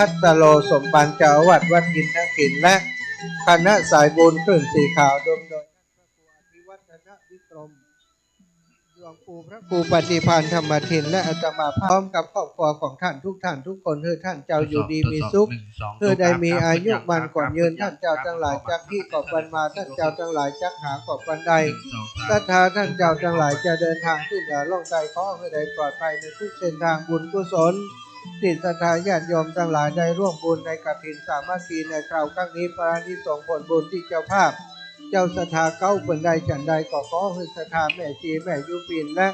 พัฒโลสมบันเจ้าอาวาสวัดอินทศิลป์และคณะสายบุญคลื่นสีขาวโดยท่านพระครูอภิวัฒนวิกรมหลวงปู่พระครูปฏิภาณธรรมทินและอาตมาพร้อมกับครอบครัวของท่านทุกท่านทุกคนเพื่อท่านเจ้าอยู่ดีมีสุขเพื่อได้มีอายุมันกว่ายืนท่านเจ้าทั้งหลายจากที่กอบบันมาท่านเจ้าทั้งหลายจักหากอบบันใดศรัทธาท่านเจ้าทั้งหลายจะเดินทางขึ้นเหนือล่องใต้ขอให้ได้ปลอดภัยในทุกเส้นทางบุญกุศลที่ศรัทธาญาติโยมทั้งหลายได้ร่วมบุญในกฐินสามัคคีในคราวครั้งนี้ปราณิสงส์ผลบุญที่เจ้าภาพเจ้าศรัทธาเก้าคนใดฉันใดก็ขอให้ศรัทธาแม่ชีแม่ยุปินและ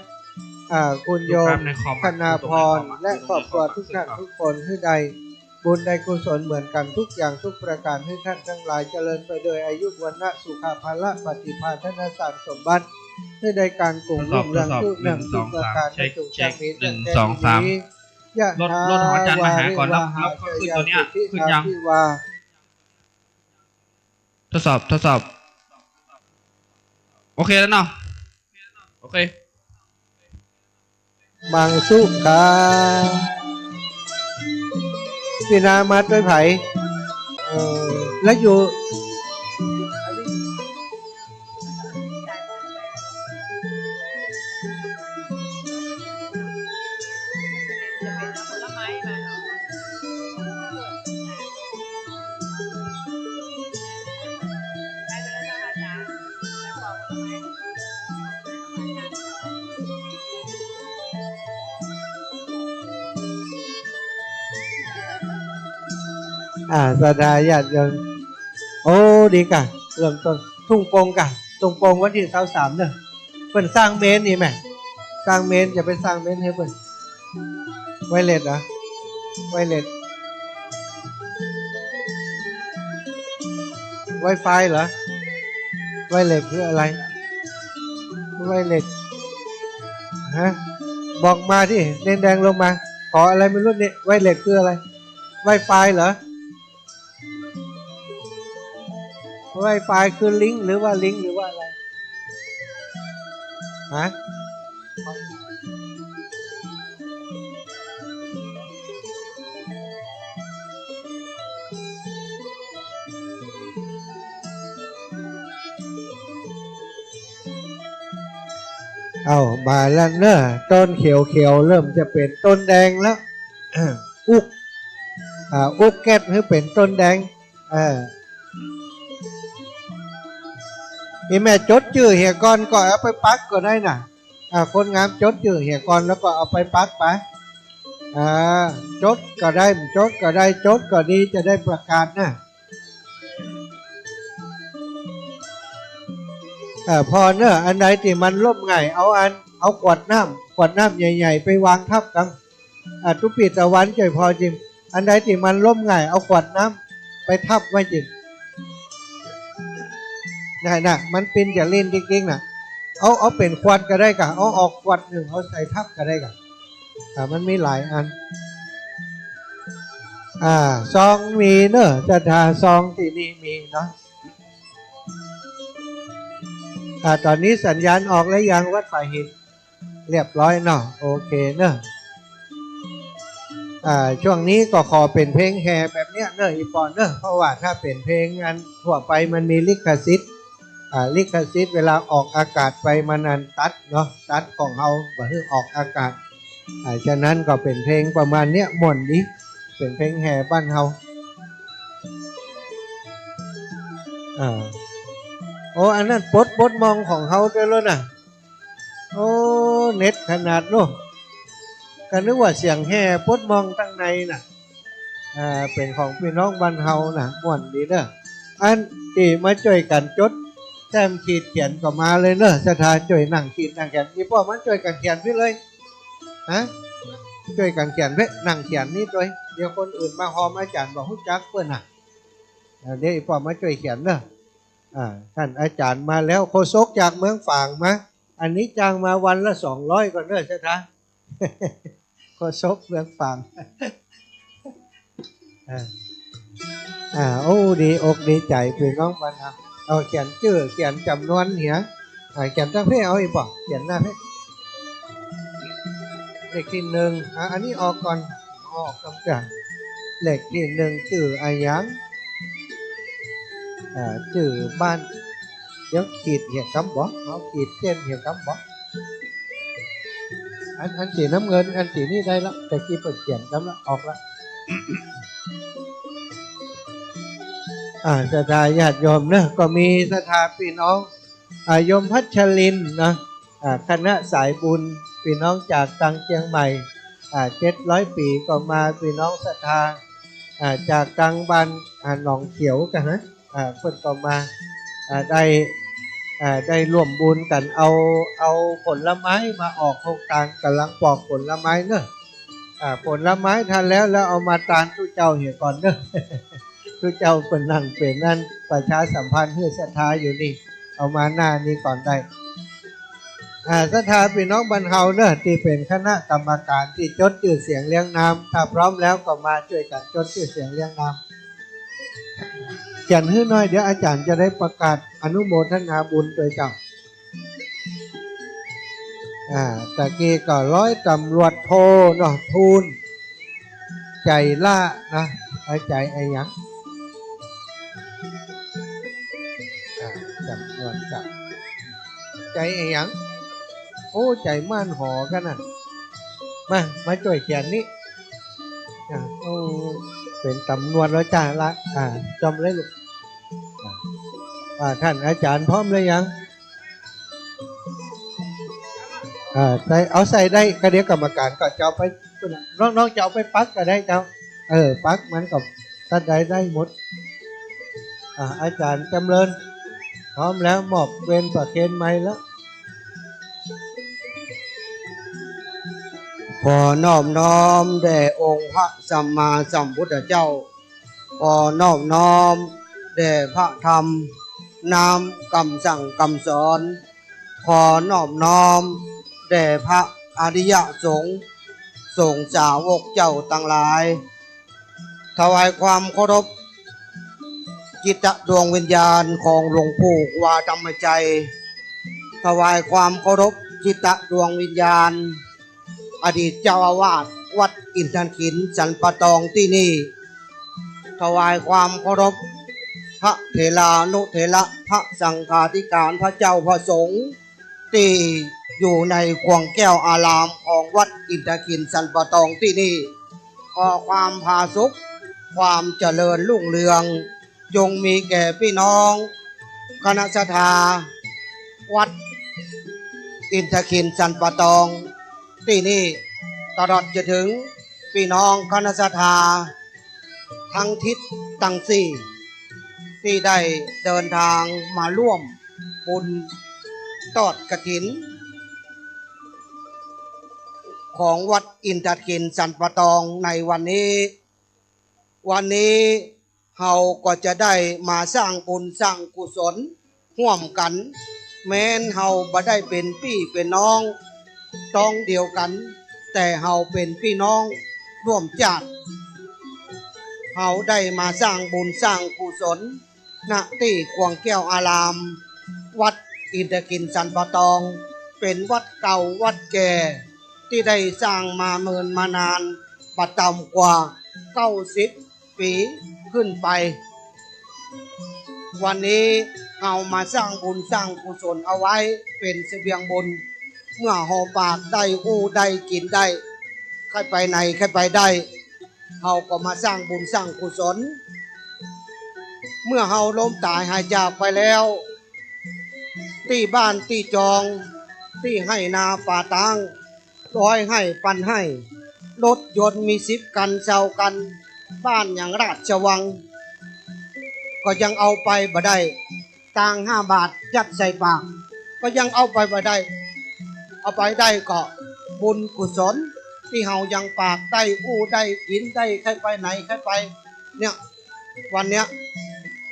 คุณโยมคณาพรและครอบครัวทุกท่านทุกคนให้ได้บุญได้กุศลเหมือนกันทุกอย่างทุกประการให้ท่านทั้งหลายเจริญไปโดยอายุวันนะสุขภาละปฏิภาณธนสารสมบัติให้ได้การกลุ่มรุ่งเรืองทุกเรื่องทุกประการในทุกชาตินี้ตั้งแต่นี้รถของอาจารย์มาหาก่อนแล้วก็ขึ้นตัวเนี้ยขึ้นยังทดสอบโอเคแล้วเนาะโอเคมังสุขาพี่นามาด้วยไผ่แล้วอยู่ศรัทธาญาติโยมโอ้ดีกะเริ่มต้นทุ่งโป่งกะทุ่งโป่งวันที่23เนี่ยเพิ่นสร้างเมนนี่แม่สร้างเมนจะไปสร้างเมนให้เพิ่นไวเลสเหรอไวเลสไวไฟเหรอไวเลสคืออะไรไวเลสฮะบอกมาที่แดงๆลงมาขออะไรไม่รู้เนี่ยไวเลสคืออะไรไวไฟเหรอไวไฟคือลิงก์หรือว่าลิงก์หรือว่าอะไรฮะเอามาแล้วเนอะต้นเขียวเริ่มจะเป็นต้นแดงแล้วอุกแก้ดให้เป็นต้นแดงแม่จดชื่อเหียก่อนก็เอาไปปักก็ได้น่ะคนงามจดชื่อเหียก่อนแล้วก็เอาไปปักไปจดก็ได้จดก็ได้จดก็ดีจะได้ประกาศนะพอเนอะอันใดที่มันล่มง่ายเอาขวดน้ำใหญ่ๆไปวางทับกันทุกปีตะวันใจพอจริงอันใดที่มันล่มง่ายเอาขวดน้ำไปทับไว้จริงน่ะมันเป็นจะเล่นจริงๆน่ะเอาเป็นขวดก็ได้กะเอาออกขวดหนึ่งเอาใส่ทับก็ได้กะมันมีหลายอันซองมีเนอะจะทาซองที่นี่มีเนาะตอนนี้สัญญาณออกแล้วยังวัดฝ่ายหินเรียบร้อยเนาะโอเคเนอะช่วงนี้ก็ขอเป็นเพลงแห่แบบเนี้ยเนอะอีปอนเนอะเพราะว่าถ้าเป็นเพลงอันทั่วไปมันมีลิขสิทธิ์เวลาออกอากาศไปมันอันตัดเนาะตัดของเราบ่ให้ออกอากาศฉะนั้นก็เป็นเพลงประมาณเนี้ยม่วนดีเป็นเพลงแห่บ้านเราโอ้อันนั้นปดมองของเขาด้วยแล้วนะโอ้เน็ตขนาดนู้นก็นึกว่าเสียงแห่ปดมองตั้งในน่ะเป็นของพี่น้องบ้านเฮาน่ะม่วนดีเนอะอันที่มาช่วยกันจดแต้มขีดเขียนก็มาเลยเนอะสถานช่วยนั่งขีดนั่งเขียนนี่พ่อมันช่วยกันเขียนพี่เลยช่วยกันเขียนเพ่นั่งเขียนนี่ด้วยเดี๋ยวคนอื่นมาหอมอาจารย์บอกหุ้จักเพื่อนน่ะเดี๋ยวพ่อมาช่วยเขียนเนอะท่านอาจารย์มาแล้วโฆษกจากเมืองฝางมาอันนี้จ้างมาวันละ200ก่อนเนอะใช่ไหมโฆษกเมืองฝางโอ้ดีอกดีใจพี่น้องบ้านเราเอาเขียนชื่อเขียนจำนวนเหี้ยเขียนตั้งเพ่เอาอีกป่ะเขียนหน้าเพ่เลขที่1อันนี้ออกก่อนออกกำจัด เลขที่หนึ่งชื่ออายังชื่อบ้านเดี๋ยวขีดเหี่ยกำบอกเอาขีดเส้นเหี่ยกำบอกอันสีน้ำเงินอันสีนี่ได้แล้วแต่กี้เปิดเขียนกำแล้วออกแล้วศรัทธาญาติโยมนะก็มีศรัทธาพี่น้องโยมพัชรินนะคณะสายบุญพี่น้องจากตังเชียงใหม่700 ปีก็มาพี่น้องศรัทธาจากตังบ้านหนองเขียวกันนะเพิ่นก็มาได้ร่วมบุญกันเอาผลไม้มาออกโครงการกำลังปอกผลไม้เนอะผลไม้ทันแล้วเอามาตานทุเจ้าเหี่ยก่อนเนอะ ทุเจ้าเป็นนั่งเป็นนั่นประชาสัมพันธ์เพื่อศรัทธาอยู่นี่เอามาหน้านี้ก่อนได้ศรัทธาพี่น้องบรรเทาเนอะที่เป็นคณะกรรมการที่จดชื่อเสียงเลี้ยงน้ำถ้าพร้อมแล้วก็มาช่วยกันจดชื่อเสียงเลี้ยงน้ำเขียนให้หน่อยเดี๋ยวอาจารย์จะได้ประกาศอนุโมทนาบุญโดยเจ้าตะกี้ก็ร้อยตำรวจโทเนาะทูลใจล่านะใจไอ้ยังจำนวนจับใจไอ้ยังโอ้ใจม่านหอกันน่ะมาช่วยเขียนนี้โอ้เป็นตำนวนแล้วจ้าละจำเลยลูกท่านอาจารย์พร้อมเลยยังใส่เอาใส่ได้ก็เดี๋ยวกรรมการก็จะเอาไปน้องจะเอาไปปักก็ได้เจ้าปักมันกับท่านใดได้หมดอาจารย์จำเริญพร้อมแล้วมอบเวรประเคนไม้แล้วขอนอบน้อมแด่องค์พระสัมมาสัมพุทธเจ้าขอนอบน้อมแด่พระธรรมนำคำสั่งคำสอนขอนอบน้อมแด่พระอริยสงฆ์สงฆ์สาวกเจ้าทั้งหลายถวายความเคารพจิตดวงวิญญาณของหลวงปู่วาธรรมใจถวายความเคารพจิตดวงวิญญาณอดีตเจ้าอาวาสวัดอินทร์ขินสันปะตองที่นี่ถวายความเคารพพระเถรานุเถระพระสังฆาธิการพระเจ้าพระสงฆ์ที่อยู่ในควงแก้วอารามของวัดอินทร์ขินสันปะตองที่นี่ขอความผาสุกความเจริญรุ่งเรืองจงมีแก่พี่น้องคณะศรัทธาวัดอินทร์ขินสันปะตองที่นี่ตลอดจะถึงพี่น้องคณะศรัทธาทั้งทิศทั้งสี่ที่ได้เดินทางมาร่วมบุญทอดกฐินของวัดอินทร์ขินสันปะตองในวันนี้เราก็จะได้มาสร้างบุญสร้างกุศลร่วมกันแม้นเราบ่ได้เป็นพี่เป็นน้องต้องเดียวกันแต่เราเป็นพี่น้องร่วมชาติเราได้มาสร้างบุญสร้างกุศลณที่ควงแก้วอารามวัดอินทร์ขินสันปะตองเป็นวัดเก่าวัดแก่ที่ได้สร้างมาเมินมานานประต่ำกว่า90 ปีขึ้นไปวันนี้เรามาสร้างบุญสร้างกุศลเอาไว้เป็นเสบียงบุญเมื่อห่อปากได้อู้ได้กินได้ใครไปไหนใครไปได้เราก็มาสร้างบุญสร้างกุศลเมื่อเราล้มตายหายจากไปแล้วที่บ้านที่จองที่ให้นาป่าตังร้อยให้ปันให้รถยนต์มี10 กันเซากันบ้านอย่างราชวังก็ยังเอาไปบ่ได้ตัง5 บาทยัดใส่ปากก็ยังเอาไปบ่ได้เอาไปได้ก็บุญกุศลที่เฮายังปากได้อู้ได้กินได้ใครไปไหนใครไปเนี่ยวันเนี้ย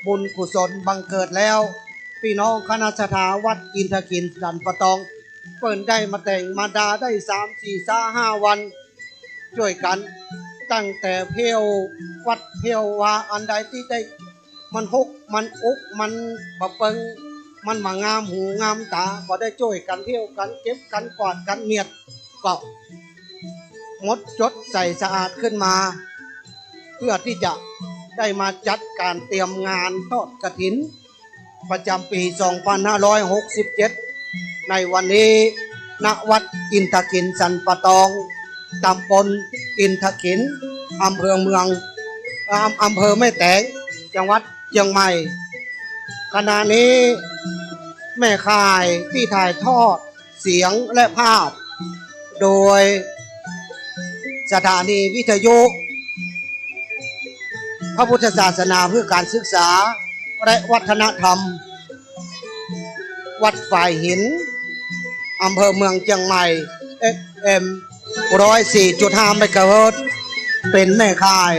บุญกุศลบังเกิดแล้วพี่น้องคณะศรัทธาวัดอินทร์ขินสันปะตองเปิ่นได้มาแต่งมาดาได้3-4-5 วันช่วยกันตั้งแต่เพียววัดเพียววาอันใดที่ได้มันฮกมันอุกมันบะเปิงมันมางามหูงามตาก็ได้ช่วยกันเที่ยวกันเก็บกันกอดกันเมียดก็มดจดใส่สะอาดขึ้นมา เพื่อที่จะได้มาจัดการเตรียมงานทอดกฐินประจำปี 2567 ในวันนี้ณวัดอินทขินสันปะตองตำบลอินทขินอำเภอเมืองอำเภอแม่แตงจังหวัดเชียงใหม่ขณะนี้แม่ข่ายที่ถ่ายทอดเสียงและภาพโดยสถานีวิทยุพระพุทธศาสนาเพื่อการศึกษาและวัฒนธรรมวัดฝ่ายหินอำเภอเมืองเชียงใหม่ FM 104.5 เมกะเฮิรตซ์เป็นแม่ข่าย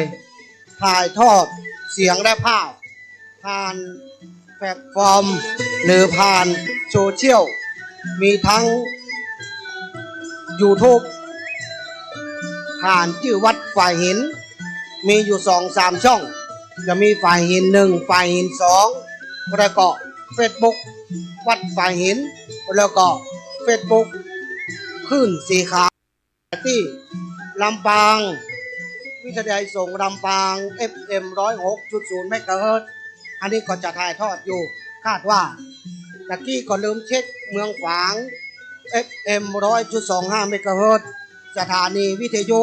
ถ่ายทอดเสียงและภาพผ่านแพลตฟอร์มหรือผ่านโซเชียลมีทั้ง YouTube ผ่านชื่อวัดฝ่ายหินมีอยู่ 2-3 ช่องจะมีฝ่ายหิน1ฝ่ายหิน2แล้วก็ Facebook วัดฝ่ายหินแล้วก็ Facebook คลื่นสีขาวที่ลำปางวิทยาลัยสงฆ์ลำปาง FM 106.0 เมกะเฮิรตซ์อันนี้ก็จะถ่ายทอดอยู่คาดว่าตะกี้ก็ลืมเช็คเมืองฝาง FM 100.25 เมกะเฮิรตซ์สถานีวิทยุ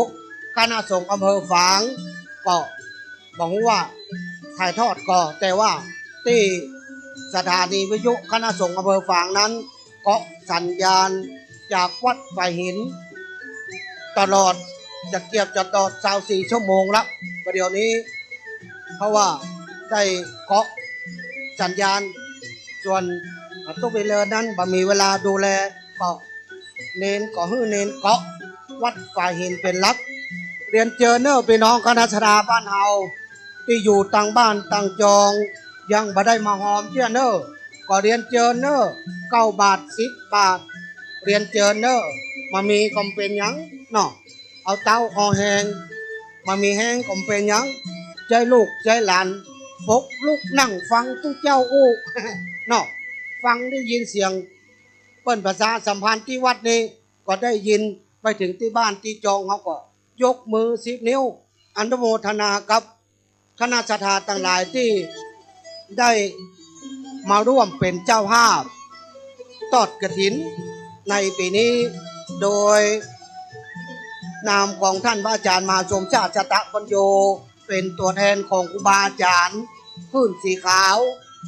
คณะสงฆ์อำเภอฝางก็บอกว่าถ่ายทอดก็แต่ว่าที่สถานีวิทยุคณะสงฆ์อำเภอฝางนั้นก็สัญญาณจากวัดฝ่ายหินตลอดจะเกียบจะตอด24 ชั่วโมงละประเดี๋ยวนี้เพราะว่าได้เกาะสัญญาณส่วนตู้ไปเลยนั้นบ่มีเวลาดูแลก็เน้นก็ฮื้อเน้นเกาะวัดฝ่ายหินเป็นหลักเรียนเจอเนอพี่น้องคณะชราบ้านเฮาที่อยู่ต่างบ้านต่างจองยังบ่ได้มาหอมเชื่อเนอก็เรียนเจอเนอ9 บาท 10 บาทเรียนเจอเนอมามีก็เป็นหยังเนาะเอาเต้าออแหงมามีแห้งก็เป็นหยังใจลูกใจหลานพกลูกนั่งฟังตู้เจ้าอู้เนาะฟังได้ยินเสียงเปิ้นภาษาสัมพันธ์ที่วัดนี้ก็ได้ยินไปถึงที่บ้านที่จองเขาก็ยกมือ10 นิ้วอนุโมทนากับคณะศรัทธาต่างหลายที่ได้มาร่วมเป็นเจ้าภาพทอดกฐินในปีนี้โดยนามของท่านพระอาจารย์มหาชมชาติชตะปัญโยเป็นตัวแทนของครูบาอาจารย์พื้นสีขาว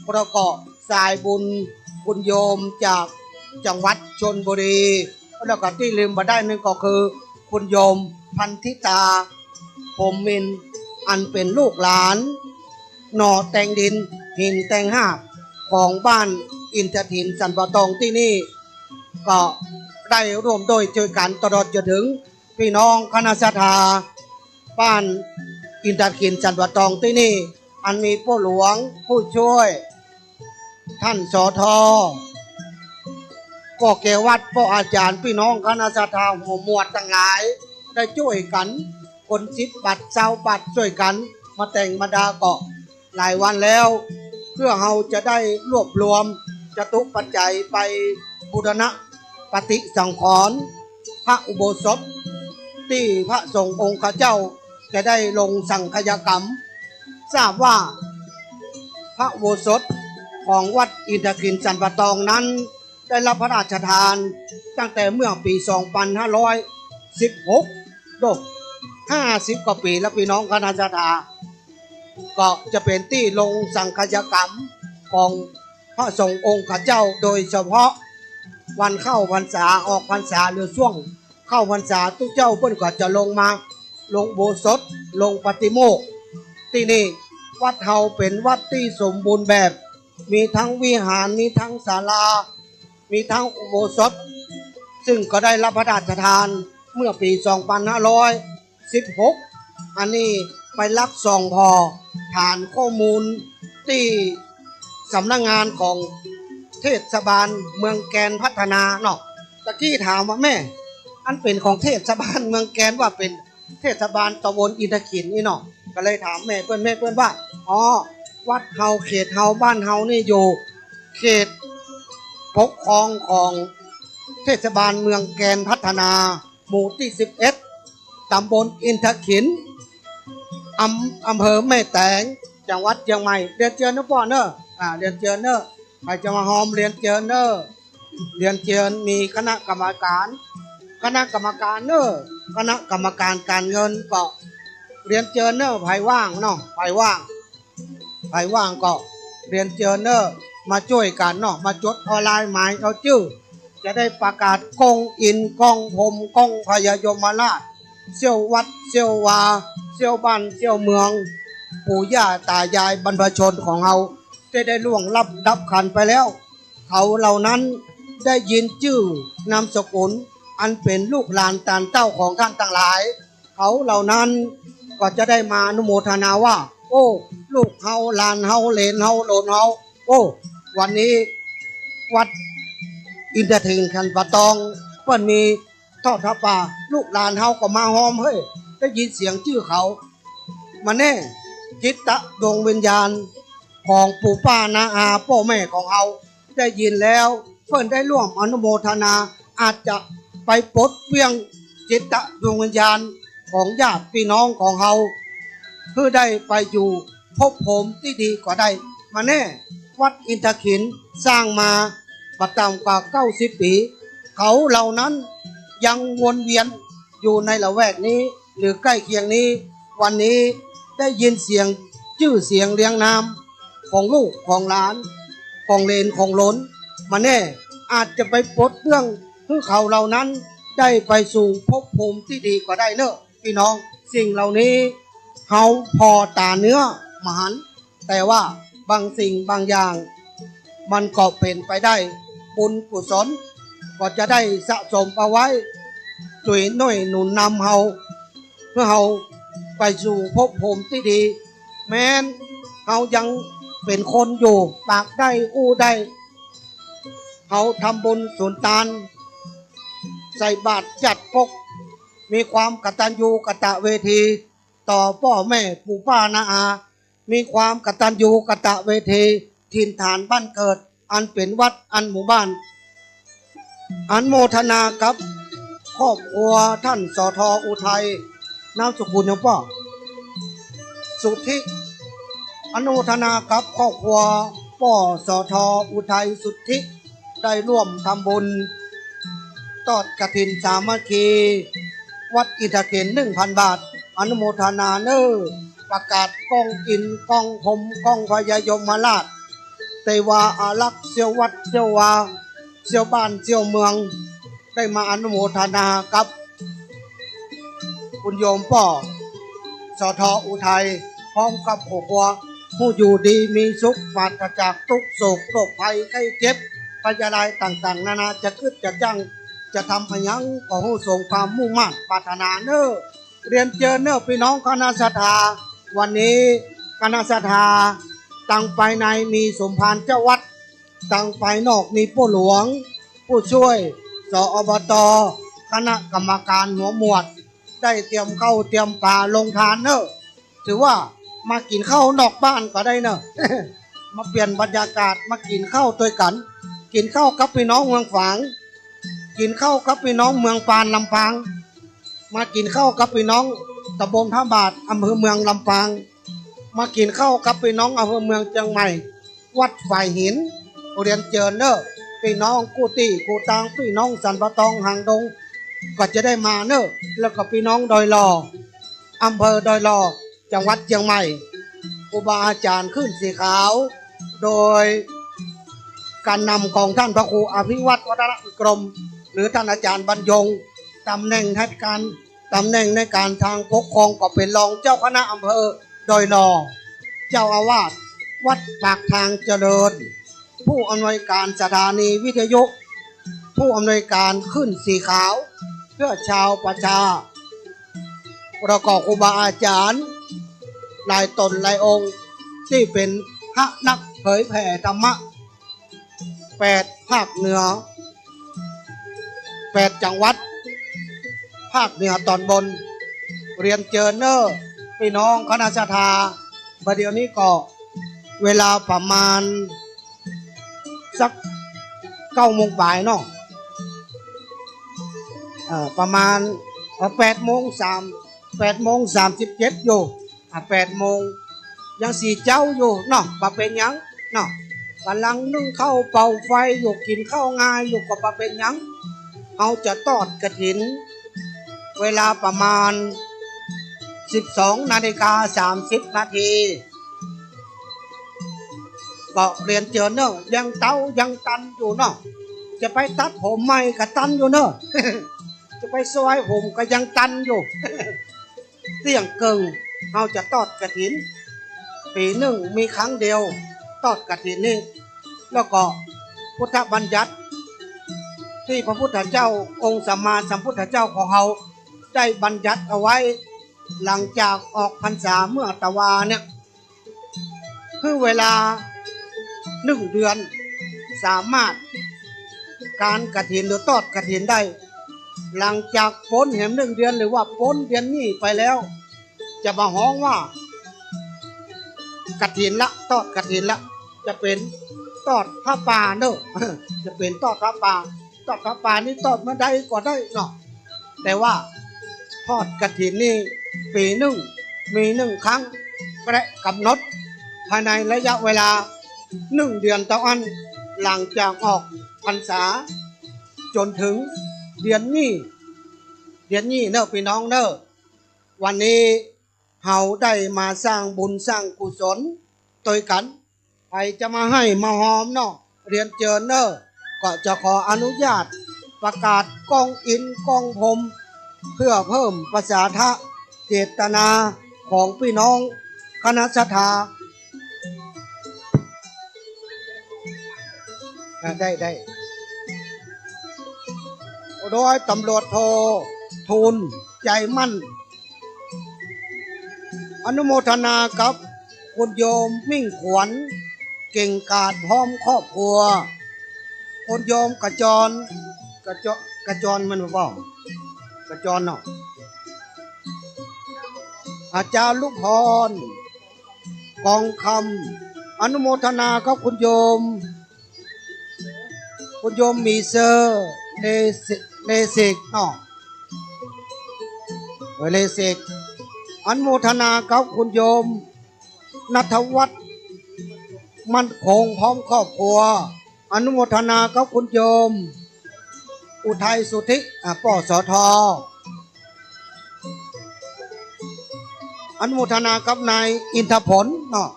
ประกอบสายบุญคุณโยมจากจังหวัดชลบุรีแล้วก็ที่ลืมมาได้นึงก็คือคุณโยมพันธิตาผมมินอันเป็นลูกหลานหน่อแต่งดินหินแต่งหาบของบ้านอินทถินสันปะตองที่นี่ก็ได้ร่วมโดยช่วยกันตลอดจนถึงพี่น้องคณะศรัทธาบ้านอินทถินสันปะตองที่นี่อันมีผู้หลวงผู้ช่วยท่านสทก็แก่วัดพ่ออาจารย์พี่น้องคณะศรัทธาหัวหมวดทั้งหลายได้ช่วยกันคน10 บาท20 บาทช่วยกันมาแต่งมาดาเกาะหลายวันแล้วเพื่อเราจะได้รวบรวมจตุปัจจัยไปบูรณะปฏิสังขรณ์พระอุโบสถที่พระสงฆ์องค์ข้าเจ้าจะได้ลงสังฆยกรรมทราบว่าพระอุโบสถของวัดอินทขินสันปะตองนั้นได้รับพระราชทานตั้งแต่เมื่อปี 2516 โด50 กว่าปีแล้วพี่น้องคณะศรัทธาก็จะเป็นที่ลงสังฆยกรรมของพระสงฆ์องค์ข้าเจ้าโดยเฉพาะวันเข้าพรรษาออกพรรษาหรือช่วงเข้าพรรษาทุกเจ้าเพิ่นก็จะลงมาลงโบสถลงปฏิโมกข์ที่นี่วัดเฮาเป็นวัดที่สมบูรณ์แบบมีทั้งวิหารมีทั้งศาลามีทั้งอุโบสถซึ่งก็ได้รับพระราชทานเมื่อปี 2516 อันนี้ไปลักส่องพอฐานข้อมูลที่สำนักงานของเทศบาลเมืองแกนพัฒนาเนาะตะกี้ถามว่าแม่อันเป็นของเทศบาลเมืองแกนว่าเป็นเทศบาลตำบลอินทขินนี่เนาะก็เลยถามแม่เพื่อนว่าอ๋อวัดเฮาเขตเฮาบ้านเฮานี่อยู่เขตปกครองของเทศบาลเมืองแกนพัฒนาหมู่ที่11ตำบลอินทขิน อำเภอแม่แตงจังหวัดเชียงใหม่เรียนเชิญนะพ่อเนอะเรียนเชิญเนอะใครจะมาหอมเรียนเชิญเนอะเรียนเชิญมีคณะกรรมการเนอะคณะกรรมการการเงินก็เรียนเชิญเนอะไผ่ว่างเนาะไผ่ว่างก็เรียนเชิญเนอะมาช่วยกันเนาะมาจดออนไลน์หมายเอาชื่อจะได้ประกาศกองอินกองพรมกองพญายมราชเซี่ยววัดเซี่ยววาเซี่ยวบ้านเซี่ยวเมืองปู่ย่าตายายบรรพชนของเราได้ล่วงลับดับขันไปแล้วเขาเหล่านั้นได้ยินชื่อนามสกุลอันเป็นลูกหลานตานเต้าของท่านทั้งหลายเขาเหล่านั้นก็จะได้มาอนุโมทนาว่าโอ้ลูกเฮาหลานเฮาเหลนเฮาโหลนเฮาโอ้วันนี้วัดอินทถิงคันปะตองเปิ้นมีทอดทับป่าลูกหลานเฮาก็มาหอมเฮ้ยได้ยินเสียงชื่อเขามาแน่จิตตะดวงวิญญาณของปู่ป้านาอาพ่อแม่ของเฮาได้ยินแล้วเพิ่นได้ร่วมอนุโมทนาอาจจะไปปลดเวียงจิตตะดวงวิญญาณของญาติพี่น้องของเฮาเพื่อได้ไปอยู่พบภูมิที่ดีกว่าได้มาแน่วัดอินทขินสร้างมาประจำกว่า90 ปีเขาเหล่านั้นยังวนเวียนอยู่ในละแวกนี้หรือใกล้เคียงนี้วันนี้ได้ยินเสียงชื่อเสียงเรียงนามของลูกของหลานของเลนของหลนมาแน่อาจจะไปปลดเรื่องเพื่อเขาเหล่านั้นได้ไปสู่ภพภูมิที่ดีกว่าได้เนอะพี่น้องสิ่งเหล่านี้เขาพอตาเนื้อมหันแต่ว่าบางสิ่งบางอย่างมันก็เป็นไปได้บุญกุศลก็จะได้สะสมเอาไว้ช่วยหน่วยหนุนนำเฮาเพื่อเฮาไปสู่ภพภูมิที่ดีแม้นเฮายังเป็นคนอยู่ปากได้อู้ได้เฮาทำบุญสุนทานใส่บาตรจัดปกมีความกตัญญูกตเวทีต่อพ่อแม่ปู่ป้านาอามีความกตัญญูกตเวทีถิ่นฐานบ้านเกิดอันเป็นวัดอันหมู่บ้านอันโมทนากับครอบครัวท่านสทอุทัยนามสกุลเนี่ยพ่อสุทธิอนุโมทนากับครอบครัวพ่อสทอุทัยสุทธิได้ร่วมทำบุญทอดกฐินสามัคคีวัดอินทเขน 1,000 บาทอนุโมทนาเนอประกาศกองอินกองพรมกองพญายมราชเทวาอารักษ์เสียววัดเสียววาเสียวบ้านเสียวเมืองได้มาอนุโมทนากับคุณโยมพ่อสทอุทัยพร้อมกับครอบครัวผู้อยู่ดีมีสุขปราศจากทุกโศกโรคภัยไข้เจ็บพยาลายต่างๆนานาจะคิดจะจังจะทำพยังก็ให้ส่งความมุ่งมั่นปรารถนาเนอเรียนเจอเนอพี่น้องคณะศรัทธาวันนี้คณะศรัทธาตั้งภายในมีสมภารเจ้าวัดตั้งภายนอกมีผู้หลวงผู้ช่วยสอบตคณะกรรมการหัวหมวดได้เตรียมข้าวเตรียมปลาลงทานเนอถือว่ามากินข้าวนอกบ้านก็ได้เนอะ มาเปลี่ยนบรรยากาศมากินข้าวด้วยกันกินข้าวกับพี่น้องเมืองฝางกินข้าวกับพี่น้องเมืองปานลำปางมากินข้าวกับพี่น้องตำบลท่าบาทอำเภอเมืองลำปางมากินข้าวกับพี่น้องอำเภอเมืองเชียงใหม่วัดฝ่ายหินเรียนเจิญเนอะพี่น้องกูตี้กูตางพี่น้องสันปะตองหางดงก็จะได้มาเนอะแล้วก็พี่น้องดอยลออำเภอดอยลอจังหวัดเชียงใหม่ครูบาอาจารย์ขึ้นสีขาวโดยการนำของท่านพระครูอภิวัตรวัฒนกรมหรือท่านอาจารย์บรรยงตำแหน่งในการทางปกครองก็เป็นรองเจ้าคณะอำเภอดอยลอเจ้าอาวาสวัดปากทางเจริญผู้อำนวยการสถานีวิทยุผู้อำนวยการขึ้นสีขาวเพื่อชาวประชาประกอบครูบาอาจารย์หลายตนหลายองค์ที่เป็นพระนักเผยแผ่ธรรมะ8 ภาคเหนือ8 จังหวัดภาคเหนือตอนบนเรียนเจอเนอร์พี่น้องคณะศรัทธาประเดี๋ยวนี้ก็เวลาประมาณสัก9 โมงบ่ายเนาะประมาณ8 โมง 37อยู่ 8 โมงยังสีเจ้าอยู่เนาะบ่เป็นหยังเนาะกำลังนึ่งข้าวเป่าไฟอยู่กินข้าวงายอยู่ก็บ่เป็นหยังเอาจะทอดกฐินเวลาประมาณ12:30 นาทีก็เรียนเจอเนอะยังเต้ายังตันอยู่เนาะจะไปตัดผมใหม่ก็ตันอยู่เนอะ จะไปซอยผมก็ยังตันอยู่ เสี่ยงเกิงเอาจะทอดกฐินปีหนึ่งมีครั้งเดียวทอดกฐินนี่แล้วก็พุทธบัญญัติที่พระพุทธเจ้าองค์สัมมาสัมพุทธเจ้าของเราได้บัญญัติเอาไว้หลังจากออกพรรษาเมื่อตะวาเนี่ยคือเวลา1 เดือนสามารถการกฐินหรือทอดกฐินได้หลังจากพ้นแห่ง1 เดือนหรือว่าพ้นเดือนนี้ไปแล้วจะมาฮ้องว่ากฐินละทอดกฐินละจะเป็นทอดพระป่าเนอะ จะเป็นทอดพระป่าทอดพระป่านี่ทอดเมื่อใดก็ได้เนาะแต่ว่าทอดกฐินนี่ปีหนึ่งมี1 ครั้งก็ได้กำหนดภายในระยะเวลา1 เดือนต่ออันหลังจากออกพรรษาจนถึงเดือนนี้เนอะพี่น้องเนอะวันนี้เฮาได้มาสร้างบุญสร้างกุศลโดยกันใครจะมาให้มาหอมเนาะเรียนเจอเนอะก็จะขออนุญาตประกาศกองอินกองพรมเพื่อเพิ่มประสาทะเจตนาของพี่น้องคณะศรัทธาได้โดยตำรวจโททูลใจมั่นอนุโมทนากับคุณโยมมิ่งขวัญเก่งกาจพร้อมครอบครัวคุณโยมกระจรมันบอกกระจรเนาะอาจารย์ลูกพรกองคำอนุโมทนากับคุณโยมมีเซอร์เลสิกเนาะเลสิกอนุโมทนากับคุณโยมณัฐวัฒน์มั่นคงพร้อมครอบครัวอนุโมทนากับคุณโยมอุทัยสุทธิปสทอนุโมทนากับนายอินทผลเนาะ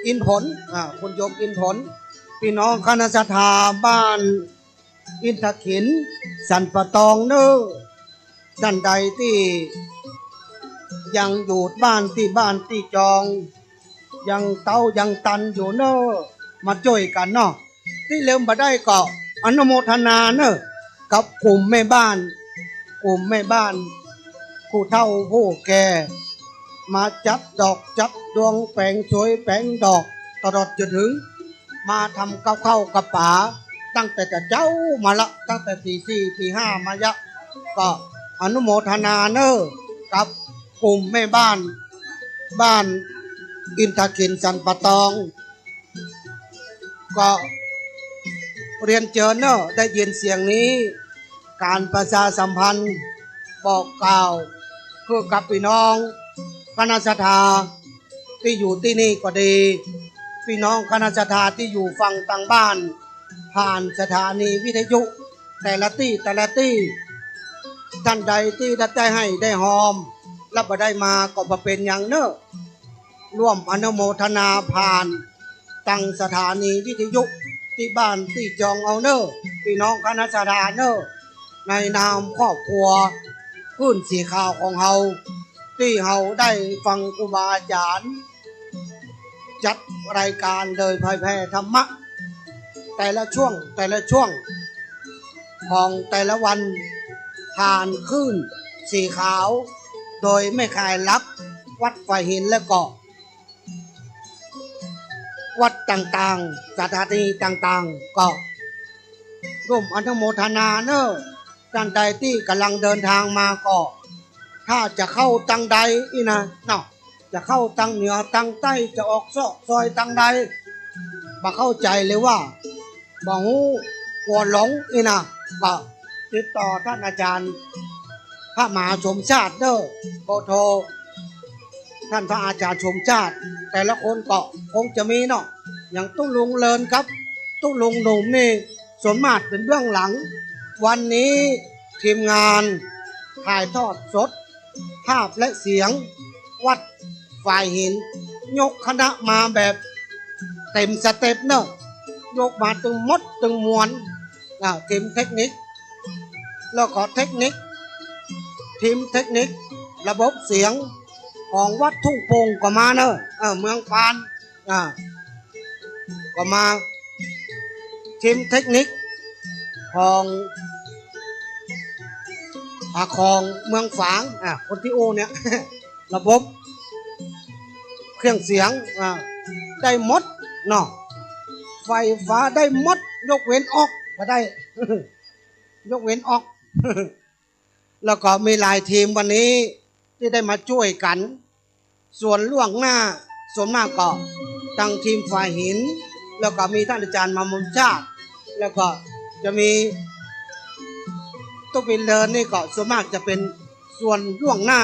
อินผลคุณโยมอินผลพี่น้องคณะศรัทธาบ้านอินทขินสันปะตองเนอท่านใดที่ยังอยู่บ้านที่จองยังเต้ายังตันอยู่เนอมาช่วยกันเนาะที่เริ่มมาได้ก็อนุโมทนาเนอะกับกลุ่มแม่บ้านผู้เฒ่าผู้แก่มาจัดดอกจัดดวงแปลงสวยแปลงดอกตลอดจนถึงมาทำกับข้าวกับป๋าตั้งแต่เจ้ามาละตั้งแต่ตี 4 ตี 5มายะก็อนุโมทนาเนอะกับกลุ่มแม่บ้านอินทขินสันปะตองก็เรียนเจอเนอะได้ยินเสียงนี้การประชาสัมพันธ์บอกกล่าวคือกับพี่น้องคณะศรัทธาที่อยู่ที่นี่ก็ดีพี่น้องคณะศรัทธาที่อยู่ฝั่งต่างบ้านผ่านสถานีวิทยุแต่ละที่ท่านใดที่ได้ให้ได้หอมรับบ่ได้มาก็บ่เป็นอย่างเนอะร่วมอนุโมทนาผ่านตั้งสถานีวิทยุที่บ้านที่จองเอาเนอะพี่น้องคณะศรัทธาเนอะในนามครอบครัวพื้นสีขาวของเฮาที่เฮาได้ฟังครูบาอาจารย์จัดรายการโดยเผยแผ่ธรรมะแต่ละช่วงของแต่ละวันผ่านขึ้นสีขาวโดยไม่ขายลับวัดไฟหินและเกาะวัดต่างๆสถานีต่างๆก็ร่วมอนุโมทนาเนอะท่านใดที่กำลังเดินทางมาก็ถ้าจะเข้าตังใดอีนะเนาะจะเข้าตังเหนือตังใต้จะออกซอยตังใดบ่เข้าใจเลยว่าบ่ฮู้หัวหลงอีนะก็ติดต่อท่านอาจารย์พระมหาสมชาติเด้อโทร ท่านพระอาจารย์ชมชาติ แต่ละคนก็คงจะมีเนาะอย่างตุ้ลุงเลินครับตุ้ลุงหนุ่มนี่ส่วนมากเป็นเบื้องหลัง วันนี้ทีมงานถ่ายทอดสดภาพและเสียงวัดฝ่ายหินยกคณะมาแบบเต็มสเต็ปเนอะยกมาตึงมดตึงมวนทีมเทคนิคแล้วก็เทคนิคทีมเทคนิคระบบเสียงของวัดทุ่งโป่งก็มาเนอะเมืองปานก็มาทีมเทคนิคของเมืองฝางคนที่โอเนี่ย ระบบเครื่องเสียงได้หมดเนาะไฟฟ้าได้หมดยกเว้นออกก็ได้ ยกเว้นออก แล้วก็มีหลายทีมวันนี้ที่ได้มาช่วยกันส่วนล่วงหน้าส่วนมากก็ตั้งทีมฝ่ายหินแล้วก็มีท่านอาจารย์มามุมชาติแล้วก็จะมีตุ๊กวินเลินนี่ก็ส่วนมากจะเป็นส่วนล่วงหน้า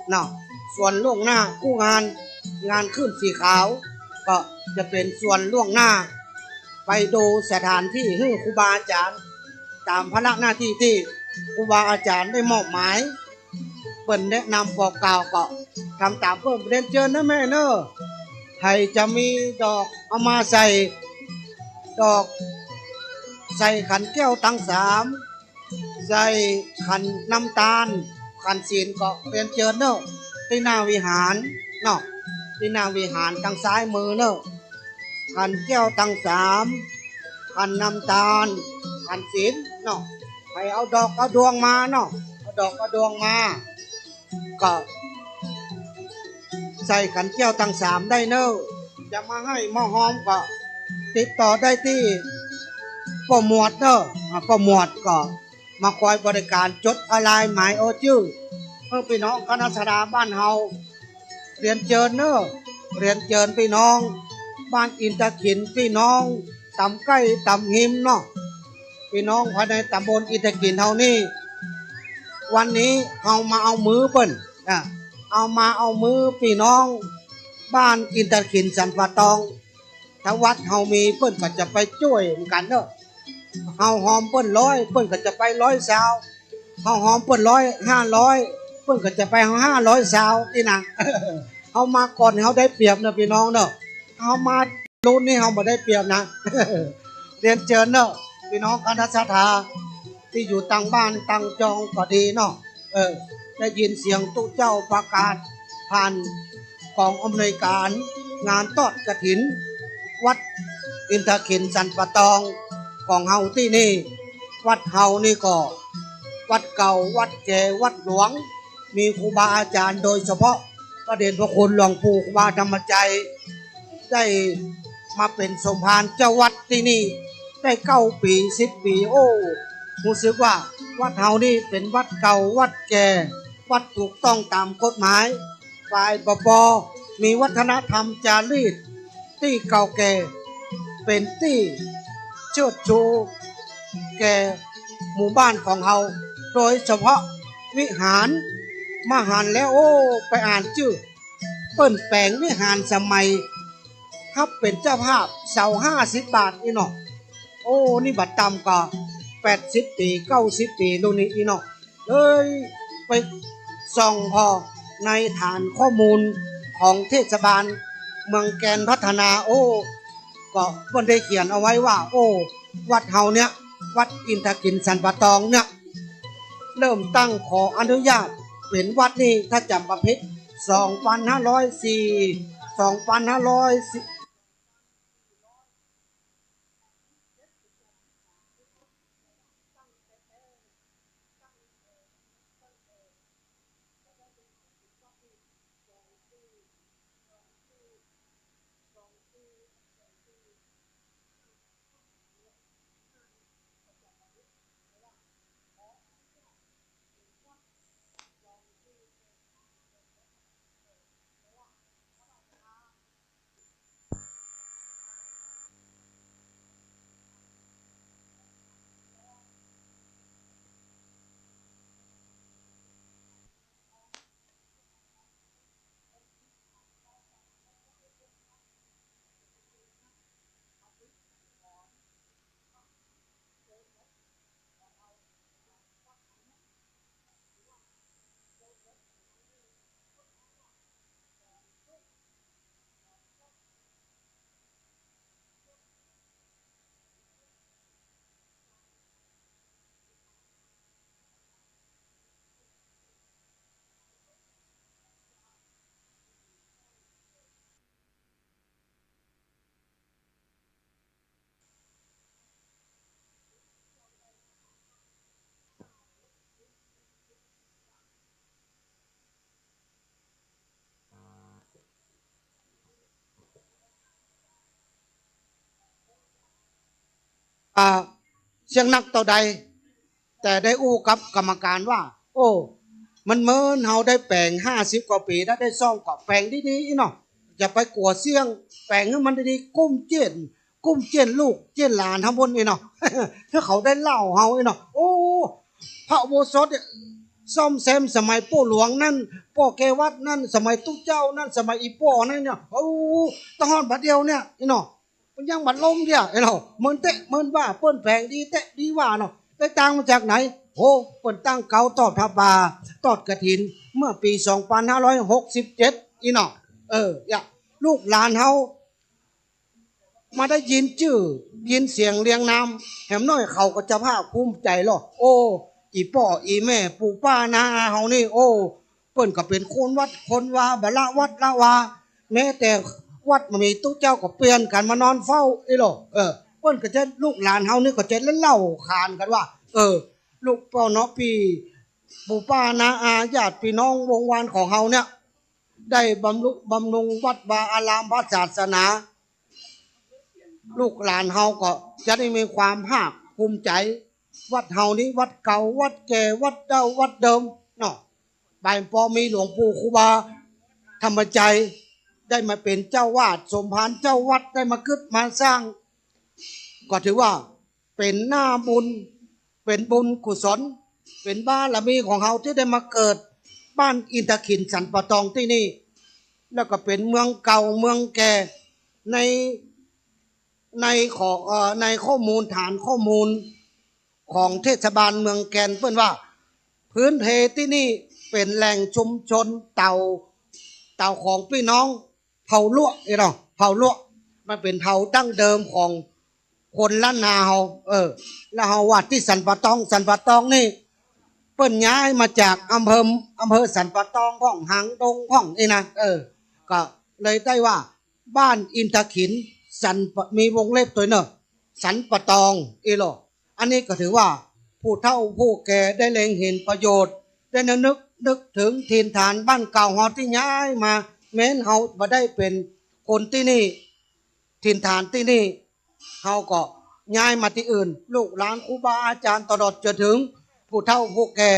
เนาะส่วนล่วงหน้าผู้งานขึ้นสีขาวก็จะเป็นส่วนล่วงหน้าไปดูสถานที่ให้ครูบาอาจารย์ตามภาระหน้าที่ที่ครูบาอาจารย์ได้มอบหมายเปิ่นแนะนำบอกกล่าวก็ทำตามเพิ่มเรียนเชิญนะแม่เนอะให้จะมีดอกเอามาใส่ดอกใส่ขันแก้วตั้งสามใส่ขันน้ำตาลขันศีลก็เรียนเชิญเนอะที่หน้าวิหารเนาะที่หน้าวิหารทางซ้ายมือเนอะขันแก้วตั้งสามขันน้ำตาลขันศีลเนาะให้เอาดอกเอาดวงมาเนาะเอาดอกเอาดวงมาก็ใส่ขันแก้วตั้งสามได้เนอะจะมาให้หม้อหอมก็ติดต่อได้ที่ป้าหมวดเนอะป้าหมวดก็มาคอยบริการจดอะไรหมายโอชื่อเพื่อพี่น้องคณะสดาบ้านเฮาเรียนเชิญเนอะเรียนเชิญพี่น้องบ้านอินทขินพี่น้องตำใกล้ตำหิมเนาะพี่น้องภายในตำบลอินทขินเฮานี่วันนี้เอามาเอามือเปิ้นเอามาเอามือพี่น้องบ้านอินทขินสันปะตองถ้าวัดเฮามีเปิ้นก็จะไปช่วยเหมือนกันเนอะเฮาหอมเปิ้นร้อยเปิ้นก็จะไป100 ซาวเฮาหอมเปิ้น500เปิ้นก็จะไป500 ซาวนี่นะ เฮามาก่อนเฮาได้เปรียบนะพี่น้องเนอะเฮามารุ่นนี้เฮาบ่ได้เปรียบนะ เรียนเชิญเนอะพี่น้องคณะสัตยาที่อยู่ต่างบ้านต่างจองก็ดีเนาะได้ยินเสียงตุ๊เจ้าประกาศผ่านกองอำนวยการงานทอดกฐินวัดอินทขินสันปะตองของเฮาที่นี่วัดเฮานี่ก็วัดเก่าวัดแก่วัดหลวงมีครูบาอาจารย์โดยเฉพาะพระเดชพระคุณหลวงปู่ครูบาธรรมใจได้มาเป็นสมภารเจ้าวัดที่นี่ได้9 ปี10 ปีโอ้รู้สึกว่าวัดเฮานี่เป็นวัดเก่าวัดแก่วัดถูกต้องตามกฎหมายฝ่ายปปมีวัฒนธรรมจารีตที่เก่าแก่เป็นที่เชิดชูแก่หมู่บ้านของเฮาโดยเฉพาะวิหารมหันต์แล้วโอ้ไปอ่านชื่อเปิ้นแปลงวิหารสมัยครับเป็นเจ้าภาพเสา50 บาทอีเนาะโอ้นี่บัตรต่ำก็80 ปี90 ปีรุ่นนี้อีเนาะไปส่องพอในฐานข้อมูลของเทศบาลเมืองแกนพัฒนาโอ้ก็เพิ่นได้เขียนเอาไว้ว่าโอ้วัดเฮาเนี่ยวัดอินทขินสันปะตองเนี่ยเริ่มตั้งขออนุญาตเป็นวัดนี่ถ้าจำประเพศ2504 2510 เสียงนักต่อใดแต่ได้อู้กับกรรมการว่าโอ้มันเมินเฮาได้แปลง50 กว่าปีได้ซ่องกับแปลงดีๆเนาะอย่าไปกลัวเสียงแปลงให้มันดีๆกุ้มเจี้ยนลูกเจี้ยนหลานทั้งบนเนาะ ถ้าเขาได้เล่าเฮาเนาะโอ้พระอุโบสถซ่อมแซมสมัยปู่หลวงนั่นปู่เกวัดนั่นสมัยตุ๊เจ้านั่นสมัยอีป่อนั่นเนี่ยโอ้ตะฮอนบัดเดียวเนี่ยเนาะมันยังบัดลมเดียวเนาะเหมือนเตะเหมือนว่าเปิ้นแผงดีเตะดีว่าเนาะได้ตังมาจากไหนโอ้เปิ้นตั้งเก่าทอดผ้าป่าทอดกฐินเมื่อปี2567เนาะอย่าลูกหลานเฮามาได้ยินชื่อยินเสียงเรียงนามแหมน้อยเขาก็จะภาคภูมิใจหรอโอ้อีป่ออีแม่ปู่ป้านาอาเฮานี่โอ้เปิ้นก็เป็นคนวัดคนว่าบละวัดละวาแม้แต่วัดมันมีตุ๊เจ้าก็เปลี่ยนกันมานอนเฝ้าหรอเปิ้นก็จะลูกหลานเฮานี่ก็จะเล่าขานกันว่าลูกป่อเนาะพี่ปู่ป้านาอาญาติพี่น้องวงวานของเฮาเนี่ยได้บำรุงวัดวาอารามพระศาสนาลูกหลานเฮาก็จะได้มีความภาคภูมิใจวัดเฮานี้วัดเก่าวัดแก่วัดเดิมวัดเดิมเนาะบายพอมีหลวงปู่ครูบาธรรมใจได้มาเป็นเจ้าวาดสมภารเจ้าวัดได้มาขึ้นมาสร้างก็ถือว่าเป็นหน้าบุญเป็นบุญกุศลเป็นบารมีของเฮาที่ได้มาเกิดบ้านอินทขินสันปะตองที่นี่แล้วก็เป็นเมืองเก่าเมืองแก่ในข้อมูลฐานข้อมูลของเทศบาลเมืองแก่นเปิ้นว่าพื้นเพที่นี่เป็นแหล่งชุมชนเต่าของพี่น้องเผ่าลวกเนาะเผ่าลวกมันเป็นเผ่าดั้งเดิมของคนล้านนาเฮาแล้วเฮาว่าที่สันปะตองนี่เปิ้นย้ายมาจากอำเภอสันปะตองของหางดงของนี่นะก็เลยได้ว่าบ้านอินทขินสันมีวงเล็บตัวเนอะสันปะตองหรออันนี้ก็ถือว่าผู้เฒ่าผู้แก่ได้เล็งเห็นประโยชน์ได้นึกถึงถิ่นฐานบ้านเก่าเฮาที่ย้ายมาแม้นเฮาบ่ได้เป็นคนที่นี่ถิ่นฐานที่นี่เฮาก็ย้ายมาที่อื่นลูกหลานครูบาอาจารย์ตลอดจนถึงผู้เฒ่าผู้แก่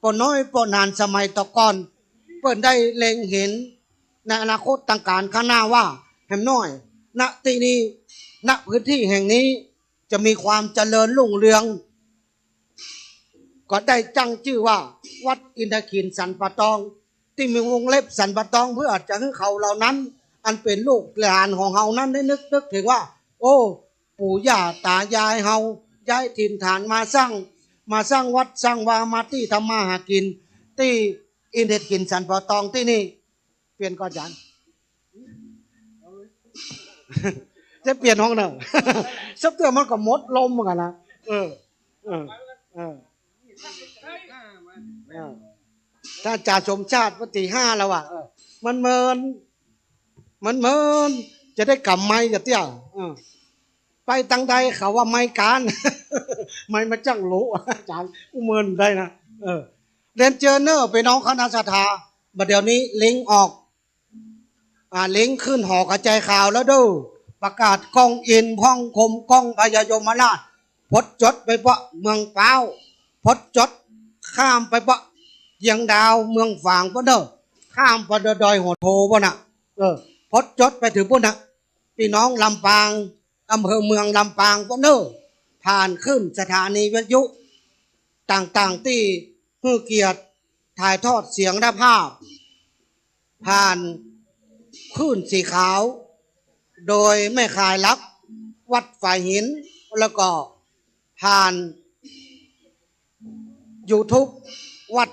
ปอน้อยปอนานสมัยตะก่อนเปิ้นได้เล็งเห็นในอนาคตต่างการข้างหน้าว่าแห่มน้อยณที่นี้ณพื้นที่แห่งนี้จะมีความเจริญรุ่งเรืองก็ได้ตั้งชื่อว่าวัดอินทขินสันปะตองที่มีวงเล็บสันปะตองเพื่อจะให้เขาเหล่านั้นอันเป็นลูกหลานของเฮานั้นได้นึกถึงว่าโอ้ปู่ย่าตายายเฮาย้ายถิ่นฐานมาสร้างวัดสร้างวามาที่ทำมาหากินที่อินทขินสันปะตองที่นี่เปลี่ยนก่อนจันจะเปลี่ยนห้องหนึ่งสักเตือมันก็มดลมเหมือนกันนะถ้าจ่าชมชาติวันที่5แล้วอ่ะมันเมินจะได้กำไม้จะเตี้ยไปตังใดเขาว่าไม้การไม่มาจังรู้อาจารย์อุเมินได้นะเรียนเจอเนอร์ไปน้องคณะศรัทธาบัดเดี๋ยวนี้ลิงออกลิงขึ้นหอกระจายข่าวแล้วดูประกาศกองอินพ้องคมกองพญายมราชพดจดไปเปาะเมืองเปล่าพดจดข้ามไปเปาะเยียงดาวเมืองฝางปะเด้อข้ามไปดอยหัวโทปะน่ะพดจดไปถึงปะน่ะพี่น้องลำปางอำเภอเมืองลำปางปะเด้อผ่านขึ้นสถานีวิทยุต่างๆที่ให้เกียรติถ่ายทอดเสียงและภาพผ่านคลื่นสีขาวโดยแม่ขายลักวัดฝ่ายหินแล้วก็ผ่าน YouTube วัด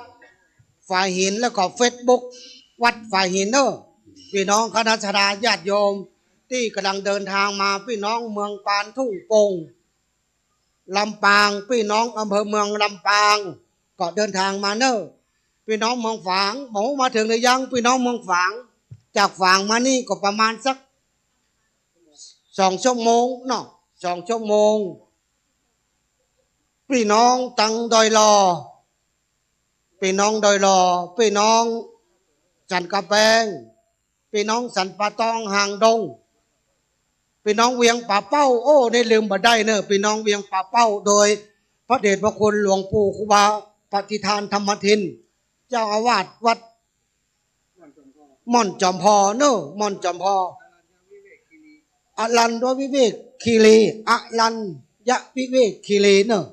ฝ่ายหินแล้วก็ Facebook วัดฝ่ายหินพี่น้องคณะญาติโยมที่กำลังเดินทางมาพี่น้องเมืองปานทุ่งโป่งลำปางพี่น้องอำเภอเมืองลำปางก็เดินทางมาพี่น้องเมืองฝางบอกมาถึงหรือยังพี่น้องเมืองฝางจากฝางมานี่ก็ประมาณสัก2 ชั่วโมงเนาะ2 ชั่วโมงพี่น้องตังดอยลอพี่น้องดอยลอพี่น้องสันกะแปงพี่น้องสันปะตองหางดง พี่น้องเวียงป่าเป้าโอ้ได้ลืมบ่ได้เนอะพี่น้องเวียงป่าเป้าโดยพระเดชพระคุณหลวงปู่ครูบาปฏิทานธรรมทินเจ้าอาวาสวัดม่อนจอมพอเนอะม่อนจอมพออรันด้วยวิเวกคีรีอรันยะวิเวกคีรีเนอะ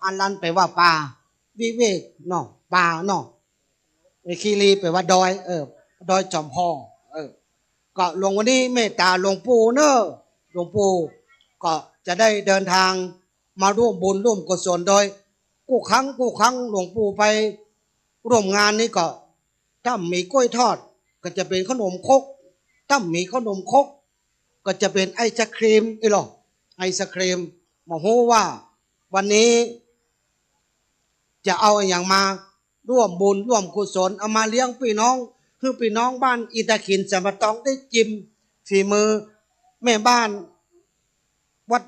อรันแปลว่าป่าวิเวกเนาะป่าเนาะคีรีแปลว่าดอยดอยจอมพอก็หลวงวันนี้เมตตาหลวงปู่เนอะหลวงปู่ก็จะได้เดินทางมาร่วมบุญร่วมกุศลโดยกู้ครั้งหลวงปู่ไปร่วมงานนี้ก็ถ้ามีกล้วยทอดก็จะเป็นขนมครกถ้ามีขนมครกก็จะเป็นไอศครีมอีหรอไอศครีมมาโหว่าวันนี้จะเอาอย่างมาร่วมบุญร่วมกุศลเอามาเลี้ยงพี่น้องคือพี่น้องบ้านอิตาขินสมตองได้จิ้มฝีมือแม่บ้านวัด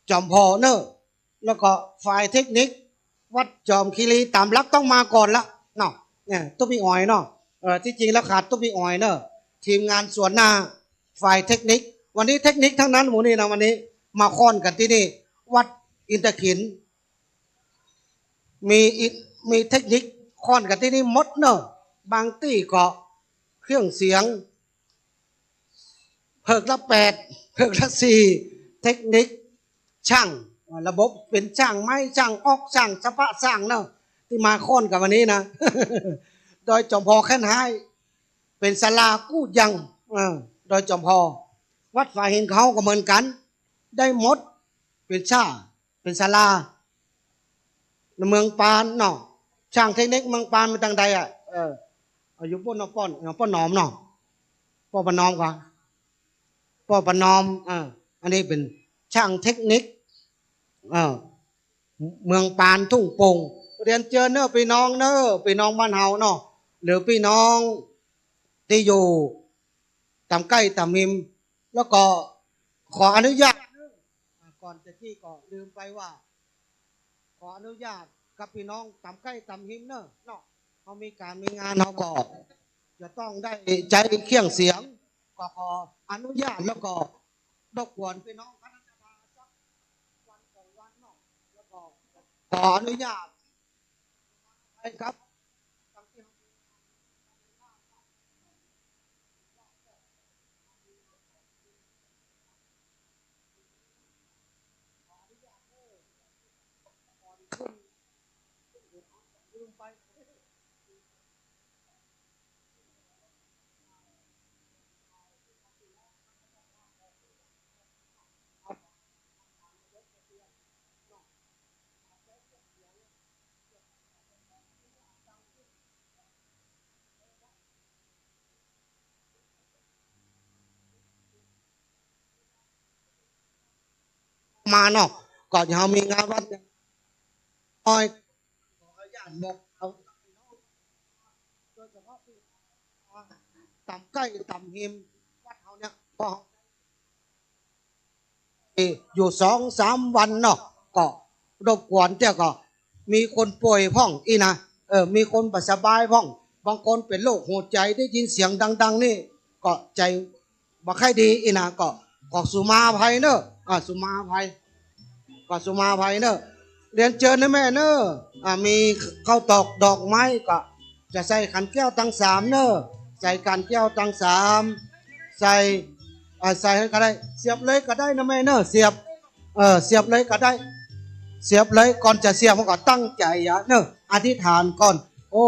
จอมพอเนอะแล้วก็ฝ่ายเทคนิควัดจอมคีรีตามลักต้องมาก่อนละเนาะเนี่ยตุ๊พี่อ้อยเนาะที่จริงแล้วขาดตุ๊พี่อ้อยเนอะทีมงานส่วนหน้าฝ่ายเทคนิควันนี้เทคนิคทั้งนั้นหมูนี่นะวันนี้มาค้อนกันที่นี่วัดอินทขินมีเทคนิคค้อนกันที่นี่มดเนอะบางที่ก็เครื่องเสียงเพิกละ8เพิกละ4เทคนิคช่างระบบเป็นช่างไม้ช่างออกช่างสภาพสร้างเนอะที่มาค้อนกับวันนี้นะ โดยจอมพอแค่นให้เป็นศาลากู้ยังโดยจอมพอวัดฝ่ายเห็นเขาก็เหมือนกันได้หมดเป็นเป็นศาลาในเมืองปานเนาะช่างเทคนิคเมืองปานมาทางใดอายุป้อนป้อนหนอมเนาะป้อปนอมก่อนป้อปนอมอันนี้เป็นช่างเทคนิคเมืองปานทุ่งโป่งเรียนเจอเนอะพี่น้องเนอะพี่น้องบ้านเฮาเนาะหรือพี่น้องที่อยู่ตามใกล้ตามมิมแล้วก็ขออนุญาตก่อนจะที่ก็ลืมไปว่าขออนุญาตกับพี่น้องตามใกล้ตามหิมเนอะเนาะเขามีการมีงานเขาก็จะต้องได้ใจเครื่องเสียงก็ขออนุญาตแล้วก็รบกวนพี่น้องคณะสภาสักวัน2 วันเนาะแล้วก็ขออนุญาตให้ครับมาเนาะก่อนจะมีงานวัดอ้อยขออนุญาตบอกเอาโดยเฉพาะที่ต่ำใกล้ต่ำหิมวัดเขาเนี่ยพออยู่2-3 วันเนาะก็รบกวนเจ้าก็มีคนป่วยพ่องอีนะมีคนปัสสบายพ่องบางคนเป็นโรคหัวใจได้ยินเสียงดังๆนี่ก็ใจบ่ค่อยดีอีนะก็สุมาภัยเนอะสุมาภัยก็สุมาภัยเนอะเรียนเชิญนะแม่เนอะมีข้าวตอกดอกไม้ก็จะใส่ขันแก้วทั้ง3เนอะใส่ขันแก้วทั้ง3ใส่ให้ก็ได้เสียบเลยก็ได้นะแม่เนอะเสียบเลยก็ได้เสียบเลยก่อนจะเสียบมันก็ตั้งใจเนอะอธิษฐานก่อนโอ้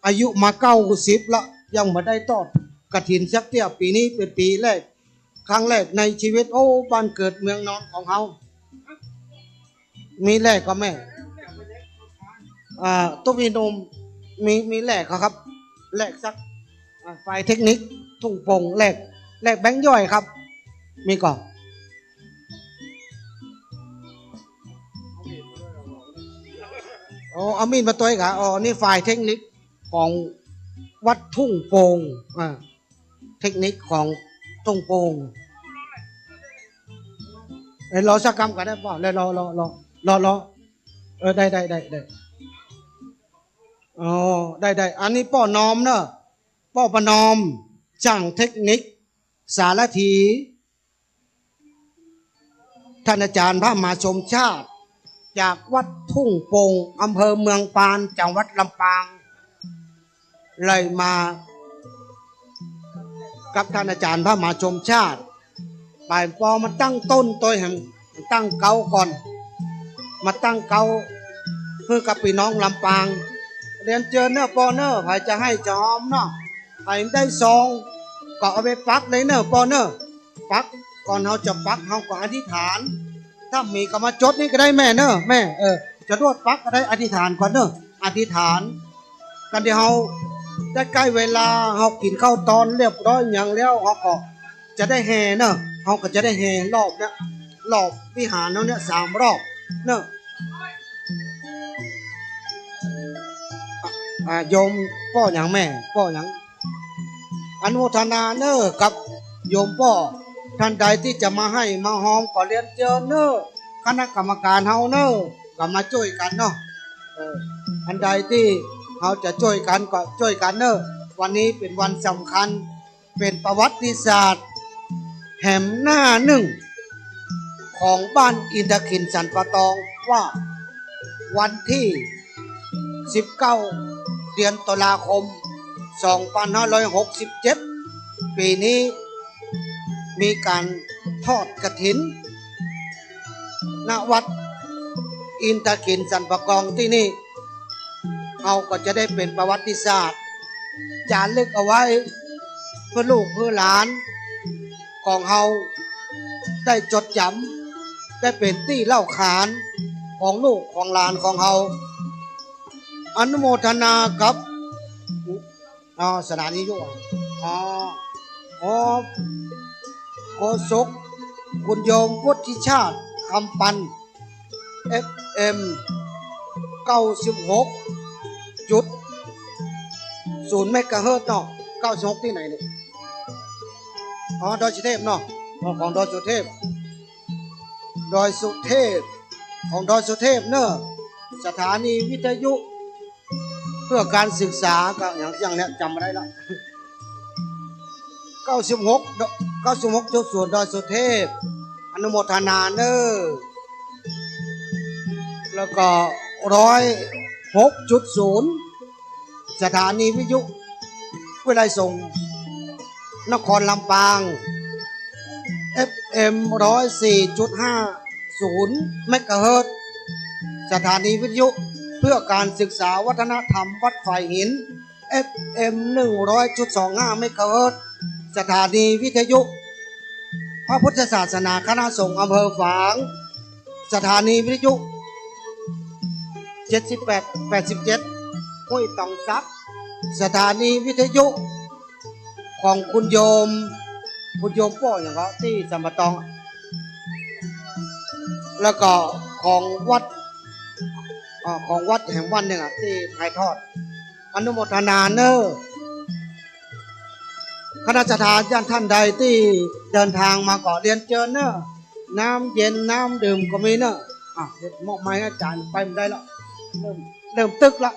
อายุมา90ละยังไม่ได้ทอดกฐินสักเที่ยปีนี้เป็นปีแรกครั้งแรกในชีวิตโอ้บ้านเกิดเมืองนอนของเขามีแรกก็แม่ตุ้มีนมมีแรกครับแรกสักฝ่ายเทคนิคทุ่งโป่งแรกแบงค์ย่อยครับมีก่อนเอามีดมาตัวอีกค่ะนี่ฝ่ายเทคนิคของวัดทุ่งโป่งเทคนิคของทุ่งโป่งรอสักคำก็ได้ป่ะเลยรอได้ได้อันนี้ป้อนอมเนอะป้อประนอมช่างเทคนิคสารถี ท่านอาจารย์พระมหาชมชาติจากวัดทุ่งโป่งอำเภอเมืองปานจังหวัดลำปางเลยมากับท่านอาจารย์พระมหาชมชาติไปพอมาตั้งต้นตัวแห่งตั้งเกาก่อนมาตั้งเกาเพื่อกับพี่น้องลำปางเรียนเจอเนอปอเนอใครจะให้จะหอมเนาะใครได้ซองก็เอาไปปักเลยเนอปอเนอปักก่อนเราจะปักเราก็อธิษฐานถ้ามีก็มาจดนี่ก็ได้แม่เนอแม่จะรวดปักก็ได้อธิษฐานก่อนเนออธิษฐานกันเดี๋ยวเราได้ใกล้เวลาเรากินข้าวตอนเรียบร้อยอย่างแล้วเราก็จะได้แห่เนอะเราก็จะได้แห่รอบเนี้ยรอบวิหารเราเนี่ย3 รอบเนอะโยมพ่ออย่างแม่พ่ออย่างอนุโมทนาเนอะกับโยมพ่อท่านใดที่จะมาให้มาหอมก็เรียนเจอเนอะคณะกรรมการเฮาเนอะก็มาช่วยกันเนาะอันใดที่เราจะช่วยกันก็ช่วยกันเนอะวันนี้เป็นวันสำคัญเป็นประวัติศาสตร์แห่งหน้าหนึ่งของบ้านอินทขินสันปะตองว่าวันที่19เดือนตุลาคม2567ปีนี้มีการทอดกฐินณวัดอินทขินสันปะกองที่นี่เราก็จะได้เป็นประวัติศาสตร์จารึกเอาไว้เพื่อลูกเพื่อหลานของเราได้จดจำได้เป็นที่เล่าขานของลูกของหลานของเราอนุโมทนากับสถานียุโฆษกคุณโยมวุฒิชาติคำปัน FM 96.0 เมกะเฮิรตซ์เนาะ96ที่ไหนเนี่ยดอยสุเทพเนาะของดอยสุเทพของดอยสุเทพเนอะสถานีวิทยุเพื่อการศึกษาก็อย่างเนี้ยจำมาได้แล้ว96.0 ดอยสุเทพอนุโมทนาเนอะแล้วก็106.0 สถานีวิทยุวิไลส่งนครลำปาง FM 104.50 เมกะเฮิรตซ์สถานีวิทยุเพื่อการศึกษาวัฒนธรรมวัดไผ่หิน FM 100.25 เมกะเฮิรตซ์สถานีวิทยุพระพุทธศาสนาคณะสงฆ์อำเภอฝางสถานีวิทยุ78-87 ห้วยตองซักสถานีวิทยุของคุณโยมพ่ออย่างเขาที่สัมปตองแล้วก็ของวัดแห่งวันหนึ่งที่ถ่ายทอดอนุโมทนาเนอคณะสถานญาติท่านใดที่เดินทางมาก่อเรียนเจอเนอน้ำเย็นน้ำดื่มก็มีเนอมอบไม้อาจารย์ไปไม่ได้แล้วเริ่มตึกละ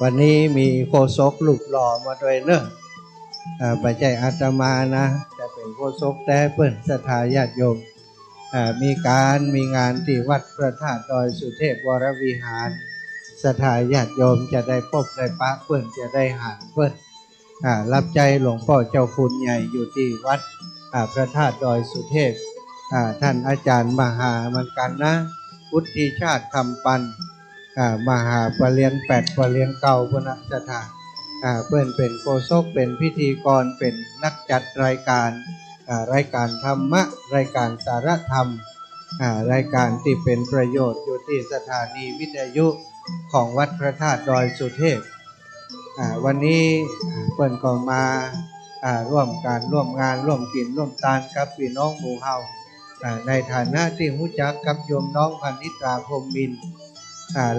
วันนี้มีโฆษกลูกหล่อมาด้วยเนอะปัจจัยอาตมานะจะเป็นโฆษกแต่เปิ้นศรัทธาญาติโยมมีงานที่วัดพระธาตุดอยสุเทพวรวิหารศรัทธาญาติโยมจะได้พบได้ปะเปิ้นจะได้หาเปิ้นรับใจหลวงพ่อเจ้าคุณใหญ่อยู่ที่วัดพระธาตุดอยสุเทพท่านอาจารย์มหามันกันนะวุฒิชาติคำปันมหาปรริญญา8 ปรริญญาเก่าพนะสถานเพื่อนเป็นโฆษกเป็นพิธีกรเป็นนักจัดรายการธรรมะรายการสารธรรมรายการที่เป็นประโยชน์อยู่ที่สถานีวิทยุของวัดพระธาตุดอยสุเทพวันนี้เพื่อนก็มาร่วมการร่วมงานร่วมกินร่วมทานกับพี่น้องหมู่เฮาในฐานะที่รู้จักกับโยมน้องพันนิตราพรหมมินทร์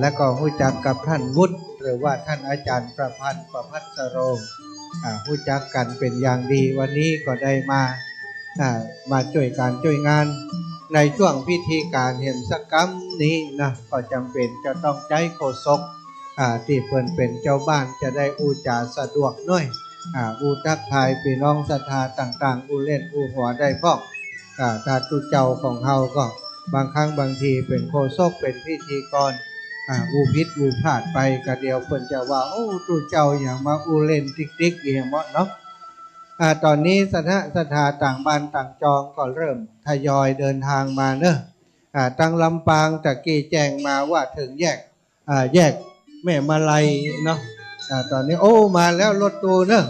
และก็รู้จักกับท่านวุฒิหรือว่าท่านอาจารย์ประพันธ์ประภัสโรรู้จักกันเป็นอย่างดีวันนี้ก็ได้มาช่วยการช่วยงานในช่วงพิธีการเห็นสักกรรมนี้นะก็จำเป็นจะต้องใช้โฆษกที่เพิ่นเป็นเจ้าบ้านจะได้อุจาสะดวกหน่อย อูทักทายพี่น้องศรัทธาต่างๆอูเล่นอูหัวได้พ้องตาตุเจ้าของเฮาก็บางครั้งบางทีเป็นโฆษกเป็นพิธีกรอูพิษอูพลาดไปก็เดียวเพิ่นจะว่าโอ้ตุเจ้าอย่างมาอูเล่นติ๊กๆอย่างเหมาะเนาะตอนนี้ศรัทธาต่างบ้านต่างจองก็เริ่มทยอยเดินทางมาเนอะตั้งลำปางตะกี้แจ้งมาว่าถึงแยกแม่มาลัยเนาะตอนนี้โอ้มาแล้วรถตู้เนอะ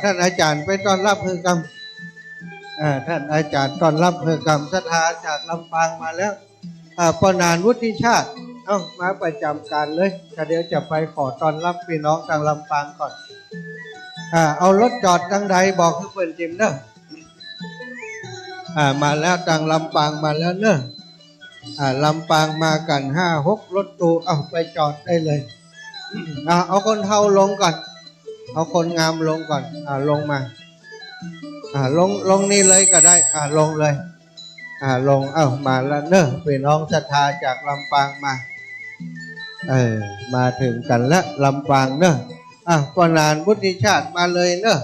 ท่านอาจารย์ไปต้อนรับเฮือกรรมท่านอาจารย์ต้อนรับเฮือกรรมศรัทธาจากลำปางมาแล้วปนานวุฒิชาติมาประจำการเลยเดี๋ยวจะไปขอต้อนรับพี่น้องทางลำปางก่อนเอารถจอดทางใดบอกให้เปิ่นจิมเนอะมาแล้วทางลำปางมาแล้วเนอะลำปางมากัน5-6 รถตู้เอาไปจอดได้เลยเอาคนเฒ่าลงก่อนเอาคนงามลงก่อนลงมาลงนี่เลยก็ได้ลงเลยลงมาแล้วเนอะพี่น้องศรัทธาจากลำปางมามาถึงกันแล้วลำปางเนอะปนานวุฒิชาติมาเลยเนอะ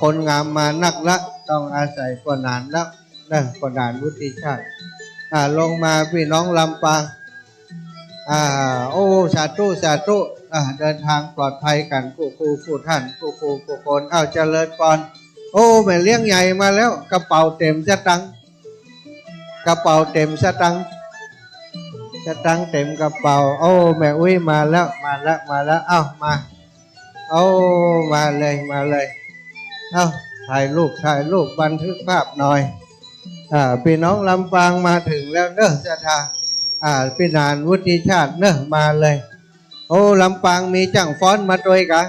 คนงามมานักละต้องอาศัยปนานแล้วเนอะปนานวุฒิชาติลงมาพี่น้องลำปางโอ้สาธุสาธุเดินทางปลอดภัยกันผู้ท่านผู้คนเจริญพรโอ้แม่เลี้ยงใหญ่มาแล้วกระเป๋าเต็มสตังค์กระเป๋าเต็มสตังค์เต็มกระเป๋าโอ้แม่อุ้ยมาแล้วมามาเลยถ่ายรูปบันทึกภาพหน่อยพี่น้องลำปางมาถึงแล้วเนอะศรัทธาพี่นานวุฒิชาติเนอะมาเลยโอ้ลำปางมีจังฟ้อนมาด้วยกะ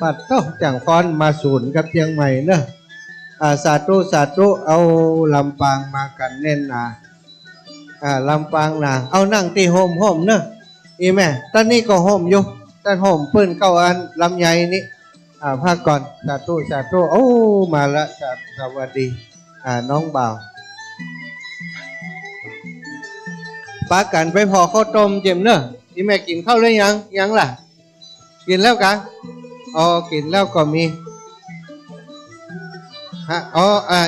ปัดโต้จังฟ้อนมาศูนย์กับเชียงใหม่เนอะสาธุเอาลำปางมากันแน่นหนาลำปางหนาเอานั่งตีโฮมเนอะอีแม่ตอนนี้ก็โฮมอยู่ตอนโฮมปื้นเข้าอันลำใหญ่นี่ภาคก่อนสาธุโอ้มาละสวัสดีน้องบ่าวปากันไปพอข้าวต้มเจ็มเนอะที่แม่กินข้าวเลยยังล่ะกินแล้วกันกินแล้วก็มี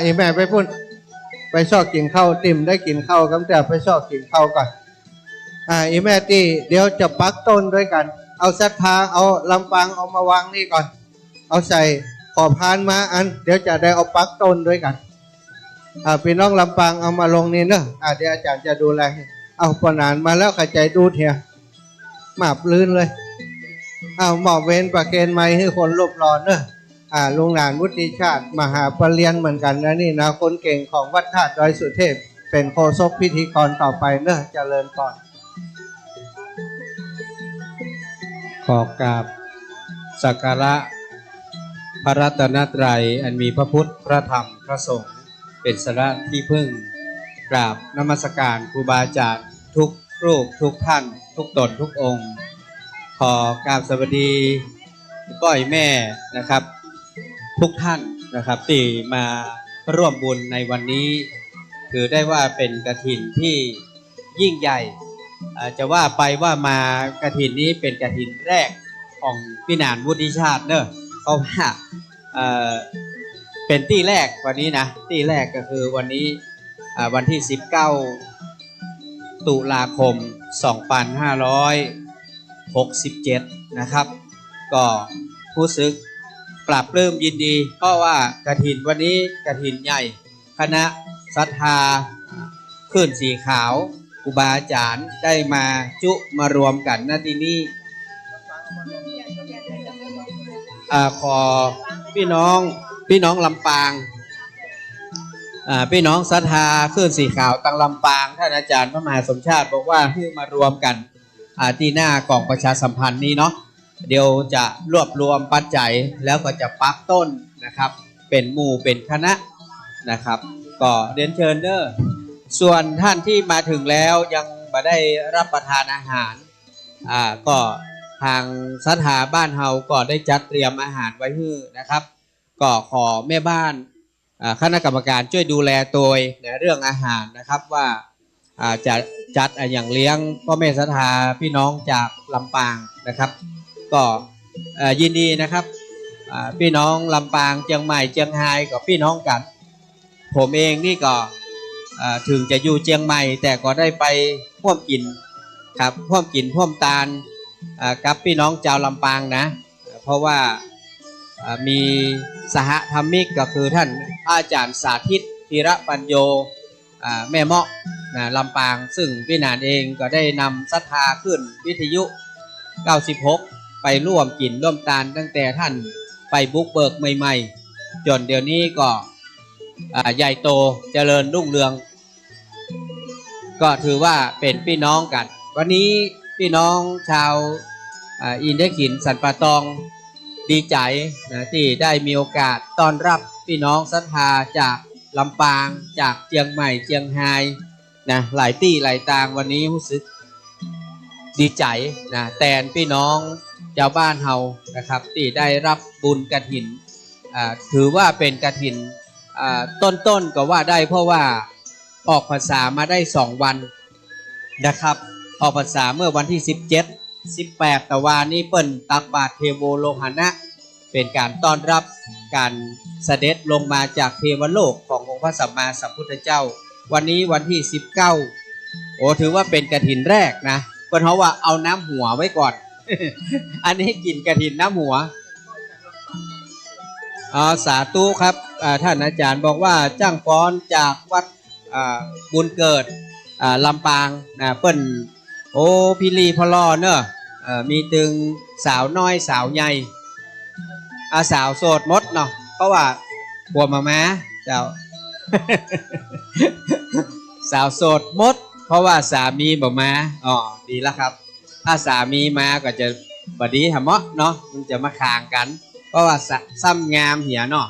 อีแม่ไปพูดไปชอบกินข้าวติ่มได้กินข้าวกันแต่ไปชอบกินข้าวก่อนอีแม่ตีเดี๋ยวจะปักต้นด้วยกันเอาศรัทธาเอาลำปางเอามาวางนี่ก่อนเอาใส่ขอพานมาเดี๋ยวจะได้เอาปักต้นด้วยกันพี่น้องลำปางเอามาลงนี่เนอะเดี๋ยวอาจารย์จะดูแลเอาปนานมาแล้วขจายดูเถียหมาบลื่นเลยหมอบเว้นประเคนไม้ให้คนรบรอเนอะลุงหลานวุฒิชาติมหาปรริญญาเหมือนกันนะนี่นะคนเก่งของวัดธาตุดอยสุเทพเป็นโฆษกพิธีกรต่อไปเนอะเจริญพรขอกราบสักการะพระรัตนตรัยอันมีพระพุทธพระธรรมพระสงฆ์เป็นสระที่พึ่งกราบนมัสการครูบาอาจารย์ทุกรูปทุกท่านทุกตนทุกองค์ขอกราบสวัสดีพ่อแม่นะครับทุกท่านนะครับที่มาร่วมบุญในวันนี้ถือได้ว่าเป็นกฐินที่ยิ่งใหญ่จะว่าไปว่ามากฐินนี้เป็นกฐินแรกของพี่นานวุฒิชาติเนอะเพราะว่าเป็นที่แรกวันนี้นะที่แรกก็คือวันนี้วันที่19 ตุลาคม 2567นะครับก็ผู้ซึกปรับปลื้มยินดีเพราะว่ากฐินวันนี้กฐินใหญ่คณะศรัทธาคลื่นสีขาวครูบาอาจารย์ได้มามารวมกันณที่นี้ขอพี่น้องลำปางพี่น้องศรัทธาคลื่นสีขาวตังลำปางท่านอาจารย์พระมหาสมชาติบอกว่าให้มารวมกันที่หน้ากล่องประชาสัมพันธ์นี้เนาะเดี๋ยวจะรวบรวมปัจจัยแล้วก็จะปักต้นนะครับเป็นหมู่เป็นคณะนะครับก็เรียนเชิญเด้อส่วนท่านที่มาถึงแล้วยังไม่ได้รับประทานอาหารก็ทางศรัทธาบ้านเฮาก็ได้จัดเตรียมอาหารไว้ให้นะครับก็ขอแม่บ้านคณะกรรมการช่วยดูแลตัวในเรื่องอาหารนะครับว่าจะจัดอย่างเลี้ยงพ่อแม่ศรัทธาพี่น้องจากลำปางนะครับก็ ยินดีนะครับพี่น้องลำปางเชียงใหม่เชียงรายกับพี่น้องกันผมเองนี่ก็ถึงจะอยู่เชียงใหม่แต่ก็ได้ไปร่วมกินครับร่วมกินร่วมตาลกับพี่น้องชาวลำปางนะเพราะว่ามีสหธรรมิกก็คือท่านอาจารย์สาธิตธีระปัญโยแม่เมาะลำปางซึ่งพี่นานเองก็ได้นำศรัทธาขึ้นวิทยุ96ไปร่วมกินร่วมตาลตั้งแต่ท่านไปบุกเบิกใหม่ๆจนเดี๋ยวนี้ก็ใหญ่โตเจริญรุ่งเรืองก็ถือว่าเป็นพี่น้องกันวันนี้พี่น้องชาวอินเดียขินสันป่าตองดีใจนะที่ได้มีโอกาสต้อนรับพี่น้องศรัทธาจากลำปางจากเชียงใหม่เชียงรายนะหลายที่หลายตางวันนี้รู้สึกดีใจนะแทนพี่น้องชาวบ้านเฮานะครับที่ได้รับบุญกฐินถือว่าเป็นกฐินต้นก็ว่าได้เพราะว่าออกพรรษามาได้2 วันนะครับออกพรรษาเมื่อวันที่17-18ตะวันนี้เปิ้นตักบาตรเทโวโลหณะเป็นการต้อนรับการเสด็จลงมาจากเทวโลกขององค์พระสัมมาสัมพุทธเจ้าวันนี้วันที่19โอ้ถือว่าเป็นกฐินแรกนะเพราะว่าเอาน้ำหัวไว้ก่อน อันนี้กินกฐินน้ำหัวสาธุครับท่านอาจารย์บอกว่าจ้างฟ้อนจากวัดบุญเกิดลำปางนะเปิ้นโอ้พี่ลีพลอเนอะมีตึงสาวน้อยสาวใหญ่สาวโสดมดเนาะเพราะว่าบัวมาเจ้า สาวโสดมดเพราะว่าสามีบ่มาดีแล้วครับถ้าสามีมาก็จะบดีทำเนาะมันจะมาคางกันเพราะว่าซ้ำงามเหียเนาะ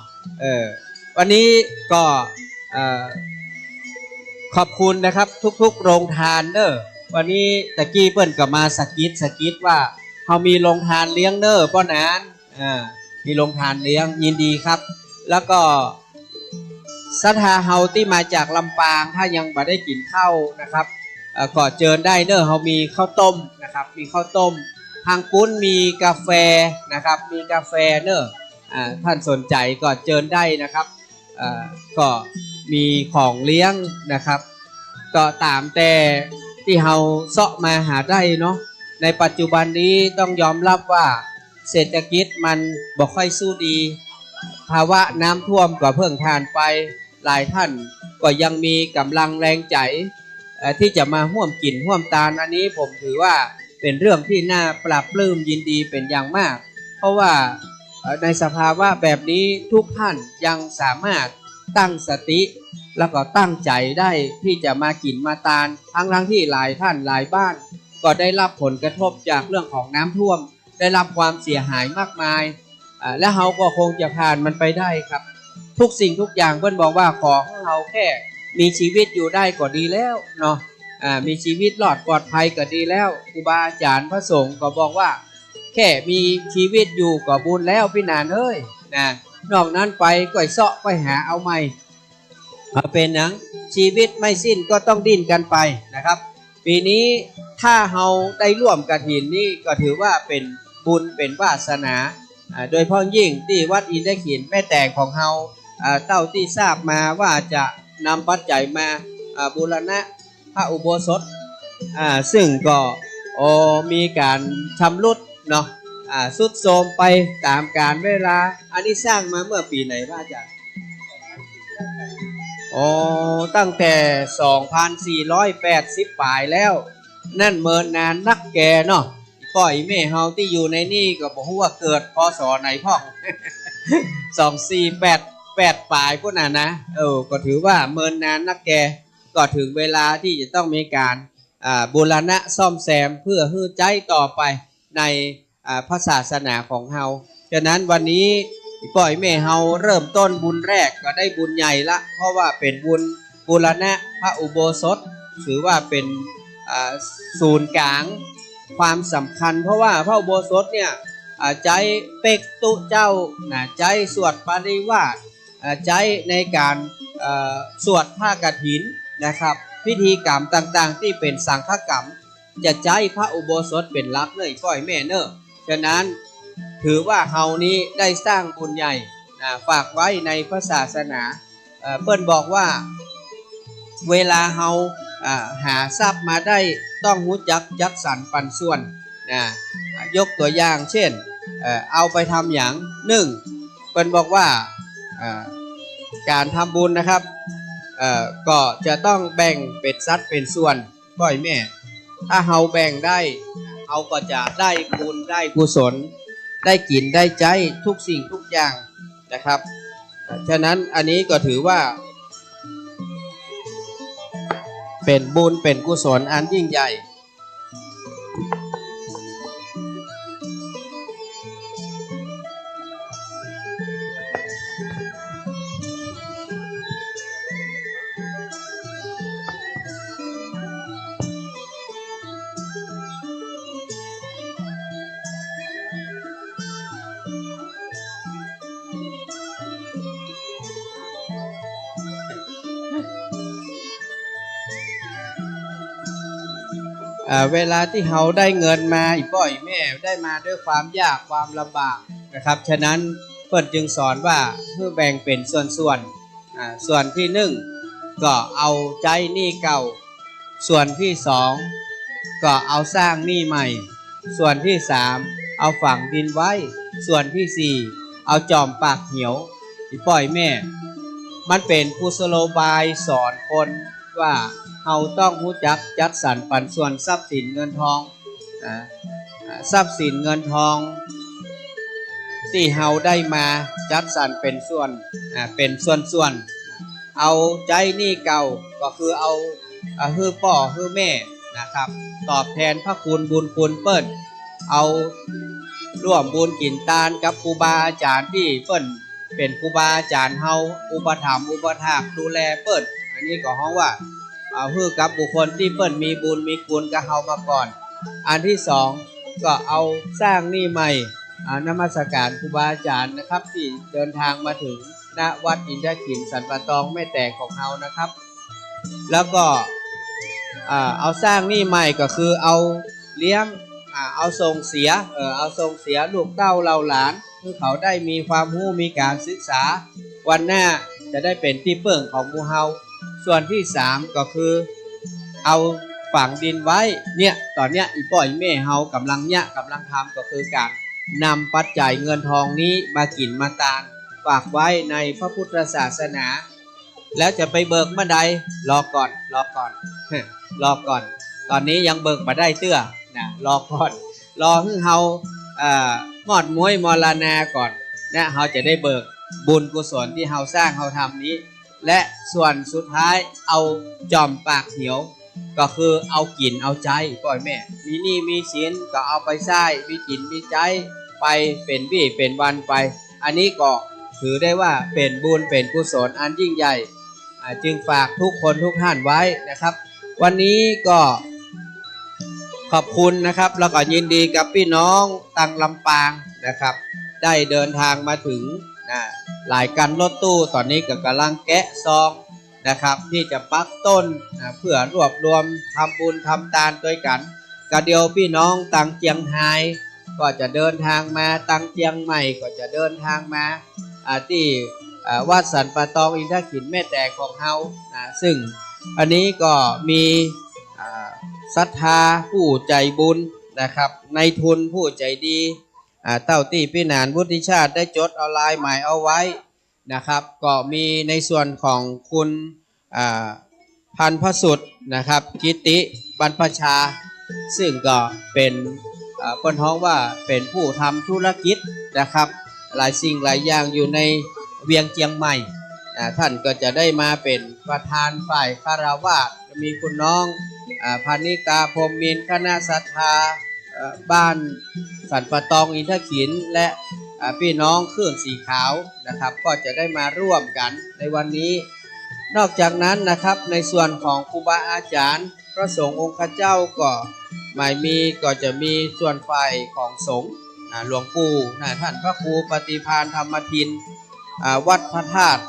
วันนี้ก็ขอบคุณนะครับทุกๆโรงทานเนอะวันนี้ตะกี้เปิ้นก็มาสกิดว่าเขามีโรงทานเลี้ยงเนอะป้อนานมีโรงทานเลี้ยงยินดีครับแล้วก็ศรัทธาเฮาที่มาจากลำปางถ้ายังบ่ได้กินข้าวนะครับก็เชิญได้เนอะเขามีข้าวต้มนะครับมีข้าวต้มทางปุ้นมีกาแฟนะครับมีกาแฟเนอะท่านสนใจก็เชิญได้นะครับก็มีของเลี้ยงนะครับก็ตามแต่ที่เฮาเสาะมาหาได้เนาะในปัจจุบันนี้ต้องยอมรับว่าเศรษฐกิจมันบ่ค่อยสู้ดีภาวะน้ำท่วมก็เพิ่งผ่านไปหลายท่านก็ยังมีกำลังแรงใจที่จะมาร่วมกินร่วมตาลอันนี้ผมถือว่าเป็นเรื่องที่น่าปลาบปลื้มยินดีเป็นอย่างมากเพราะว่าในสภาวะแบบนี้ทุกท่านยังสามารถตั้งสติแล้วก็ตั้งใจได้ที่จะมากินมาตาลทั้งที่หลายท่านหลายบ้านก็ได้รับผลกระทบจากเรื่องของน้ำท่วมได้รับความเสียหายมากมายและเราก็คงจะผ่านมันไปได้ครับทุกสิ่งทุกอย่างเพื่อนบอกว่าขอให้เราแค่มีชีวิตอยู่ได้ก็ดีแล้วเนาะมีชีวิตรอดปลอดภัยก็ดีแล้วครูบาอาจารย์พระสงฆ์ก็บอกว่าแค่มีชีวิตอยู่ก็บุญแล้วพี่นานเอ้ยนะนอกนั้นไปก็เสาะไปหาเอาใหม่เป็นหนังชีวิตไม่สิ้นก็ต้องดิ้นกันไปนะครับปีนี้ถ้าเราได้ร่วมกฐินนี่ก็ถือว่าเป็นบุญเป็นวาสนาโดยพ้องยิ่งที่วัดอินทขินแม่แต่งของเราเต้าที่ทราบมาว่าจะนำปัจจัยมาบูรณะพระอุโบสถซึ่งก็มีการชำรุดเนาะสุดโทรมไปตามกาลเวลาอันนี้สร้างมาเมื่อปีไหนพระอาจารย์ตั้งแต่2480ปลายแล้วนั่นเมินนานนักแกเนาะพ่อยแม่เฮาที่อยู่ในนี่ก็บอกว่าเกิดพศไหนพ่อง2488ปลายพวกนั้นนะก็ถือว่าเมินนานนักแกก็ถึงเวลาที่จะต้องมีการบูรณะซ่อมแซมเพื่อให้ใจต่อไปในพระศาสนาของเฮาฉะนั้นวันนี้ปล่อยแม่เฮาเริ่มต้นบุญแรกก็ได้บุญใหญ่ละเพราะว่าเป็นบุญบูรณะพระอุโบสถถือว่าเป็นศูนย์กลางความสำคัญเพราะว่าพระอุโบสถเนี่ยใจเป็กตุเจ้าใจสวดปริวาสใจในการสวดผ้ากฐินนะครับพิธีกรรมต่างๆที่เป็นสังฆกรรมจะใจพระอุโบสถเป็นหลักเลยปล่อยแม่เนอะฉะนั้น ถือว่าเฮานี้ได้สร้างบุญใหญ่ฝากไว้ในพระศาสนาเปิ้นบอกว่าเวลาเฮาหาทรัพย์มาได้ต้องรู้จักจัดสรรปันส่วนยกตัวอย่างเช่นเอาไปทำอย่างหนึ่งเปิ้นบอกว่าการทำบุญนะครับก็จะต้องแบ่งเป็นสัดเป็นส่วนก้อยแม่ถ้าเฮาแบ่งได้เฮาก็จะได้บุญได้กุศลได้กินได้ใจทุกสิ่งทุกอย่างนะครับฉะนั้นอันนี้ก็ถือว่าเป็นบุญเป็นกุศลอันยิ่งใหญ่เวลาที่เราได้เงินมาอีบ่อยแม่ได้มาด้วยความยากความลำบากนะครับฉะนั้นเพิ่นจึงสอนว่าให้แบ่งเป็นส่วนส่วนที่หนึ่งก็เอาใจหนี้เก่าส่วนที่สองก็เอาสร้างหนี้ใหม่ส่วนที่สามเอาฝังดินไว้ส่วนที่สี่เอาจอมปากเหี่ยวอีบ่อยแม่มันเป็นกุศโลบายสอนคนว่าเราต้องรู้จักจัดสรรปันส่วนทรัพย์สินเงินทองทรัพย์สินเงินทองที่เราได้มาจัดสรรเป็นส่วนเอาใจหนี้เก่าก็คือเอาฮื้อพ่อฮื้อแม่นะครับตอบแทนพระคุณบุญคุณเปิ้นเอาร่วมบุญกินทานกับครูบาอาจารย์ที่เปิ้นเป็นครูบาอาจารย์เฮาอุปถัมภ์อุปถากดูแลเปิ้นอันนี้ก็ฮ้องว่าเอาฮื้อกับบุคคลที่เปิ้นมีบุญมีคุณกับเฮามาก่อนอันที่สองก็เอาสร้างหนี้ใหม่นมัสการครูบาอาจารย์นะครับที่เดินทางมาถึงณวัดอินทขินสันปะตองแม่แตกของเฮานะครับแล้วก็เอาสร้างหนี้ใหม่ก็คือเอาเลี้ยงเอาส่งเสียลูกเต้าเราหลานคือเขาได้มีความรู้มีการศึกษาวันหน้าจะได้เป็นที่เปิ่งของหมู่เฮาส่วนที่สามก็คือเอาฝังดินไว้เนี่ยตอนเนี้ยอีป่อยแม่เฮากำลังทำก็คือการนำปัจจัยเงินทองนี้มากินมาตานฝากไว้ในพระพุทธศาสนาแล้วจะไปเบิกเมื่อใดรอก่อน ตอนนี้ยังเบิกมาได้เตื้อนะรอก่อนรอให้เฮามอดม้วยมรณาก่อนนะเฮาจะได้เบิกบุญกุศลที่เฮาสร้างเฮาทำนี้และส่วนสุดท้ายเอาจอมปากเหี่ยวก็คือเอากินเอาใจก่อยแม่มีหนี้มีสินก็เอาไปใช้มีกินมีใจไปเป็นวี่เป็นวันไปอันนี้ก็ถือได้ว่าเป็นบุญเป็นกุศลอันยิ่งใหญ่จึงฝากทุกคนทุกท่านไว้นะครับวันนี้ก็ขอบคุณนะครับแล้วก็ยินดีกับพี่น้องตังลำปางนะครับได้เดินทางมาถึงหลายกันรถตู้ตอนนี้ก็กำลังแกะซองนะครับที่จะปักต้นเพื่อรวบรวมทำบุญทำทานด้วยกันกระเดียวพี่น้องตังเจียงไฮ้ก็จะเดินทางมาตังเจียงใหม่ก็จะเดินทางมาที่วัดสันปะตองอินทขินแม่แตกของเฮาซึ่งอันนี้ก็มีศรัทธาผู้ใจบุญนะครับในทุนผู้ใจดีเต้าตี้พี่นานวุฒิชาติได้จดเอาลายหมายเอาไว้นะครับก็มีในส่วนของคุณพันพสุทธ์นะครับกิติบรรพชาซึ่งก็เป็นคนท้องว่าเป็นผู้ทำธุรกิจนะครับหลายสิ่งหลายอย่างอยู่ในเวียงเจียงใหม่ท่านก็จะได้มาเป็นประธานฝ่ายคารวะมีคุณน้องพานิกาพรหมมินทร์คณะศรัทธาบ้านสันปะตองอินทขินและพี่น้องคลื่นสีขาวนะครับก็จะได้มาร่วมกันในวันนี้นอกจากนั้นนะครับในส่วนของครูบาอาจารย์พระสงฆ์องค์ข้าเจ้าก็ไม่มีก็จะมีส่วนฝ่ายของสงฆ์หลวงปู่ท่านพระครูปฏิภาณธรรมทินวัดพระธาตุ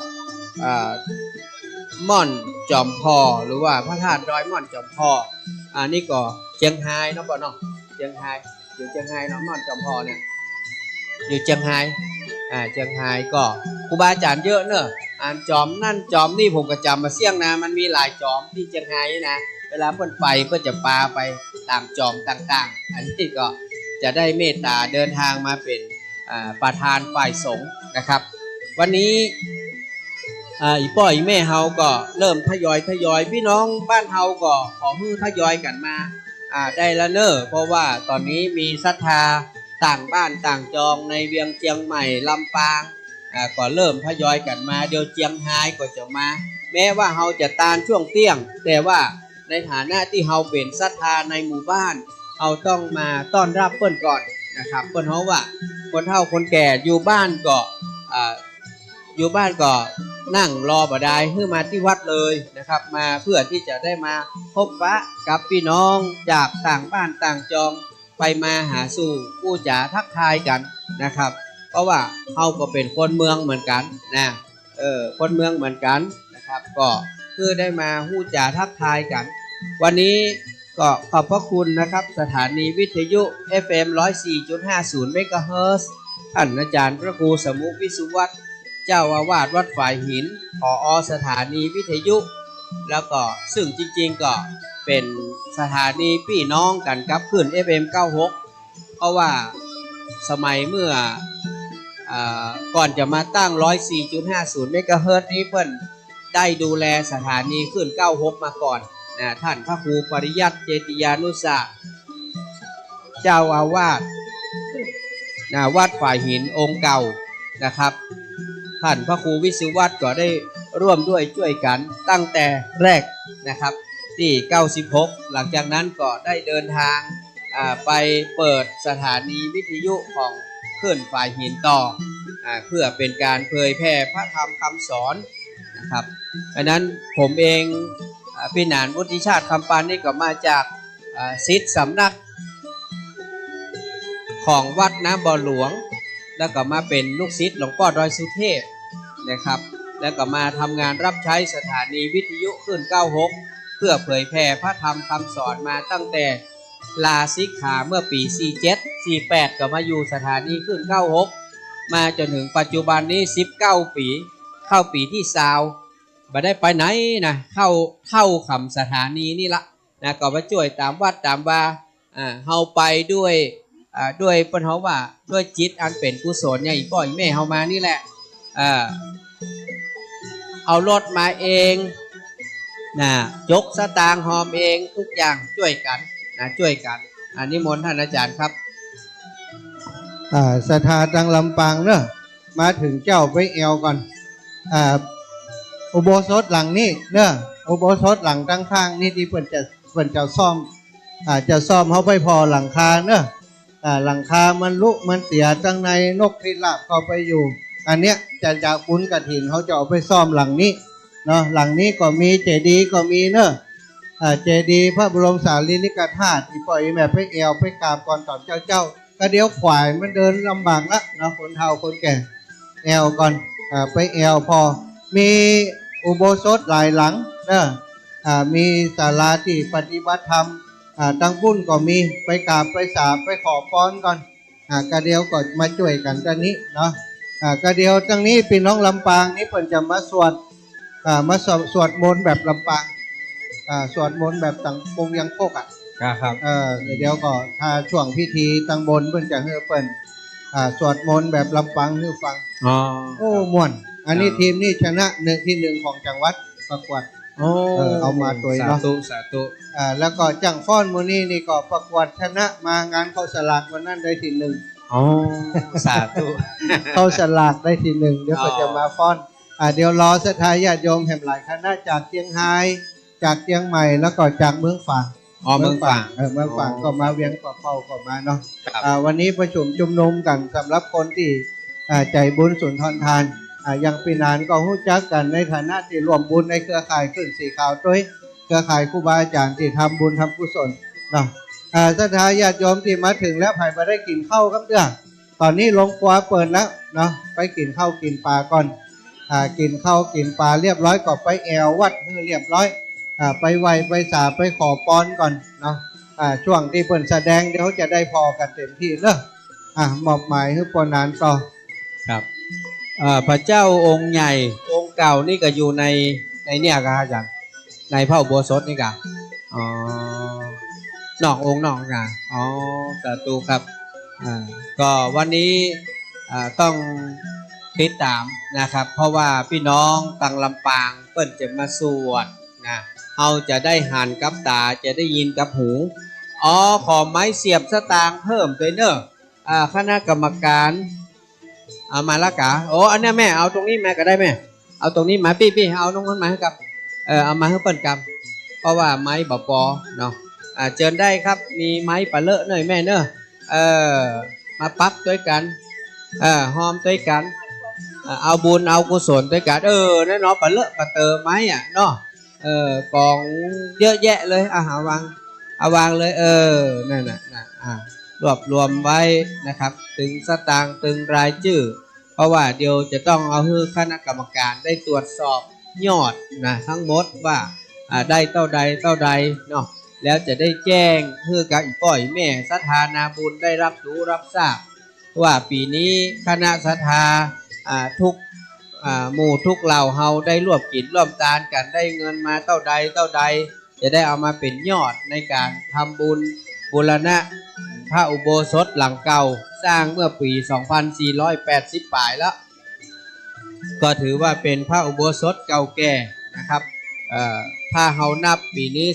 ม่อนจอมพอหรือว่าพระธาตุดอยม่อนจอมพอนี่ก็เชียงไฮ้เนาะบ่เนาะเชียงไฮ้อยู่เชียงไฮ้เนาะม่อนจอมพอเนี่ย อยู่เชียงไฮ้เชียงไฮ้ก็ครูบาอาจารย์เยอะเนอะอ่านจอมนั่นจอมนี่ผมก็จำมาเสี่ยงนะมันมีหลายจอมที่เชียงไฮ้นะเวลาเพิ่นไปเพื่อจะปาไปตามจอมต่างๆอันนี้ก็จะได้เมตตาเดินทางมาเป็นประธานฝ่ายสงฆ์นะครับวันนี้อีพ่ออีแม่เฮาก็เริ่มทยอยพี่น้องบ้านเฮาก็ขอฮื้อทยอยกันมาได้ละเนอะเพราะว่าตอนนี้มีศรัทธาต่างบ้านต่างจองในเวียงเจียงใหม่ลำปางก็เริ่มทยอยกันมาเดี๋ยวเจียงไฮ้ก็จะมาแม้ว่าเฮาจะตานช่วงเที่ยงแต่ว่าในฐานะที่เฮาเป็นศรัทธาในหมู่บ้านเฮาต้องมาต้อนรับเพิ่นก่อนนะครับเพิ่นเฮาว่าคนเฒ่าคนแก่อยู่บ้านก็นั่งรอบ่ได้ขึ้นมาที่วัดเลยนะครับมาเพื่อที่จะได้มาพบปะกับพี่น้องจากต่างบ้านต่างจองไปมาหาสู่ผู้จ๋าทักทายกันนะครับเพราะว่าเฮาก็เป็นคนเมืองเหมือนกันนะคนเมืองเหมือนกันนะครับก็คือได้มาฮู้จ๋าทักทายกันวันนี้ก็ขอบพระคุณนะครับสถานีวิทยุ FM 104.50 เมกะเฮิรตซ์ท่านอาจารย์พระครูสมุวิสุวัฒน์เจ้าอาวาสวัดฝ่ายหินผอ.สถานีวิทยุแล้วก็ซึ่งจริงๆก็เป็นสถานีพี่น้องกันกับขึ้น FM 96เพราะว่าสมัยเมื่อก่อนจะมาตั้ง 104.50 เมกะเฮิรตซ์นี้เพิ่นได้ดูแลสถานีขึ้น 96 มาก่อนนะท่านพระครูปริยัติเจติยานุสาเจ้าอาวาสวัดฝ่ายหินองค์เก่านะครับท่านพระครูวิสุวัฒน์ก็ได้ร่วมด้วยช่วยกันตั้งแต่แรกนะครับที่96หลังจากนั้นก็ได้เดินทางไปเปิดสถานีวิทยุของขึ้นฝ่ายหินต่อเพื่อเป็นการเผยแพร่พระธรรมคำสอนนะครับเพราะนั้นผมเองพี่หนานวุฒิชาติคำปานนี่ก็มาจากศิษย์สำนักของวัดน้ำบ่อหลวงแล้วก็มาเป็นลูกศิษย์หลวงพ่อดอยสุเทพนะครับแล้วก็มาทำงานรับใช้สถานีวิทยุขึ้น96เพื่อเผยแพร่พระธรรมคำสอนมาตั้งแต่ลาสิกขาเมื่อปี47 48ก็มาอยู่สถานีขึ้น96มาจนถึงปัจจุบันนี้19ปีเข้าปีที่20บ่ได้ไปไหนนะเข้าคำสถานีนี่ละนะก็มาช่วยตามวัดตามว่าเฮาไปด้วยเปิ้นเฮาว่าด้วยจิตอันเป็นกุศลเนี่ยอีพ่ออีแม่เฮามานี่แหละเอารถมาเองนะยกสตางค์หอมเองทุกอย่างช่วยกันนะช่วยกันนิมนต์ท่านอาจารย์ครับศรัทธาตังลำปางเนอะมาถึงเจ้าไปแอวก่อนอุโบสถหลังนี้เนอะอุโบสถหลังตั้งข้างนี่ที่เพิ่นจะซ่อมจะซ่อมเขาไปพอหลังคาเนอะหลังคามันลุมันเสียตั้งในนกพิราบเข้าไปอยู่อันเนี้ยจะบุญกฐินเขาจะเอาไปซ่อมหลังนี้เนาะหลังนี้ก็มีเจดีย์ก็มีเนอะเจดีย์พระบรมสารีริกธาตุที่ปล่อยแม่ไปแอวไปกราบก่อนตอนเจ้าก็เดี๋ยวขวายมันเดินลำบากละเนาะคนเฒ่าคนแก่แอวก่อนไปแอวพอมีอุโบสถหลายหลังเนอะมีศาลาที่ปฏิบัติธรรมตั้งบุญก็มีไปกราบไปสาบไปขอพรก่อนก็เดี๋ยวก็มาช่วยกันตอนนี้เนาะก็เดี๋ยวตั้งนี้พี่น้องลำปางนี่เพิ่นจะมาสวดมนต์แบบลำปางสวดมนต์แบบต่างปงยังโคกครับเดี๋ยวก็ถ้าช่วงพิธีตั้งบนเพิ่นจะให้เพิ่นสวดมนต์แบบลำปางให้ฟังโอ้ม่วนอันนี้ทีมนี่ชนะที่1ของจังหวัดประกวดเอามาตัวเนาะสาธุแล้วก็จังฟ้อนมื้อนี้นี่ก็ประกวดชนะมางานเข้าสลากวันนั้นได้ที่1สาธุเข้าสลากได้ที่1เดี๋ยวก็จะมาฟ้อนเดี๋ยวรอศรัทธาญาติโยมแห่งหลายคณะจากเชียงไฮ้จากเชียงใหม่แล้วก็จากเมืองฝางเมืองฝางก็มาเวียงกว่าเป้าก็มาเนาะวันนี้ประชุมชุมนุมกันสำหรับคนที่ใจบุญสุนทรทานอย่างปีนานก็รู้จักกันในฐานะที่ร่วมบุญในเครือข่ายขึ้นสีขาวด้วยเครือข่ายครูบาอาจารย์ที่ทำบุญทำกุศลเนาะศรัทธาญาติโยมที่มาถึงแล้วไผ่มาได้กินข้าวครับเด้อตอนนี้โรงครัวเปิดแล้วเนาะไปกินข้าวกินปลาก่อนกินข้าวกินปลาเรียบร้อยก็ไปแอววัดเรียบร้อยไปไหว้ไปสาไปขอพรก่อนเนาะช่วงที่เพิ่นแสดงเดี๋ยวจะได้พอกันเต็มที่เนอะ มอบหมายให้ปอนานต่อ ครับพระเจ้าองค์ใหญ่องค์เก่านี่ก็อยู่ในเนี่ยครับอาจารย์ในพระอุโบสถนี่ครับอ๋อนอกองค์นอกนะอ๋อสาธุครับก็วันนี้ต้องติดตามนะครับ เพราะว่าพี่น้องตังลำปางเปิ้นจะมาสวดนะเราจะได้หันกับตาจะได้ยินกับหูอ๋อขอไม้เสียบสตางค์เพิ่มด้วยเนอะคณะกรรมการเอามาละกะโอ้อันนี้แม่เอาตรงนี้แม่ก็ได้แม่เอาตรงนี้มาพี่เอาตรงนั้นมาให้กับเอามาให้เปิ้นกับเพราะว่าไม้บปอเนาะเชิญได้ครับมีไม้ปะเลอะหน่อยแม่เนอะมาปักด้วยกันหอมด้วยกันเอาบุญเอากุศลด้วยกันนั่นเนาะปะเลอะปะเตอไม้อ่ะเนาะกองเยอะแยะเลยหาวางเลยนั่นน่ะรวบรวมไว้นะครับถึงสตางค์ถึงรายชื่อเพราะว่าเดี๋ยวจะต้องเอาให้คณะกรรมการได้ตรวจสอบยอดนะทั้งหมดว่าได้เท่าใดเนาะแล้วจะได้แจ้งเพื่อกับอีกป้อยแม่ศรัทธานาบุญได้รับรู้รับทราบว่าปีนี้คณะศรัทธาทุกหมู่ทุกเหล่าเฮาได้ร่วมกินร่วมทานกันได้เงินมาเท่าใดจะได้เอามาเป็นยอดในการทำบุญบูรณะพระอุโบสถหลังเก่าสร้างเมื่อปี 2480 ปลายแล้วก็ถือว่าเป็นพระอุโบสถเก่าแก่นะครับถ้าเฮานับปีนี้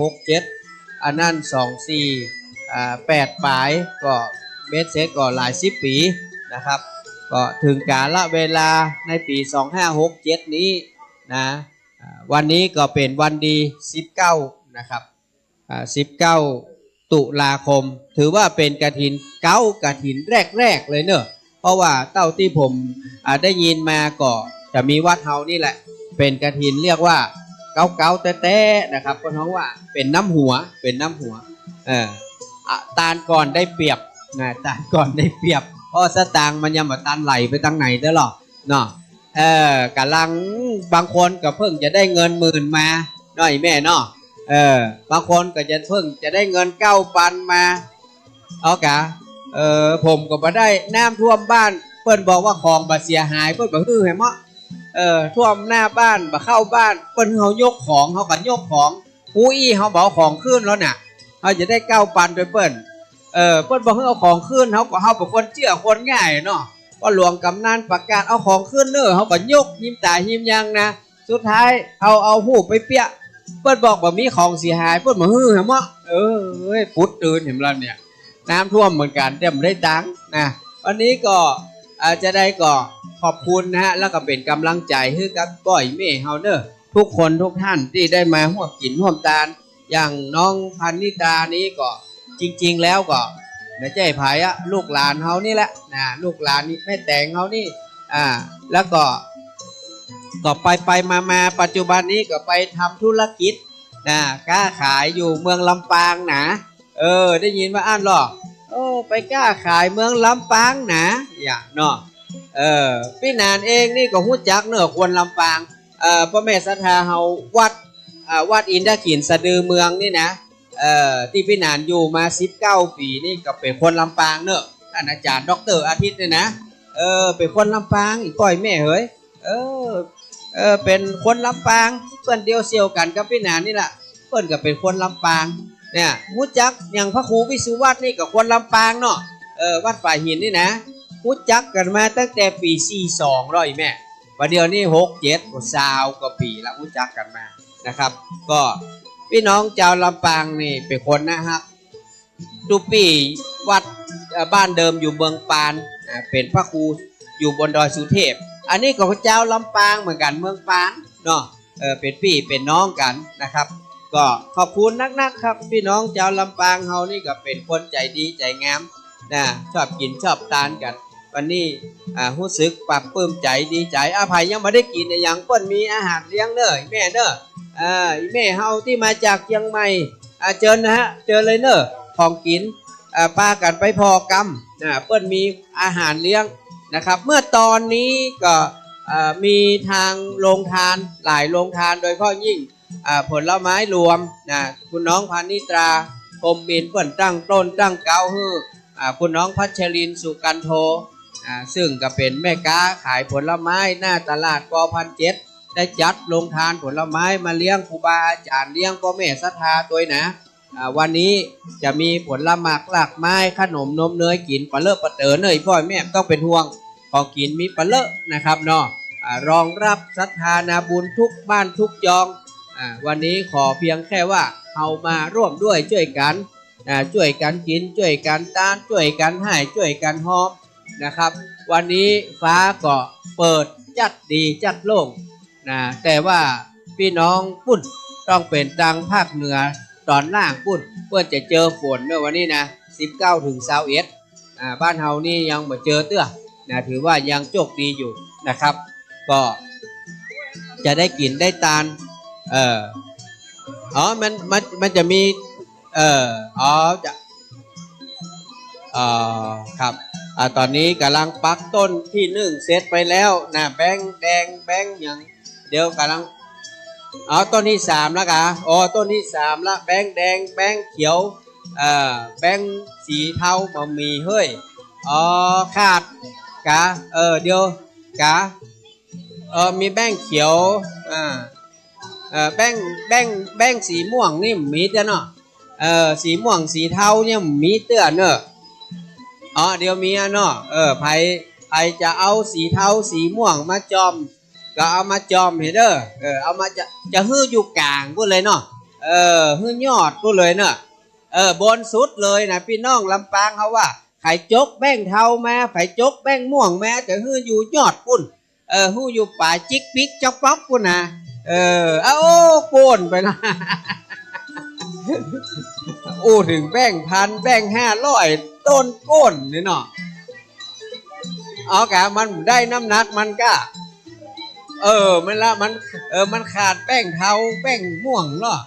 2567อันนั้น8ปลายก็เบสเซตก็หลาย10 ปีนะครับก็ถึงกาลเวลาในปี2567นี้นะวันนี้ก็เป็นวันดี19นะครับ19ตุลาคมถือว่าเป็นกฐินกฐินแรกเลยเนอะเพราะว่าเต้าที่ผมได้ยินมาก็จะมีวัดเฮานี่แหละเป็นกฐินเรียกว่าเก่าแต้ๆนะครับก็ท้องว่าเป็นน้ำหัวตาลก่อนได้เปรียบนะตาลก่อนได้เปรียบเพราะสตางค์มันยังมาตันไหลไปตั้งไหนได้หรอเนาะกำลังบางคนก็เพิ่งจะได้เงิน10,000มาหน่อยแม่เนาะบางคนก็จะเพิ่งจะได้เงิน9,000มาเอากะผมก็มาได้น้ำท่วมบ้านเพิ่นบอกว่าของบาเสียหายเพิ่นบอกเห็นมั้ยท่วมหน้าบ้านมาเข้าบ้านเพิ่นเขายกของเขาก็ยกของผู้อี้เขาบอกของขึ้นแล้วน่ะเขาจะได้9,000โดยเพิ่นบอกให้เอาของขึ้นเขาก็เป็นคนเชื่อคนง่ายเนาะว่าหลวงกำนันประกาศเอาของขึ้นเนอะเขาก็ยกยิ้มตายิ้มยังนะสุดท้ายเอาหูไปเปียเพิ่นบอกว่ามีของเสียหายเพิ่นบอกเห็นมั้ยปุดตื่นเห็นแล้วเนี่ยน้ำท่วมเหมือนกันแต่ไม่ได้ตังค์นะวันนี้ก็จะได้ก็ขอบคุณนะฮะแล้วก็เป็นกำลังใจให้กับก้อยเม่เฮาเนอะทุกคนทุกท่านที่ได้มาร่วมกินร่วมทานอย่างน้องพันนิตานี้ก็จริงๆแล้วก็ไม่ใช่ไผลูกหลานเฮานี่แหละนะลูกหลานนี่แม่แต่งเฮานี่แล้วก็ไปมาปัจจุบันนี้ก็ไปทำธุรกิจนะค้าขายอยู่เมืองลำปางนะได้ยินว่าอ่านหรอไปค้าขายเมืองลำปางนะอย่างเนาะพี่นานเองนี่ก็ฮู้จักเนอะคนลำปางพ่อแม่ศรัทธาเฮาวัดอินทขินสะดือเมืองนี่นะที่พี่นานอยู่มา19 ปีนี่ก็เป็นคนลำปางเนอะท่านอาจารย์ดร.อาทิตย์เนี่ยนะเป็นคนลำปางอีกก้อยแม่เฮ้ยเป็นคนลำปางเพื่อนเดียวเซียวกันกับพี่นานนี่แหละเพื่อนก็เป็นคนลำปางเนี่ยฮู้จักอย่างพระครูวิสุวัฒน์นี่ก็คนลำปางเนาะวัดป่าหินนี่นะฮู้จักกันมาตั้งแต่ปี42ร้อยแม่วันเดียวนี่6-7 20 กว่าปีแล้วฮู้จักกันมานะครับก็พี่น้องชาวลำปางนี่เป็นคนนะครับทุกปีวัดบ้านเดิมอยู่เมืองปานเป็นพระครูอยู่บนดอยสุเทพอันนี้ก็เจ้าลำปางเหมือนกันเมืองปานเนาะเป็นพี่เป็นน้องกันนะครับก็ขอบคุณนักๆครับพี่น้องชาวลำปางเฮานี่ก็เป็นคนใจดีใจงามนะชอบกินชอบทานกันวันนี้รู้สึกปรับปลื้มใจดีใจอภัยยังไม่ได้กินอย่างเปิ้นมีอาหารเลี้ยงเด้อแม่เด้อแม่เฮาที่มาจากเชียงใหม่เชิญนะฮะเชิญเลยเด้อของกินปากันไปพอกรรมเปิ้นมีอาหารเลี้ยงนะครับเมื่อตอนนี้ก็มีทางโรงทานหลายโรงทานโดยเฉพาะยิ่งผลไม้รวมนะคุณน้องพานิตราพรมบินเปิ้นตั้งต้นตั้งเก้าฮื้อ คุณน้องพัชรินทร์สุกันโทซึ่งก็เป็นแม่ค้าขายผลไม้หน้าตลาดก.7ได้จัดโรงทานผลไม้มาเลี้ยงครูบาอาจารย์เลี้ยงพ่อแม่ศรัทธาตัวนะวันนี้จะมีผลไม้หลากไม้ขนมนมเนยกินปลาเลอะปลาเต๋อเนยพ่อแม่ต้องเป็นห่วงของกินมีปลาเลอะนะครับเนาะรองรับศรัทธานาบุญทุกบ้านทุกยองวันนี้ขอเพียงแค่ว่าเอามาร่วมด้วยช่วยกันช่วยกันกินช่วยกันต้านช่วยกันให้ช่วยกันหอมนะครับวันนี้ฟ้าก็เปิดจัดดีจัดโล่งแต่ว่าพี่น้องปุ้นต้องเป็นทางภาคเหนือตอนล่างปุ้นเพื่อจะเจอฝนเมื่อวันนี้นะ19 ถึง 21บ้านเฮานี่ยังไม่เจอเตื้อถือว่ายังโชคดีอยู่นะครับก็จะได้กินได้ตาลมันจะมีจะครับตอนนี้กำลังปักต้นที่1เสร็จไปแล้วนะแบงแดงแบงอย่างเดี๋ยวกำลังต้นที่3แล้วกะต้นที่3ละแบงแดงแบงเขียวแบงสีเทาบะหมี่เฮ้ยขาดกะเดี๋ยวกะมีแบงเขียวแบงสีม่วงนี่มีเต้อเนาะสีม่วงสีเทาเนี่ยมีเตื้อเนอะเดี๋ยวมีเนาะไผจะเอาสีเทาสีม่วงมาจอมก็เอามาจอมเห็นเด้อเอามาจะฮื้ออยู่กลางพูดเลยเนาะฮื้อยอดพูดเลยเนาะบนสุดเลยนะพี่น้องลำปางเขาว่าไข่จกแป้งเทาแม่ไข่จกแป้งม่วงแม่จะฮื้ออยู่ยอดปุ่นฮื้ออยู่ป่าจิกปิกจ๊อกป๊อกปุ่นนะโกนไปนะถึงแป้งพันแป้ง500ต้นก้นนี่เนาะกะมันได้น้ำหนักมันก็มันขาดแป้งเทาแป้งม่วงเนาะ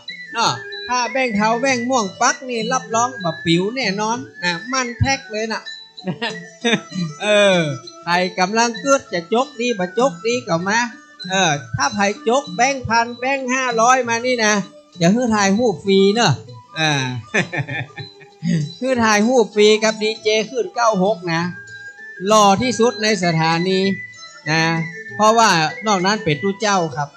ถ้าแป้งเทาแป้งม่วงปักนี่รับรองแบบปิ๋วแน่นอนนะมันแท็กเลยนะใครกำลังเกิดจะจกดีบะจกดีก็มาถ้าไผ่จกแบงค์พันแบงค์500มานี่นะอย่าฮื้อถ่ายหูปฟรีเนอะฮื้อถ่ายหูปฟรีกับดีเจขึ้น96นะหล่อที่สุดในสถานีนะเพราะว่านอกนั้นเป็นตู้เจ้าครับ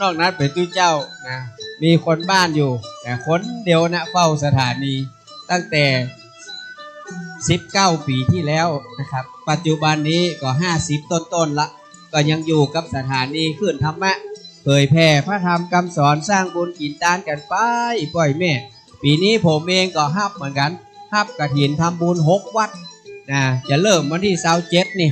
นอกนั้นเป็นตู้เจ้านะมีคนบ้านอยู่แต่คนเดียวนะเฝ้าสถานีตั้งแต่19 ปีที่แล้วนะครับปัจจุบันนี้ก็50ต้นๆละก็ยังอยู่กับสถานีขึ้นธรรมะเผยแผ่พระธรรมคำสอนสร้างบุญกินทานกันไปปล่อยแม่ปีนี้ผมเองก็ฮับเหมือนกันฮับกฐินทำบุญ6 วัดนะจะเริ่มวันที่27นี่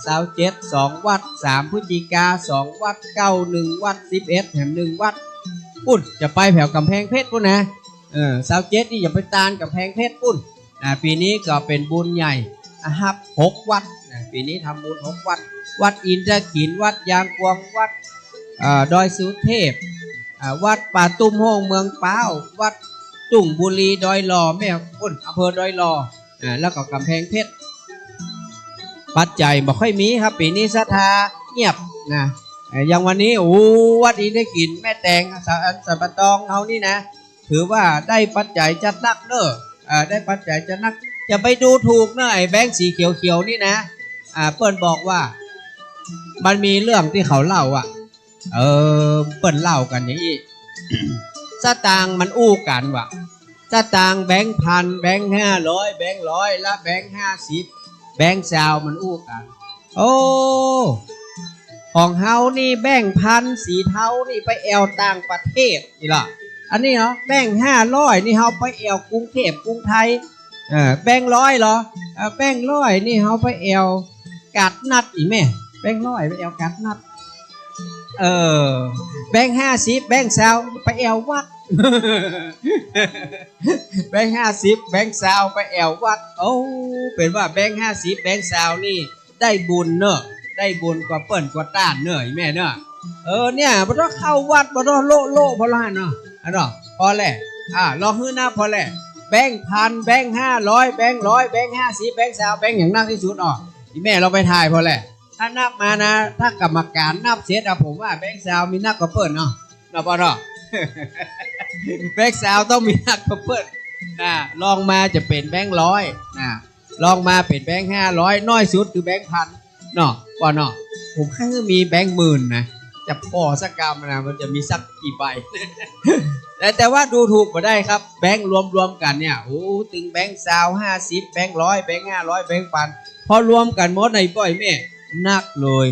27 2 วัด3 พฤศจิกา2 วัด9 1 วัด11แถม1 วัดปุ้นจะไปแถวกำแพงเพชรปุ้นนะ27นี่อย่าไปตานกำแพงเพชรปุ้นปีนี้ก็เป็นบุญใหญ่ฮับ6 วัดปีนี้ทำบุญ6 วัดวัดอินทขินวัดยางกวงวัดดอยสุเทพวัดป่าตุ้มโฮงเมืองป้าววัดจุ่งบุรีดอยหล่อแม่ปุ้นอำเภอดอยหล่อแล้วก็กำแพงเพชรปัจจัยบ่ค่อยมีครับปีนี้ศรัทธาเงียบนะอย่างวันนี้วัดอินทขินแม่แตงสัมปตองเขานี่นะถือว่าได้ปัจจัยจัดนักเนอะได้ปัจจัยจัดนักจะไปดูถูกนะไอ้แบงค์สีเขียวๆนี่นะเปิ้นบอกว่ามันมีเรื่องที่เขาเล่าเปิ้นเล่ากันอย่างนี้ สตางค์มันอู้กันว่ะสตางค์แบงค์พันแบงค์500แบงค์100และแบงค์50แบงค์20มันอู้กันของเฮานี่แบงค์พันสีเทานี่ไปแอวต่างประเทศนี่ล่ะอันนี้เนาะแบงค์500นี่เฮาไปแอวกรุงเทพกรุงไทยแบงค์100เหรอแบงค์100นี่เฮาไปแอวกัดนัดอีแม่แบงค์100ไปแอวกัดนัดแบงค์50แบงค์20ไปแอววัด แบงค์50แบงค์20ไปแอววัดเป็นว่าแบงค์50แบงค์20นี่ได้บุญเนอะได้บุญกว่าเปิ้นกว่าต้านเนอะแม่เนอะเนี่ยบ่ต้องเข้าวัดบ่ต้องโลพอละเนาะพอแหละรอฮื้อหน้าพอแหละแบงค์พันแบงค์500แบงค์100แบงค์50แบงค์20แบงค์อย่างนักที่สุดแม่เราไปถ่ายพอแหละถ้านับมานะถ้ากรรมการนับเสร็จผมว่าแบงค์20มีนักกว่าเปิ้นเนาะปอแบงค์20ต้องมีนักกว่าเปิ้น นะลองมาจะเป็นแบงค์ร้อยนะลองมาเป็นแบงค์500น้อยสุดคือแบงค์พันเนาะว่าเนาะผมแค่มีแบงค์หมื่นนะจะพอสักกรรมนะมันจะมีสักกี่ใบ แต่ว่าดูถูกมาได้ครับแบงค์รวมกันเนี่ยโอ้ถึงแบงค์50แบงค์100แบงค์500แบงค์พันพอรวมกันหมดในป้อยแม่นักเลย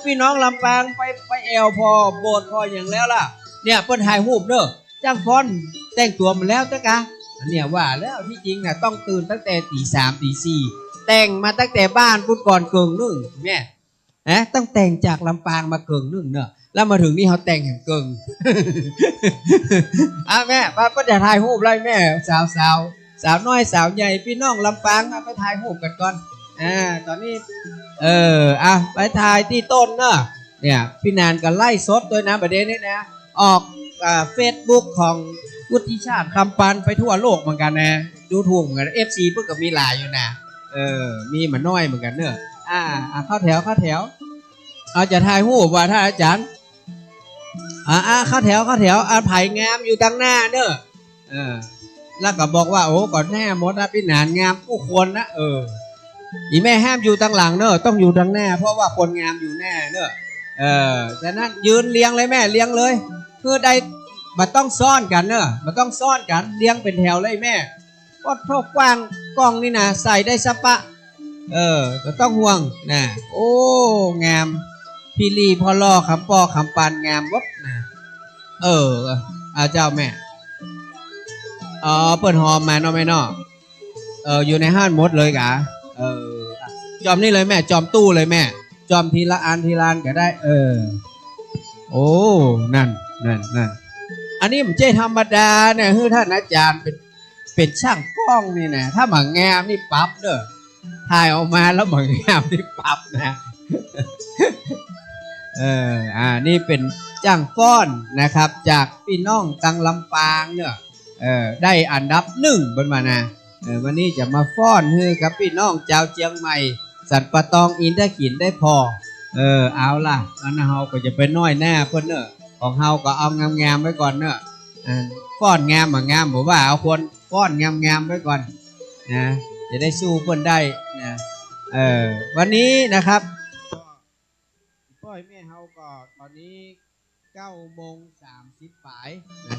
พี่น้องลำปางไปแอลพอโบสถ์พออย่างแล้วล่ะเนี่ยเปิ้นถ่ายรูปเด้อจ้างฟอนแต่งตัวมาแล้วจ้ะกะเนี่ยว่าแล้วที่จริงน่ะต้องตื่นตั้งแต่ตี 3 ตี 4แต่งมาตั้งแต่บ้านพุทธก่อนเกิงนึงแม่ต้องแต่งจากลำปางมาเกิงนึงเนอะแล้วมาถึงนี่เขาแต่งแห่งเกิง แม่ป้าจะถ่ายรูปเลยแม่สาวน้อยสาวใหญ่พี่น้องลำปางไปถ่ายรูปกันก่อนตอนนี้ไปถ่ายที่ต้นเนอะเนี่ยพี่นานก็ไล่สดด้วยนะประเด็นนี้นะออกเฟซบุ๊กของวุฒิชาติคำปันไปทั่วโลกเหมือนกันนะดูถูกเหมือนกัน FC เพิ่งก็มีหลายอยู่นะมีมาน้อยเหมือนกันเนอะเข้าแถวเอาจะถ่ายรูปว่าท่านอาจารย์เข้าแถวไผ่งามอยู่ตั้งหน้าเนอะแล้วก็บอกว่าโอ้ก่อนแน่มดนะพี่นานงามผู้คนนะอีแม่ห้ามอยู่ตั้งหลังเนอะต้องอยู่ตั้งหน้าเพราะว่าคนงามอยู่แน่เนอะฉะนั้นยืนเลี้ยงเลยแม่เลี้ยงเลยคือได้มันต้องซ่อนกันเนอะมันต้องซ่อนกันเลี้ยงเป็นแถวเลยแม่ก็โทษกว้างกล้องนี่นะใส่ได้สัปะก็ต้องห่วงนะโอ้งามพี่ลีพ่อล่อคำป้อคำปานงามวับนะเจ้าแม่เปิดหอมมาเนาะแม่เนาะอยู่ในห้านมดเลยกะจอมนี่เลยแม่จอมตู้เลยแม่จอมทีละอันทีละอันก็ได้โอ้นั่นอันนี้ผมเจธรรมดาเนี่ยคือท่านอาจารย์เป็นช่างกล้องนี่นะถ้าหมังงามนี่ปั๊บเด้อถ่ายออกมาแล้วหมังงามนี่ปั๊บนะนี่เป็นจ้างฟ้อนนะครับจากพี่น้องตังลำปางเนี่ยได้อันดับ1บนมานะวันนี้จะมาฟ้อนให้กับพี่น้องเจ้าเจียงใหม่สัตว์ปะตองอินทขินได้พอเอาล่ะอันเฮาก็จะไปน้อยหน้าเพิ่นเนอะของเฮาก็เอางามๆไว้ก่อนเนอะฟ้อนงามงามบอกว่าเอาคนฟ้อนงามๆไว้ก่อนนะจะได้สู้เพิ่นได้นะวันนี้นะครับพ่อยแม่เฮาก็ตอนนี้9:30ฝ่ายนะ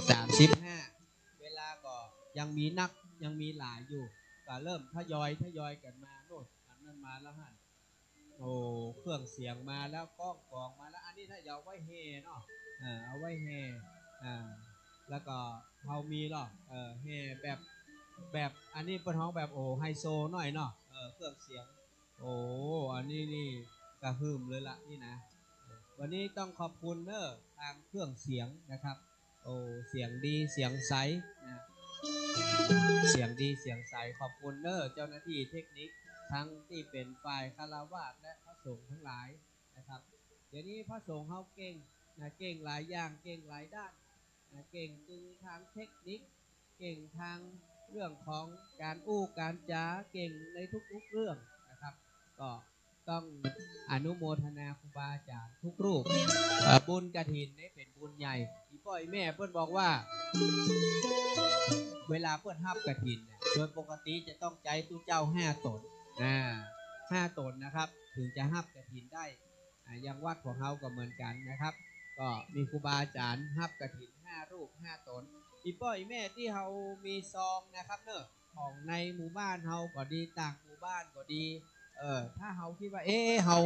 35เวลาก็ยังมีหลายอยู่ก็เริ่มทยอยกันมาโน่นอันนั้นมาแล้วฮะโอ้เครื่องเสียงมาแล้วกล้องกองมาแล้วอันนี้ถ้าเอาไว้เฮเนาะเอาไว้เฮแล้วก็เฮามีหรอเฮแบบอันนี้เป็นห้องแบบโอ้ไฮโซหน่อยเนาะเครื่องเสียงโอ้อันนี้นี่กระหึ่มเลยละนี่นะวันนี้ต้องขอบคุณเนอะทางเครื่องเสียงนะครับโอ้เสียงดีเสียงใสนะเสียงดีเสียงใสขอบคุณเนอะเจ้าหน้าที่เทคนิคทั้งที่เป็นฝ่ายคารวะและพระสงฆ์ทั้งหลายนะครับเดี๋ยวนี้พระสงฆ์เขาเก่งนะเก่งหลายอย่างเก่งหลายด้านนะเก่งคือทางเทคนิคเก่งทางเรื่องของการการจาเก่งในทุกๆเรื่องนะครับก็ต้องอนุโมทนาครูบาอาจารย์ทุกรูปบุญกฐินนี่เป็นบุญใหญ่ที่พ่อแม่เพื่อนบอกว่าเวลาเพื่อนฮับกฐินเนี่ยโดยปกติจะต้องใจตู้เจ้า5 ตน5 ตนนะครับถึงจะฮับกฐินได้ยังวัดของเขาก็เหมือนกันนะครับก็มีครูบาอาจารย์ฮับกฐิน5 รูป 5 ตนอีพ่อแม่ที่เขามีซองนะครับเนอะของในหมู่บ้านเขาก็ดีต่างหมู่บ้านก็ดีถ้าเขาคิดว่าเขา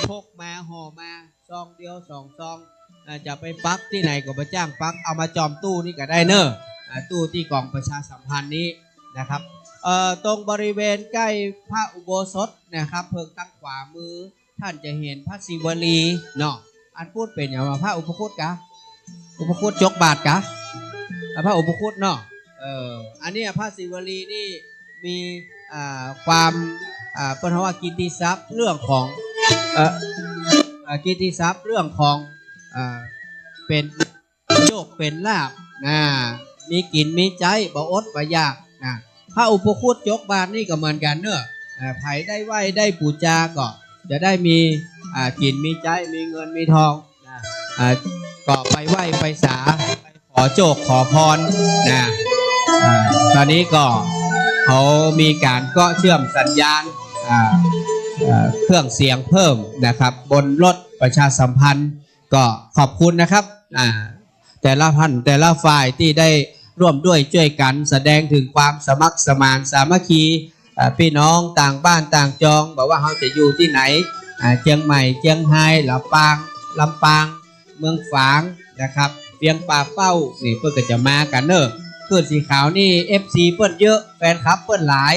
พกมาห่อมาซองเดียว2 ซองจะไปปักที่ไหนก็ไปจ้างปักเอามาจอมตู้นี่ก็ได้เนอะตู้ที่กองประชาสัมพันธ์นี้นะครับตรงบริเวณใกล้พระอุโบสถนะครับเพิ่งตั้งขวามือท่านจะเห็นพระศิวลีเนาะอันพูดเป็นอย่างว่าพระอุปคุตกะอุปคุตจกบาทกะพระอุปคุตเนาะอันนี้พระศิวลีนี่มีความเป็นว่ากิตติศัพท์เรื่องของกิตติศัพท์เรื่องของเป็นโชคเป็นลาภมีกินมีใจบ่อดบ่อยากพระอุปคุตจกบาทนี่ก็เหมือนกันเนอะไผ่ได้ไหวได้ปูจาก็จะได้มีกินมีใจมีเงินมีทองก็ไปไหวไปสาไปขอโชคขอพร ตอนนี้ก็เขามีการเกาะเชื่อมสัญญาณเครื่องเสียงเพิ่มนะครับบนรถประชาสัมพันธ์ก็ขอบคุณนะครับแต่ละท่านแต่ละฝ่ายที่ได้ร่วมด้วยช่วยกันแสดงถึงความสมัครสมานสามัคคีพี่น้องต่างบ้านต่างจองบอกว่าเขาจะอยู่ที่ไหนเชียงใหม่เชียงรายลำปางเมืองฝางนะครับเวียงป่าเป้านี่เพื่อก็จะมากันเนอะเพื่อนสีขาวนี่ FC เพื่อนเยอะแฟนคลับเพื่อนหลาย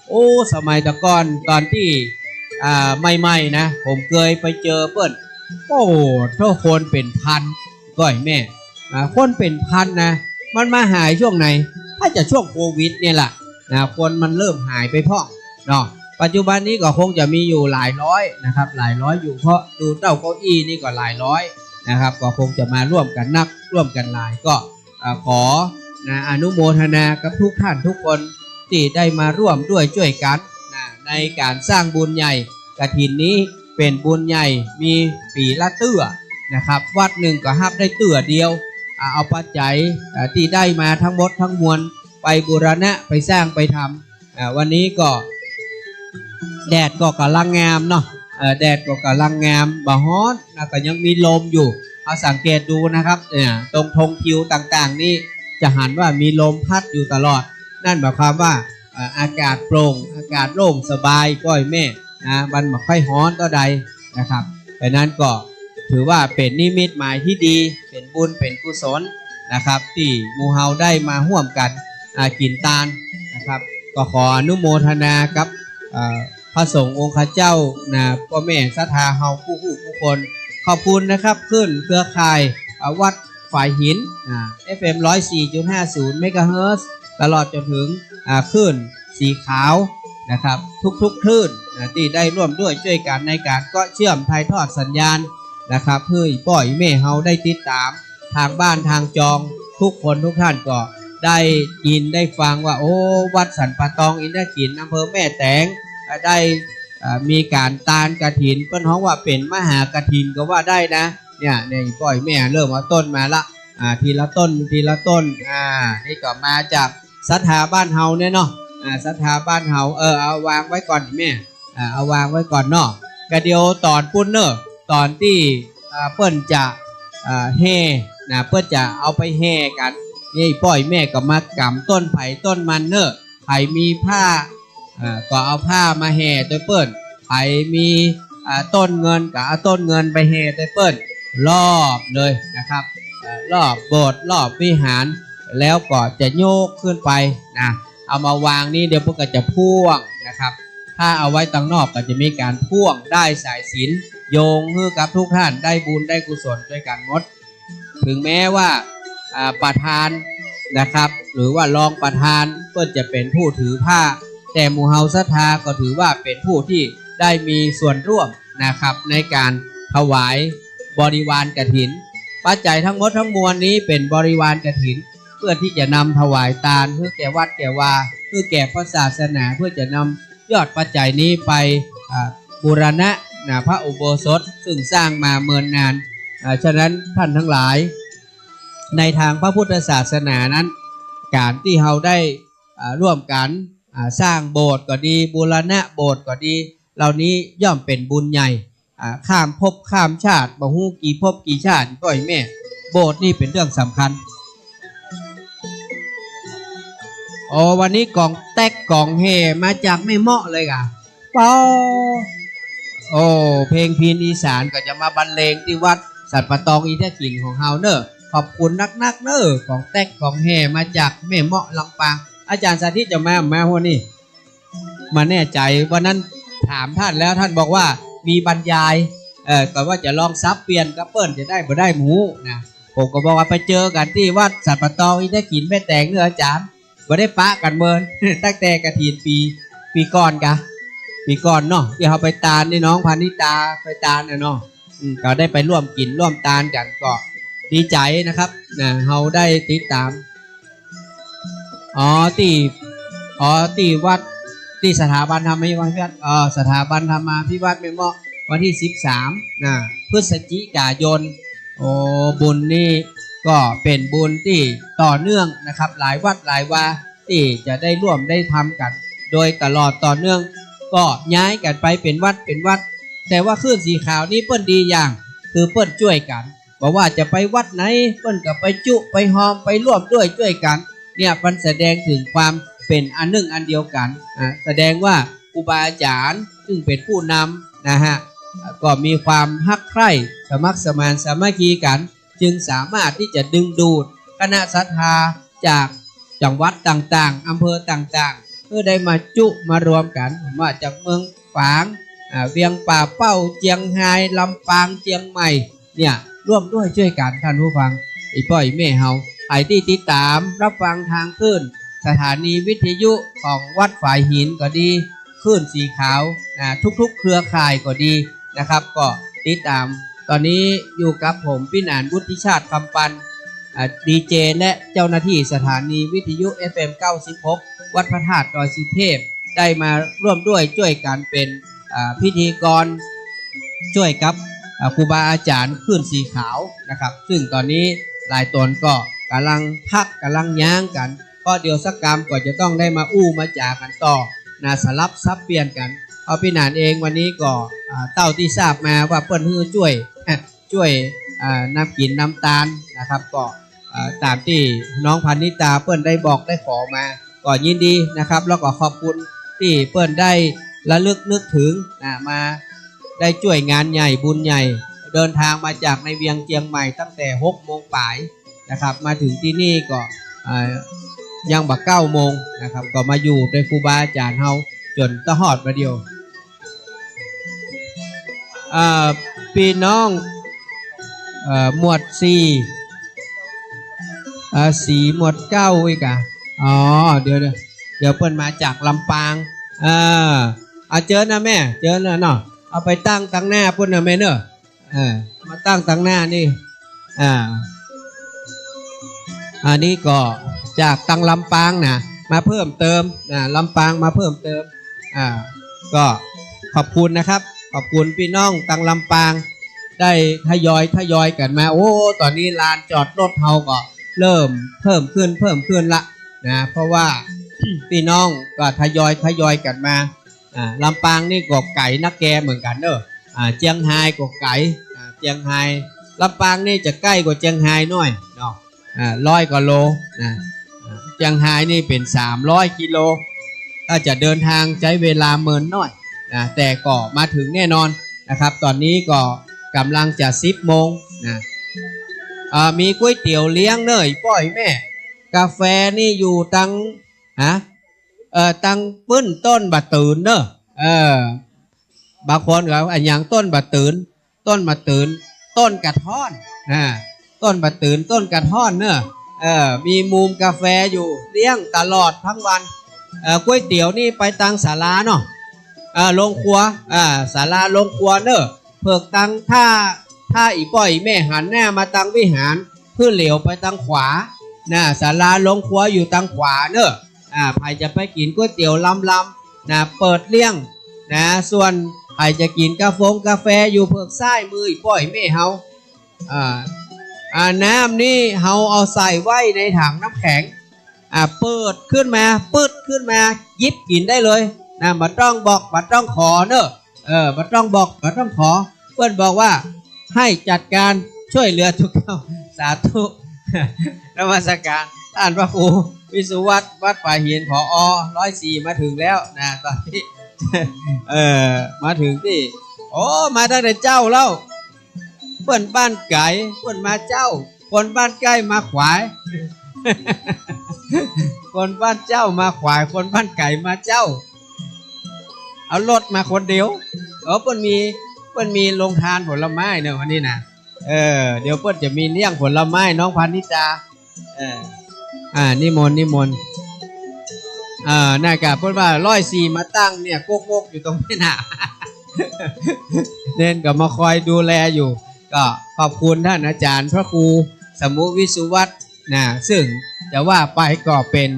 โอ้สมัยตะก่อนตอนที่ใหม่ๆนะผมเคยไปเจอเพื่อนโอ้ทุกคนเป็นพันก้อยแม่คนเป็นพันนะมันมาหายช่วงไหนถ้าจะช่วงโควิดเนี่ยแหละคนมันเริ่มหายไปพ่องเนาะปัจจุบันนี้ก็คงจะมีอยู่หลายร้อยนะครับหลายร้อยอยู่เพราะดูเต้าเก้าอี้นี่ก็หลายร้อยนะครับก็คงจะมาร่วมกันนับร่วมกันหลายก็ขออนุโมทนากับทุกท่านทุกคนที่ได้มาร่วมด้วยช่วยกันในการสร้างบุญใหญ่กฐินนี้เป็นบุญใหญ่มีปีละเตื้อนะครับวัดหนึ่งก็ฮับได้เตื้อเดียวเอาปัจจัยที่ได้มาทั้งหมดทั้งมวลไปบูรณะไปสร้างไปทำวันนี้ก็แดดก็กำลังงามเนาะแดดก็กำลังงามบ่ฮ้อนนะก็ยังมีลมอยู่เอาสังเกตดูนะครับตรงธงทิวต่างๆนี่จะหันว่ามีลมพัดอยู่ตลอดนั่นหมายความว่าอากาศโปร่งอากาศโล่งสบายก้อยแม่มันไม่ค่อยฮ้อนต่อใดนะครับดังนั้นก็ถือว่าเป็นนิมิตหมายที่ดีเป็นบุญเป็นกุศลนะครับที่หมู่เฮาได้มาร่วมกันกินตาลนะครับก็ขออนุโมทนากับพระสงฆ์องค์ข้าเจ้าพ่อแม่ศรัทธาเฮาผู้คนขอบคุณนะครับขึ้นเครือข่ายวัดฝ่ายหินFM 104.50 เมกะเฮิรตซ์ตลอดจนถึงขึ้นสีขาวนะครับทุกคลื่นที่ได้ร่วมด้วยช่วยกันในการก็เชื่อมถ่ายทอดสัญญาณนะครับเพื่อปล่อยแม่เฮาได้ติดตามทางบ้านทางจองทุกคนทุกท่านก็ได้ยินได้ฟังว่าโอ้วัดสันปะตองอินทขินอำเภอแม่แตงได้มีการตานกฐินเปิ้นฮ้องว่าเป็นมหากฐินก็ว่าได้นะเนี่ยปล่อยแม่เริ่มเอาต้นมาละทีละต้นนี่ก็มาจากศรัทธาบ้านเฮาเนี่ยเนาะศรัทธาบ้านเฮาเอาวางไว้ก่อนแม่เอาวางไว้ก่อนเนาะกระเดียวตอนปุ้นเนอะตอนที่เปิ้นจะเฮเปิ้นจะเอาไปเฮกันนี่ปล่อยแม่ก็มากำต้นไผ่ต้นมันเนอะไผ่มีผ้าก็เอาผ้ามาแห่ตัวเปิ้นไผ่มีต้นเงินก็เอาต้นเงินไปแห่ตัวเปิ้นรอบเลยนะครับรอบโบสถ์รอบวิหารแล้วก็จะโยกขึ้นไปนะเอามาวางนี่เดี๋ยวพวกก็จะพ่วงนะครับถ้าเอาไว้ตั้งนอกก็จะมีการพ่วงได้สายศีลโยงให้กับทุกท่านได้บุญได้กุศลด้วยกันหมดถึงแม้ว่าประธานนะครับหรือว่ารองประธานก็จะเป็นผู้ถือผ้าแต่หมู่เฮาศรัทธาก็ถือว่าเป็นผู้ที่ได้มีส่วนร่วมนะครับในการถวายบริวารกฐินปัจจัยทั้งหมดทั้งมวลนี้เป็นบริวารกฐินเพื่อที่จะนำถวายทานเพื่อแก่วัดแก่วาเพื่อแก่พระศาสนาเพื่อจะนำยอดปัจจัยนี้ไปบูรณะพระอุโบสถซึ่งสร้างมาเมินนานฉะนั้นท่านทั้งหลายในทางพระพุทธศาสนานั้นการที่เราได้ร่วมกันสร้างโบสถ์ก็ดีบูรณะโบสถ์ก็ดีเหล่านี้ย่อมเป็นบุญใหญ่ข้ามภพข้ามชาติบ่ฮู้กี่ภพกี่ชาติก้อยแม่โบสถ์นี่เป็นเรื่องสำคัญวันนี้กองแตกกองเฮมาจากไม่เหมาะเลยกะเป้าเพลงพีนอีสานก็จะมาบรรเลงที่วัดสันปะตองอินทขินของเฮาเนอะขอบคุณนักเนอะของแตกของเฮมาจากแม่เหมาะลำปางอาจารย์สาธิตจะมาหัวนี่มาแน่ใจวันนั้นถามท่านแล้วท่านบอกว่ามีบรรยายก็ว่าจะลองซับเปลี่ยนกับเปิ้ลจะได้บ่ได้หมูนะผมก็บอกว่าไปเจอกันที่วัดสันปะตองอินทขินแม่แตงเนอะอาจารย์บ่ได้ปะกันเมิน ตั้งแต่กฐินปีก่อนกะปีก่อนเนาะที่เขาไปตาลนี่น้องพานิตาไปตาลเนาะก็ได้ไปร่วมกินร่วมตาลกันก็ดีใจนะครับเขาได้ติดตามที่วัดที่สถาบันธรรมพิวัตรสถาบันธรรมาภิวัตรไม่เหมาะวันที่13พฤศจิกายนบุญนี่ ก็เป็นบุญที่ต่อเนื่องนะครับหลายวัดหลายวาที่จะได้ร่วมได้ทำกันโดยตลอดต่อเนื่องก็ย้ายกันไปเป็นวัดเป็นวัดแต่ว่าคลื่นสีขาวนี้เปิ้นดีอย่างคือเปิ้นช่วยกันบอกว่าจะไปวัดไหนเปิ้นก็ไปจุไปหอมไปร่วมด้วยช่วยกันเนี่ยมันแสดงถึงความเป็นอันหนึ่งอันเดียวกันแสดงว่าครูบาอาจารย์ซึ่งเป็นผู้นำนะฮะก็มีความฮักใคร่สมัครสมานสามัคคีกันจึงสามารถที่จะดึงดูดคณะศรัทธาจากจังหวัดต่างๆอำเภอต่างๆเพื่อได้มาจุมารวมกันว่าจากเมืองฝางเวียงป่าเป้าเจียงไฮ้ลำปางเจียงใหม่เนี่ยร่วมด้วยช่วยกันท่านผู้ฟังอีป้อยแม่เฮาไอ้ที่ติดตามรับฟังทางคลื่นสถานีวิทยุของวัดฝายหินก็ดีคลื่นสีขาวทุกๆเครือข่ายก็ดีนะครับก็ติดตามตอนนี้อยู่กับผมพี่หนานวุฒิชาติคำปันดีเจและเจ้าหน้าที่สถานีวิทยุ FM 96 วัดพระธาตุดอยสุเทพได้มาร่วมด้วยช่วยกันเป็นพิธีกรช่วยกับครูบาอาจารย์คลื่นสีขาวนะครับซึ่งตอนนี้หลายตนก็กำลังพักกำลังย้างกันก็เดี๋ยวสักกรรมก็จะต้องได้มาอู้มาจากันต่อสลับซับเปลี่ยนกันเอาพี่หนานเองวันนี้ก็เต้าที่ทราบมาว่าเปิ้นฮือช่วยน้ำกินน้ำตาลนะครับก็ตามที่น้องพันนิตาเปิ้นได้บอกได้ขอมาก็ยินดีนะครับแล้วก็ขอบคุณที่เปิ้นได้ระลึกนึกถึงมาได้ช่วยงานใหญ่บุญใหญ่เดินทางมาจากในเวียงเจียงใหม่ตั้งแต่6 โมงป่ายนะครับมาถึงที่นี่ก็ยังบัก9 โมงนะครับก็มาอยู่ในครูบาอาจารย์เฮาจนตะหอดมาเดียวพี่น้องหมวด4หมวด9อีกอ๋อเดี๋ยวเปิ้นมาจากลำปางเจอนะแม่เจอนะเนาะเอาไปตั้งหน้าพุ่นนะแม่เนอะมาตั้งหน้านี่อันนี้ก็จากตังลำปางนะมาเพิ่มเติมลำปางมาเพิ่มเติมก็ขอบคุณนะครับขอบคุณพี่น้องตังลำปางได้ทยอยกันมาโอ้ตอนนี้ลานจอดรถเฮาก็เริ่มเพิ่มขึ้นละนะเพราะว่า พี่น้องก็ทยอยกันมาลำปางนี่ก็ไก่นักแกเหมือนกันเนอะเจียงไฮ้ก็ไก่เจียงไฮ้ลำปางนี่จะใกล้กว่าเจียงไฮ้หน่อยเนาะ100 กว่าโลนะเจียงไฮ้นี่เป็น300 กิโลถ้าจะเดินทางใช้เวลาเมินหน่อยนะแต่ก็มาถึงแน่นอนนะครับตอนนี้ก็กำลังจะ10 โมงนะมีก๋วยเตี๋ยวเลี้ยงเนยป้อยแม่กาแฟนี่อยู่ตังตังปื้นต้นบะตื่นเนอะบางคนก็อย่างต้นบะตื่นต้นบะตื่นต้นกระท่อนต้นบะตื่นต้นกระท่อนเนอะมีมุมกาแฟอยู่เลี้ยงตลอดทั้งวันก๋วยเตี๋ยวนี่ไปตังศาลาเนาะโรงครัวศาลาโรงครัวเนอะเพิกตังถ้าอีป้อยแม่หันหน้ามาตังวิหารเพื่อเหลียวไปตังขวาศาลาโรงครัวอยู่ตังขวาเนอะใครจะไปกินก๋วยเตี๋ยวลำเปิดเลี้ยงส่วนใครจะกินกาแฟอยู่เพิกซ้ายมืออีป้อยแม่เฮาน้ำนี่เฮาเอาใส่ไว้ในถังน้ำแข็งเปิดขึ้นมาปืดขึ้นมายิบกินได้เลยบัดต้องบอกบัดต้องขอเนอะบัดต้องบอกบัดต้องขอเพื่อนบอกว่าให้จัดการช่วยเหลือทุกท่านสาธุนมัสการท่านพระครูวิสุวัตรวัดป่าหินผอ104มาถึงแล้วนะตอนนี้มาถึงที่โอ้มาตั้งแต่เจ้าแล้วเพื่อนบ้านไก่เพื่อนมาเจ้าคนบ้านใกล้มาขวายคนบ้านเจ้ามาขวายคนบ้านไก่มาเจ้าเอารถมาคนเดียวเพื่อนมีโรงทานผลไม้เนอะวันนี้นะเดี๋ยวเพื่อนจะมีเลี้ยงผลไม้น้องพันนิจานิมนต์น่ากะเพื่อนว่า104มาตั้งเนี่ยโกกอยู่ตรงนี้นะเน้นก็มาคอยดูแลอยู่ก็ขอบคุณท่านอาจารย์พระครูสมุวิสุวัตรซึ่งจะว่าไปก็เป็น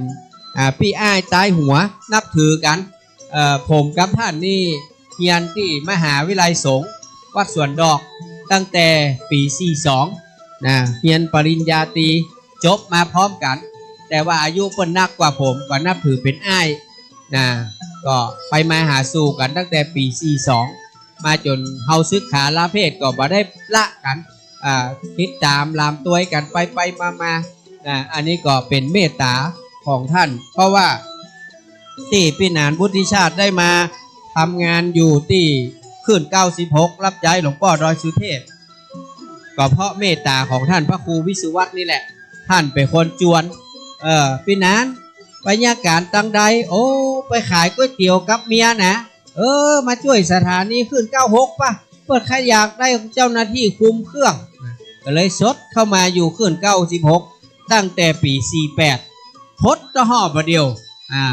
พี่อ้ายตายหัวนับถือกันผมกับท่านนี่เรียนที่มหาวิทยาลัยสงฆ์วัดสวนดอกตั้งแต่ปี42 นะเรียนปริญญาตรีจบมาพร้อมกัน แต่ว่าอายุเพิ่นนักกว่าผมก็นับถือเป็นอ้ายนะก็ไปมาหาสู่กันตั้งแต่ปี42มาจนเฮาศึกษาลาเพศก็บ่ได้ละกันติดตามลามตัวกันไปมาอันนี้ก็เป็นเมตตาของท่านเพราะว่าที่พี่หนานวุฒิชาติได้มาทำงานอยู่ที่ขึ้น96รับใช้หลวงพ่อดอยสุเทพก็เพราะเมตตาของท่านพระครูวิสุวัตนี่แหละท่านเป็นคนจวนพี่หนานบรรยากาศตังใดโอ้ไปขายก๋วยเตี๋ยวกับเมียนะมาช่วยสถานีขึ้น96ป่ะเปิดใครอยากได้เจ้าหน้าที่คุมเครื่องก็เลยสดเข้ามาอยู่ขึ้น96ตั้งแต่ปี48พดก็ห่อประเดียว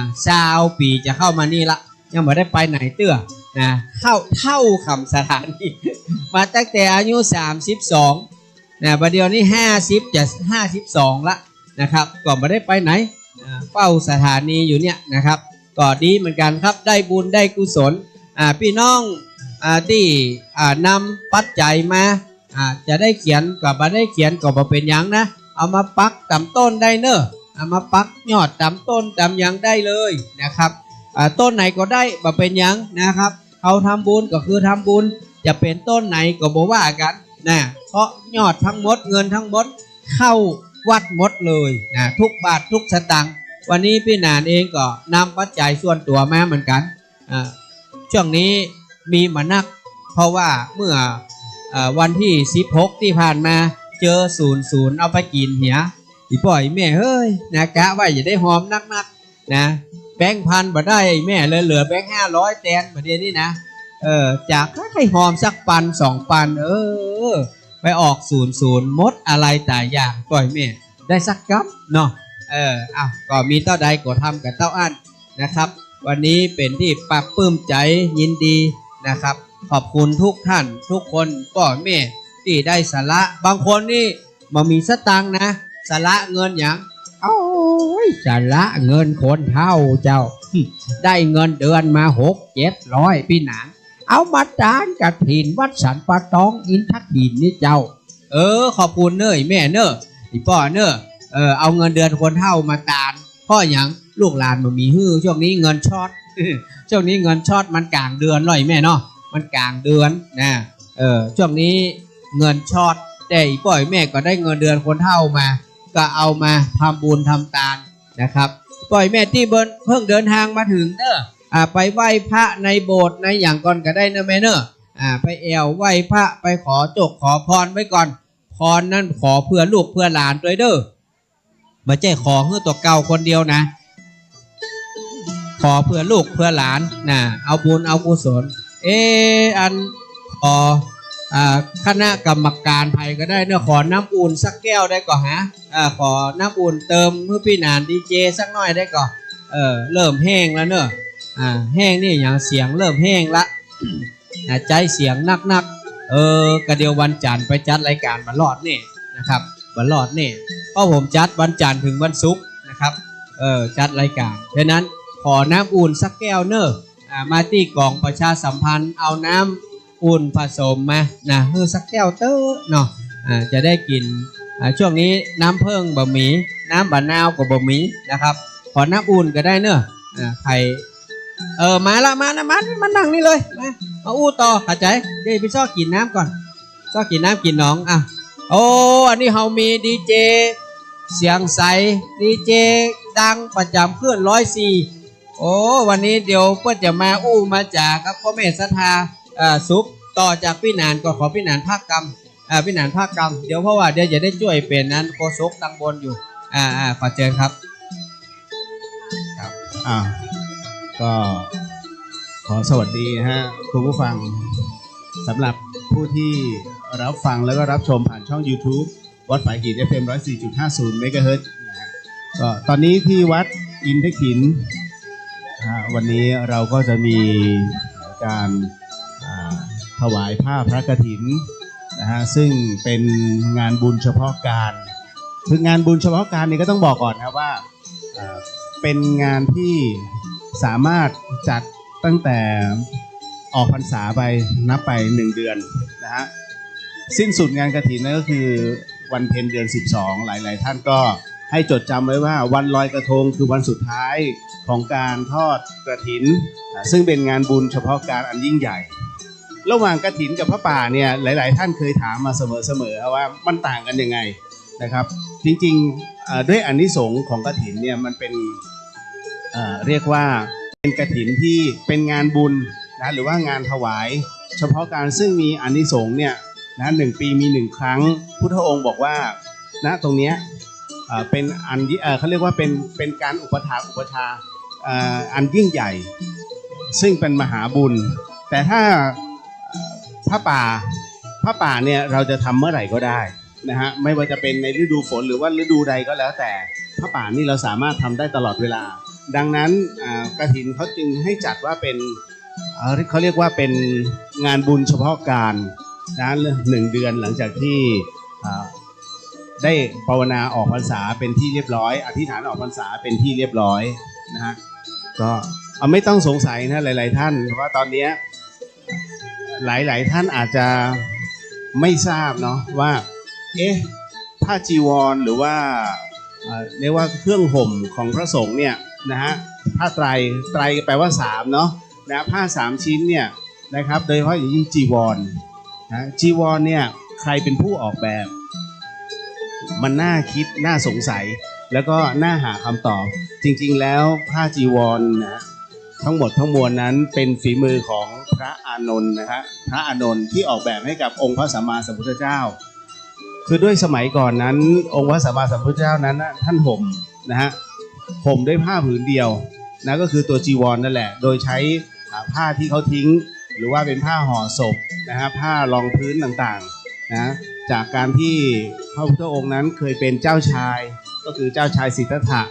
20 ปีจะเข้ามานี่ละยังไม่ได้ไปไหนเตื้อนะเท่าคำสถานีมาตั้งแต่อายุ32นะประเดี๋ยวนี้50จะ52ละนะครับก็ไม่ได้ไปไหนเฝ้าสถานีอยู่เนี่ยนะครับก็ดีเหมือนกันครับได้บุญได้กุศลพี่น้องที่นำปัจจัยมาจะได้เขียนกับไม่ได้เขียนก็บ่เป็นอย่างนะเอามาปักตำต้นได้เนอะเอามาปักยอดตำต้นตำยังได้เลยนะครับต้นไหนก็ได้บ่เป็นอย่างนะครับเอาทำบุญก็คือทำบุญจะเป็นต้นไหนก็บ่ว่ากันนะเพราะยอดทั้งหมดเงินทั้งหมดเข้าวัดหมดเลยนะทุกบาททุกสตางค์วันนี้พี่หนานเองก็นำปัจจัยส่วนตัวมาเหมือนกันช่วงนี้มีมานักเพราะว่าเมื่อวันที่16ที่ผ่านมาเจอ00เอาไปกินเหียอีปล่อยแม่เฮ้ยนะกะว่าอย่าได้หอมนักนะแบงค์พันบ่ได้แม่เลยเหลือแบงค์500แทนประเดี๋ยวนี้นะจากให้หอมสักปัน2ปันไปออก00มดอะไรแต่อย่างปล่อยแม่ได้สักกับเนาะก็มีเต้าใดก็ทำกับเต้าอั้นนะครับวันนี้เป็นที่ปรับปลื้มใจยินดีนะครับขอบคุณทุกท่านทุกคนก็แม่ที่ได้สาระบางคนนี่มามีสตังนะสาระเงินอย่างสาระเงินคนเท่าเจ้าได้เงินเดือนมา600-700พี่หนานเอามาจานกฐินวัดสันปะตองอินทถินนี่เจ้าขอบคุณเนอะแม่เนอะอีพ่อเนอะเอาเงินเดือนคนเท่ามาตานพ่ออย่างลูกหลานมันมีฮื้อช่วงนี้เงินช็อต ช่วงนี้เงินช็อตมันกลางเดือนหน่อยแม่เนาะมันกลางเดือนนะช่วงนี้เงินช็อตแต่ปล่อยแม่ก็ได้เงินเดือนคนเท่ามาก็เอามาทำบุญทำทานนะครับปล่อยแม่ที่เพิ่งเดินทางมาถึงเนอะไปไหว้พระในโบสถ์ในอย่างก่อนก็ได้นะแม่เนอะไปแอวไหว้พระไปขอจกขอพรไว้ก่อนพรนั่นขอเพื่อลูกเพื่อหลานด้วยเด้อไม่ใช่ขอเพื่อตัวเก่าคนเดียวนะขอเพื่อลูกเพื่อหลานนะเอาบุญเอากุศลอันขอคณะกรรมการไทยก็ได้เนอะขอน้ำอุ่นสักแก้วได้ก่อนฮะขอน้ำอุ่นเติมเพื่อพี่หนานดีเจสักหน่อยได้ก่อนเริ่มแห้งแล้วเนอะแห้งนี่อย่างเสียงเริ่มแห้งละใจเสียงนักกระเดียววันจันทร์ไปจัดรายการบัลลอดนี่นะครับบัลลอดนี่เพราะผมจัดวันจันทร์ถึงวันศุกร์นะครับจัดรายการฉะนั้นขอน้ำอุ่นสักแก้วเนอะมาที่กองประชาสัมพันธ์เอาน้ำอุ่นผสมมานะสักแก้วเต้เนาะจะได้กินช่วงนี้น้ำเพิ่งบะหมี่น้ำบะนาวกับบะหมี่นะครับขอน้ำอุ่นก็ได้เนอะใครมานั่งนี่เลยมาอู้ต่อเข้าใจเดี๋ยวไปซ้อกินน้ำก่อนซ้อกินน้ำกินน้องอันนี้เฮามีดีเจเสียงใสดีเจดังประจำเคลื่อน104วันนี้เดี๋ยวเพื่อจะมาอู้มาจากครับพ่อแม่ศรัทธาซุปต่อจากพี่หนานก็ขอพี่หนานภาคกรรมพี่หนานภาคกรรมเดี๋ยวเพราะว่าเดี๋ยวจะได้ช่วยเป็นนั้นโคศกตังบนอยู่ขอเชิญครับก็ขอสวัสดีนะฮะคุณผู้ฟังสำหรับผู้ที่รับฟังแล้วก็รับชมผ่านช่อง YouTube วัดฝายหิน FM 104.50 เมกะเฮิรตซ์นะฮะก็ตอนนี้ที่วัดอินทขินวันนี้เราก็จะมีการถวายผ้าพระกฐินนะฮะซึ่งเป็นงานบุญเฉพาะการคืองานบุญเฉพาะการนี่ก็ต้องบอกก่อนนะว่าเป็นงานที่สามารถจัดตั้งแต่ออกพรรษาไปนับไป1 เดือนนะฮะสิ้นสุดงานกฐินนั่นก็คือ วันเพ็ญเดือน 12 หลายๆท่านก็ให้จดจำไว้ว่าวันลอยกระทงคือวันสุดท้ายของการทอดกฐินซึ่งเป็นงานบุญเฉพาะการอันยิ่งใหญ่ระหว่างกฐินกับพระป่าเนี่ยหลายๆท่านเคยถามมาเสมอๆว่ามันต่างกันยังไงนะครับจริงๆด้วยอานิสงส์ของกฐินเนี่ยมันเป็นเรียกว่าเป็นกฐินที่เป็นงานบุญนะหรือว่างานถวายเฉพาะการซึ่งมีอานิสงส์เนี่ยนะ1 ปีมี1 ครั้งพุทธองค์บอกว่านะตรงเนี้ยเป็นอันเขาเรียกว่าเป็นการอุปถากอุปชาอันยิ่งใหญ่ซึ่งเป็นมหาบุญแต่ถ้าผ้าป่าเนี่ยเราจะทำเมื่อไหร่ก็ได้นะฮะไม่ว่าจะเป็นในฤดูฝนหรือว่าฤดูใดก็แล้วแต่ผ้าป่านี่เราสามารถทำได้ตลอดเวลาดังนั้นกฐินเขาจึงให้จัดว่าเป็นเขาเรียกว่าเป็นงานบุญเฉพาะการนะ1 เดือนหลังจากที่ได้ภาวนาออกพรรษาเป็นที่เรียบร้อยอธิษฐานออกพรรษาเป็นที่เรียบร้อยนะฮะก็ไม่ต้องสงสัยนะหลายๆท่านเพราะว่าตอนนี้หลายๆท่านอาจจะไม่ทราบเนาะว่าผ้าจีวรหรือว่าเรียกว่าเครื่องห่มของพระสงฆ์เนี่ยนะฮะผ้าไตรแปลว่า3เนาะนะผ้า3 ชิ้นเนี่ยนะครับโดยเฉพาะอย่างยิ่งจีวรนะจีวรเนี่ยใครเป็นผู้ออกแบบมันน่าคิดน่าสงสัยแล้วก็น่าหาคำตอบจริงๆแล้วผ้าจีวรนะทั้งหมดทั้งมวลนั้นเป็นฝีมือของพระอานนท์นะฮะพระอานนท์ที่ออกแบบให้กับองค์พระสัมมาสัมพุทธเจ้าคือด้วยสมัยก่อนนั้นองค์พระสัมมาสัมพุทธเจ้านั้นท่านห่มนะฮะห่มด้วยผ้าผืนเดียวนะก็คือตัวจีวรนั่นแหละโดยใช้ผ้าที่เขาทิ้งหรือว่าเป็นผ้าห่อศพนะฮะผ้ารองพื้นต่างๆนะจากการที่พระพุทธองค์นั้นเคยเป็นเจ้าชายก็คือเจ้าชายสิทธัตถะ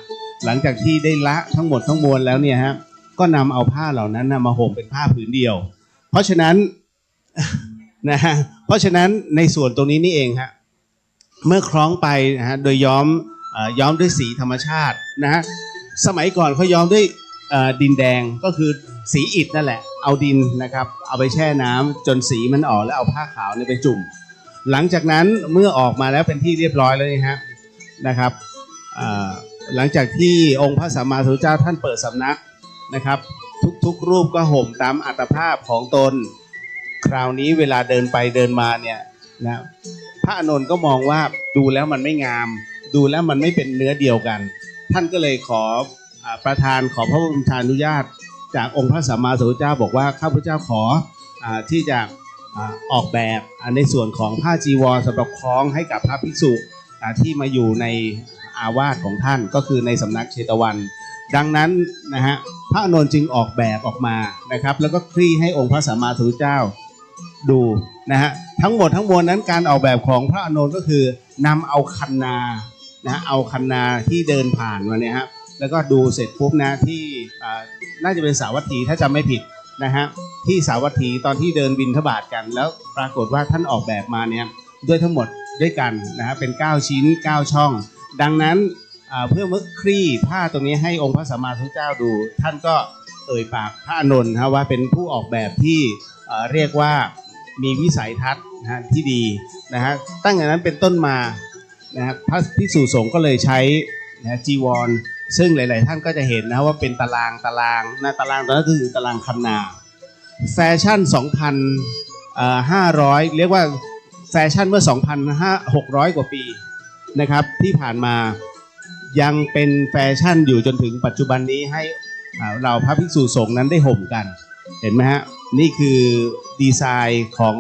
หลังจากที่ได้ละทั้งหมดทั้งมวลแล้วเนี่ยฮะก็นำเอาผ้าเหล่านั้นมาห่มเป็นผ้าผืนเดียวเพราะฉะนั้นนะฮะในส่วนตรงนี้นี่เองฮะเมื่อคล้องไปนะฮะโดยย้อมด้วยสีธรรมชาตินะฮะสมัยก่อนเขาย้อมด้วยดินแดงก็คือสีอิฐนั่นแหละเอาดินนะครับเอาไปแช่น้ำจนสีมันออกแล้วเอาผ้าขาวเนี่ยไปจุ่มหลังจากนั้นเมื่อออกมาแล้วเป็นที่เรียบร้อยแล้วนะครับหลังจากที่องค์พระสัมมาสัมพุทธเจ้าท่านเปิดสำนักนะครับทุกรูปก็ห่มตามอัตภาพของตนคราวนี้เวลาเดินไปเดินมาเนี่ยนะพระอานนท์ก็มองว่าดูแล้วมันไม่งามดูแล้วมันไม่เป็นเนื้อเดียวกันท่านก็เลยขอพระบรมอนุญาตจากองค์พระสัมมาสัมพุทธเจ้าบอกว่าข้าพเจ้าขอที่จะออกแบบในส่วนของผ้าจีวรสำหรับคล้องให้กับพระภิกษุที่มาอยู่ในอาวาสของท่านก็คือในสำนักเชตวันดังนั้นนะฮะพระอานนท์จึงออกแบบออกมานะครับแล้วก็คลี่ให้องค์พระสัมมาสัมพุทธเจ้าดูนะฮะทั้งหมดทั้งมวลนั้นการออกแบบของพระอานนท์ก็คือนำเอาคันนานะเอาคันนาที่เดินผ่านมาเนี่ยฮะแล้วก็ดูเสร็จปุ๊บนะที่น่าจะเป็นสาวัตถีถ้าจำไม่ผิดนะฮะที่สาวัตถีตอนที่เดินบิณฑบาตกันแล้วปรากฏว่าท่านออกแบบมาเนี่ยด้วยทั้งหมดด้วยกันนะฮะเป็น9 ชิ้น 9 ช่องดังนั้นเพื่อคลี่ผ้าตรงนี้ให้องค์พระสัมมาสัมพุทธเจ้าดูท่านก็เอ่ยปากพระอานนท์ว่าเป็นผู้ออกแบบที่เรียกว่ามีวิสัยทัศน์นะที่ดีนะฮะตั้งแต่นั้นเป็นต้นมานะฮะพระภิกษุสงฆ์ก็เลยใช้นะจีวรซึ่งหลายๆท่านก็จะเห็นนะว่าเป็นตารางนะตารางตอนนั้นคือตารางคันนาแฟชั่น 2,500 เรียกว่าแฟชั่นเมื่อ 2,600 กว่าปีนะครับที่ผ่านมายังเป็นแฟชั่นอยู่จนถึงปัจจุบันนี้ให้เราพระภิกษุสงฆ์นั้นได้ห่มกันเห็นไหมฮะนี่คือดีไซน์ของ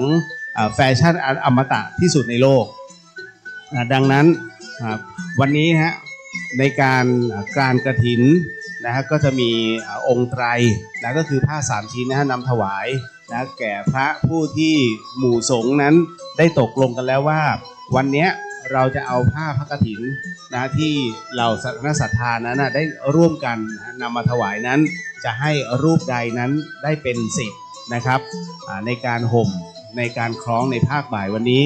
แฟชั่นอมตะที่สุดในโลกดังนั้นวันนี้ฮะในการกฐินนะฮะก็จะมีองค์ไตรนะก็คือผ้า3 ชิ้นนะฮะนำถวายนะแก่พระผู้ที่หมู่สงฆ์นั้นได้ตกลงกันแล้วว่าวันนี้เราจะเอาผ้าพระกฐินนะที่เรานักศรัทธานั้นนะได้ร่วมกันนำมาถวายนั้นจะให้รูปใดนั้นได้เป็นสิทธิ์นะครับในการห่มในการคล้องในภาคบ่ายวันนี้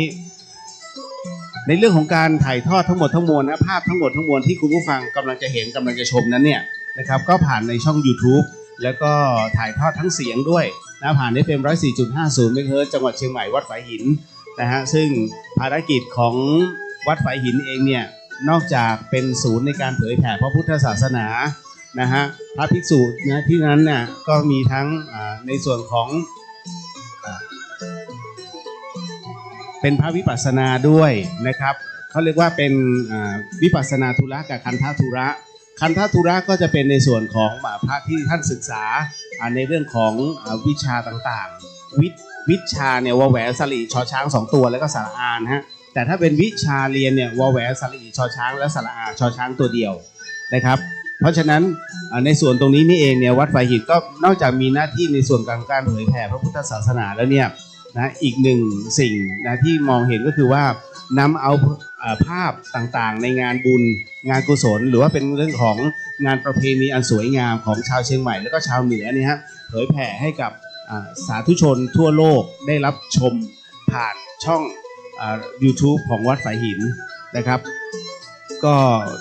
ในเรื่องของการถ่ายทอดทั้งหมดทั้งมวลนะภาพทั้งหมดทั้งมวลที่คุณผู้ฟังกำลังจะเห็นกำลังจะชมนั้นเนี่ยนะครับก็ผ่านในช่อง YouTube แล้วก็ถ่ายทอดทั้งเสียงด้วยนะผ่าน FM 104.50 เมกะเฮิรตซ์จังหวัดเชียงใหม่วัดฝายหินนะฮะซึ่งภารกิจของ วัดฝายหินเองเนี่ยนอกจากเป็นศูนย์ในการเผยแผ่พระพุทธศาสนานะฮะพระภิกษุนะที่นั้นเนี่ยก็มีทั้งในส่วนของเป็นพระวิปัสสนาด้วยนะครับเขาเรียกว่าเป็นวิปัสสนาธุระกับคันธธุระคันธธุระก็จะเป็นในส่วนของพระที่ท่านศึกษาในเรื่องของวิชาต่างๆวิชาเนี่ยวอแหวนสลีชอช้าง2ตัวแล้วก็สระอานะฮะแต่ถ้าเป็นวิชาเรียนเนี่ยวอแหวนสลีชอช้างและสระอาชอช้างตัวเดียวนะครับเพราะฉะนั้นในส่วนตรงนี้นี่เองเนี่ยวัดฝายหินก็นอกจากมีหน้าที่ในส่วนการเผยแผ่พระพุทธศาสนาแล้วเนี่ยนะอีกหนึ่งสิ่งนะที่มองเห็นก็คือว่านำเอาภาพต่างๆในงานบุญงานกุศลหรือว่าเป็นเรื่องของงานประเพณีอันสวยงามของชาวเชียงใหม่แล้วก็ชาวเหนือเนี่ยฮะเผยแผ่ให้กับสาธุชนทั่วโลกได้รับชมผ่านช่องYouTube ของวัดฝายหินนะครับก็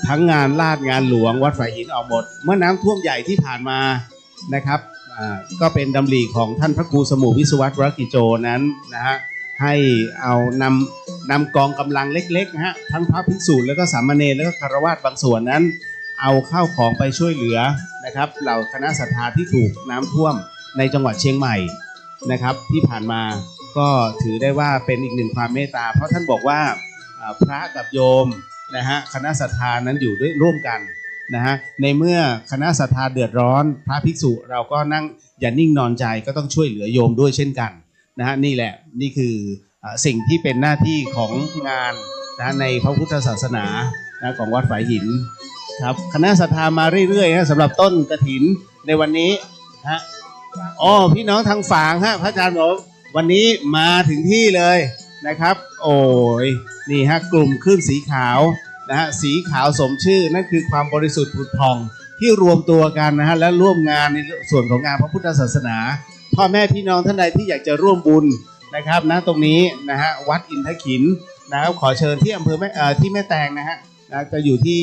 ทั้งงานลาดงานหลวงวัดฝายหินออกหมดเมื่อน้ำท่วมใหญ่ที่ผ่านมานะครับก็เป็นดำริของท่านพระครูสมุวิศวัตรวรกิจโจนั้นนะฮะให้เอานำกองกำลังเล็กๆนะฮะทั้งพระภิกษุแล้วก็สามเณรแล้วก็คฤหัสถ์บางส่วนนั้นเอาข้าวของไปช่วยเหลือนะครับเหล่าคณะศรัทธาที่ถูกน้ำท่วมในจังหวัดเชียงใหม่นะครับที่ผ่านมาก็ถือได้ว่าเป็นอีกหนึ่งความเมตตาเพราะท่านบอกว่าพระกับโยมนะฮะคณะศรัทธานั้นอยู่ด้วยร่วมกันนะฮะในเมื่อคณะศรัทธาเดือดร้อนพระภิกษุเราก็นั่งอย่านิ่งนอนใจก็ต้องช่วยเหลือโยมด้วยเช่นกันนะฮะนี่แหละนี่คือสิ่งที่เป็นหน้าที่ของงานนะในพระพุทธศาสนานะของวัดฝายหินครับคณะศรัทธามาเรื่อยๆนะสำหรับต้นกฐินในวันนี้ฮะอ๋อพี่น้องทางฝางฮะพระอาจารย์บอกวันนี้มาถึงที่เลยนะครับโอ้ยนี่ฮะกลุ่มคลื่นสีขาวนะฮะสีขาวสมชื่อนั่นคือความบริสุทธิ์ผุดผ่องที่รวมตัวกันนะฮะและร่วมงานในส่วนของงานพระพุทธศาสนาพ่อแม่พี่น้องท่านใดที่อยากจะร่วมบุญนะครับนะตรงนี้นะฮะวัดอินทขินนะครับขอเชิญที่อำเภอที่แม่แตงนะฮะจะอยู่ที่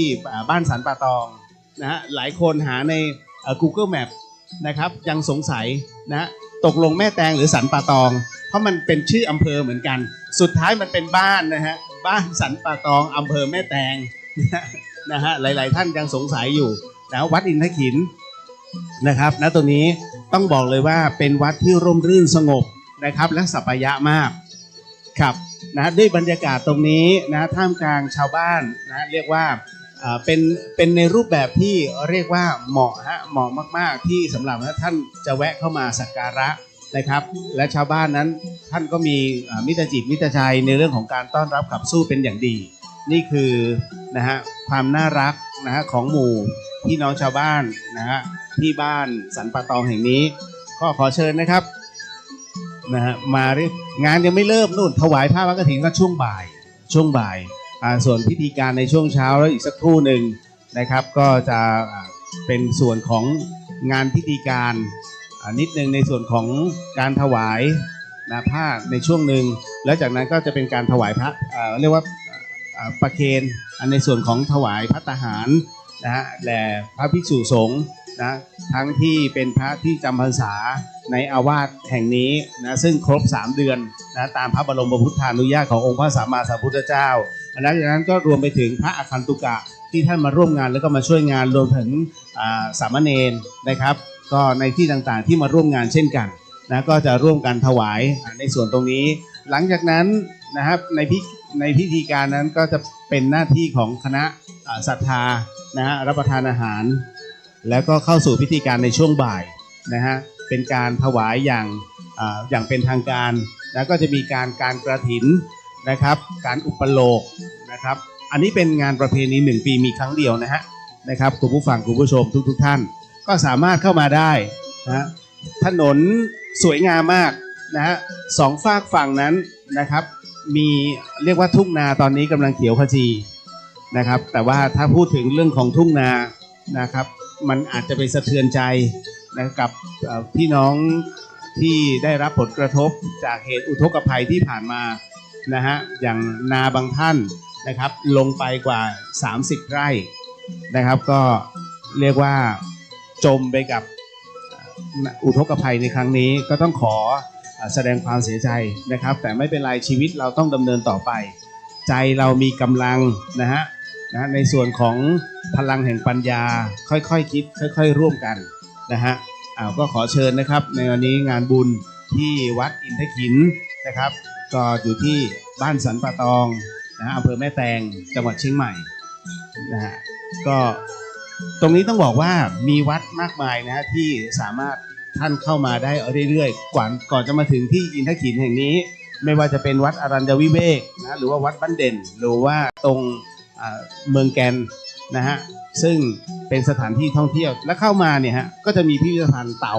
บ้านสันป่าตองนะฮะหลายคนหาในGoogle Map นะครับยังสงสัยนะตกลงแม่แตงหรือสันป่าตองเพราะมันเป็นชื่ออำเภอเหมือนกันสุดท้ายมันเป็นบ้านนะฮะบ้านสันป่าตองอำเภอแม่แตงนะฮะหลายๆท่านยังสงสัยอยู่นะวัดอินทขินนะครับณตรงนี้ต้องบอกเลยว่าเป็นวัดที่ร่มรื่นสงบนะครับและสัปยะมากครับนะด้วยบรรยากาศตรงนี้นะท่ามกลางชาวบ้านนะเรียกว่าเป็นในรูปแบบที่เรียกว่าเหมาะมากๆที่สำหรับท่านจะแวะเข้ามาสักการะนะครับและชาวบ้านนั้นท่านก็มีมิตรจิตมิตรใจในเรื่องของการต้อนรับขับสู้เป็นอย่างดีนี่คือนะฮะความน่ารักนะฮะของหมู่พี่น้องชาวบ้านนะฮะที่บ้านสันป่าตองแห่งนี้ก็ขอเชิญนะครับนะฮะมางานยังไม่เริ่มนู่นถวายผ้าพระกฐินก็ช่วงบ่ายส่วนพิธีการในช่วงเช้าแล้วอีกสักครู่หนึ่งนะครับก็จะเป็นส่วนของงานพิธีการนิดนึงในส่วนของการถวายนะผ้าในช่วงหนึ่งแล้วจากนั้นก็จะเป็นการถวายพระเรียกว่าประเคนในส่วนของถวายภัตตาหารนะฮะแด่พระภิกษุสงฆ์นะทั้งที่เป็นพระที่จำพรรษาในอาวาสแห่งนี้นะซึ่งครบ3เดือนนะตามพระบรมพุทธานุญาตขององค์พระสัมมาสัมพุทธเจ้าหลังจากนั้นก็รวมไปถึงพระอคันตุกะที่ท่านมาร่วมงานแล้วก็มาช่วยงานรวมถึงสามเณรนะครับก็ในที่ต่างๆที่มาร่วมงานเช่นกันนะก็จะร่วมกันถวายในส่วนตรงนี้หลังจากนั้นนะครับในพิธีการนั้นก็จะเป็นหน้าที่ของคณะศรัทธานะฮะรับประทานอาหารแล้วก็เข้าสู่พิธีการในช่วงบ่ายนะฮะเป็นการถวายอย่างเป็นทางการแล้วก็จะมีการกระถินนะครับการอุปโลกนะครับอันนี้เป็นงานประเพณี1 ปีมีครั้งเดียวนะครับคุณผู้ฟังคุณผู้ชมทุกท่านก็สามารถเข้ามาได้นะถนนสวยงามมากนะฮะ2 ฝากฝั่งนั้นนะครับมีเรียกว่าทุ่งนาตอนนี้กำลังเขียวขจีนะครับแต่ว่าถ้าพูดถึงเรื่องของทุ่งนานะครับมันอาจจะไปสะเทือนใจนะกับพี่น้องที่ได้รับผลกระทบจากเหตุอุทกภัยที่ผ่านมานะฮะอย่างนาบางท่านนะครับลงไปกว่า30 ไร่นะครับก็เรียกว่าจมไปกับอุทกภัยในครั้งนี้ก็ต้องขอแสดงความเสียใจนะครับแต่ไม่เป็นไรชีวิตเราต้องดำเนินต่อไป ใจเรามีกำลังนะในส่วนของพลังแห่งปัญญาค่อยๆคิดค่อยๆร่วมกันนะฮะก็ขอเชิญนะครับในวันนี้งานบุญที่วัดอินทขินนะครับก็อยู่ที่บ้านสันป่าตองนะอำเภอแม่แตงจังหวัดเชียงใหม่นะฮะก็ตรงนี้ต้องบอกว่ามีวัดมากมายนะฮะที่สามารถท่านเข้ามาได้เรื่อยๆก่อนจะมาถึงที่อินทขินแห่งนี้ไม่ว่าจะเป็นวัดอรัญญวิเวกนะหรือว่าวัดบ้านเด่นหรือว่าตรงเมืองแกนนะฮะซึ่งเป็นสถานที่ท่องเที่ยวและเข้ามาเนี่ยฮะก็จะมีพิพิธภัณฑ์เตา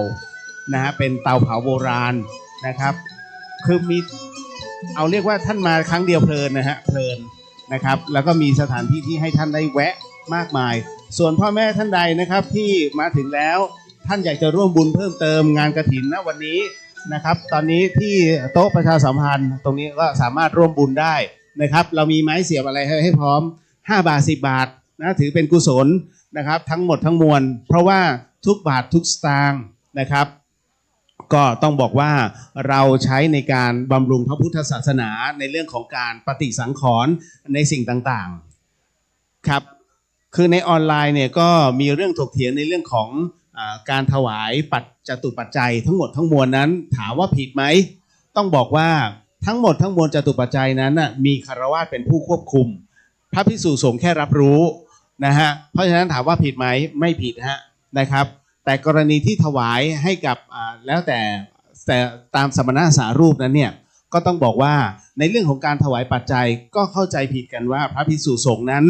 นะฮะเป็นเตาเผาโบราณนะครับคือมีเอาเรียกว่าท่านมาครั้งเดียวเพลินนะฮะเพลินนะครับแล้วก็มีสถานที่ที่ให้ท่านได้แวะมากมายส่วนพ่อแม่ท่านใดนะครับที่มาถึงแล้วท่านอยากจะร่วมบุญเพิ่มเติมงานกฐินนะวันนี้นะครับตอนนี้ที่โต๊ะประชาสัมพันธ์ตรงนี้ก็สามารถร่วมบุญได้นะครับเรามีไม้เสียบอะไรให้พร้อม5 บาท10 บาทนะถือเป็นกุศลนะครับทั้งหมดทั้งมวลเพราะว่าทุกบาททุกสตางค์นะครับก็ต้องบอกว่าเราใช้ในการบำรุงพระพุทธศาสนาในเรื่องของการปฏิสังขรณ์ในสิ่งต่างๆครับคือในออนไลน์เนี่ยก็มีเรื่องถกเถียงในเรื่องของการถวายจตุปัจจัยทั้งหมดทั้งมวลนั้นถามว่าผิดไหมต้องบอกว่าทั้งหมดทั้งมวลจตุปัจจัยนั้นมีคฤหัสถ์เป็นผู้ควบคุมพระภิกษุสงฆ์แค่รับรู้นะฮะเพราะฉะนั้นถามว่าผิดไหมไม่ผิดฮะนะครับแต่กรณีที่ถวายให้กับแล้วแต่ตามสมณะสารูปนั้นเนี่ยก็ต้องบอกว่าในเรื่องของการถวายปัจจัยก็เข้าใจผิดกันว่าพระภิกษุสงฆ์นั้น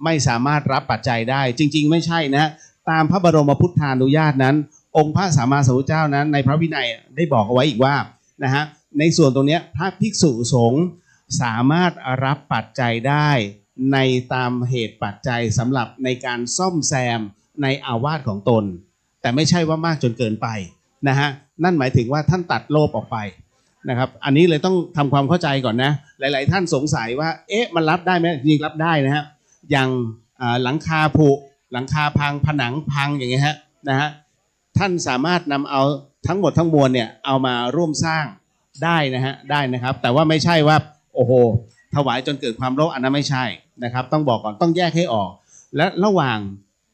ไม่สามารถรับปัจจัยได้จริงๆไม่ใช่นะตามพระบรมพุทธานุญาตนั้นองค์พระสัมมาสัมพุทธเจ้านั้นในพระวินัยได้บอกเอาไว้อีกว่านะฮะในส่วนตรงนี้พระภิกษุสงฆ์สามารถรับปัจจัยได้ในตามเหตุปัจจัยสำหรับในการซ่อมแซมในอาวาสของตนแต่ไม่ใช่ว่ามากจนเกินไปนะฮะนั่นหมายถึงว่าท่านตัดโลภออกไปนะครับอันนี้เลยต้องทำความเข้าใจก่อนนะหลายๆท่านสงสัยว่าเอ๊ะมันรับได้ไหมจริงรับได้นะฮะอย่างหลังคาผุหลังคาพังผนังพังอย่างเงี้ยฮะนะฮะท่านสามารถนำเอาทั้งหมดทั้งมวลเนี่ยเอามาร่วมสร้างได้นะฮะได้นะครับแต่ว่าไม่ใช่ว่าโอ้โหถวายจนเกิดความโลภอันนั้นไม่ใช่นะครับต้องบอกก่อนต้องแยกให้ออกและระหว่าง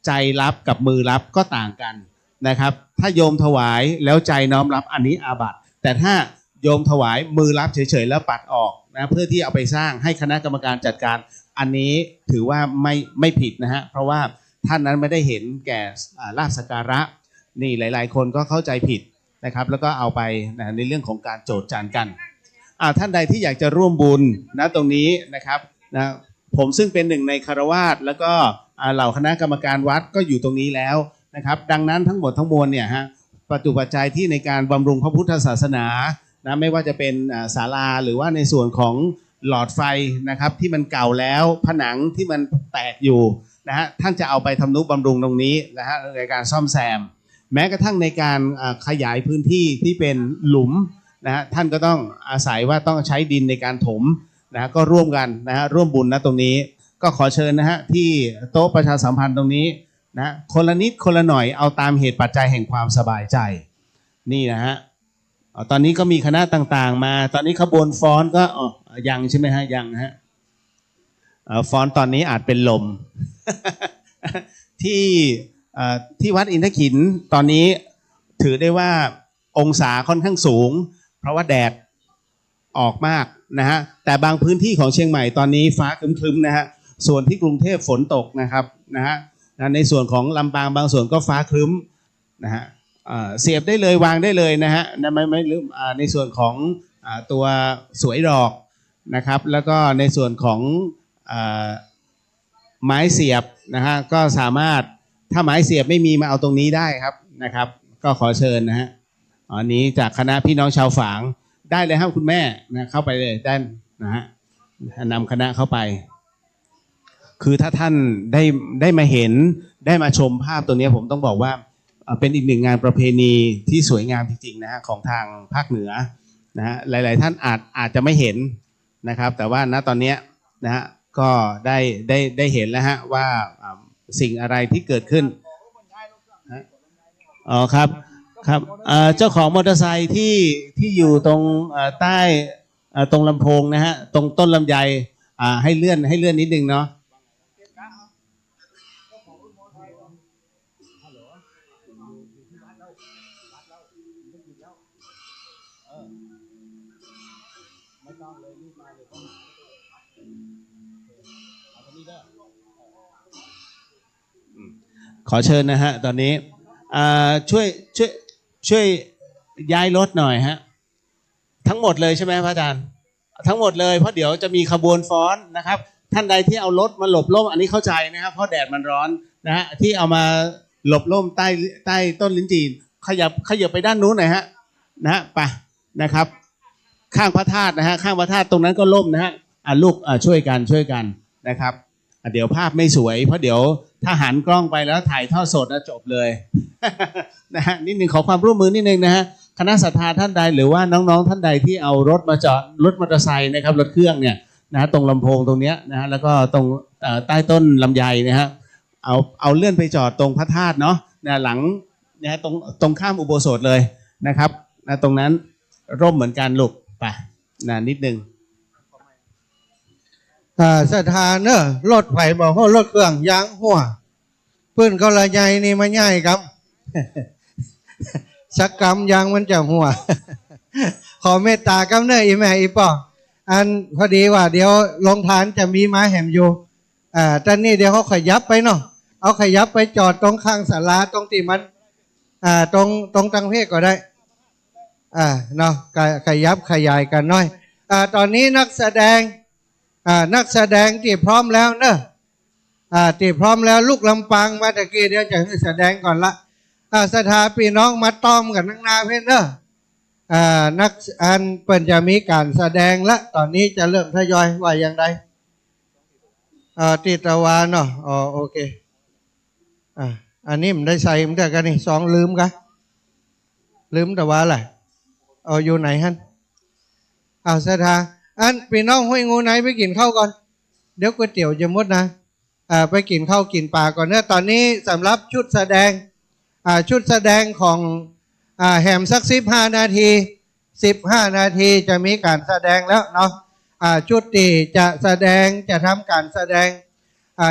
ใจรับกับมือรับก็ต่างกันนะครับถ้าโยมถวายแล้วใจน้อมรับอันนี้อาบัติแต่ถ้าโยมถวายมือรับเฉยๆแล้วปัดออกนะเพื่อที่เอาไปสร้างให้คณะกรรมการจัดการอันนี้ถือว่าไม่ผิดนะฮะเพราะว่าท่านนั้นไม่ได้เห็นแก่ลาภสักการะนี่หลายๆคนก็เข้าใจผิดนะครับแล้วก็เอาไปนะในเรื่องของการโจษจันกันท่านใดที่อยากจะร่วมบุญนะตรงนี้นะครับนะผมซึ่งเป็นหนึ่งในคฤหัสถ์แล้วก็เหล่าคณะกรรมการวัดก็อยู่ตรงนี้แล้วนะครับดังนั้นทั้งหมดทั้งมวลเนี่ยฮะปัจจุปัจจัยที่ในการบำรุงพระพุทธศาสนานะไม่ว่าจะเป็นศาลาหรือว่าในส่วนของหลอดไฟนะครับที่มันเก่าแล้วผนังที่มันแตกอยู่นะฮะท่านจะเอาไปทำนุบำรุงตรงนี้นะฮะในการซ่อมแซมแม้กระทั่งในการขยายพื้นที่ที่เป็นหลุมนะฮะท่านก็ต้องอาศัยว่าต้องใช้ดินในการถมนะก็ร่วมกันนะฮะร่วมบุญนะตรงนี้ก็ขอเชิญนะฮะที่โต๊ะประชาสัมพันธ์ตรงนี้นะคนละนิดคนละหน่อยเอาตามเหตุปัจจัยแห่งความสบายใจนี่นะฮะตอนนี้ก็มีคณะต่างๆมาตอนนี้ขบวนฟ้อนก็ยังใช่ไหมฮะยังฮะฟ้อนตอนนี้อาจเป็นลม ที่วัดอินทขินตอนนี้ถือได้ว่าองศาค่อนข้างสูงเพราะว่าแดดออกมากนะฮะแต่บางพื้นที่ของเชียงใหม่ตอนนี้ฟ้าครึ้มๆนะฮะส่วนที่กรุงเทพฝนตกนะครับนะฮะในส่วนของลำปางบางส่วนก็ฟ้าครึ้มนะฮะเสียบได้เลยวางได้เลยนะฮะไม่ลืมในส่วนของตัวสวยดอกนะครับแล้วก็ในส่วนของไม้เสียบนะฮะก็สามารถถ้าไม้เสียบไม่มีมาเอาตรงนี้ได้ครับนะครับก็ขอเชิญนะฮะอันนี้จากคณะพี่น้องชาวฝางได้เลยครับคุณแม่นะเข้าไปเลยได้นะฮะนำคณะเข้าไปคือถ้าท่านได้มาเห็นได้มาชมภาพตัวนี้ผมต้องบอกว่าเป็นอีกหนึ่งงานประเพณีที่สวยงามจริงๆนะฮะของทางภาคเหนือนะฮะหลายๆท่านอาจจะไม่เห็นนะครับแต่ว่าณตอนนี้นะฮะก็ได้เห็นแล้วฮะว่าสิ่งอะไรที่เกิดขึ้นอ๋อครับครับเจ้าของมอเตอร์ไซค์ที่อยู่ตรงใต้ตรงลำโพงนะฮะตรงต้นลำไย ให้เลื่อนนิดนึงเนาะขอเชิญนะฮะตอนนี้ช่วยย้ายรถหน่อยฮะทั้งหมดเลยใช่ไหมพระอาจารย์ทั้งหมดเลยเพราะเดี๋ยวจะมีขบวนฟ้อนนะครับท่านใดที่เอารถมาหลบร่มอันนี้เข้าใจนะครับเพราะแดดมันร้อนนะฮะที่เอามาหลบร่มใต้ต้นลิ้นจี่ขยับไปด้านนู้นหน่อยฮะนะฮะไปนะครับข้างพระธาตุนะฮะข้างพระธาตุตรงนั้นก็ร่มนะฮะลูกช่วยกันนะครับเดี๋ยวภาพไม่สวยเพราะเดี๋ยวถ้าหันกล้องไปแล้วถ่ายทอดสดนะจบเลย นะฮะนิดนึงขอความร่วมมือนิดนึงนะฮะคณะศรัทธาท่านใดหรือว่าน้องๆท่านใดที่เอารถมาจอดรถมอเตอร์ไซค์นะครับรถเครื่องเนี่ยนะตรงลำโพงตรงเนี้ยนะฮะแล้วก็ตรงใต้ต้นลำไยนะฮะเอาเลื่อนไปจอดตรงพระธาตุเนาะนะหลังนะตรงข้ามอุโบสถเลยนะครับนะตรงนั้นร่มเหมือนกันลูกไปนะนิดนึงศรัทธาเนอะรถไฟบอกว่ารถเครื่องยางหัวเพื่อนก็ละใหญ่นี่มาใหญ่ครับสักกรรมยางมันจะหัว ขอเมตตากำเนออีแม่อีป่ออันพอดีว่าเดี๋ยวลงทานจะมีไม้แหมอยู่ตอนนี้เดี๋ยวเขาขยับไปเนาะเอาขยับไปจอดตรงข้างศาลาตรงที่มันตรงตังเพศก็ได้เนาะขยับขยายกันหน่อยตอนนี้นักแสดงที่พร้อมแล้วเนอะที่พร้อมแล้วลูกลำปางมาตะกี้เดี๋ยวจะให้แสดงก่อนละสถาพี่น้องมาต้อมกันนั่งนาเพื่อนเนอะนักเปิ่นจะมีการแสดงละตอนนี้จะเริ่มทยอยว่าอย่างไรติตะวันเนาะโอเคอันนี้มันได้ใส่มันได้กันนี่สองลืมตะวันแหละอยู่ไหนฮั่นสถาพี่น้องห้วยงูไหนไปกินข้าวก่อนเดี๋ยวก๋วยเตี๋ยวจะหมดนะไปกินข้าวกินปลาก่อนเนอะตอนนี้สำหรับชุดแสดงของแหมสัก15 นาทีจะมีการแสดงแล้วเนาะชุดที่จะทำการแสดง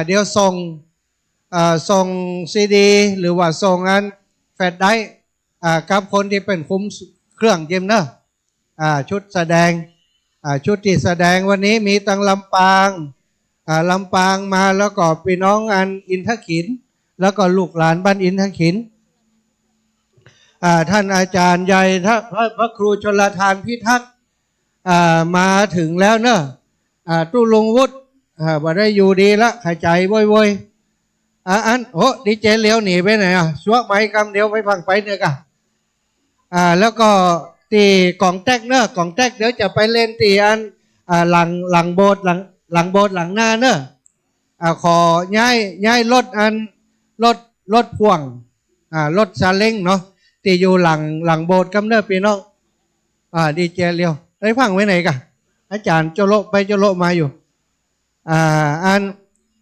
เดี๋ยวส่งซีดีหรือว่าส่งแฟลชไดรฟ์กับคนที่เป็นคุมเครื่องเย็มเนอะชุดแสดงชุดที่แสดงวันนี้มีตั้งลำปางมาแล้วก็พี่น้องอินทขินแล้วก็ลูกหลานบ้านอินทขินท่านอาจารย์ใหญ่พระครูชลทานพิทักษ์มาถึงแล้วเนอะตู้ลงวุฒิบ่ได้อยู่ดีละขายใจบ่อยดีเจเลี้ยวหนีไปไหนชัวไม้กำเดียวไปพังไปเนี่ยกะแล้วก็ตีกล่องแตกเนอะกล่องแตกเดี๋ยวจะไปเล่นตีหลังโบสถ์หลังหน้าเนอะขอย้ายรถพ่วงรถซาเล้งเนาะตีอยู่หลังโบสถ์กำเนิดพี่น้องดีเจเลียวได้ฟังไว้ไหนกะอาจารย์โจโลไปโจโลมาอยู่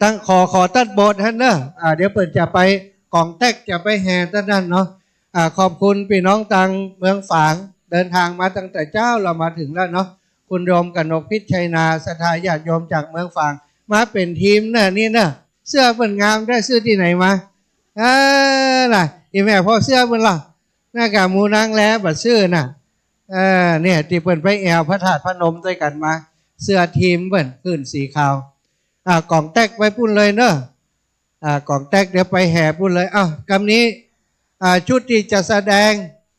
ตั้งขอตัดโบสถ์ท่านเนอะเดี๋ยวเปิดจะไปกล่องแตกจะไปแห่ตั้งนั่นเนาะขอบคุณพี่น้องตังเมืองฝางเดินทางมาตั้งแต่เจ้าเรามาถึงแล้วเนาะคุณโยมกนกพิชัยนาศรัทธาญาติโยมจากเมืองฝางมาเป็นทีมเนอะนี่เนอะเสื้อเปิ่นงามได้เสื้อที่ไหนมาน่ะอีแม่พ่อเสื้อเปิ่นล่ะหน้ากากมูนางแล้วบัดเสื้อน่ะเนี่ยที่เปิ่นไปแอวพระธาตุพนมด้วยกันมาเสื้อทีมเปิ่นขึ้นสีขาวกล่องแตกไปพุ่นเลยเนอะกล่องแตกเดี๋ยวไปแห่พุ่นเลยกำนี้ชุดที่จะแสดง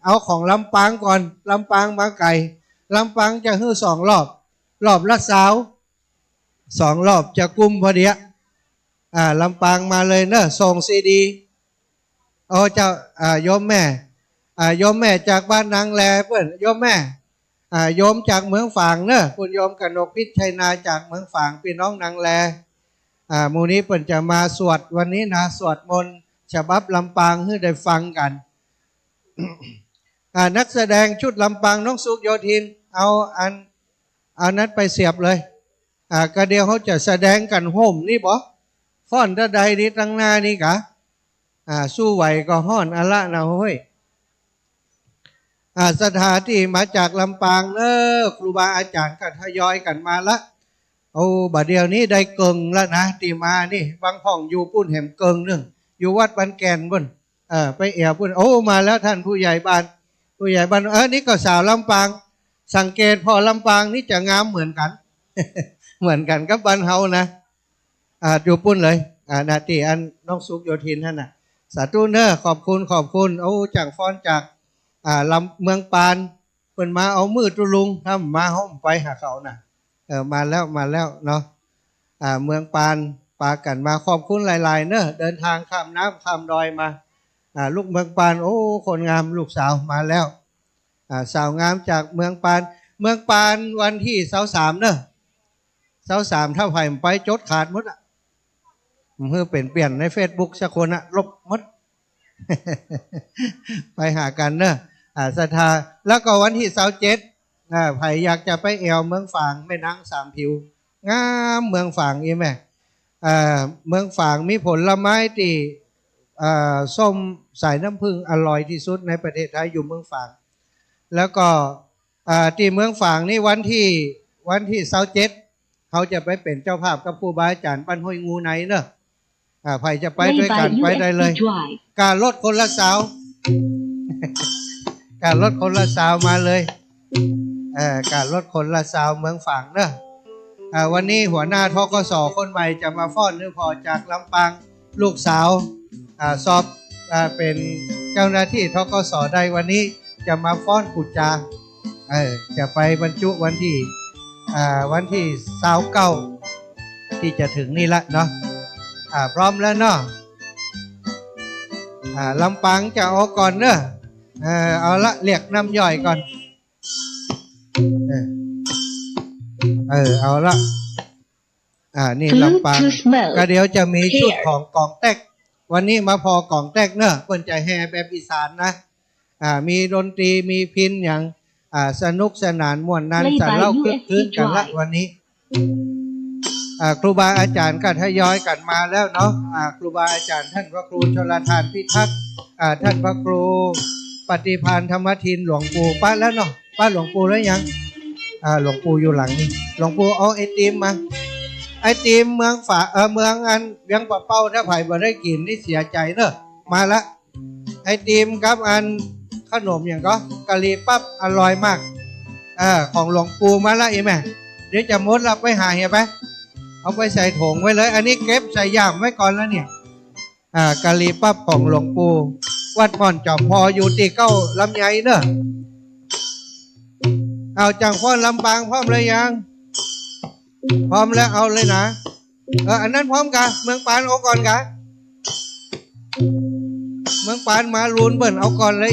เอาของลำปางก่อนลำปางมาไก่ลำปางจะฮื้อ2 รอบละ2 รอบจะกุมพอดีลำปางมาเลยเนอะส่งซีดีเจ้าโยมแม่จากบ้านนางแลเพื่อนโยมแม่โยมจากเมืองฝางเนอะคุณโยมกนกพิชัยนาจากเมืองฝางพี่น้องนางแลมูนี้เปิ่นจะมาสวดวันนี้นะสวดมนต์ฉบับลำปางให้ได้ฟังกัน นักแสดงชุดลำปางน้องสุขโยธินเอานั้นไปเสียบเลยก็เดียวเขาจะแสดงกันโฮมนี่บอฟ้อนตะใดนี่ตั้งหน้านี่กะสู้ไหวก็ฮ้อนอะละนะเฮ้ยสถานที่มาจากลำปางครูบาอาจารย์ก็ทยอยกันมาละ เอาบัดเดียวนี้ได้เกิงแล้วนะตีมานี่บางพ่องอยู่ปุ้นแหมเกิงนึงอยู่วัดบันแกนบุ่นไปเอวปุ้นโอ้มาแล้วท่านผู้ใหญ่บ้านนี่ก็สาวลำปางสังเกตพอลำปางนี่จะงามเหมือนกัน เหมือนกันกับบ้านเฮานะอยู่ปุ้นเลยนาทีอันน้องสุกโยธินท่านน่ะสาธุเนอขอบคุณโอ้จากฟ้อนจากลำเมืองปานเปิ่นมาเอามือตุลุงทำมาห้อมไปหาเขาน่ะมาแล้วเนาะเมืองปานปากันมาขอบคุณหลายๆเนอะเดินทางข้ามน้ำข้ามดอยมาลูกเมืองปานโอ้คนงามลูกสาวมาแล้วสาวงามจากเมืองปานวันที่23เนอะ23ถ้าไผ่ไปจดขาดมดเพื่อเปลี่ยนใน Facebook สักคนลบมด ไปหากันเนอะศรัทธาแล้วก็วันที่27ไผ่อยากจะไปแอวเมืองฝางแม่นางสามผิวงามเมืองฝางอีแม่เมืองฝางมีผลไม้ที่ส้มสายน้ำผึ้งอร่อยที่สุดในประเทศไทยอยู่เมืองฝางแล้วก็ที่เมืองฝางนี่วันที่27เขาจะไปเป็นเจ้าภาพกับครูบาอาจารย์ปั้นห้วยงูไหนเนอะไผ่จะไปด้วยกันไปได้เลยการลดคนละสาว การลดคนละสาวมาเลยการลดคนละสาวเมืองฝางเนอะวันนี้หัวหน้าทกสคนใหม่จะมาฟ้อนเนื้อพอจากลำปางลูกสาวสอบเป็นเจ้าหน้าที่ทกสได้วันนี้จะมาฟ้อนกุจจาจะไปบรรจุวันที่29ที่จะถึงนี่ละเนาะพร้อมแล้วเนาะลำปางจะเอาก่อนเนอะเอาละเรียกน้ำย่อยก่อนเอาละนี่ลำปางก็เดี๋ยวจะมีชุดของกองแตกวันนี้มาพอกองแตกเนอะเพิ่นจะแห่แบบอีสานนะมีดนตรีมีพิณอย่างสนุกสนานม่วนนั้นจะเล่าคืนกันละวันนี้ครูบาอาจารย์ก็ทยอยกันมาแล้วเนาะครูบาอาจารย์ท่านพระครูชลทานพิทักษ์ท่านพระครูปฏิภาณธรรมทินหลวงปู่ป้าแล้วเนาะป้าหลวงปู่แล้วยังหลวงปู่อยู่หลังนี่หลวงปู่เอาไอติมมาไอติมเมืองฝาเมืองอันเวียงปะเป้าถ้าไผ่บ่ได้กินนี่เสียใจเนอะมาละไอติมครับอันขนมอย่างก็กะหรี่ปั๊บอร่อยมากของหลวงปู่มาละอีแม่เดี๋ยวจะมดรับไปหาเฮียไปเอาไปใส่ถุงไว้เลยอันนี้เก็บใส่ย่ามไว้ก่อนแล้วเนี่ยกะหรี่ปั๊บของหลวงปู่วัดม่อนจอมพออยู่ที่เก้าลำไยเนอะเอาจังฟ้อนลำปางพร้อมเลยยังพร้อมแล้วเอาเลยนะอันนั้นพร้อมกันเมืองปานเอาก่อนกันเมืองปานมาลุนเบิ่นเอาก่อนเลย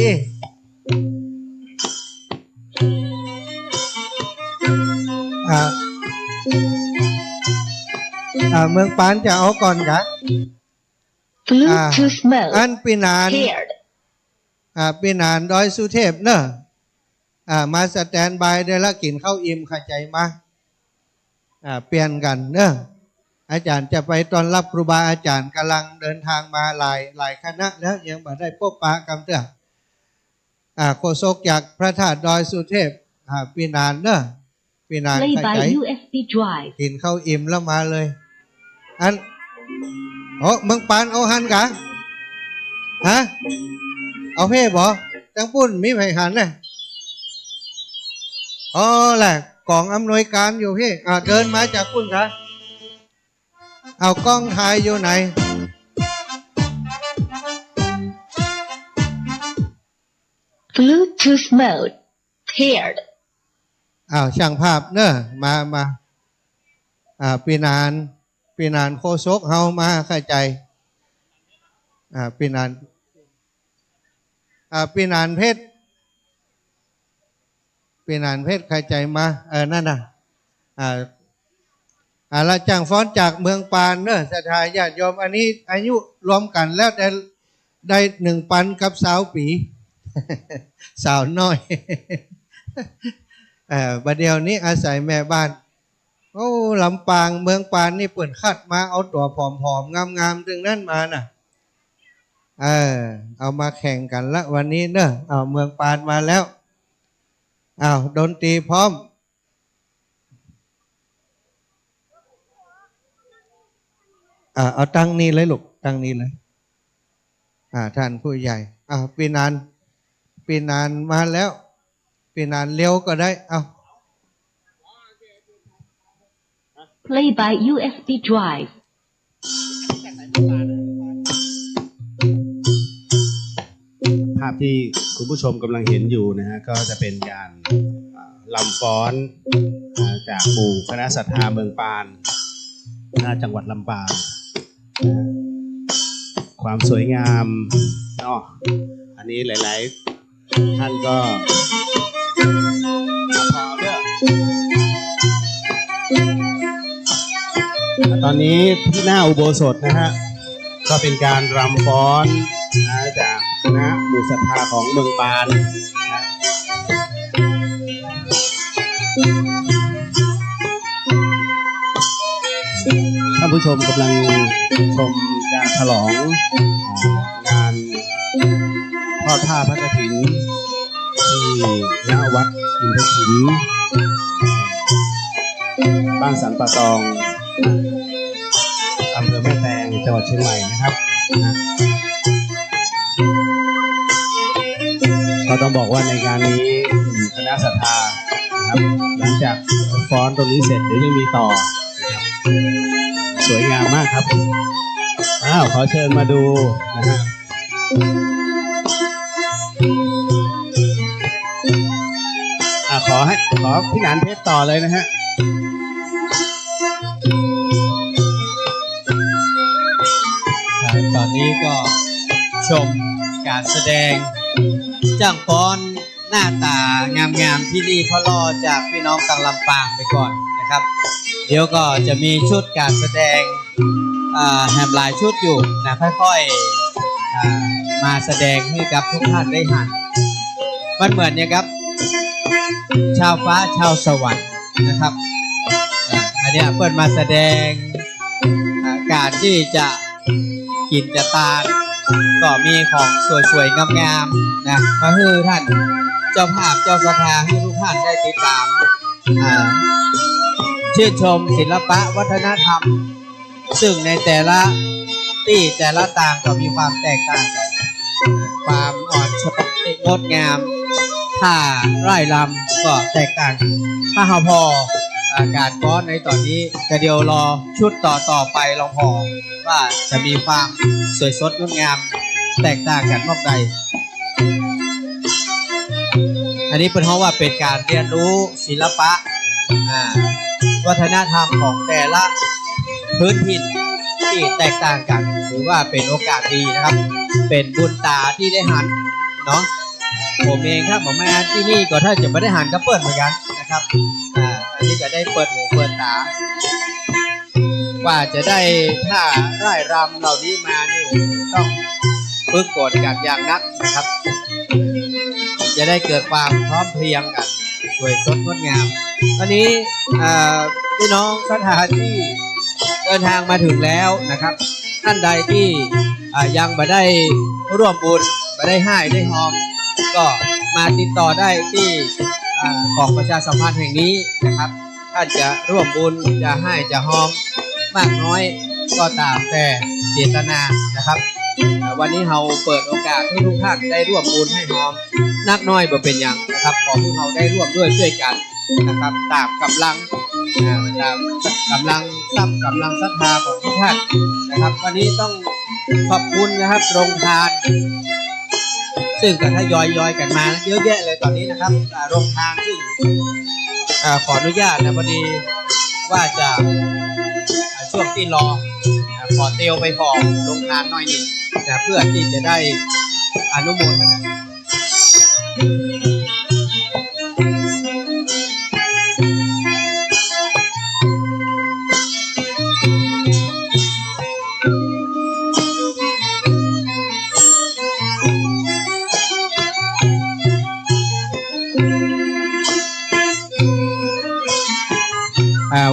เมืองปานจะเอาก่อนกันอันปีนานดอยสุเทพเนอะมาสแตนบายได้ละกินข้าวอิ่มเข้าใจมาเปลี่ยนกันเนอะอาจารย์จะไปต้อนรับครูบาอาจารย์กำลังเดินทางมาหลายคณะแล้วยังไม่ได้พบปะกันเถอะโฆษกจากพระธาตุดอยสุเทพปีนานเนอะปีนานเข้าใจกินข้าวอิ่มแล้วมาเลยอันเมืองปานเอาหันกะเอาเพ่บ่จังปุ้นมีไผ่หันเลยแหละกองอำนวยการอยู่พี่เดินมาจากปุ้นกะเอากล้องถ่ายอยู่ไหนBluetooth mode paired ช่างภาพเนอะมาปีนานโคศกเฮามาเข้าใจปีนานเพชรเข้าใจมานั่นน่ะละจังฟ้อนจากเมืองปานเนอะศรัทธาญาติโยมอันนี้อายุรวมกันแล้วได้1,000กับสาวปี สาวน้อยบัดเดียวนี้อาศัยแม่บ้านลำปางเมืองปานนี่เปิ่นคัดมาเอาตัวผอมๆงามๆถึงนั่นมาน่ะเอามาแข่งกันละวันนี้เนอะเมืองปานมาแล้วดนตรีพร้อม เอาตั้งนี้เลยลูกตั้งนี้เลยท่านผู้ใหญ่ปีนานมาแล้วปีนานเลี้ยวก็ได้Play by USB drive. ภาพที่คุณผู้ชมกำลังเห็นอยู่นะฮะก็จะเป็นการลำฟ้อนจากหมู่คณะศรัทธาเมืองปานจังหวัดลำปางความสวยงามเนาะอันนี้หลายๆท่านก็พอเด้อตอนนี้ที่หน้าอุโบสถนะฮะก็เป็นการรำฟ้อนจากคณะหมู่ศรัทธาของเมืองปานท่านผู้ชมกำลังชมการฉลองงานทอดผ้าพระกฐินที่ณวัดอินทศิลป์บ้านสันป่าตองอำเภอแม่แตงจังหวัดเชียงใหม่นะครับก็ต้องบอกว่าในงานนี้คณะศรัทธานะครับหลังจากฟ้อนตรงนี้เสร็จเดี๋ยวยังมีต่อสวยงามมากครับขอเชิญมาดูนะฮะขอพี่หนานเพชรต่อเลยนะฮะตอนนี้ก็ชมการแสดงจ้างฟ้อนหน้าตางามๆที่นี่เขารอจากพี่น้องตังลำปางไปก่อนนะครับเดี๋ยวก็จะมีชุดการแสดงแหมหลายชุดอยู่นะค่อยๆมาแสดงให้กับทุกท่านได้หันมันเหมือนเนี่ยครับชาวฟ้าชาวสวรรค์นะครับอันนี้เปิดมาแสดงการที่จะกินจะตาลก็มีของสวยๆงามๆนะมาให้ท่านเจ้าภาพเจ้าศรัทธาให้ทุกท่านได้ติดตามชื่นชมศิลปะวัฒนธรรมซึ่งในแต่ละที่แต่ละต่างก็มีความแตกต่างกันความอ่อนช้อยงดงามท่าไร่รำก็แตกต่างถ้าพอการฟ้อนในตอนนี้ก็เดี๋ยวรอชุดต่อไปลองพอว่าจะมีความสวยสดงดงามแตกต่างกันมากใดอันนี้เป็นเพราะว่าเป็นการเรียนรู้ศิลปะวัฒนธรรมของแต่ละพื้นถิ่นที่แตกต่างกันหรือว่าเป็นโอกาสดีนะครับเป็นบุญตาที่ได้หันเนาะผมเองครับผมมาที่นี่ก็ถ้าจะไม่ได้หันก็เปิดเหมือนกันนะครับอันนี้ก็ได้เปิดหูเปิดตาว่าจะได้ถ้าไร่รำเหล่านี้มานี่ต้องฝึกฝนกันอย่างนักนะครับจะได้เกิดความพร้อมเพรียงกันสวยสดงดงามวันนี้พี่น้องศรัทธาที่เดินทางมาถึงแล้วนะครับท่านใดที่ยังไม่ได้ร่วมบุญไม่ได้ให้ได้หอมก็มาติดต่อได้ที่ของประชาสัมพันธ์แห่งนี้นะครับท่านจะร่วมบุญจะให้จะหอมมากน้อยก็ตามแต่เจตนานะครับวันนี้เราเปิดโอกาสให้ทุกท่านได้ร่วมบุญให้หอมนักน้อยบ่เป็นอย่างนะครับขอให้เราได้ร่วมด้วยช่วยกันนะครับตามกำลังตามกำลังทรัพย์กำลังศรัทธาของทุกท่านนะครับวันนี้ต้องขอบคุณนะครับโรงทานซึ่งก็ทยอยกันมาเยอะแยะเลยตอนนี้นะครับโรงทานซึ่งขออนุญาตนะพอดีว่าจะช่วงที่รอขอเตียวไปพอโรงทานหน่อยนิดนะเพื่อที่จะได้อนุโมทนา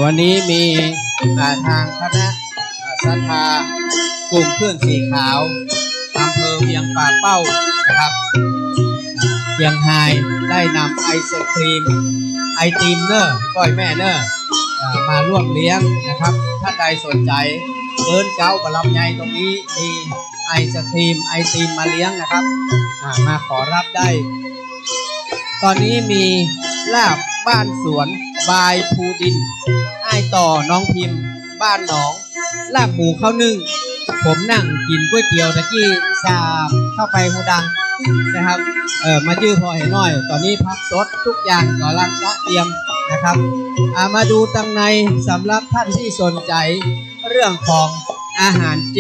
วันนี้มีทางคณะศรัทธากลุ่มเครื่องสีขาวอำเภอเวียงป่าเป้านะครับเชียงไฮ้ได้นำไอศครีมไอติมเนอร์ก้อยแม่เนอร์มาร่วมเลี้ยงนะครับท่านใดสนใจ เอิญเก้ากับลำไยตรงนี้มีไอศครีมไอติมมาเลี้ยงนะครับมาขอรับได้ตอนนี้มีลาบบ้านสวนบายภูดินไอต่อน้องพิมพ์บ้านหนองลาบหมูข้าวนึ่งผมนั่งกินก๋วยเตี๋ยวตะกี้ชาเข้าไปหูดังนะครับมายื้อพอเห็นหน่อยตอนนี้พักสดทุกอย่างกำลังเตรียมนะครับมาดูตังในสำหรับท่านที่สนใจเรื่องของอาหารเจ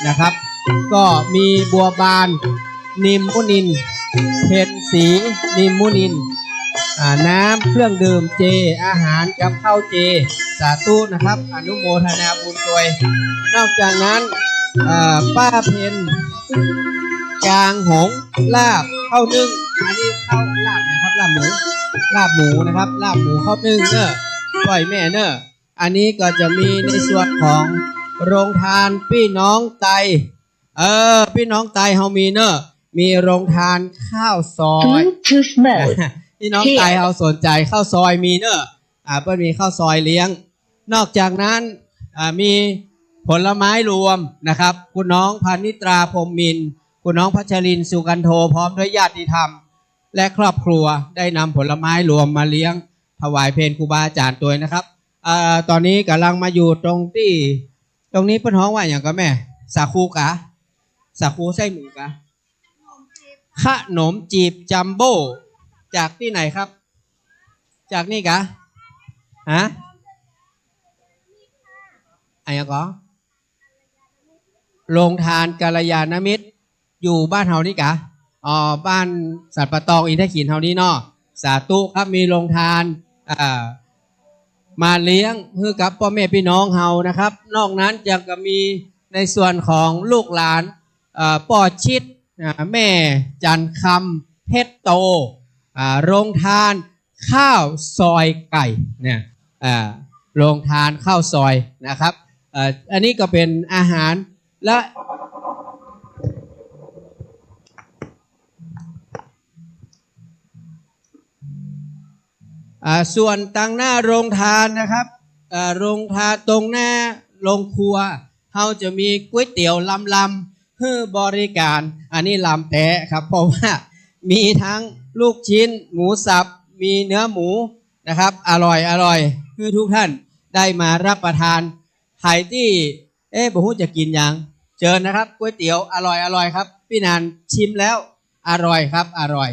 นะครับก็มีบัวบานนิมมุนินเผ็ดสีนิมมุนินน้ำเครื่องดื่มเจอาหารกับข้าวเจสาธุนะครับอนุโมทนาบุญด้วยนอกจากนั้นป้าเพนกลางหงลาบข้าวนึ่งอันนี้ข้าวลาบนะครับลาบหมูนะครับลาบหมูข้าวนึ่งเนอะปล่อยแม่เนอะอันนี้ก็จะมีในส่วนของโรงทานพี่น้องไตพี่น้องไตเฮามีเนอะมีโรงทานข้าวซอย Bluetooth mode พี่น้องไตเฮาสนใจข้าวซอยมีเนอะเพิ่นมีข้าวซอยเลี้ยงนอกจากนั้นมีผลไม้รวมนะครับคุณน้องพานิตราพรหมมินทร์คุณน้องพัชรินทร์สุกันโทพร้อมด้วยญาติธรรมและครอบครัวได้นำผลไม้รวมมาเลี้ยงถวายเพลครูบาอาจารย์ตัวนะครับตอนนี้กำลังมาอยู่ตรงนี้เพิ่นฮ้องว่าอย่างก็แม่สาคูกะสาคูไส้หมูกะขนมจีบจัมโบ้จากที่ไหนครับจากนี่กะฮะอะไรก็โรงทานกัลยาณมิตรอยู่บ้านเฮานี่กะบ้านสัตว์ปะตองอินทขีนเฮานี่เนาะสาธุครับมีโรงทานมาเลี้ยงเพื่อกับพ่อแม่พี่น้องเฮานะครับนอกนั้นยังก็มีในส่วนของลูกหลานปอชิดแม่จันคำเพชรโตโรงทานข้าวซอยไก่เนี่ยโรงทานข้าวซอยนะครับอันนี้ก็เป็นอาหารและส่วนตั้งหน้าโรงทานนะครับโรงทานตรงหน้าโรงครัวเขาจะมีก๋วยเตี๋ยวลำเพื่อบริการอันนี้ลำแท้ครับเพราะว่ามีทั้งลูกชิ้นหมูสับมีเนื้อหมูนะครับอร่อยเพื่อทุกท่านได้มารับประทานใครที่บ่ฮู้จะกินยังเชิญนะครับก๋วยเตี๋ยวอร่อยครับพี่นันชิมแล้วอร่อยครับอร่อย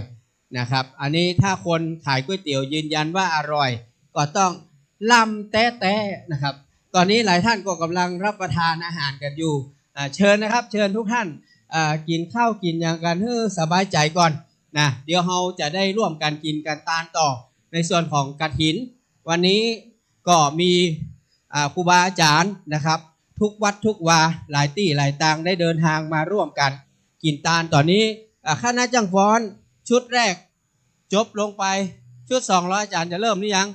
นะครับอันนี้ถ้าคนขายก๋วยเตี๋ยวยืนยันว่าอร่อยก็ต้องลำแต้นะครับตอนนี้หลายท่านก็กำลังรับประทานอาหารกันอยู่เชิญนะครับเชิญทุกท่านกินข้าวกินอย่างกันให้สบายใจก่อนนะเดี๋ยวเราจะได้ร่วมกันกินกันตานต่อในส่วนของกฐินวันนี้ก็มีครูบาอาจารย์นะครับทุกวัดทุกวาหลายที่หลายต่างได้เดินทางมาร่วมกันกินตานตอนนี้คณะจังฟ้อนชุดแรกจบลงไปชุด2อาจารย์จะเริ่มหรือยัง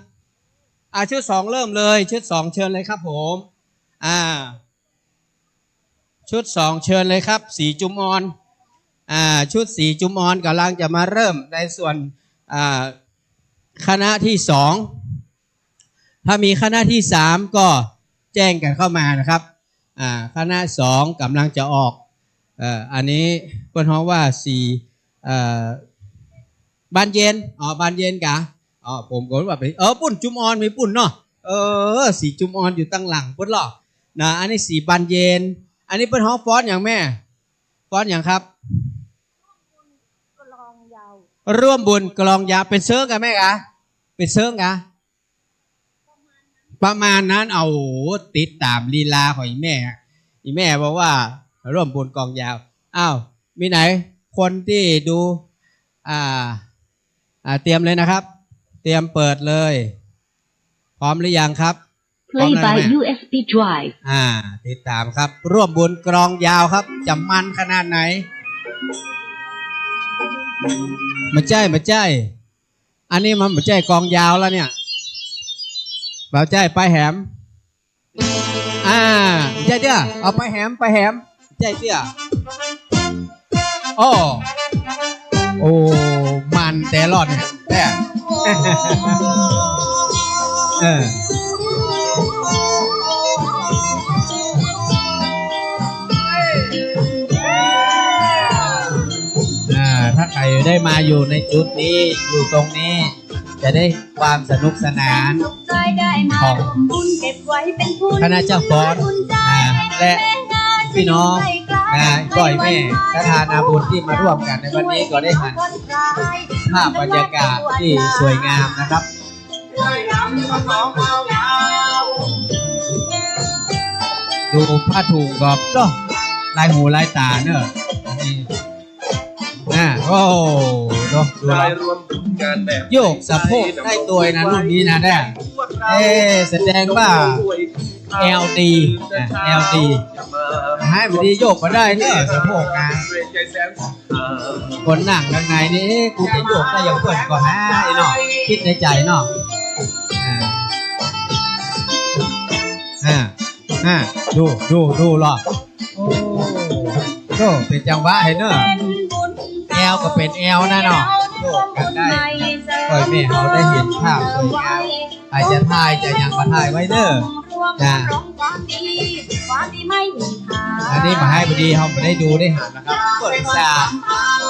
ชุด2เริ่มเลยชุด2เชิญเลยครับผมชุด2เชิญเลยครับสีจุมอนชุดสีจุมอนกำลังจะมาเริ่มในส่วนคณะที่2ถ้ามีคณะที่3ก็แจ้งกันเข้ามานะครับคณะ2กำลังจะออกอันนี้เพิ่นฮ้องว่าบานเย็นบานเย็นกะผมก็ว่าไปปุ่นจุมอนมีปุ่นเนาะสีจุมอนอยู่ตั้งหลังเพิ่นหรอนะอันนี้สีบานเย็นอันนี้เพิ่นฮ้องฟ้อนอย่างแม่ฟ้อนอย่างครับร่วมบุญกลองยาวเป็นเซิร์งกันไหมกะเป็นเซิร์งกะประมาณนั้นติดตามลีลาของอีแม่บอกว่าร่วมบุญกลองยาวมีไหนคนที่ดูเตรียมเลยนะครับเตรียมเปิดเลยพร้อมหรือยังครับ Play by USB drive ติดตามครับร่วมบุญกลองยาวครับจะมันขนาดไหนมาใจอันนี้มันมาใจกลองยาวแล้วเนี่ยมาใจไปแหมใจเตี้ยเอาไปแหมใจเตี้ยโอ้มันแต่รอดเนี่ยแต่ ได้มาอยู่ในจุดนี้อยู่ตรงนี้จะได้ความสนุกสนานของคณะเจ้าฟ้อนและพี่น้องก้อยแม่และทานาบุญที่มาร่วมกันในวันนี้ก็ได้หันภาพบรรยากาศที่สวยงามนะครับดูผ้าถุงกรอบเนาะลายหูลายตาเนอะโอ้ดูแล้วโยกสะโพกได้ตัวนะรุ่นนี้นะเนี่ยแสดงว่าLD ให้มันดีโยกมาได้เนี่ยสะโพกนะคนหนังข้างในนี่กูจะโยกได้อย่างเปิดก่อนนะไอ้เนาะคิดในใจเนาะดูหรอโอ้เป็นจังหวะเห็นเนอะแอลก็เป็นแอลนะเนาะโยกกันได้ก้อยแม่เขาได้เห็นภาพสวยงามใครจะถ่ายจะยังมาถ่ายไว้เด้ออันนี้มาให้พอดีเขาไม่ได้ดูได้หันนะครับเปิดซา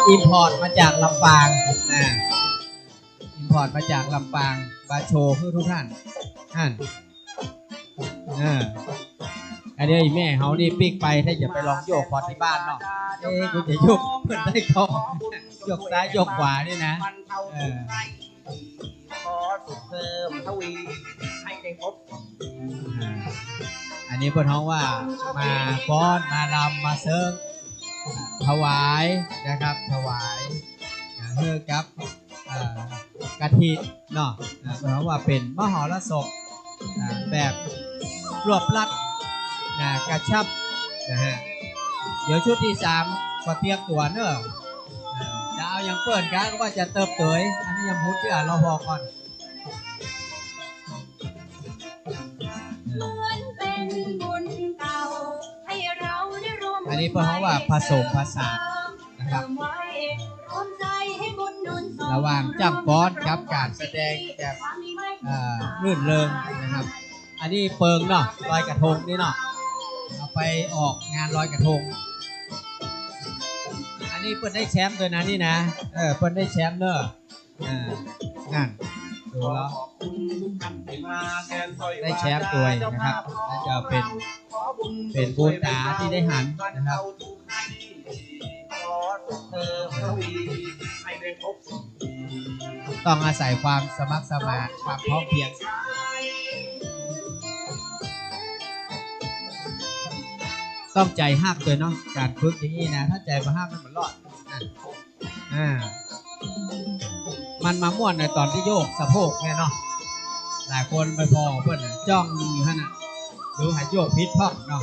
อิมพอร์ตมาจากลำปางอิมพอร์ตมาจากลำปางมาโชว์เพื่อทุกท่านอันนี้แม่เขานี่ปิ๊กไปถ้าจะไปลองโยกพอที่บ้านเนาะกูจะโยกเพื่อนได้เขาโยกซ้ายโยกขวานี่นะอันนี้เพื่อนท้องว่ามาฟ้อนมารำมาเซิร์งถวายนะครับถวายเพื่อกับกะทิเนาะเพราะว่าเป็นมหรสพแบบรวบลัดกระชับนะฮะเดี๋ยวชุดที่3ก็เตรียมตัวเนอะจะเอาอย่างเปิดกันว่าจะเติบเตยอันนี้ยังพูดที่เราพอก่อนอันนี้เพราะว่าผสมผสานนะครับระหว่างจ้ำฟ้อนกับการแสดงแบบรื่นเริงนะครับอันนี้เปิงเนาะลอยกระทงนี่เนาะเอาไปออกงานลอยกระทงอันนี้เปิ้ลได้แชมป์ด้วยนะนี่นะเปิ้ลได้แชมป์เนอะนั่นดูแล้วได้แชมป์ตัวนะครับน่าจะเป็นบุญตาที่ได้หันนะครับต้องอาศัยความสมัครสมานความพร้อมเพรียงต้องใจหักเลยเนาะการฝึกอย่างนี้นะถ้าใจมาหักมันเหมือนรอดมันมาม่วนในตอนที่โยกสะโพกเนี่ยเนาะหลายคนไปพอเพื่อนจ้องอยู่ฮะน่ะดูหายโยกพิษพ่อเนาะ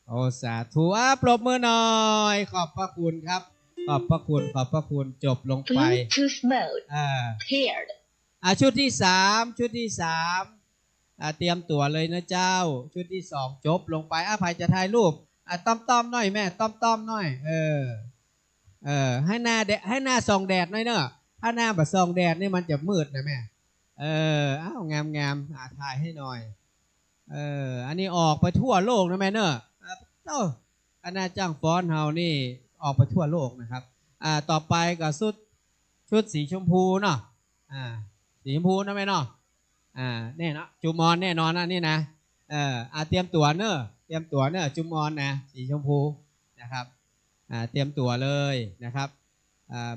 โอ้สาธุปรบมือหน่อยขอบพระคุณครับขอบพระคุณจบลงไป Bluetooth mode paired ชุดที่3เตรียมตัวเลยนะเจ้าชุดที่2จบลงไปภัยจะถ่ายรูปต้อมหน่อยแม่ต้อมหน่อยให้หน้าส่องแดดหน่อยเนอะถ้าหน้าแบบส่องแดดนี่มันจะมืดนะแม่งามถ่ายให้หน่อยอันนี้ออกไปทั่วโลกนะแม่เนอะคณะจ้างฟ้อนเฮานี่ออกไปทั่วโลกนะครับต่อไปก็ชุดสีชมพูเนาะสีชมพูนะแม่เนาะแน่เนาะจุมอนแน่นอนนะนี่นะเตรียมตัวเนอะจุมอนนะสีชมพูนะครับเตรียมตัวเลยนะครับ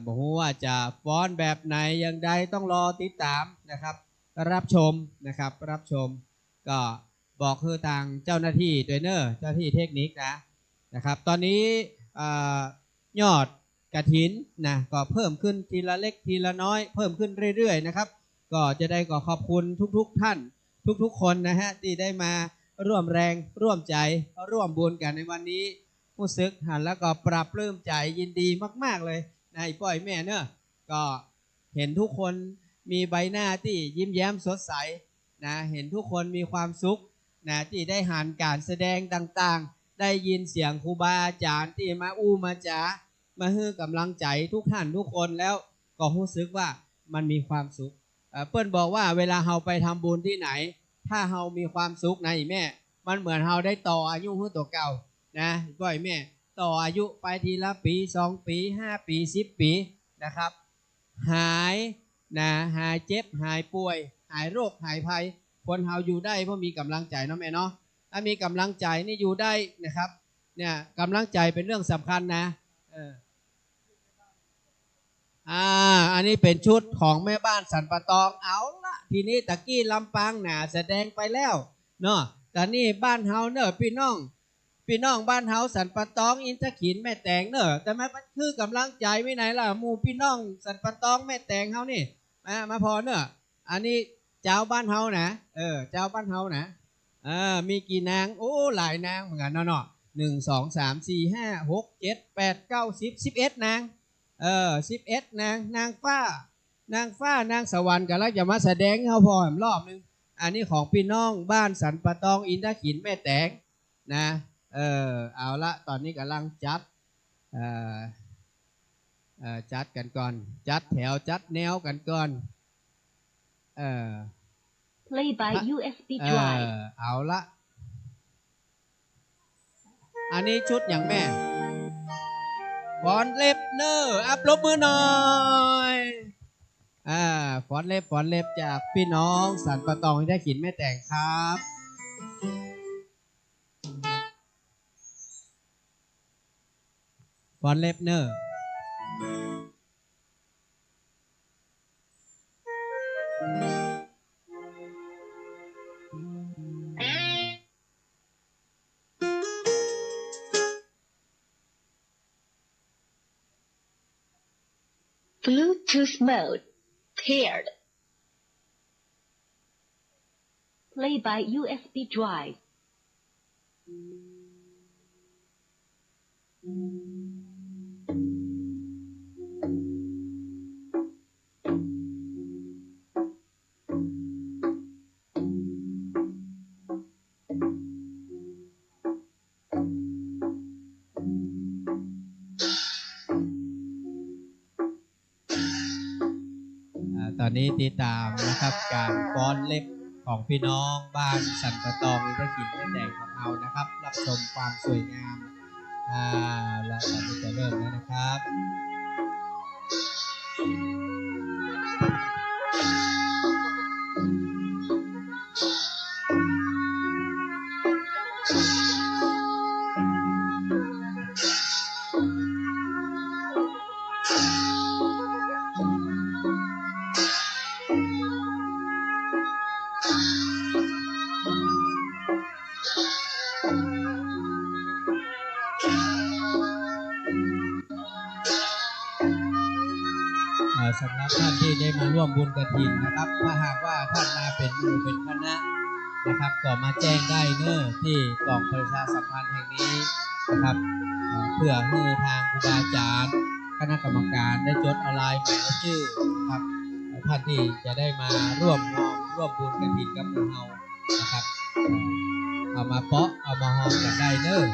บอกว่าจะฟ้อนแบบไหนอย่างใดต้องรอติดตามนะครับรับชมก็บอกคือทางเจ้าหน้าที่ด้วยเนอะเจ้าหน้าที่เทคนิคนะครับตอนนี้ยอดกฐินนะก็เพิ่มขึ้นทีละเล็กทีละน้อยเพิ่มขึ้นเรื่อยๆนะครับก็จะได้ขอบคุณทุกท่านทุกคนนะฮะที่ได้มาร่วมแรงร่วมใจร่วมบุญกันในวันนี้ผู้ซึกหันแล้วก็ปรับปลื้มใจยินดีมากๆเลยนะป้อยแม่เนอะก็เห็นทุกคนมีใบหน้าที่ยิ้มแย้มสดใสนะเห็นทุกคนมีความสุขนะที่ได้หันการแสดงต่างๆได้ยินเสียงครูบาอาจารย์ที่มามาจ๋ามาให้กำลังใจทุกท่านทุกคนแล้วก็รู้สึกว่ามันมีความสุขเปิ้ลบอกว่าเวลาเราไปทำบุญที่ไหน ถ้าเฮามีความสุขนะอีแม่มันเหมือนเฮาได้ต่ออายุให้ตัวเก่านะบ่อยแม่ต่ออายุไปทีละปี2 ปี5 ปี10 ปีนะครับหายนะหายเจ็บหายป่วยหายโรคหายภัยคนเฮาอยู่ได้เพราะมีกำลังใจเนาะแม่เนาะถ้ามีกำลังใจนี่อยู่ได้นะครับเนี่ยกำลังใจเป็นเรื่องสำคัญนะอันนี้เป็นชุดของแม่บ้านสันปะตองเอาละทีนี้ตะกี้ลำปางหนาแสดงไปแล้วเนาะแต่นี่บ้านเฮาเนอะพี่น้องบ้านเฮาสันปะตองอินทขินแม่แตงเนอะแต่มันคือกำลังใจไม่ไหนล่ะหมู่พี่น้องสันปะตองแม่แตงเฮานี่มาพอเนอะอันนี้เจ้าบ้านเฮานะเจ้าบ้านเฮานะมีกี่นางโอ้หลายนางเหมือนกันเนาะ1 2 3 4 5 6 7 8 9 10 11นาง11นางฟ้านางสวรรค์กันแล้วจะมาแสดงให้เขาพอแหมรอบนึงอันนี้ของพี่น้องบ้านสันปะตองอินทขินแม่แตงนะเอาละตอนนี้กำลังจัดจัดกันก่อนจัดแถวจัดแนวกันก่อนPlay by USB drive เอาละอันนี้ชุดอย่างแม่ฟอนเล็บเนอร์อัปลบมือหน่อยฟอนเล็บจากพี่น้องสันปะตองได้ขินแม่แต่งครับฟอนเล็บเนอร์Bluetooth mode paired. Play by USB drive.ตอนนี้ติดตามนะครับการฟ้อนเล็บของพี่น้องบ้านสันปะตองอินทขินแม่แดงของเรานะครับรับชมความสวยงามแล้วเราจะเริ่มแล้วนะครับสำหรับท่านที่ได้มาร่วมบุญกฐินนะครับถ้าหากว่าท่านมาเป็นหมู่เป็นคณะนะครับก็มาแจ้งได้เนอะที่กล่องประชาสัมพันธ์แห่งนี้นะครับเพื่อให้ทางครูบาอาจารย์คณะกรรมการได้จดอะไรหมายชื่อนะครับท่านที่จะได้มาร่วมบุญกฐินกับหมู่เฮานะครับเอามาเปาะเอามาหอมกันได้เนอะ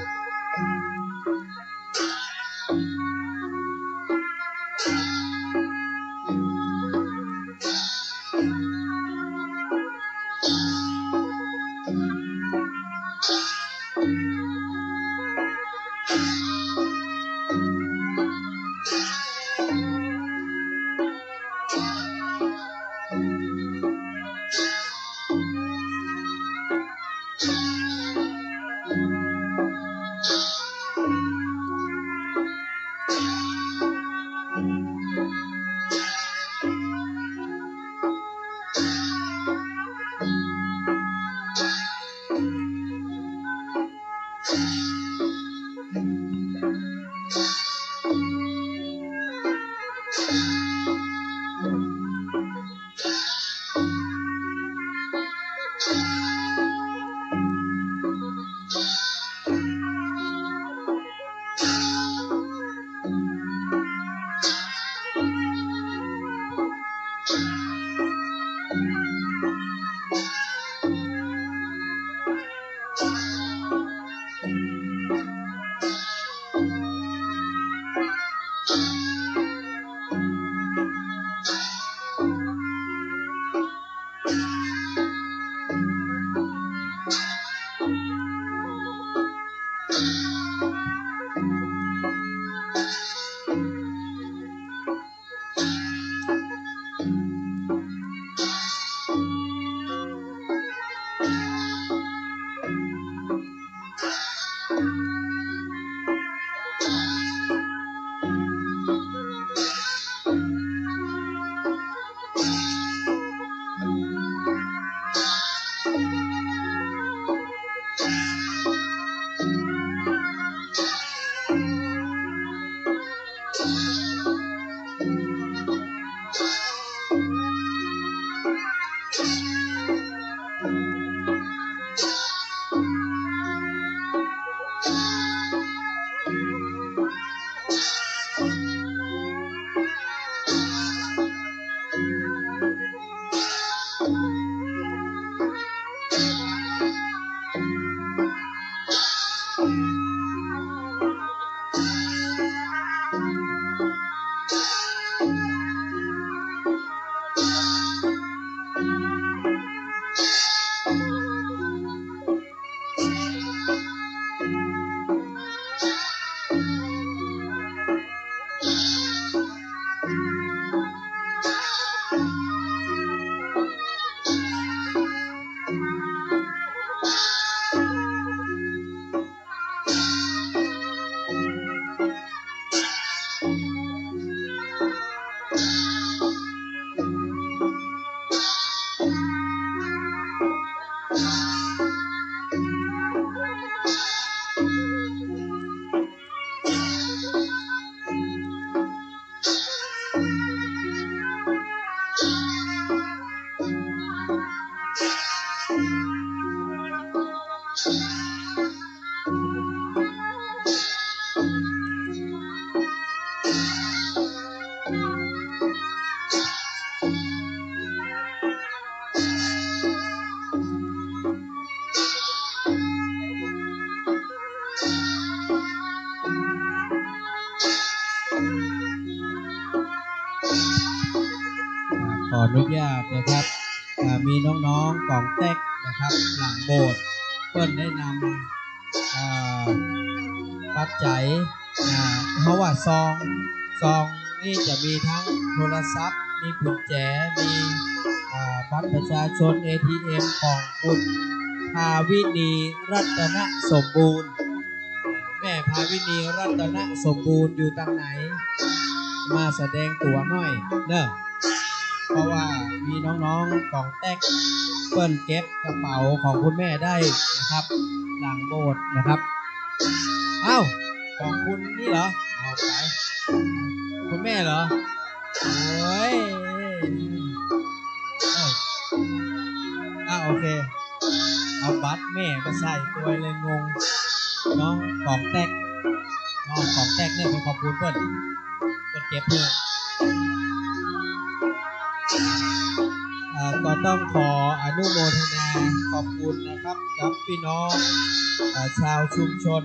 ขออนุญาตนะครับมีน้องๆกองแตกนะครับหลังโบสถ์เพื่อนได้นำปัจจัยเพราะว่าซองนี่จะมีทั้งโทรศัพท์มีกุญแจมีบัตรประชาชน ATM ของคุณภาวินีรัตนสมบูรณ์แม่ภาวินีรัตนสมบูรณ์อยู่ตรงไหนมาแสดงตัวหน่อยเนอะเพราะว่ามีน้องๆของแตกเปิ้นเก็บกระเป๋าของคุณแม่ได้นะครับหลังโบสถ์นะครับเอ้าของคุณนี่เหรอเอาไปคุณแม่เหรอโอ้ยโอเคเอาบัตรแม่มาใส่ตัวเลยงงน้องของแตกเนี่ยเป็นขอบคุณเปิ้นเก็บเพื่อก็ต้องขออนุโมทนาขอบคุณนะครับกับพี่น้องชาวชุมชน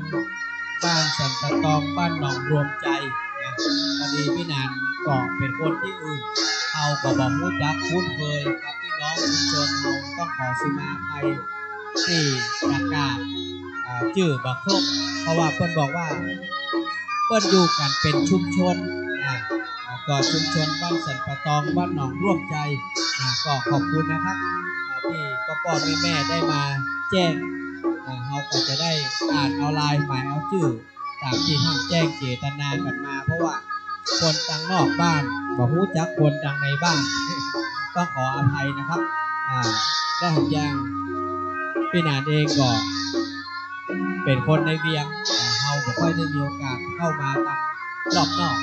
บ้านสันปะตองบ้านหนองรวมใจนะพอดีพี่นันก็เป็นคนที่อื่นเอาก็บอกรู้จักคุ้นเคยกับพี่น้องชุมชนเราต้องขอสิมาภัยที่ประกาศชื่อบักครบเพราะว่าเปิ้นบอกว่าเปิ้นอยู่กันเป็นชุมชนก็ชุมชนบ้านสันปะตองบ้านหนองร่วมใจก็ขอบคุณนะครับที่พ่อแม่ได้มาแจ้งเราก็จะได้อ่านเอาลายหมายเอาชื่อตามที่ท่านแจ้งเจตนากันมาเพราะว่าคนต่างนอกบ้านบอกรู้จักคนต่างในบ้านต้องขออภัยนะครับได้หันอย่างพี่นานเองก็เป็นคนในเวียงเราไม่ค่อยได้มีโอกาสเข้ามาตั้งรอบนอก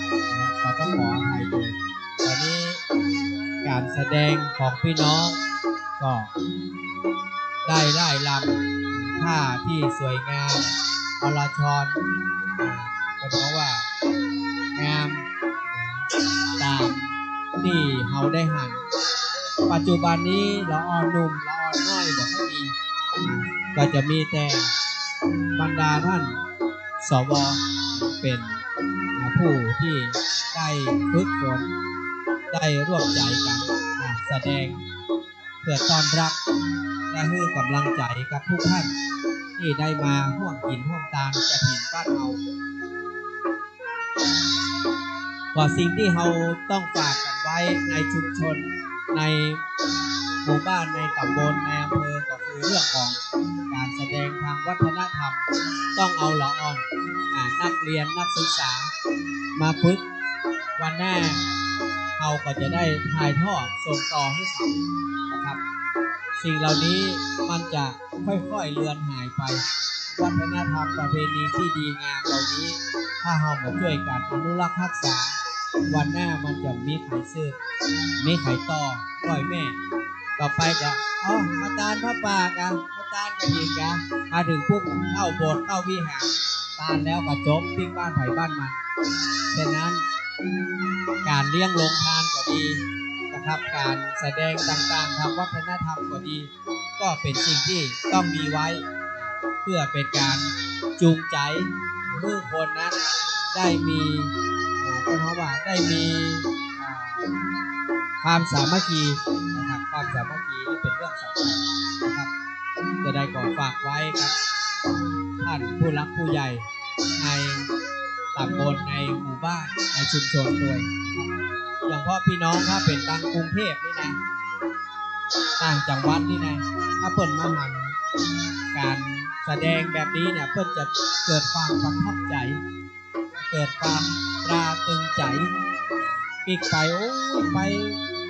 ก็ต้องขออภัยด้วยตอนนี้การแสดงของพี่น้องก็ได้ไล่ลำผ้าที่สวยงามอรชรก็เพราะว่างามตามที่เขาได้หันปัจจุบันนี้ละอ่อนหนุ่มละอ่อนน้อยบอกให้มีก็จะมีแต่บรรดาท่านสวเป็นผู้ที่ได้ฝึกฝนได้ร่วมใจกันแสดงเพื่อต้อนรับและให้กำลังใจกับทุกท่านที่ได้มาร่วมกินร่วมตามกฐินบ้านเราว่าสิ่งที่เราต้องฝากกันไว้ในชุมชนในหมู่บ้านในตำบลในอำเภอก็คือเรื่องของการแสดงทางวัฒนธรรมต้องเอาละอ่อนนักเรียนนักศึกษามาฝึกวันหน้าเราก็จะได้ถ่ายทอดส่งต่อให้เขานะครับสิ่งเหล่านี้มันจะค่อยๆเลือนหายไปวัฒนธรรมประเพณีที่ดีงามเหล่านี้ถ้าเรามาช่วยกันอนุรักษ์รักษา วันหน้ามันจะมีไข่ซื้อมีไข่ต่อก้อยแม่ต่อไปก็อาจารย์พระป่ากะอาจารย์กระดิ่งกะมาถึงพวกเข้าโบสถ์เข้าวิหารตานแล้วก็จบปิ้งบ้านไผ่บ้านมันฉะนั้นการเลี้ยงโรงทานก็ดีนะครับการแสดงต่างๆทางวัฒนธรรมก็ดีก็เป็นสิ่งที่ต้องมีไว้เพื่อเป็นการจูงใจเมื่อคนนั้นได้มีก็เพราะว่าได้มีความสามัคคีนะครับความสามัคคีนี่เป็นเรื่องสำคัญนะครับจะได้ก่อฝากไว้ครับท่านผู้รักผู้ใหญ่ในตำบลในหมู่บ้านในชุมชนด้วยอย่างพ่อพี่น้องถ้าเป็นต่างกรุงเทพนี่นะต่างจังหวัดนี่นะถ้าเปิดมาหันการแสดงแบบนี้เนี่ยเพื่อจะเกิดความประทับใจเกิดความตราตึงใจปีกไปโอ้ยไป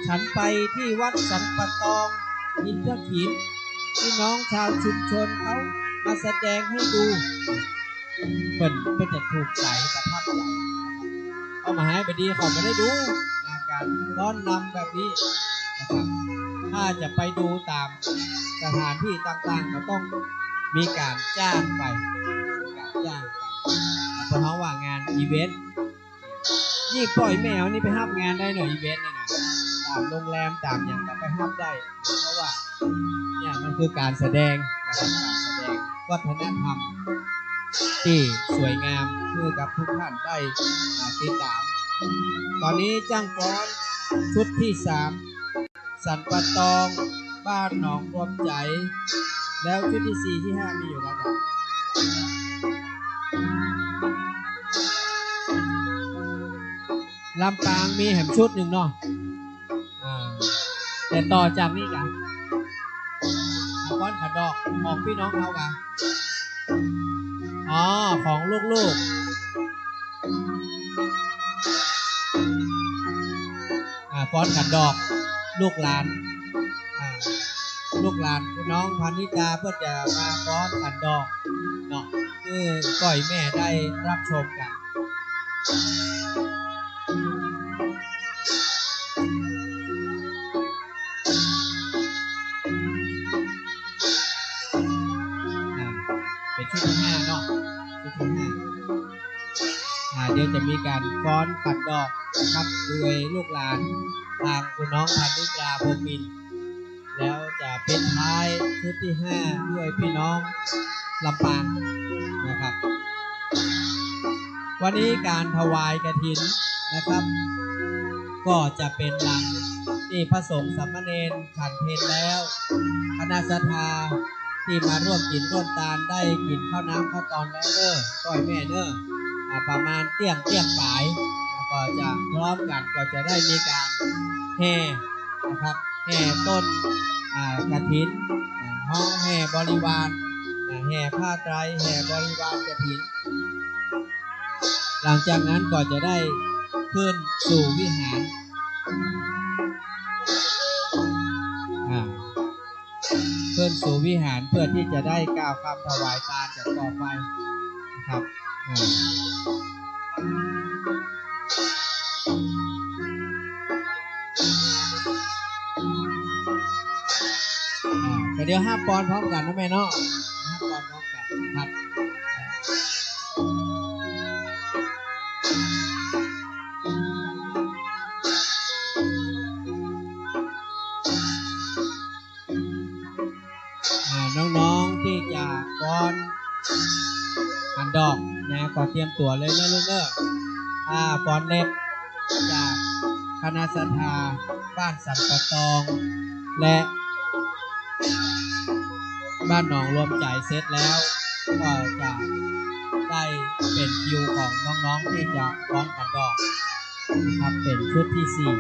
ฉันไปที่วัดสันปะตองอินทขีนพี่น้องชาวชุมชนเขามาแสดงให้ดูเพื่อจะถูกใจประทับใจเอามาให้บดีเขาไม่ได้ดูการต้อนนำแบบนี้นะครับถ้าจะไปดูตามสถานที่ต่างๆก็ต้องมีการจ้างไปเพราะว่างานอีเวนต์นี่ปล่อยแมวนี่ไปห้ามงานได้หน่อยอีเวนต์นี่นะตามโรงแรมตามอย่างก็ไปห้ามได้เพราะว่าเนี่ยมันคือการแสดงนะครับการแสดงวัฒนธรรมที่สวยงามเพื่อกับทุกท่านได้ติดตามตอนนี้จ้างฟ้อนชุดที่3สันปะตองบ้านหนองรวมใจแล้วชุดที่4ที่5มีอยู่แล้วครับลำปางมีแหมชุดหนึ่งเนาะแต่ต่อจากนี้กันฟ้อนขัดดอกของพี่น้องเขากันของลูกฟ้อนขัดดอกลูกหลานพี่น้องพันนิกาเพื่อจะมาฟ้อนขัดดอกเนาะคือก่อยแม่ได้รับชมกันเป็นชุดที่5เนาะชุดที่5เดี๋ยวจะมีการฟ้อนขัดดอกนะครับโดยลูกหลานทางคุณน้องพันนิกาพรหมินทร์แล้วจะเป็นท้ายชุดที่5ด้วยพี่น้องลำปางนะครับวันนี้การถวายกฐินนะครับก็จะเป็นหลังที่พระสงฆ์สามเณรฉันเพลแล้วคณะศรัทธาที่มาร่วมกินร่วมทานได้กินข้าวน้ำข้าวตอนแล้วก้อยแม่ประมาณเที่ยงบ่ายก็จะพร้อมกันก็จะได้มีการแห่นะครับแห่ต้นกฐินห้องแห่บริวารแห่ผ้าไตรแห่บริวารกฐินหลังจากนั้นก็จะได้ขึ้นสู่วิหารขึ้นสู่วิหารเพื่อที่จะได้กล่าวคำถวายทานจากต่อไปนะครับเดี๋ยว5 ปอนด์พร้อมกันนะแม่เนาะ5 ปอนด์พร้อมกันครับน้องๆที่จะฟ้อนขันดอกนะขอเตรียมตัวเลยนะลูกเด้อฟ้อนเล็บจากคณะศรัทธาบ้านสันปะตองและบ้านหนองรวมใจเสร็จแล้วก็จะได้เป็นคิวของน้องๆที่จะฟ้อนขันดอกนะครับเป็นชุดที่4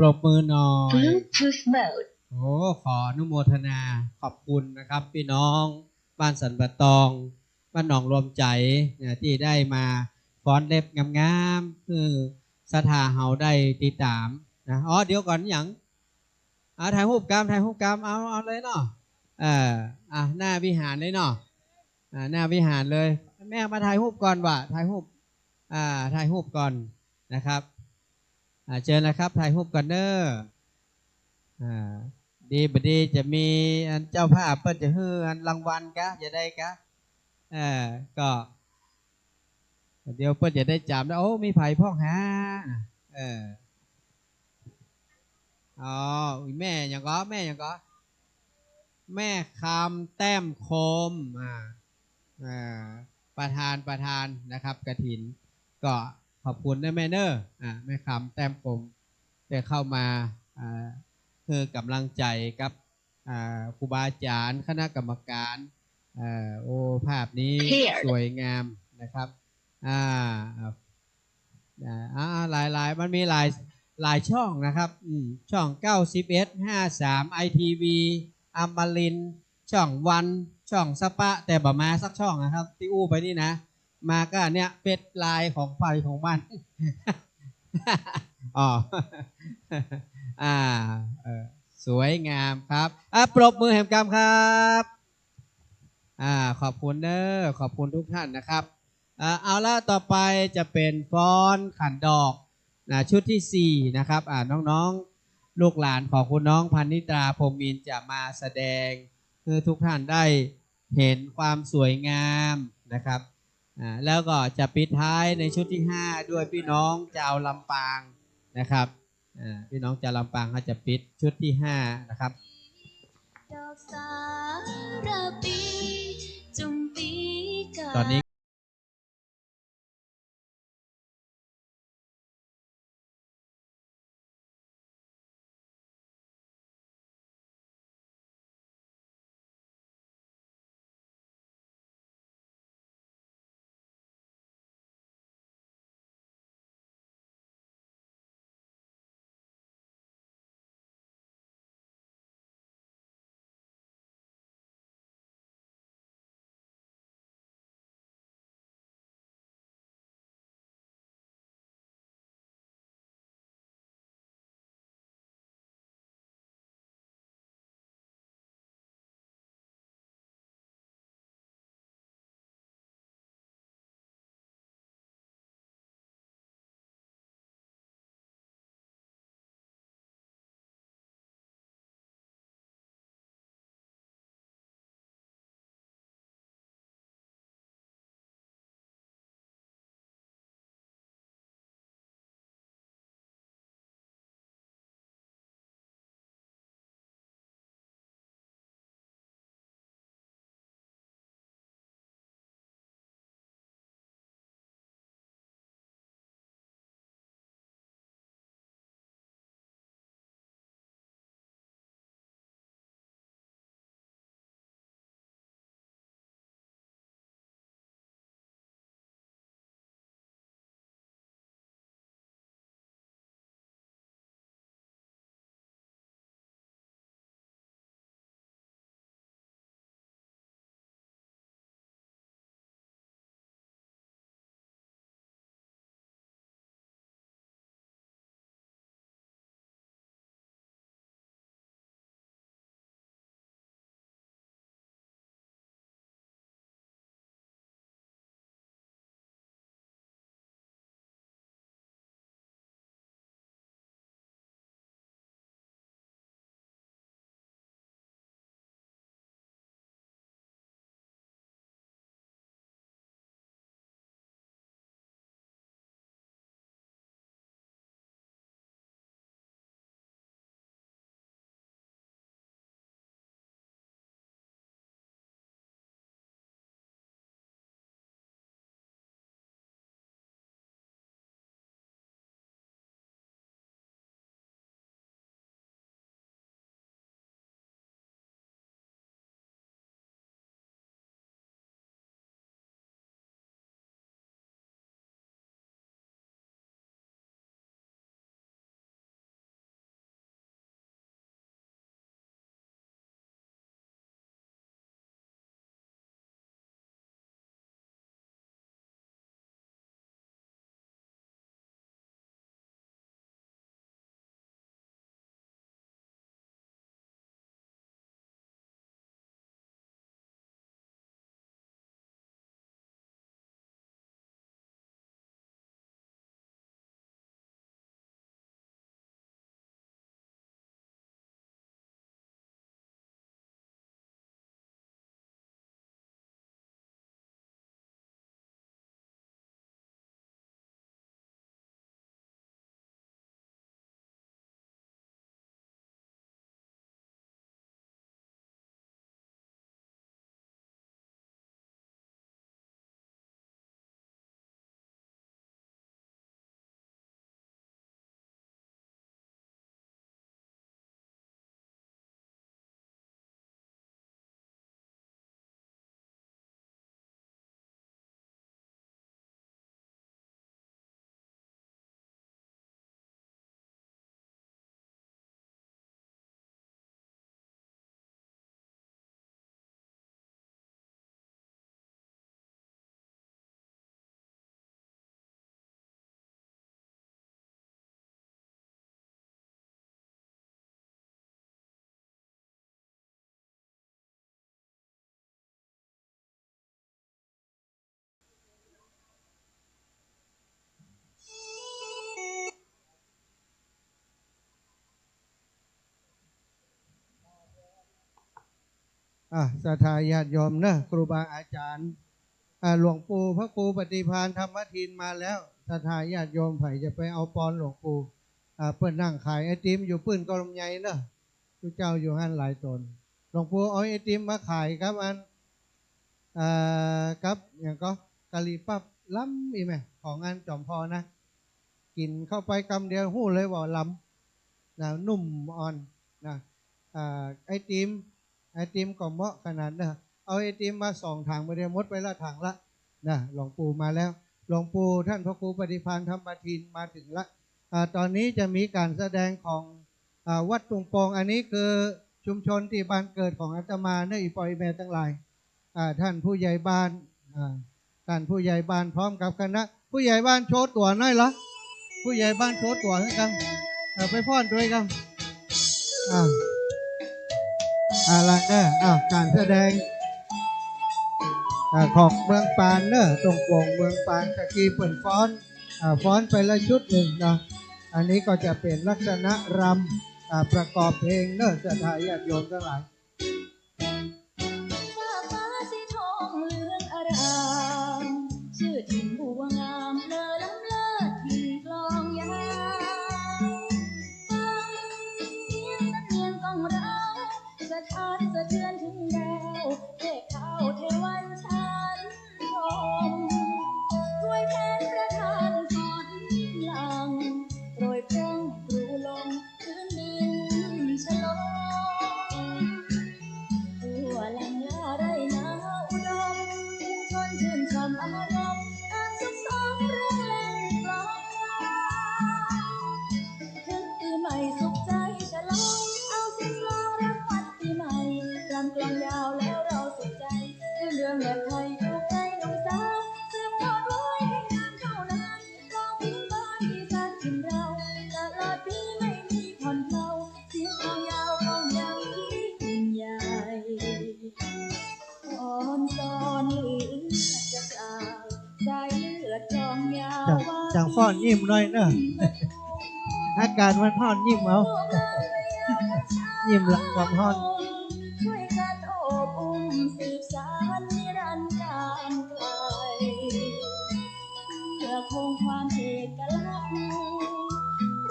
ปรบมือหน่อย Bluetooth mode. โอ้ขออนุโมทนาขอบคุณนะครับพี่น้องบ้านสันปะตองบ้านหนองรวมใจเนี่ยที่ได้มาฟ้อนเล็บงามๆคือสถาเฮาได้ติดตามนะอ๋อเดี๋ยวก่อนอย่างถ่ายรูปกรรมเอาเลยเนาะหน้าวิหารเลยเนาะหน้าวิหารเลยแม่มาถ่ายรูปก่อนว่ะถ่ายรูปถ่ายรูปก่อนนะครับเชิญนะครับถ่ายรูปก่อนเด้อดีบดีจะมีอันเจ้าภาพเปิ้นจะให้อันรางวัลกะจะได้กะก็เดี๋ยวเปิ้นจะได้จำแล้วโอ้มีไผ่พ่องหาอ๋อแม่อย่างก็แม่คำแต้มคมประธานนะครับกฐินก็ขอบคุณนะแม่เนอร์แม่คำแต้มคมได้เข้ามาคือกำลังใจกับครูบาอาจารย์คณะกรรมการโอ้ภาพนี้สวยงามนะครับหลายมันมีหลายช่องนะครับช่อง9153 ITV อมรินทร์ช่องวันช่องสปะแต่บ่มาสักช่องนะครับที่อู้ไปนี่นะมาก็เนี่ยเป็ดลายของไฟของมัน อ๋อ สวยงามครับปรบมือแห่งกรรมครับขอบคุณเด้อขอบคุณทุกท่านนะครับเอาละต่อไปจะเป็นฟ้อนขันดอกชุดที่4นะครับน้องๆลูกหลานของคุณน้องพันนิตราพรหมินทร์จะมาแสดงคือทุกท่านได้เห็นความสวยงามนะครับแล้วก็จะปิดท้ายในชุดที่5ด้วยพี่น้องชาวลำปางนะครับพี่น้องชาวลำปางเขาจะปิดชุดที่5นะครับตอนนี้ ศรัทธาญาติโยมนะครูบาอาจารย์หลวงปู่พระครูปฏิภาณธรรมทินมาแล้วศรัทธาญาติโยมไผ่จะไปเอาปอนหลวงปู่เปิ้นนั่งขายไอติมอยู่ปื้นกลมใหญ่เนอะทุกเจ้าอยู่หันหลายตนหลวงปู่เอาไอติมมาขายครับครับอย่างก็กะหรี่ปั๊บล้ำอีแม่ของงานจอมพอนะกินเข้าไปกำเดียวหู้เลยว่าล้ำนะนุ่มอ่อนนะไอติมก็เหมาะขนาดนะเอาไอติมมา2 ถังไปเดียวมดไปละถังละนะหลวงปู่มาแล้วหลวงปู่ท่านพระครูปฏิภาณธรรมทินมาถึงละตอนนี้จะมีการแสดงของวัดตุงปองอันนี้คือชุมชนที่บ้านเกิดของอาตมาเนอีปอยแม่ทั้งหลายท่านผู้ใหญ่บ้านท่านผู้ใหญ่บ้านพร้อมกับคณะผู้ใหญ่บ้านโชว์ตัวหน่อยเหรอผู้ใหญ่บ้านโชว์ตัวให้กันไปพ่อนด้วยกันอะไรเนี่ยการแสดงของเมืองปานเนอะตรงโป่งเมืองปานตะกี้เปิ่นฟ้อนไปละชุดหนึ่งนะอันนี้ก็จะเป็นลักษณะรำประกอบเพลงเนอะศรัทธาญาติโยมทั้งหลายฟ้าสีทองเหลืองอารามชื่อถิ่นบัวงามเลอล้ำเลิศถิ่นกลองยาวฟังเสียงนั้นเนียนต้องเราสะท้านสะเทือนถึงดาวเทพเท้าเทวันชันชมช่วยแทนประทานฝนหลังโปรยพร่องกรูลงพื้นดินฉลองทั่วแหล่งลาไรนาอุดมชนชื่นชมอารมณ์การสุขสมเรื่องเล่นกลองยาวถึงปีใหม่สุขใจฉลองเอาเสียงกลองรับขวัญปีใหม่รำกลองยาวแล้วเราสุขใจเรื่องแบบไทยถูกใจหนุ่มสาวสืบทอดไว้ให้นานเท่านานกลองพื้นบ้านที่สานถิ่นเราตลอดปีไม่มีผ่อนเผาเสียงกลองยาวกลองยังยิ่งใหญ่อ่อนซ้อนเหลือจะกล่าวสายเลือดกลองยาวจังฟ้อนยิ้มหน่อยเนอะอาการมันห่อนยิ้มเอายิ้มหลังกับห่อนช่วยกันโอบอุ้มสืบสานนิรันดร์การไกลเพื่อคงความเอกลักษณ์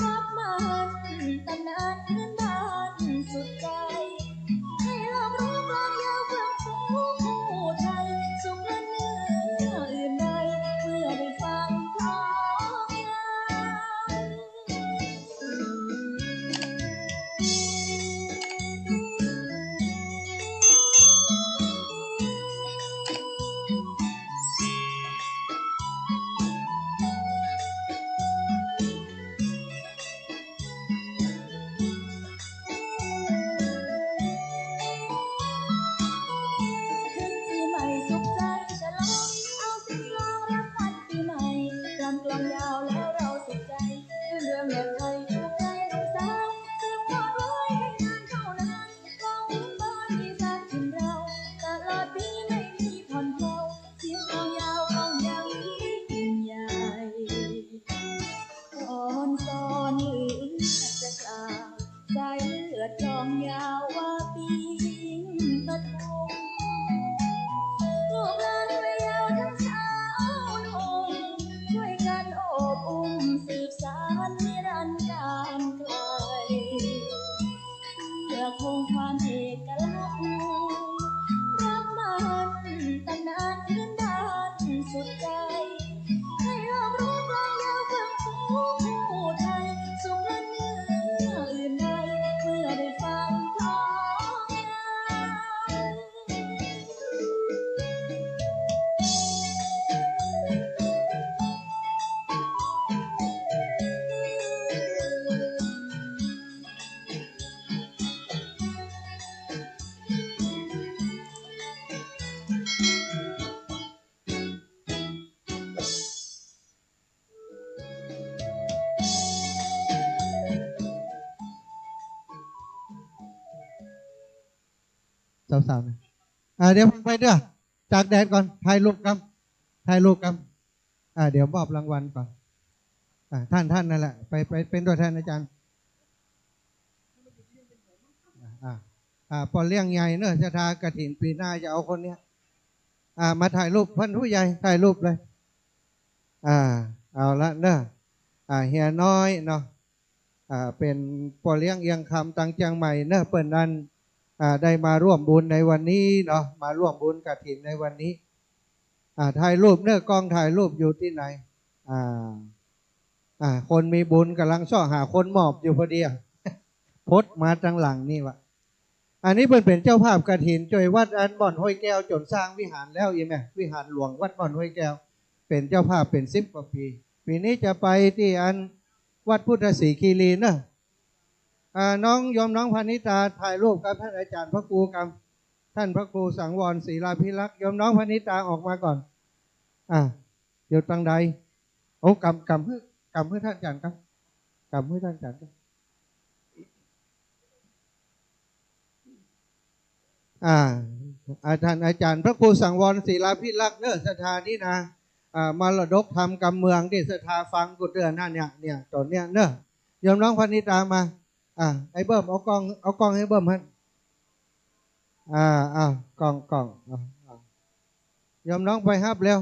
รับมันตำนานพื้นบ้านสุดใจให้เรารู้กลองยาวเพื่อผู้ไทยสุขและเนื้ออื่นใดเมื่อได้ฟังกลองยาวปีใหม่สุขใจฉลองเอาเสียงกลองรับขวัญปีใหม่รำกลองยาวแล้วเราสุขใจเรื่องแบบไทยถูกใจหนุ่มสาวสืบทอดไว้ให้นานเท่านานกลองพื้นบ้านที่สานถิ่นเราตลอดปีไม่มีผ่อนเผาเสียงกลองยาวกลองยังยิ่งใหญ่อ่อนซ้อนเหลือจะกล่าวสายเลือดกลองยาวว่าปีปทุม ลูกหลานวัยเยาว์ทั้งสาวหนุ่มช่วยกันโอบอุ้มสืบสานนิรันดร์การไกลเพื่อคงความเอกลักษณ์รับมันตำนานพื้นบ้านสุดใจให้เรารู้กลองยาวเพื่อผู้ไทยสุขและเนื้ออื่นใดเมื่อได้ฟังกลองยาวสาวๆนะเดี๋ยวไปเด้อจากแดดก่อนถ่ายรูปกันเดี๋ยวมอบรางวัลก่อนท่านนั่นแหละไปเป็นตัวแทนอาจารย์ พอเลี้ยงใหญ่เนอะศรัทธากฐินปีหน้าจะเอาคนเนี้ยมาถ่ายรูปเพันผู้ใหญ่ถ่ายรูปเลยเอาละเนอะเฮียน้อยเนาะเป็นปอเลี้ยงเอียงคำตังเชียงใหม่เนอะเปิ่นนั้นได้มาร่วมบุญในวันนี้เนาะมาร่วมบุญกฐินในวันนี้ถ่ายรูปเนอะกล้องถ่ายรูปอยู่ที่ไหนคนมีบุญกำลังช่อหาคนมอบอยู่พอดีพดมาจังหลังนี่วะอันนี้เป็นเจ้าภาพกฐินจอยวัดอันบ่อนห้วยแก้วจนสร้างวิหารแล้วอีแม่วิหารหลวงวัดบ่อนห้วยแก้วเป็นเจ้าภาพเป็น10 กว่าปีปีนี้จะไปที่อันวัดพุทธศรีคีรีนะน้องยมน้องพานิตาถ่ายรูปกับท่านอาจารย์พระครูกับท่านพระครูสังวรศรีลาภิลักษ์ยมน้องพานิตาออกมาก่อนอยู่ตรงใดโอ้กำเพื่อท่านอาจารย์ครับกำเพื่อท่านอาจารย์ครับท่านอาจารย์พระครูสังวรศรีลาภิลักษ์เนอสถานี้นะมรดกธรรมกำเมืองที่สถาฟังกุฎเดือนนั่นเนี่ยตอนเนี้ยเนอะยมน้องพานิตามาไอ้เบิ้มเอากล้องให้เบิ้มฮะกล้องยมน้องไปฮับเร็ว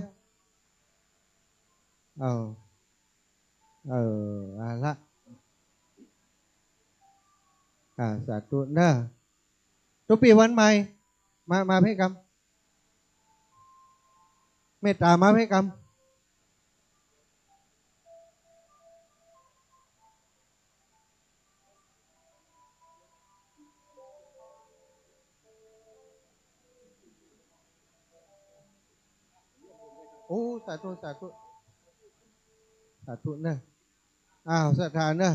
ละสาธุเนอะทุกปีวันใหม่มาให้กรรมเมตตามาให้กรรมโอ้สาธุเนอะศรัทธาเนอะ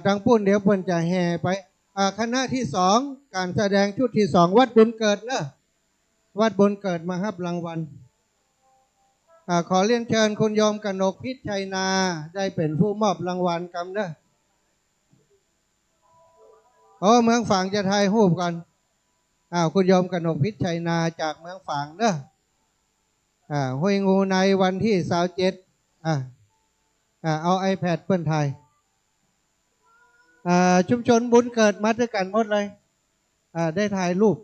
ทางปุ่นเดี๋ยวเพิ่นจะแห่ไปคณะที่2การแสดงชุดที่2วัดบุญเกิดเนอะวัดบุญเกิดมารับรางวัลขอเรียนเชิญคุณโยมกนกพิชัยนาได้เป็นผู้มอบรางวัลกำเนอะเมืองฝางจะถ่ายรูปก่อนคุณโยมกนกพิชัยนาจากเมืองฝางเนอะห้วยงูในวันที่27เอา iPad เปิ้นถ่ายชุมชนบุญเกิดมาด้วยกันหมดเลยได้ถ่ายรูป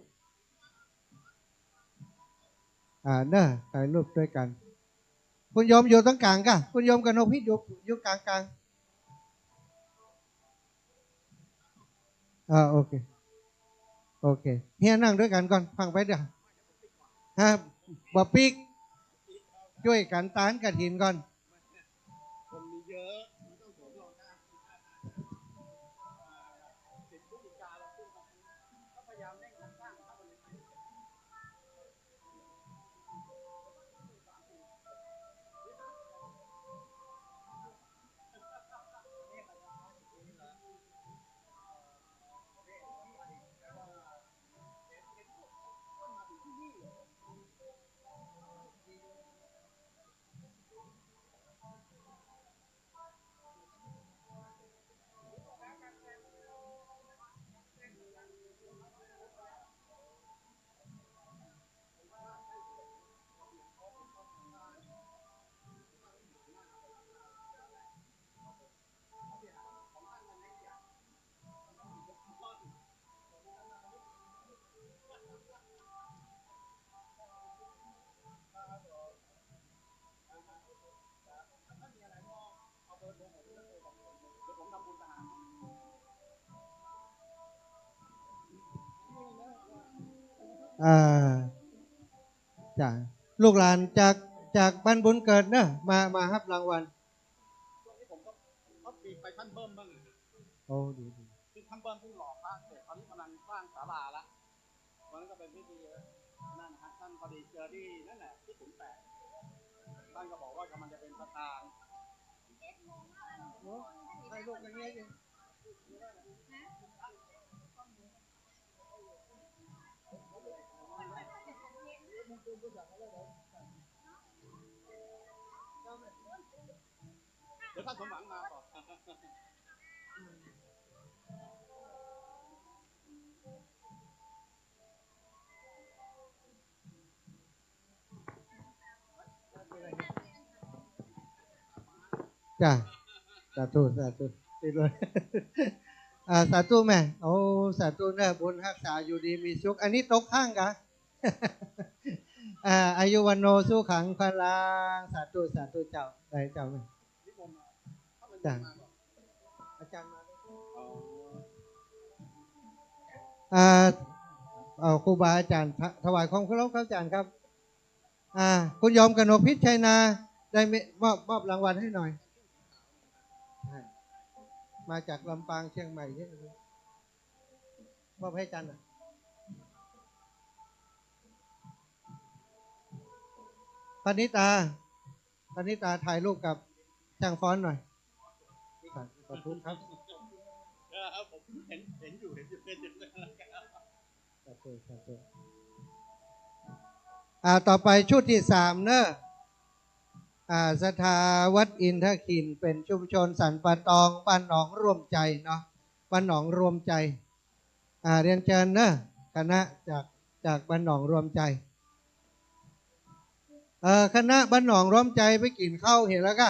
เนอะถ่ายรูปด้วยกันคุณโยมอยู่ตรงกลางก่ะคุณโยมกับนกพิษอยู่กลางโอเคเฮียนั่งด้วยกันก่อนฟังไปเดี๋ยวบ่ปีกช่วยกันตานกฐินก่อนจ้ะลูกหลานจากบ้านบุญเกิดเนอะมารับรางวัลช่วงนี้ผมก็ปีไปท่านเบิ้มบ้างโอ้ดีที่ท่านเบิ้มเพิ่งหล่อพระเสร็จตอนนี้กำลังสร้างศาลาละวันนั้นก็เป็นพิธีนั่นฮะท่านพอดีเจอที่นั่นแหละที่ขุนแปะท่านก็บอกว่ากำลังจะเป็นประธานให้ลูกอย่างเงี้ยเดี๋ยวท่านสมหวังมาก่อนจ้ะสาธุติดเลย สาธุแม่โอ้สาธุเนอะบุญรักษาอยู่ดีมีสุขอันนี้ตกข้างกะ อายุวันโนสุขังพลังสาธุสาธุเจ้าได้เจ้าแม่จ้ะอาจารย์มาครูบาอาจารย์ถวายความเคารพครับอาจารย์ครับคุณยอมกนกพิชชัยนาได้มอบรางวัลให้หน่อยมาจากลำปางเชียงใหม่เนี่ยมอบให้อาจารย์นะปณิตาถ่ายรูปกับช่างฟ้อนหน่อยขอบคุณครับผมเห็นอยู่ต่อไปชุดที่3เนอะศรัทธาวัดอินทขินเป็นชุมชนสันปะตองบ้านหนองรวมใจเนาะบ้านหนองรวมใจเรียนเชิญเนอะคณะจากบ้านหนองรวมใจคณะบ้านหนองรวมใจไปกินข้าวเห็นแล้วก็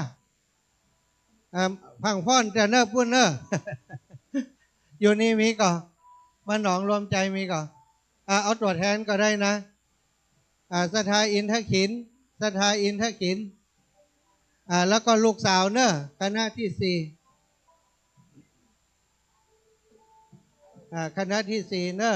พังพ่อนจะเนอะพูดเนอะ อยู่นี่มีก่อบ้านหนองรวมใจมีก่อเอาตัวแทนก็ได้นะศรัทธาอินทขินศรัทธาอินทขินแล้วก็ลูกสาวเนอะคณะที่4คณะที่4เนอะ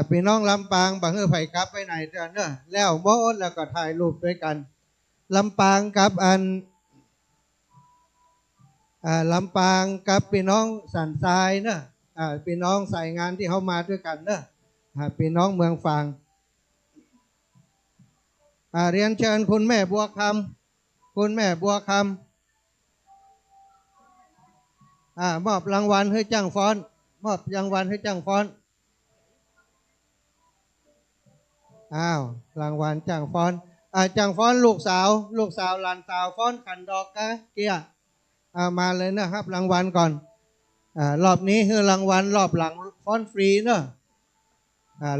พี่น้องลำปางบังเอิญไผ่กลับไปไหนเถอะเนอะแล้วโมดแล้วก็ถ่ายรูปด้วยกันลำปางกับลำปางกับพี่น้องสันทรายเนอะพี่น้องสายงานที่เขามาด้วยกันเนอะพี่น้องเมืองฝางเรียนเชิญคุณแม่บัวคำมอบรางวัลให้จ้างฟ้อนมอบรางวัลให้จ้างฟ้อนรางวัลจ้างฟ้อนจ้างฟ้อนลูกสาวหลานสาวฟ้อนขันดอกกะเกียมาเลยนะครับรางวัลก่อนรอบนี้คือรางวัลรอบหลังฟ้อนฟรีเนอะ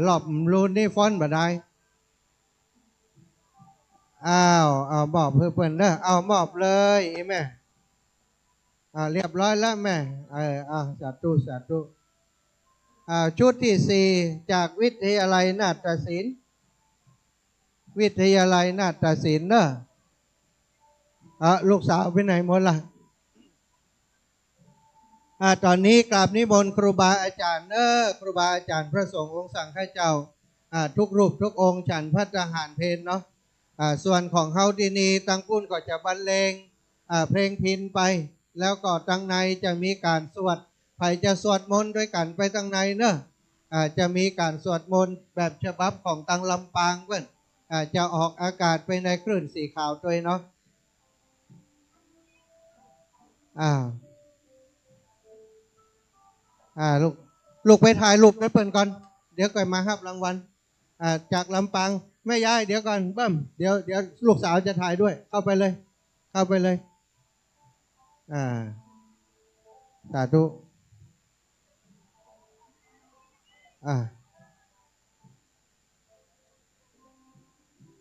รอบรูนนี่ฟ้อนบ่ได้เอามอบเพื่อนเนอะเอามอบเลยแม่เรียบร้อยแล้วแม่สาธุชุดที่4จากวิทยาลัยนาฏศิลป์เนอะลูกสาวไปไหนหมดล่ะตอนนี้กราบนิมนต์ครูบาอาจารย์ครูบาอาจารย์พระสงฆ์องค์สังฆเจ้าทุกรูปทุกองค์ฉันพระทหารเพลเนาะส่วนของเฮาที่นี่ตั้งปุ้นก็จะบรรเลงเพลงพิณไปแล้วก็ตั้งในจะมีการสวดใครจะสวดมนต์ด้วยกันไปตั้งในเนอะจะมีการสวดมนต์แบบฉบับของตังลำปางเพื่อนจะออกอากาศไปในคลื่นสีขาวด้วยเนาะลูกไปถ่ายรูปไปเปิดก่อนเดี๋ยวก่อนมาครับรางวัลจากลำปางแม่ยายเดี๋ยวก่อนเบิ้มเดี๋ยวลูกสาวจะถ่ายด้วยเข้าไปเลยสาธุ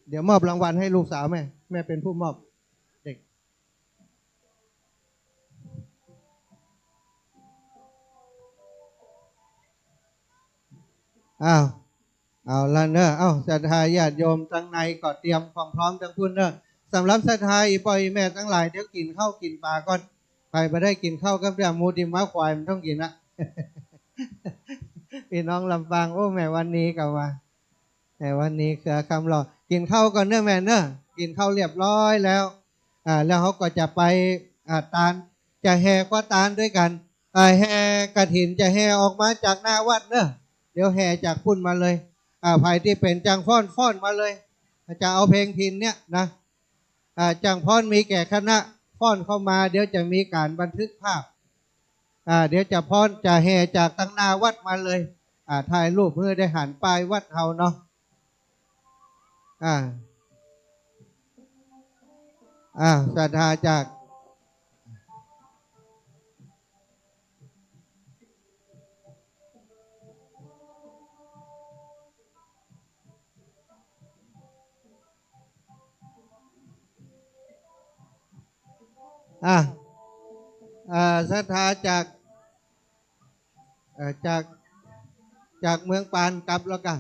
เดี๋ยวมอบรางวัลให้ลูกสาวแม่เป็นผู้มอบเด็กเอาละเนอะศรัทธาญาติโยมทั้งในก็เตรียมความพร้อมทั้งพุ่นเนอะสำหรับศรัทธาอีปอยแม่ทั้งหลายเดี๋ยวกินข้าวกินปลาก่อนใครไม่ได้กินข้าวกับเรื่องมูดิม้าควายมันต้องกินนะ พี่น้องลำปางโอ้แม่วันนี้กลับมาแต่วันนี้คือคำหล่อกินข้าวก่อนเนอะแม่เนอะกินข้าวเรียบร้อยแล้วแล้วเขาก็จะไปตาลจะแห่ก็ตาลด้วยกันแห่กฐินจะแห่ออกมาจากหน้าวัดเนอะเดี๋ยวแห่จากพุ่นมาเลยภายที่เป็นจังฟ้อนมาเลยจะเอาเพลงพิณเนี่ยนะจังฟ้อนมีแก่คณะฟ้อนเข้ามาเดี๋ยวจะมีการบันทึกภาพเดี๋ยวจะฟ้อนจะแห่จากตั้งหน้าวัดมาเลยถ่ายรูปเพื่อได้หันป้ายวัดเฮาเนาะศรัทธาจาก อ่ะศรัทธาจากเมืองปานกลับแล้วกัน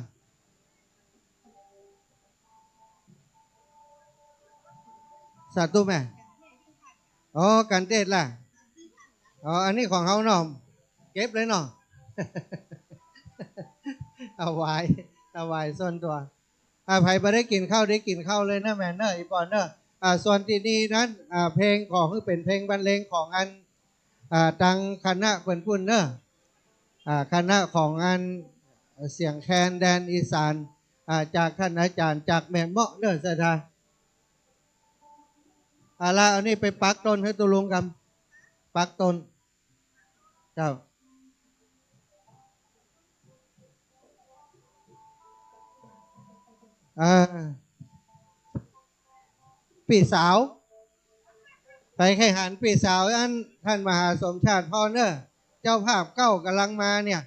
สาธุแม่อ๋อกันเทศล่ะอ๋ออันนี้ของเขาเนาะเก็บเลยเนาะ เอาไว้ส่วนตัวไผ่ไปได้กินข้าวได้กินข้าวเลยนะแม่เนอะอีปอนเนอะส่วนที่นี่นั้นเพลงของคือเป็นเพลงบรรเลงของอันตังคณะเพิ่นพุ่นเนอะคณะของอันเสียงแคนแดนอีสานจากท่านอาจารย์จากแม่เมาะเนอะสถาละเอานี่ไปปักต้นให้ตุลุงกันปักต้นเจ้าปีสาวไปแข่งขันปีสาวอันท่านมหาสมชาติพ่อเนอร์เจ้าภาพเก้ากำลังมาเนี่ย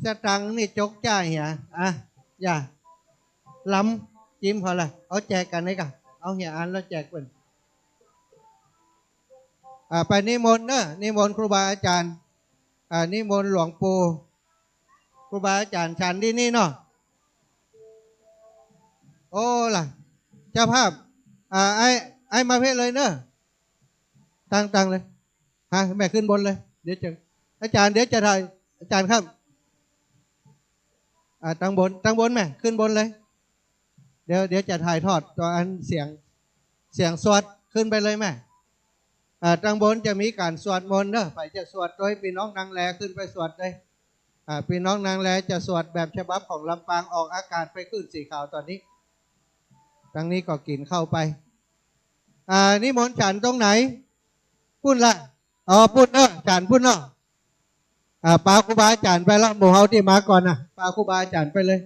สตังนี่จกจ่ายเหียอย่าล้ำจิ้มพอละเอาแจกกันได้กันเอาเหียอันแล้วแจกเพิ่นไปนิมนต์เนอะนิมนต์ครูบาอาจารย์นิมนต์หลวงปู่ครูบาอาจารย์ฉันที่นี่เนาะโอ้ล่ะเจ้าภาพไอ้มาเพศเลยเนอะตั้งเลยแม่ขึ้นบนเลยเดี๋ยวเจออาจารย์เดี๋ยวจะถ่ายอาจารย์ครับตั้งบนแม่ขึ้นบนเลยเดี๋ยวจะถ่ายทอดตัวอันเสียงสวดขึ้นไปเลยแม่ตั้งบนจะมีการสวดมนต์เนอะไปจะสวดโดยพี่น้องนางแลขึ้นไปสวดเลยพี่น้องนางแลจะสวดแบบฉบับของลำปางออกอากาศไปขึ้นสีขาวตอนนี้ตั้งนี้ก็กินเข้าไปนี่มนต์ฉันตรงไหนพุ่นละอ๋อพุ่นเนอะฉันพุ่นเนอะปาครูบาอาจารย์ไปแล้วหมู่เฮาที่มาก่อนนะปาครูบาอาจารย์ไปเลย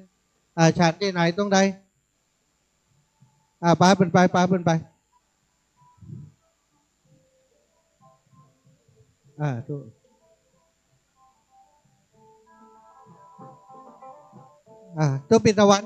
ฉันที่ไหนตรงใดปาเป็นไปถูกตัวปิดตะวัน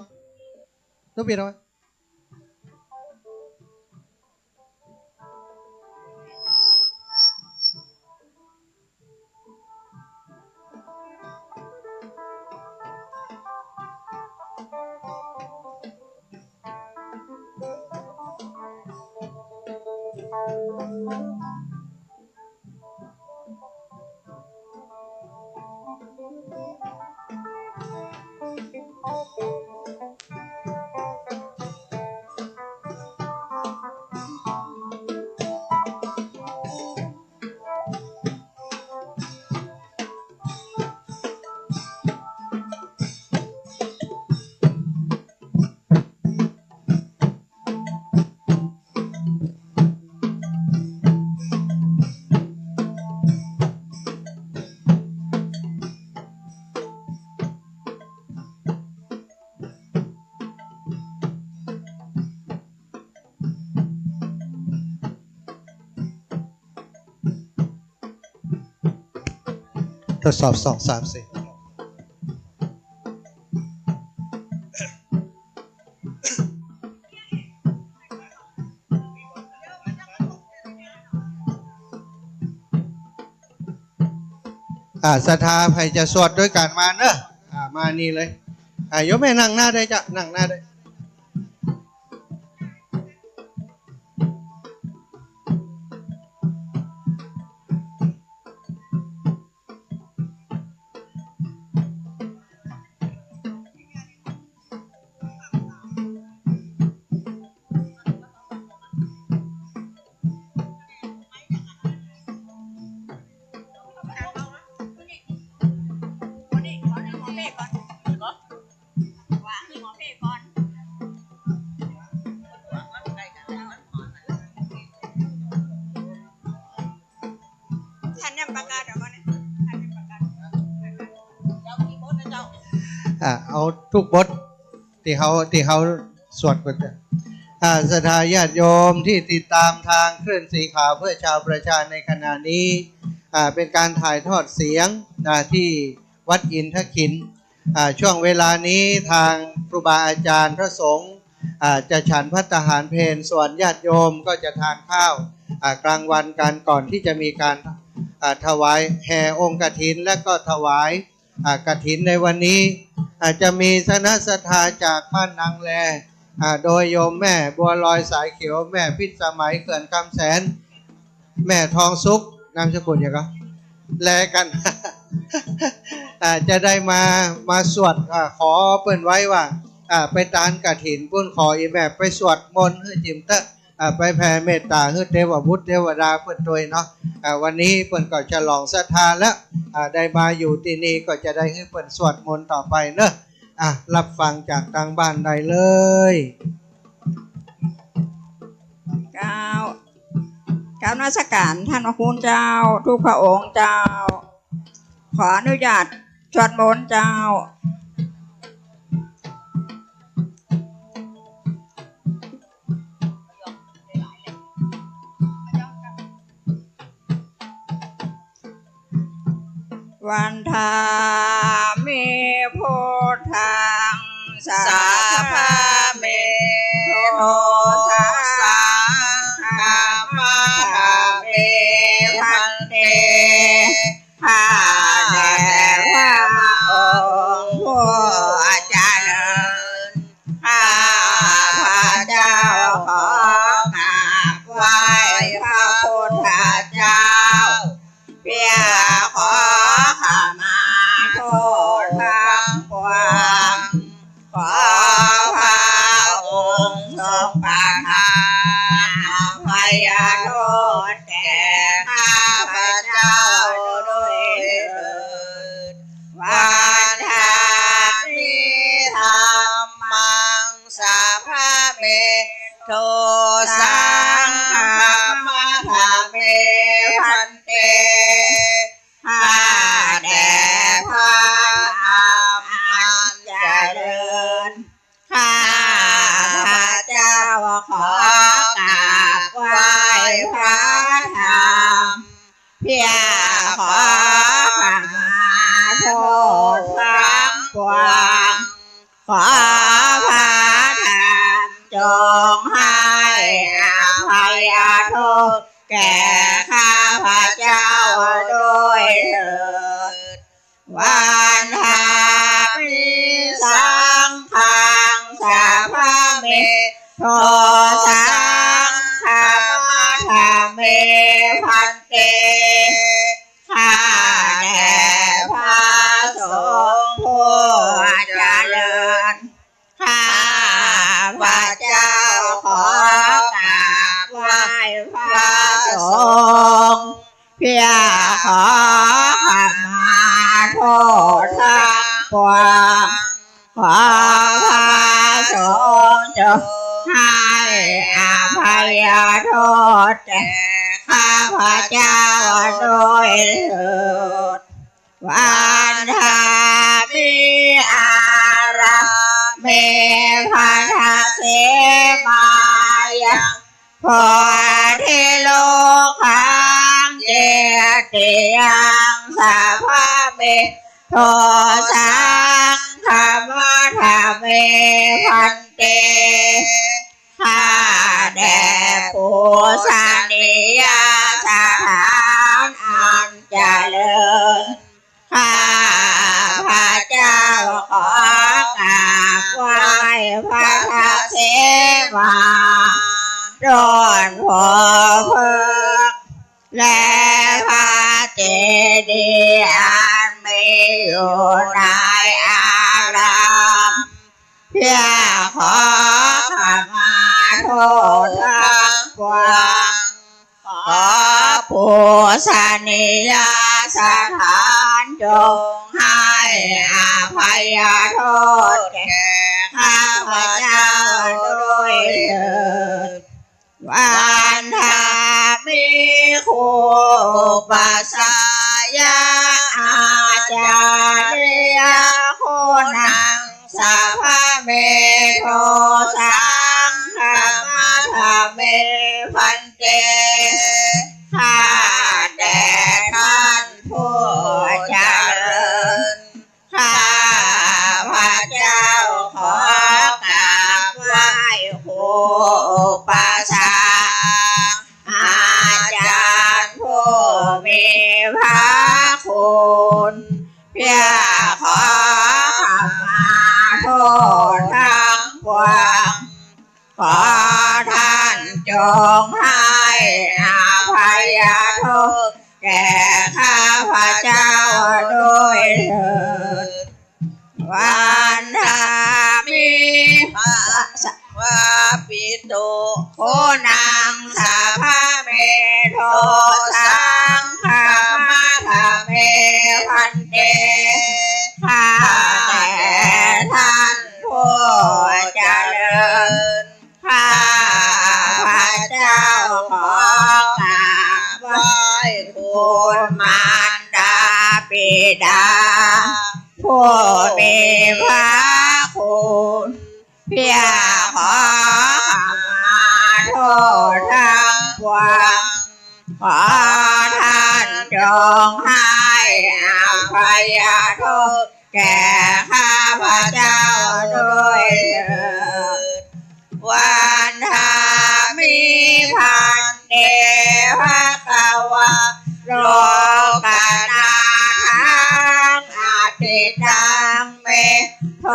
ทดสอบ2 3 4ศรัทธาใครจะสวดด้วยกันมาเนอะมานี่เลยยกแม่นั่งหน้าได้จ้ะนั่งหน้าได้เอาทุกบทที่เขาสวดกันศรัทธาญาติโยมที่ติดตามทางคลื่นสีขาวเพื่อชาวประชาในขณะนี้เป็นการถ่ายทอดเสียงที่วัดอินทขินช่วงเวลานี้ทางครูบาอาจารย์พระสงฆ์จะฉันภัตตาหารเพลส่วนญาติโยมก็จะทานข้าว กลางวันกันก่อนที่จะมีการถวายแห่องค์กฐินและก็ถวายกฐินในวันนี้จะมีคณะศรัทธาจากบ้านนางแลโดยโยมแม่บัวลอยสายเขียวแม่พิษสมัยเขื่อนคำแสนแม่ทองสุขนามสกุลอย่างก็แลกัน จะได้มาสวดขอเปิ้นไว้ว่าไปตานกฐินปุ้นขออีแม่ไปสวดมนต์ให้จิมเตะไปแผ่เมตตาให้เทวบุตรเทวดาเปิ้นตัวเนาะวันนี้เปิ้นก็ฉลองศรัทธาแล้วได้มาอยู่ที่นี่ก็จะได้ให้เปิ้นสวดมนต์ต่อไปเนอะรับฟังจากทางบ้านได้เลยก้าวนมัสการท่านพระคุณเจ้าทุกพระองค์เจ้าขออนุญาตสวดมนต์เจ้าวันทามิพุทธังสาภาเมโทสาคามาเมพันเตข้าแด่พระองค์ผู้เจริญข้าพระเจ้าขอกราบไหว้พระพุทธเจ้าเพื่อขอขมาโทษทั้งปวงขอพระองค์ทรงประทานอภัยโทษแก่ข้าพเจ้าด้วยเถิดวันทามิธรรมังสัพพะเมโทสังฆัมมัทธาเมพันเตข้าแด่พระธรรมอันเจริญข้าพระเจ้าขอกราบไหว้พระธรรมเพื่อขอขมาโทษทั้งปวงขอพระธรรมจงให้อภัยโทษแก่ข้าพระเจ้าด้วยเถิดวันทามิสังฆังสัพพะเมโทสังฆัมมัทธาเมพันเตข้าแด่พระสงฆ์ผู้เจริญข้าพระเจ้าขอกราบไหว้พระสงฆ์เพื่อขอขมาโทษทั้งปวงขอพระสงฆ์จงให้อภัยโทษแก่ข้าพเจ้าด้วยเถิดวันทามิอาราเมพันธเสมายังพอเทโลคังเจติยังสัพพะเมโทสังฆัมมัทธาเมพันเตข้าแด่ปุสานิยสถานอันเจริญข้าพระเจ้าขอกราบไหว้พระเสมาโดนหัวเพิกและพระเจดีย์อันมีอยู่ในอารามเพื่อขอขมาโทษทั้งปวงขอผู้สนิยสถานจงให้อภัยโทษแก่ข้าพเจ้าด้วยเถิดวันทามิคูปัสสายาอาจาริยโคนังสัพพะเมโทสังฆัมมัทธาเมพันเตข้าแด่ท่านผู้เจริญข้าพระเจ้าขอกราบไหว้ครูปัสสาอา คุณเพียขอขมาโทษทั้งปวงขอท่านจงให้อภัยโทษแก่ข้าพเจ้าด้วยเถิดวันธามิพระสัพพะปิตุโคนังสัพพะเมโทสังฆามาธเมพันเตข้าแต่ท่านผู้เจริญข้าพระเจ้าขอกราบไหว้คุณมารดาบิดาผู้มีพระคุณเพียขอขมาโทษทั้งปวงขอท่านจงให้อภัยโทษแก่ข้าพเจ้าด้วยเถิดวันธามิพันเตภควะโลกนาทังอาทิตังเมโท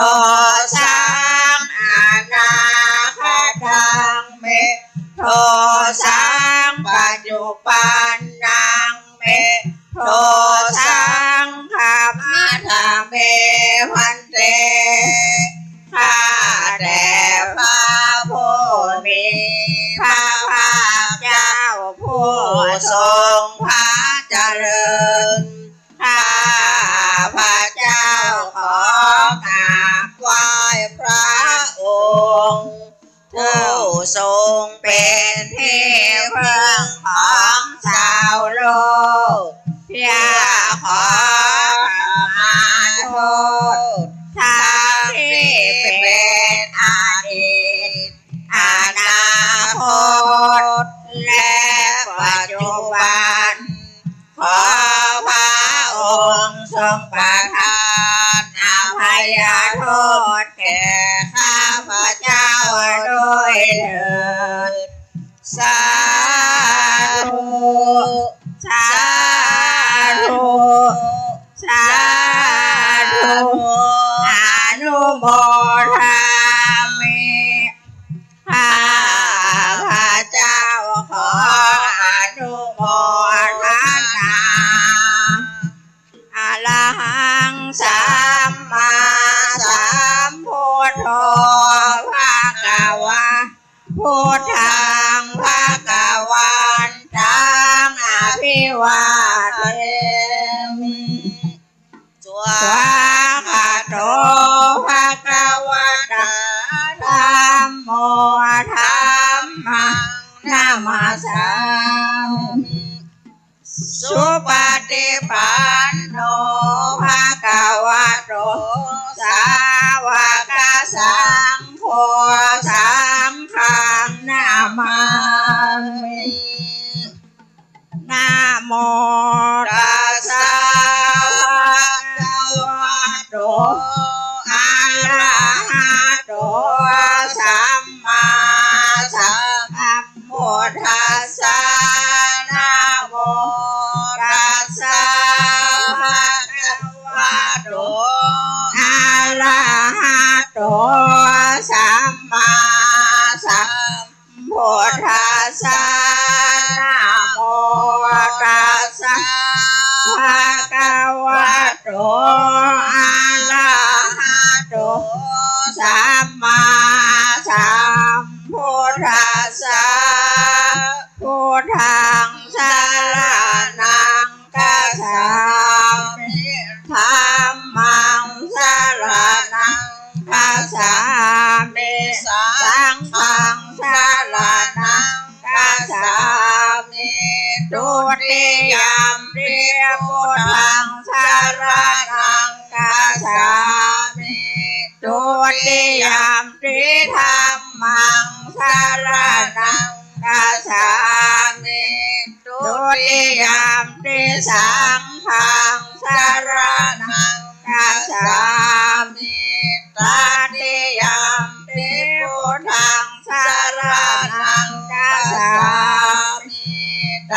สังอนาคตังเมโทสังปัจจุบันนังเมโทสังขมาธเมพันเตข้าแต่พระผู้มีพระภาคเจ้าผู้ทรงพระเจริญข้าพระเจ้าขอกราบไหว้พระองค์ผู้ทรงเป็นที่พึ่งของชาวโลกเพียขอขมาโทษทั้งที่เป็นอดีตอนาคตและปัจจุบันขอพระองค์ทรงประทานอภัยโทษแก่ข้าพเจ้าด้วยเถิดสาธุสาธุสาธุอนุโมทามิข้าพเจ้าขออนุโมทนาอะระหังสัมมาสัมพุทโธภะคะวะพุทธังภะคะวันตังอภิวาเทมิสวากขาโตภะคะวะตาธัมโมธัมมังนามาสามิสุปฏิปันโนภะคะวะโตสาวกสังโฆสังฆังนามามินะโมตัสสะภะคะวะโตอะระหะโตสัมมาสัมพุทธัสสะนะโมตัสสะภะคะวะโตอะระหะโตสัมมาสัมพุทธัสสะนะโมตัสสะภะคะวะโตอะระหะโตสัมมาสัมพุทธัสสะพุทธังสรณังคัจฉามิธัมมังสรณังคัจฉามิสังฆังสรณังคัจฉามิทุติยมปิพุทธังสรณังคัจฉามิทุติยมปิธัมมังสรณังคัจฉามิทุติยมปิสังฆังสรณังคัจฉามิตติยมปิพุทธังสรณังคัจฉามิต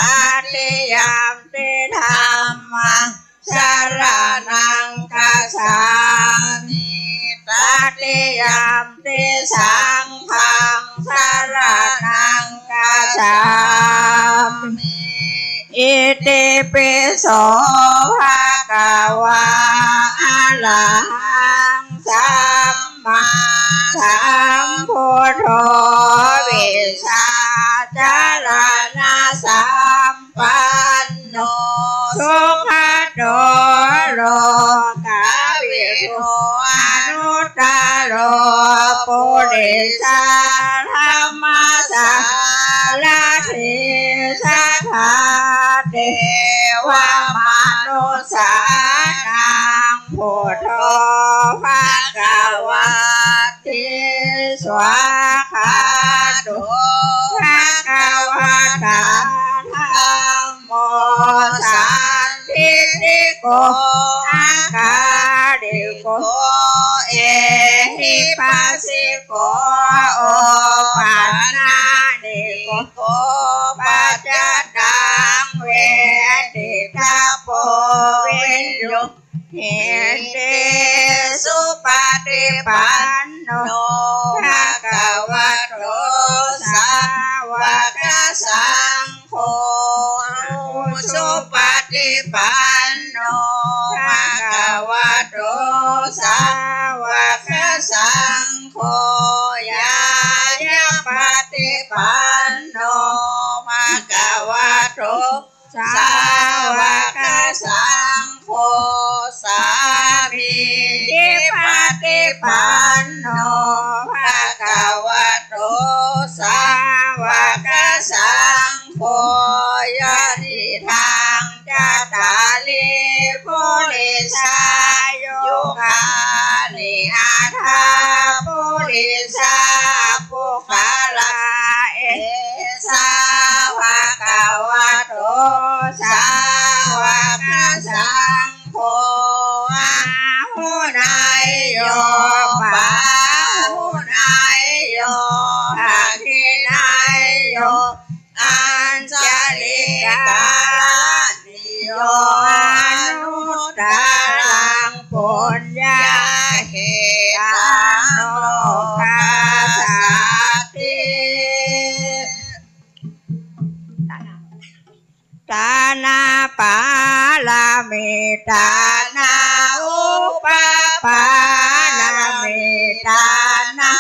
ติยมปิธัมมังส รนังคัจฉามิตติยมปิสังฆังสรนังคัจฉามิอิติปิโสภะคะวะอะระหังสัมมาสัมพุทโธวิชชาจารณะสัมปันโนสุขโตโลกวิทูอนุตตโรปุริสาธรรมสารถิสัทธาเทวมนุสสานังพุทโธภควติสวากขาโตภควตาธัมโมสันทิติโกอาคาริโกเอหิปัสสิโกโอปันนานิโกปัจจตังเวทิตาโพวินโยเหติสุปฏิปันโนภะคะวะโตสาวกสังโฆสุปฏิปันโนภะคะวะโตสาวกสังโฆยายาปฏิปันโนภะคะวะโตสาวกสังโฆสามีจิปฏิปันโนภะคะวะโตสาวกสังโฆยะนิทังจัตตาลิปุริสายุคานิอาทาปุริสาปุคาลาเอสาวะวะโตสาวกสังโฆอาหุนายโยปาหุนายโยภาคินายโยอัญจลิกานิโยอนุตตรังปุญญาเหตังโลกาสัตติตานาปาลามิตานาอุปปาลามิตานา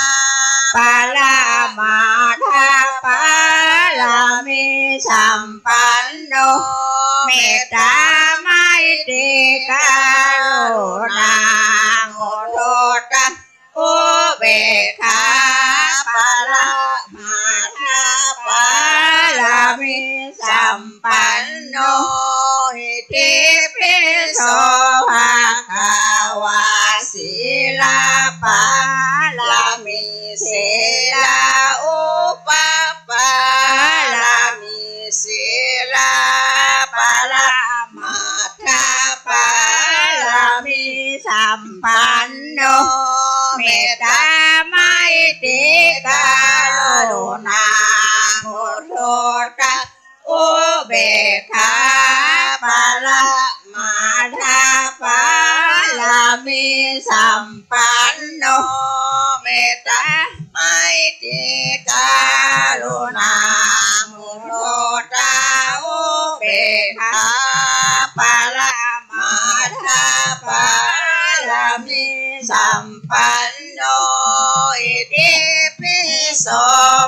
ปาลามาทาปาลามิสัมปันโนเมตตาไมตรีกรุณาโมโทตะอุเบกขาปาลามาทาปาลามิสัมปันโนอิติปิโสภะคะวะศีลาปาลามิศีลาอุปปาลามิศีลาปาลามาทาปาลามิสัมปันโนเมตตาไมตรีกรุณาโมโทตะอุเบกขาปาลามาทาปาลามิสัมปันโนเมตตาไมตรีกรุณาโมโทตะอุเบกขาปาลามาทาปาลามิสัมปันโนอิติปิโส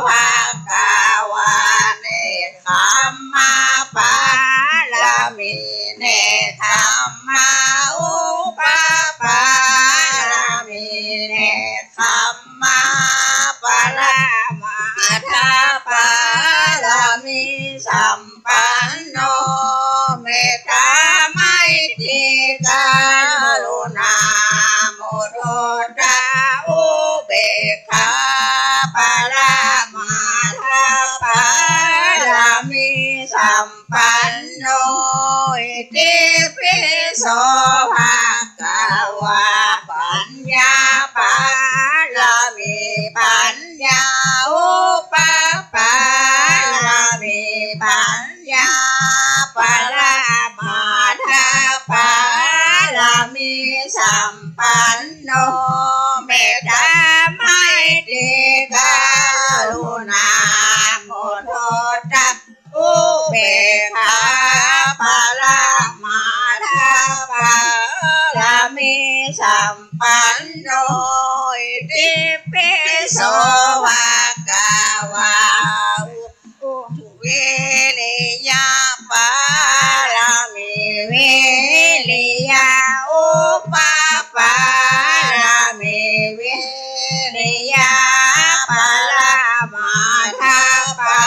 ภะคะวะเนคัมมาปาลามิเนคัมมาอุปปาลามิเนคัมมาปาลามาทาปาลามิสัมปันโนเมตตาไมตรีกรุณาโมโทตะอุเบกขาปาลามาทาปาลามิสัมปันโนอิติปิโสภะคะวะปัญญาปาลามิปัญญาอุปปาลามิปัญญาปาลามาทาปา สัมปันโนเมตตาไมตรีกรุณาโมโทตัสอุเบกขาปะละมาทาปะละมิสัมปันโนอิติปิโสภะคะวะอุวิริยะปะละมิวิริยะอุปปะละมิวิริยะปะละมาทาปะ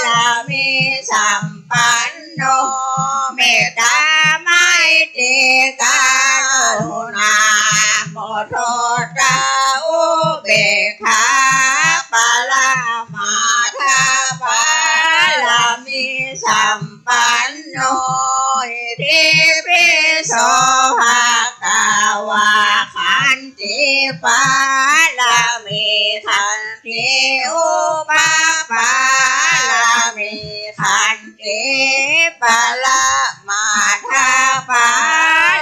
ละมิสัมปันโนเมตตาไมตรีกรุณาโมโทตาอุเบกขาปะละมาทาปะละมิสัมปันโนอิติปิโสภะคะวะขันติปะละมิขันติอุปปะละมิขันติปะละมาทาปะ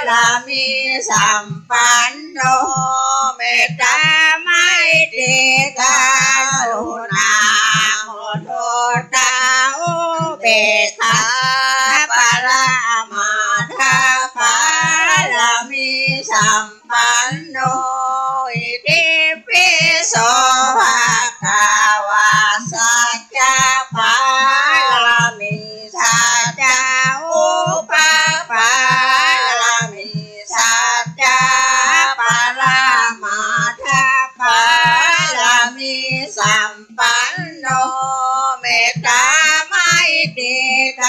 ละมิสัมปันโนเมตตาไมตรีกรุณาโมโทตาอุเบกขาปะละมาทาปะละมิสัมปันโนอิติปิโสภะคะวะสัจจะปะละมิสัจจะอุปปะละมิสัจจะปะละมาทาปะละมิสัมปันโนเมตตาไมตรีก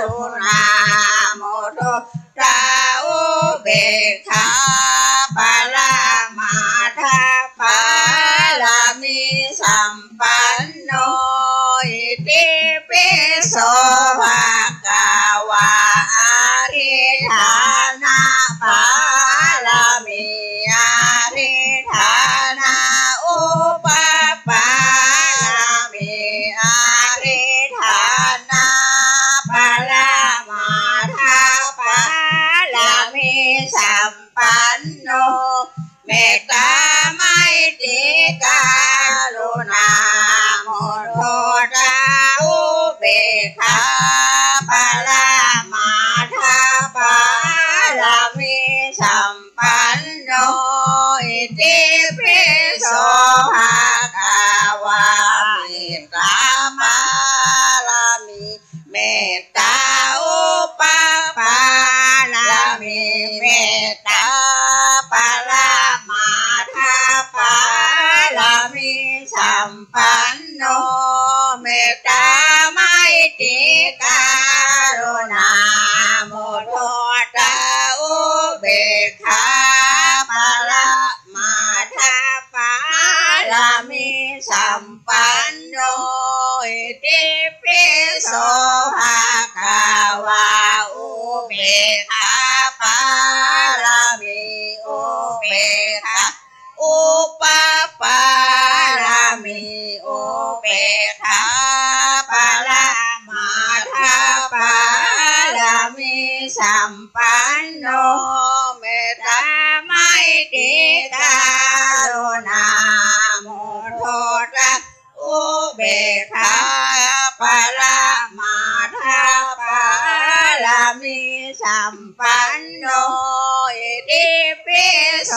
รุณาโมโทตาอุเบกขาปะละมาทาปะละมิสัมปันโนอิติปิโสภะคะวะอธิฐานะปะละมิอธิฐานะอุปปะละมิอธิฐานะปะละมาทาปะละมิสัมปันโนเมตตาไมตรีกรุณาโมโทตาอุเบกขาปะละมาทาปะละมิสัมปันโนอิติปิโสภะคะวะเมตตาปะละมิเมตตาอุปปะละมิเมตตาปะละมาทาปะละมิสัมปันโนเมตตาไมตรีกรุณาโมโทตาอุเบกขาปะละมาทาปะละมิสัมปันโนอิติปิโสภะคะวะอุเบกขาปะละมิอุเบกขาอุปปะละมิอุเบกขาปะละมาทาปะละมิสัมปันโนเมตตาไมตรีกรุณาโมโทตาอุเบกขาปะละมาทาปะละมิสัมปันโนอิติปิโส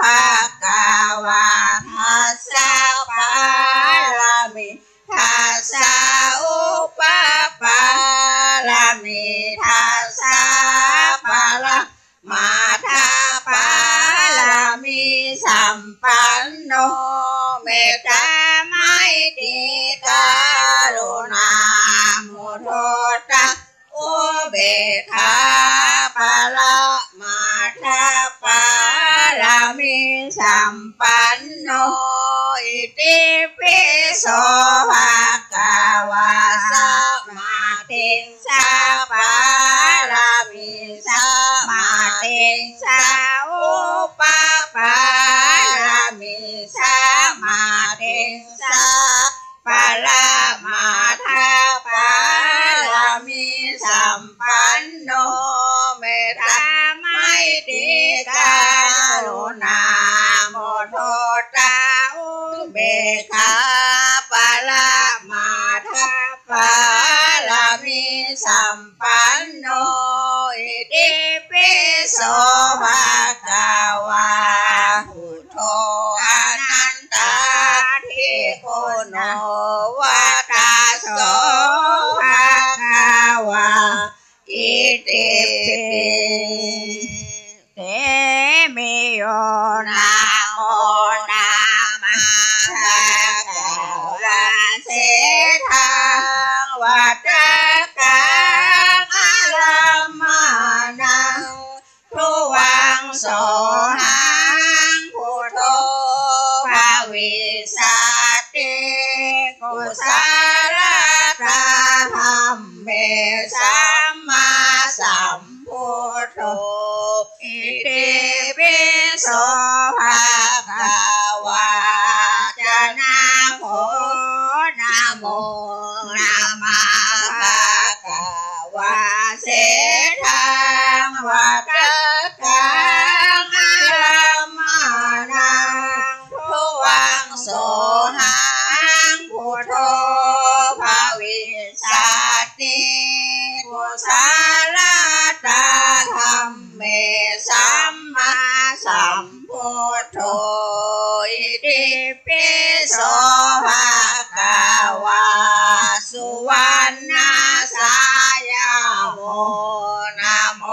ภะคะวะทัสสะปะละมิทัสสะอุปปะละมิทัสสะปะละมาทาปะละมิสัมปันโนเมตตาไมตรีกรุณาโมโทตาอุเบกขาปะละมาทาปะละมิสัมปันโนอิติปิโสภะคะวะสัมมาทิฏฐิปะละมิสัมมาทิฏฐิอุปปะละมิสัมมาทิฏฐิปะละมาทาปะละมิสัมปันโนเมตตาไม ติกาโลนาโมโทตาอุเบกขาปะละมาทัพพะลามิสัมปันโนอิติปิโสภะคะวะพุทโธอนันตาทิโกโนวะตาโสภะคะวะอิติปิเตมิโยนะโมนะมะภะคะวะเสทังวัตกังอะรัมมานังทุวังโสหังพุทโธภวิสัตติกุสลธรรมเมสัมมาสัมพุทโธอิติปิโสภะคะวะจะนะโมนะโมนะมะภะคะวะเสทังวัตกังอะรัมมานังทุวังโสหังพุทโธภวิสัตติกุสลธรรมเมสัมมาสัมพุทโธอิติปิโสภะคะวะสุวรรณสายาโมนะโม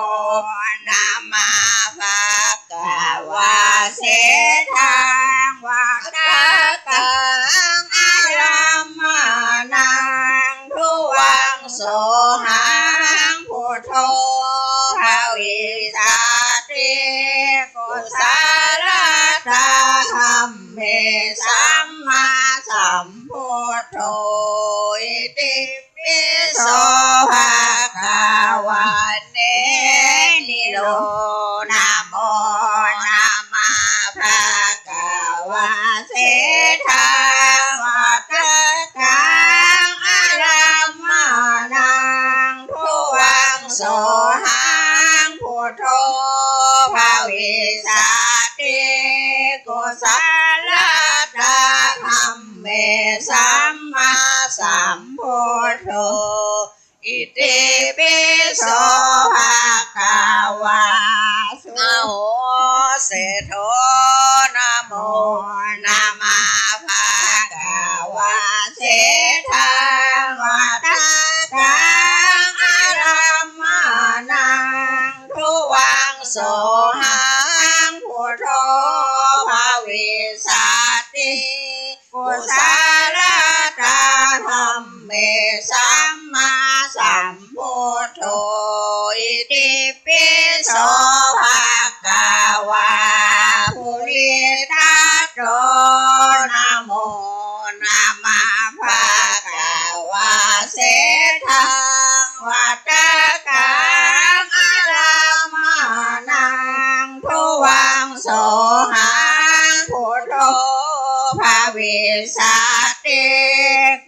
นะมะภะคะวะเสทังวัตกังอะรัมมานังทุวังโสหังพุทโธภวิสัตติกุสลธรรมเมสัมมาสัมพุทโธอิติปิโสภะคะวะเนนิโรนะโมนะมะภะคะวะเสทังวัตกังอะรัมมานังทุวังโสหังพุทโธภวิสัตติกุสลธรรมเมสัมมาสัมพุทโธอิติปิโสภะคะวะสุโหเสโธนะโมนะมะภะคะวะเสทังวัตกังอะรัมมานังทุวังโสหังพุทโธภวิสัตติกุสลธรรมเมสัมมาสัมพุทโธอิติปิโสภะคะวะปุริทัสโตนะโมนะมะภะคะวะเสทังวัตกังอะรัมมานังทุวังโสหังพุทโธภวิสัตติ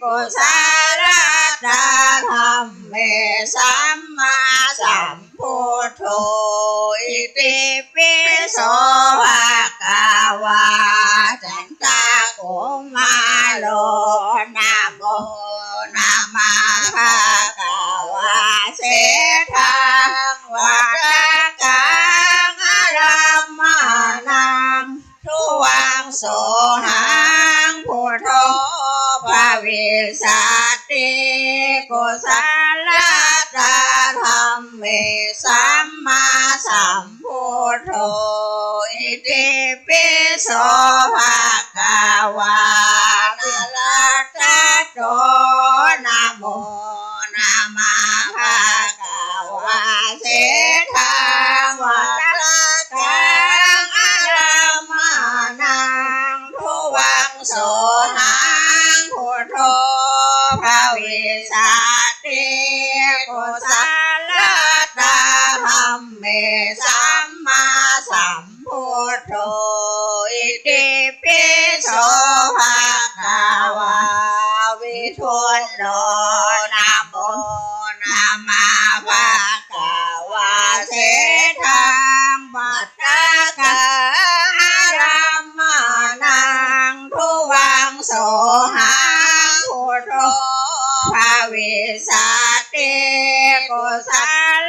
กุสลธรรมเมสัมมาสัมพุทโธอิติปิโสภะคะวะจันตาโกมาโลนะโมนะมะภะคะวะเสทังวัตกังอะรัมมานังทุวังโสหังพุทโธภวิสัตติกุสลธรรมเมสัมมาสัมพุทโธอิติปิโสภะคะวะนะระตะโตนะโมนะมะภะคะวะเสทังวัตกังอะรัมมานังทุวังโสหังพุทโธภวิสัตติกุสลธรรมเม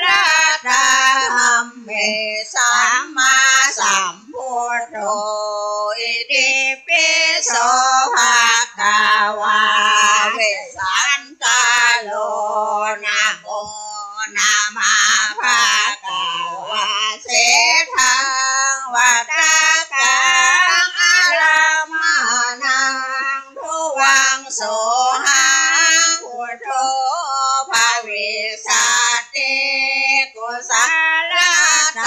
ตธัมเมสัมมาสัมพุทโธอิติปิโสภะคะวะเวสันตโลนะโมนะมาภะคะวะเสทังวัตตังอะระมานังทุวังโสหังพุทโธภวิสัตติกุศลต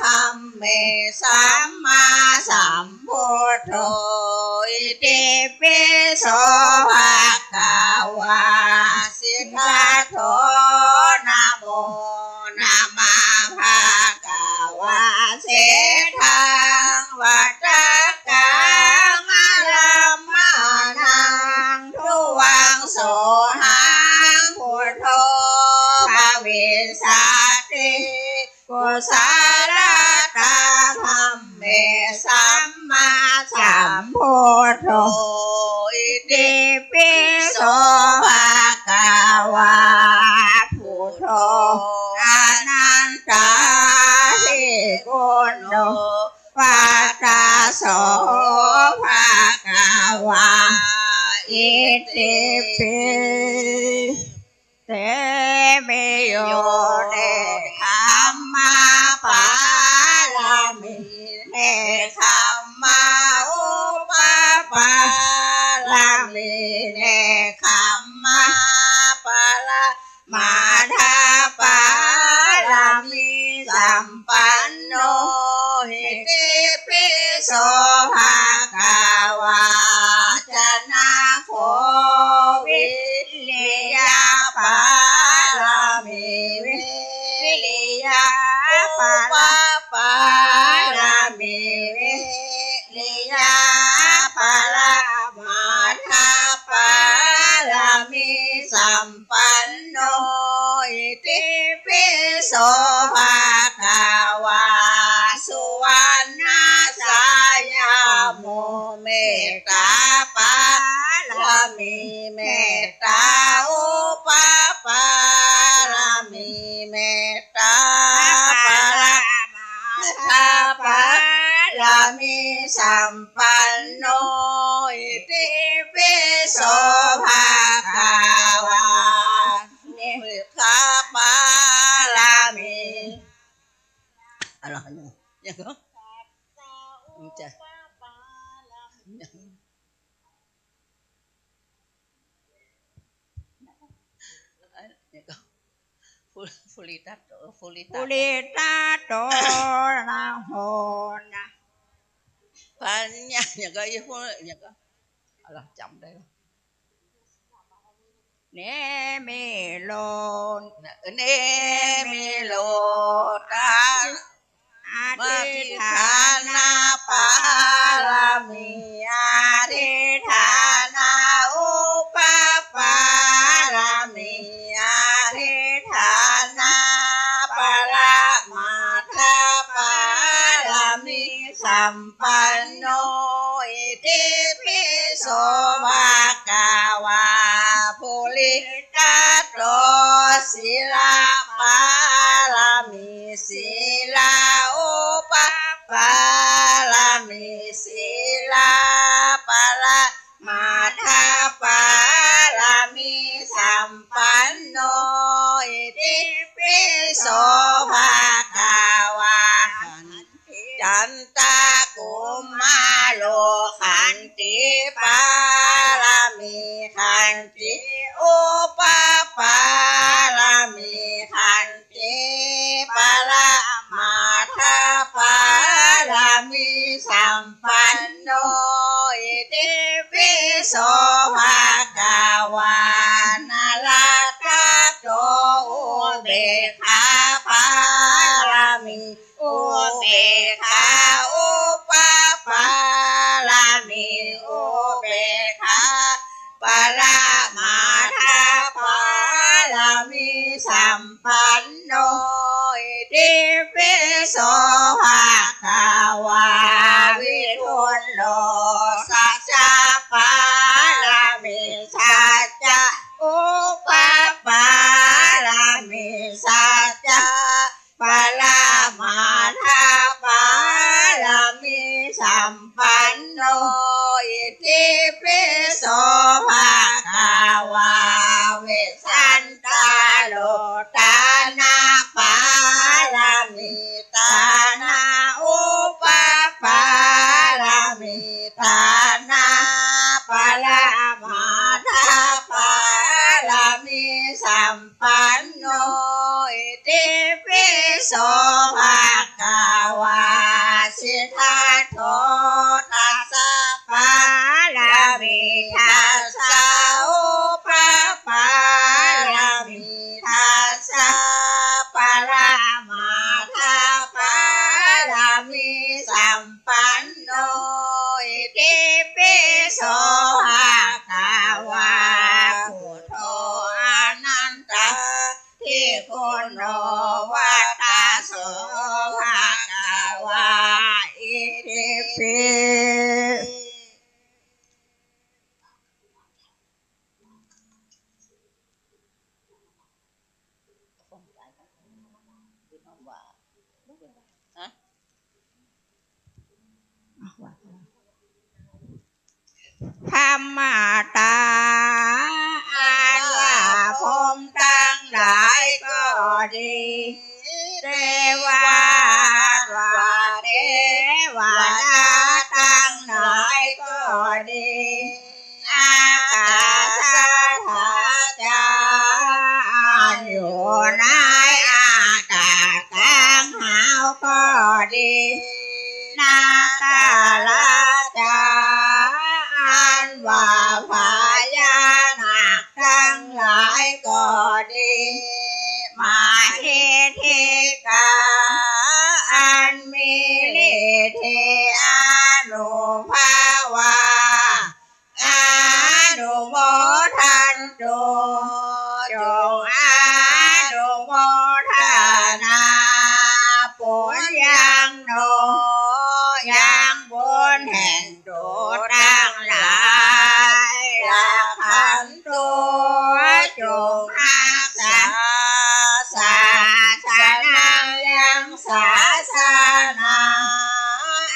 ธัมเมสัมมาสัมพุทโธอิติปิโสภะคะวะสิกขาโตนะโมนะมาภะคะวะเสทังวัตตังอะระมานังทุวังโสหังพุทโธภวิสัตติกุศลตธัมเมสัมมาสัมพุทโธอิติปิโสภะคะวะพุทโธอนันตาหิกุณโญปัตตาโสภะคะวะอิติปิเตมิโยเนคัมมาปาลามิเนคัมมาอุปปาลามิเนคัมมาปาลามาทาปาลามิสัมปันโนหิติปิโสภะคะวะจนะโควิริยาปาลามิวิริยาปาลาปาลามิวิริยาปาลามาทาปาลามิสัมปันโนอิติปิโสภะคะวะสุวรรณสายาโมเมตตาปาลามิเมตตาอุปปาลามิเมตตาปาลามาทาปาลามิสัมปันโนอิติปิโสภะคะวะเนคาปาลามิอะไรเนี่ยก็จะฟูลิตาโตนะโหนะพันอย่างก็ยี่ห้ออย่างก็อะไรจำได้เนมิโลเนมิโลตามาทิฐานาปาลามิอาทิฐานาอุปปาลามิอาทิฐานาปาลามาทาปาลามิสัมปันโนอิติปิโสภะคะวะปุริตาโตศิลาปาลามิศิลาอุปปาลามิศิลาปาลามาทาปาลามิสัมปันโนอิติปิโสภะคะวะจันตากุมาโลขันติปาลามิขันติอุปปาลามิขันติปาลามาทาปาลามิสัมปันโนอิติปิโสภะคะวะนาลาตาโตอุเบกขาปาลามิอุเบกขาอุปปาลามิอุเบกขาปาลามาทาปาลามิสัมปันโนอิติปิโสภะคะวะวิทุลโลสัจจปาลามิสัจจอุปปาลามิสัจจ ปาลามาทาปาลามิสัมปันโนอิติปิโสภะคะวะเวสันตาโลตานาปาลามิตานาอุปปาลามิตานาปาลามาทาปาลามิสัมปันโนอิติปิโสภะคะวะสิทธัตโตตัสสะปาลามิทัสสะอุปปาลามิทัสสะปาลามาทาปาลามิสัมปันโนอิติปิโสภะคะวะพุทโธอนันตะทิคุณโนวัตตะโสภะคะวะอิติปิธรรมตาอันว่าพรหมทั้งหลายก็ดีเทวาเทวดาทั้งหลายก็ดีอากาศธาจารย์อยู่ในอากาศกลางหาวก็ดีนาคาราชาอันว่าพญานาคทั้งหลายก็ดีมาเทธิกาอันมีฤทธิ์อนุภาวาอนุโมทันตุจงอนุโมทนาปุญญังโนยังบุญแห่งตัวทั้งหลายละขันตัวจงรักษาศาสนายังศาสนา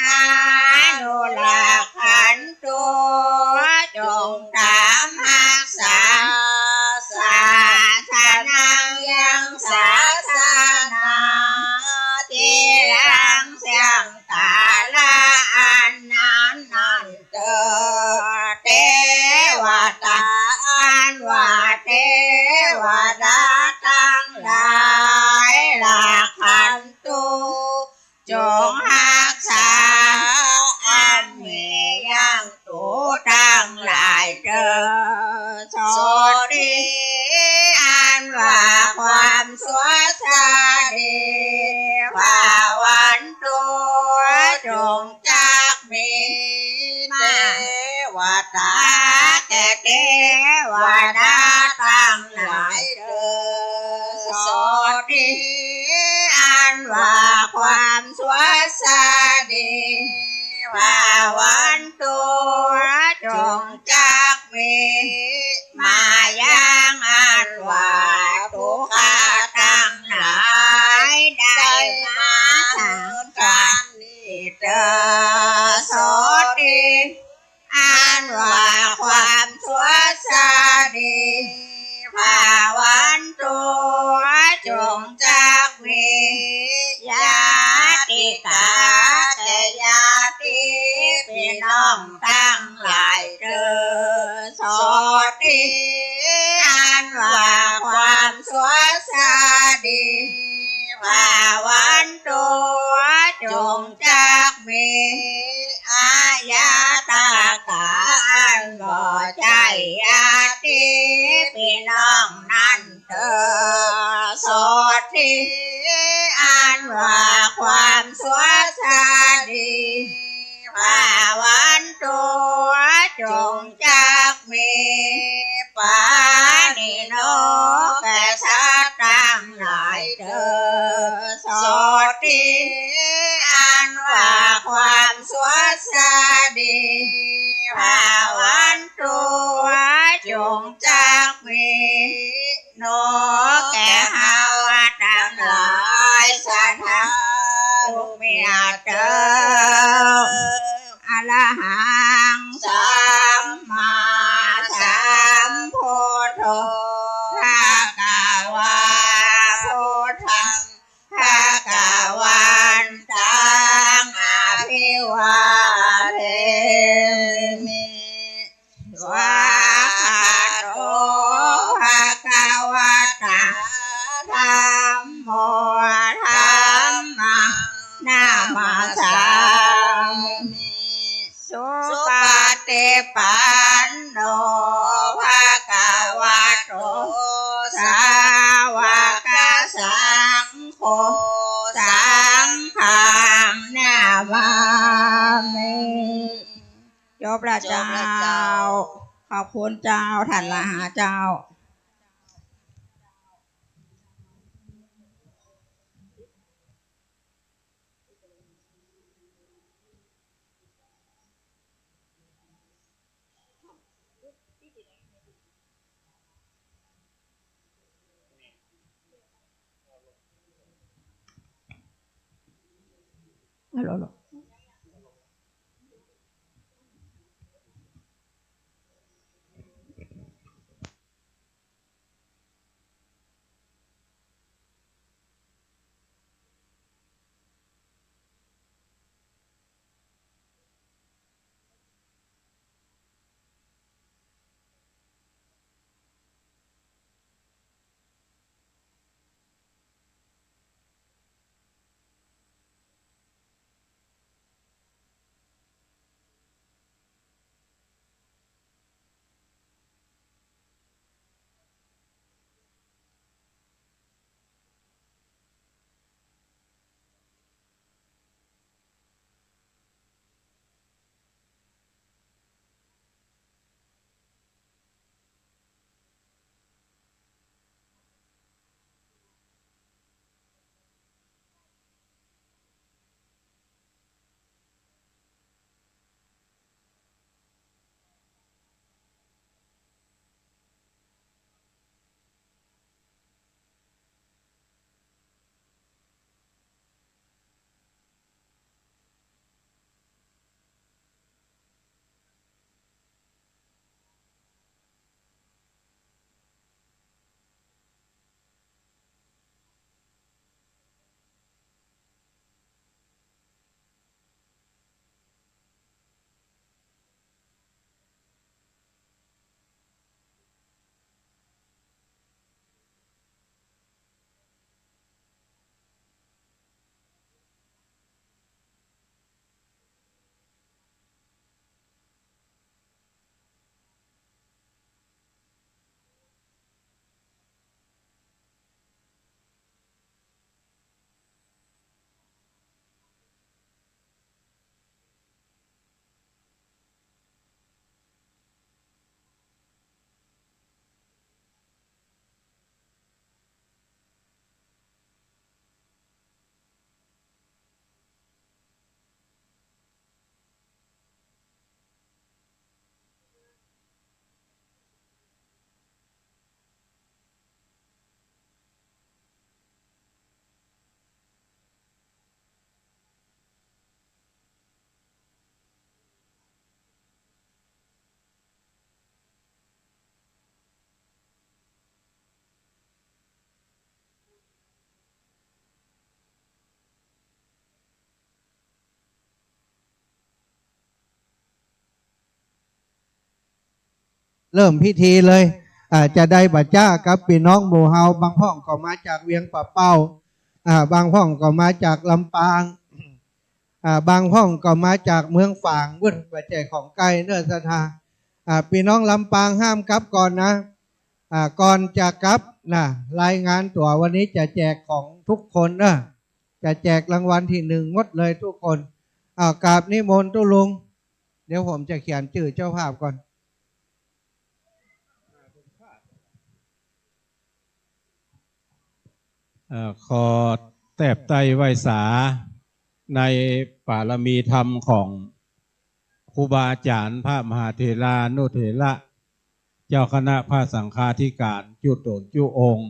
อนุรักษ์ขันตัวจงตามรักษาศาสนายังศาสนาที่รังเสียงกาละอันนั้นนั่นเตอเทวตาอันว่าเทวดาทั้งหลายละขันตุจงรักษาอันมียังตัวทั้งหลายเตอโสติอันว่าความสวยสดีภาวันตัวจงจักมีเทวตาแก่เทวดาทั้งหลายเถิดโสติอันว่าความสวยสดีภาวันตัวจงจักมีมายังอันว่าทุกขาทั้งหลายได้มาถึงกันนี้เถิดโสติอันว่าความสวยสดีภาวันตัวจงจักมีญาติกาแต่ญาติพี่น้องทั้งหลายเถิดโสติอันว่าความสวยสดีภาวันตัวจงจักมีอายาตากาอันบ่ใจญาติพี่น้องนั่นเถิดโสติอันว่าความสวยสดีภาวันตัวจงจักมีปานิโนแก่สัตว์ทั้งหลายเถิดโสติอันว่าความสวยสดีภาวันตัวจงจักมีโนแก่เฮาทั้งหลายสา ธรรมังนามาสามิสุปฏิปันโนภะคะวะโตสาวกสังโฆสังฆังนามามิจบละเจ้าขอบคุณเจ้าท่านละหาเจ้าฮัลโหลเริ่มพิธีเลยจะได้บัจจ้ากับพี่น้องหมู่เฮาบางพ่องก็มาจากเวียงป่าเป้าบางพ่องก็มาจากลำปางบางพ่องก็มาจากเมืองฝางวุ้นปัจจัยของไก่เนื้อสถาพี่น้องลำปางห้ามกลับก่อนนะก่อนจะกลับนะรายงานตัววันนี้จะแจกของทุกคนนะจะแจกรางวัลที่1หมดเลยทุกคนกราบนิมนต์ตุลุงเดี๋ยวผมจะเขียนชื่อเจ้าภาพก่อนขอแตบไตไหวสาในปารมีธรรมของครูบาอาจารย์พระมหาเถรานุเถระเจ้าคณะพระสังฆาธิการจุโตนจุองค์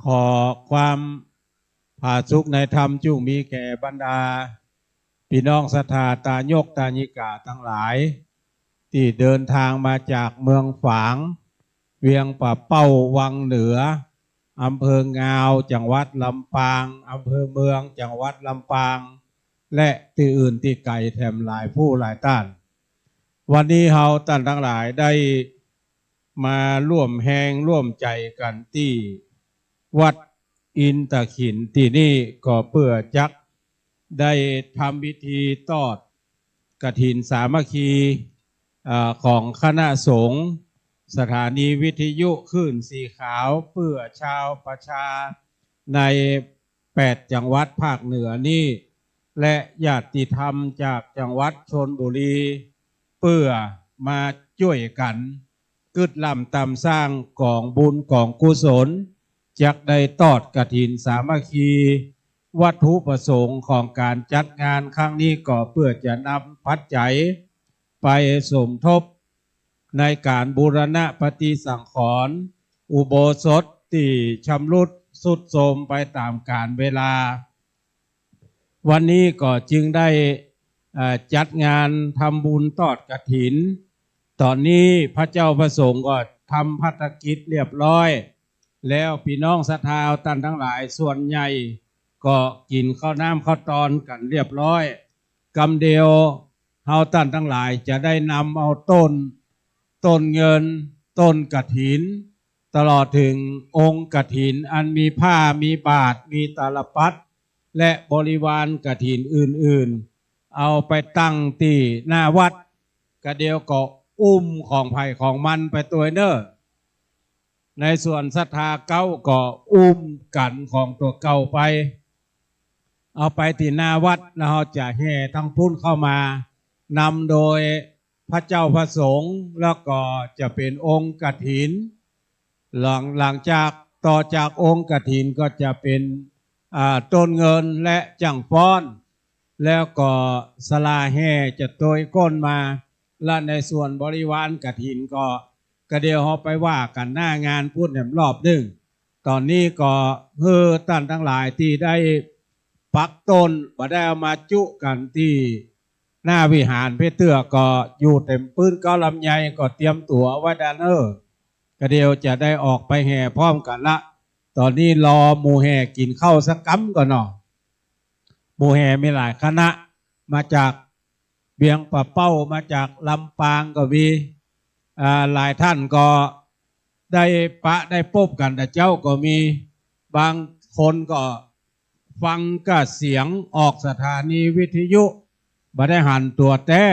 ขอความผาสุกในธรรมจุมีแก่บรรดาพี่น้องศรัทธาตายกตาญิกาทั้งหลายที่เดินทางมาจากเมืองฝางเวียงป่าเป้าวังเหนืออำเภองาวจังหวัดลำปางอำเภอเมืองจังหวัดลำปางและที่อื่นที่ไกลแถมหลายผู้หลายต้านวันนี้เฮาท่านทั้งหลายได้มาร่วมแหงร่วมใจกันที่วัด อินตะขินที่นี่ก็เพื่อจักได้ทำพิธีทอดกฐินสามัคคีของคณะสงฆ์สถานีวิทยุคลื่นสีขาวเพื่อชาวประชาใน8จังหวัดภาคเหนือนี่และญาติธรรมจากจังหวัดชลบุรีเพื่อมาช่วยกันกึดลำตามสร้างกองบุญกองกุศลจักได้ทอดกฐินสามัคคีวัตถุประสงค์ของการจัดงานครั้งนี้ก็เพื่อจะนำปัจจัยไปสมทบในการบูรณะปฏิสังขรณ์อุโบสถที่ชำรุดทรุดโทรมไปตามกาลเวลาวันนี้ก็จึงได้จัดงานทำบุญทอดกฐินตอนนี้พระเจ้าประสงค์ก็ทำภารกิจเรียบร้อยแล้วพี่น้องศรัทธาท่านทั้งหลายส่วนใหญ่ก็กินข้าวน้ำข้าวตอนกันเรียบร้อยกำเดียวเฮาท่านทั้งหลายจะได้นำเอาต้นเงินต้นกฐินตลอดถึงองค์กฐินอันมีผ้ามีบาทมีตาลปัตรและบริวารกฐินอื่นๆเอาไปตั้งที่หน้าวัดกระเดียวก็อุ้มของไผ่ของมันไปตัวเนอในส่วนศรัทธาเก้าก็อุ้มกันของตัวเก่าไปเอาไปที่หน้าวัดแล้วเราจะแห่ทั้งพุ่นเข้ามานำโดยพระเจ้าพระสงฆ์แล้วก็จะเป็นองค์กฐินหลังจากต่อจากองค์กฐินก็จะเป็นต้นเงินและจังฟ้อนแล้วก็สลาแห่จะโดยก้นมาและในส่วนบริวารกฐินก็กระเดียวเขาไปว่ากันหน้างานพูดแหมรอบหนึ่งตอนนี้ก็ท่านทั้งหลายที่ได้ปักต้นมาได้เอามาจุกันที่หน้าวิหารเพชรเตื้อก็อยู่เต็มปื้นก็ลำไยก็เตรียมตั๋วไว้ด้านกระเดียวจะได้ออกไปแห่พร้อมกันละตอนนี้รอหมู่แห่กินข้าวสักกั๊มก่อนเนาะหมู่แห่มีหลายคณะมาจากเบียงป่าเป้ามาจากลำปางก็มีหลายท่านก็ได้ได้พบกันแต่เจ้าก็มีบางคนก็ฟังก็เสียงออกสถานีวิทยุบ่ได้หันตัวแต่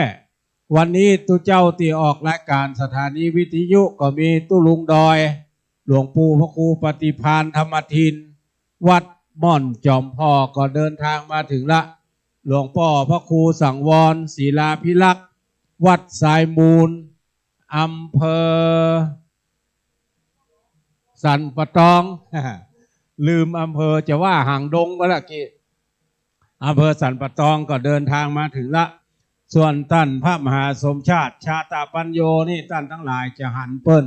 วันนี้ตุเจ้าที่ออกรายการสถานีวิทยุก็มีตุลุงดอยหลวงปู่พระครูปฏิภาณธรรมทินวัดม่อนจอมพ่อก็เดินทางมาถึงละหลวงพ่อพระครูสังวรศิลาภิลักษ์วัดสายมูลอำเภอสันปะตอง ลืมอำเภอจะว่าหางดงก็ละกี้อำเภอสันปะตองก็เดินทางมาถึงละส่วนท่านพระมหาสมชาติชาตาปัญโยนี่ท่านทั้งหลายจะหันเปิ้น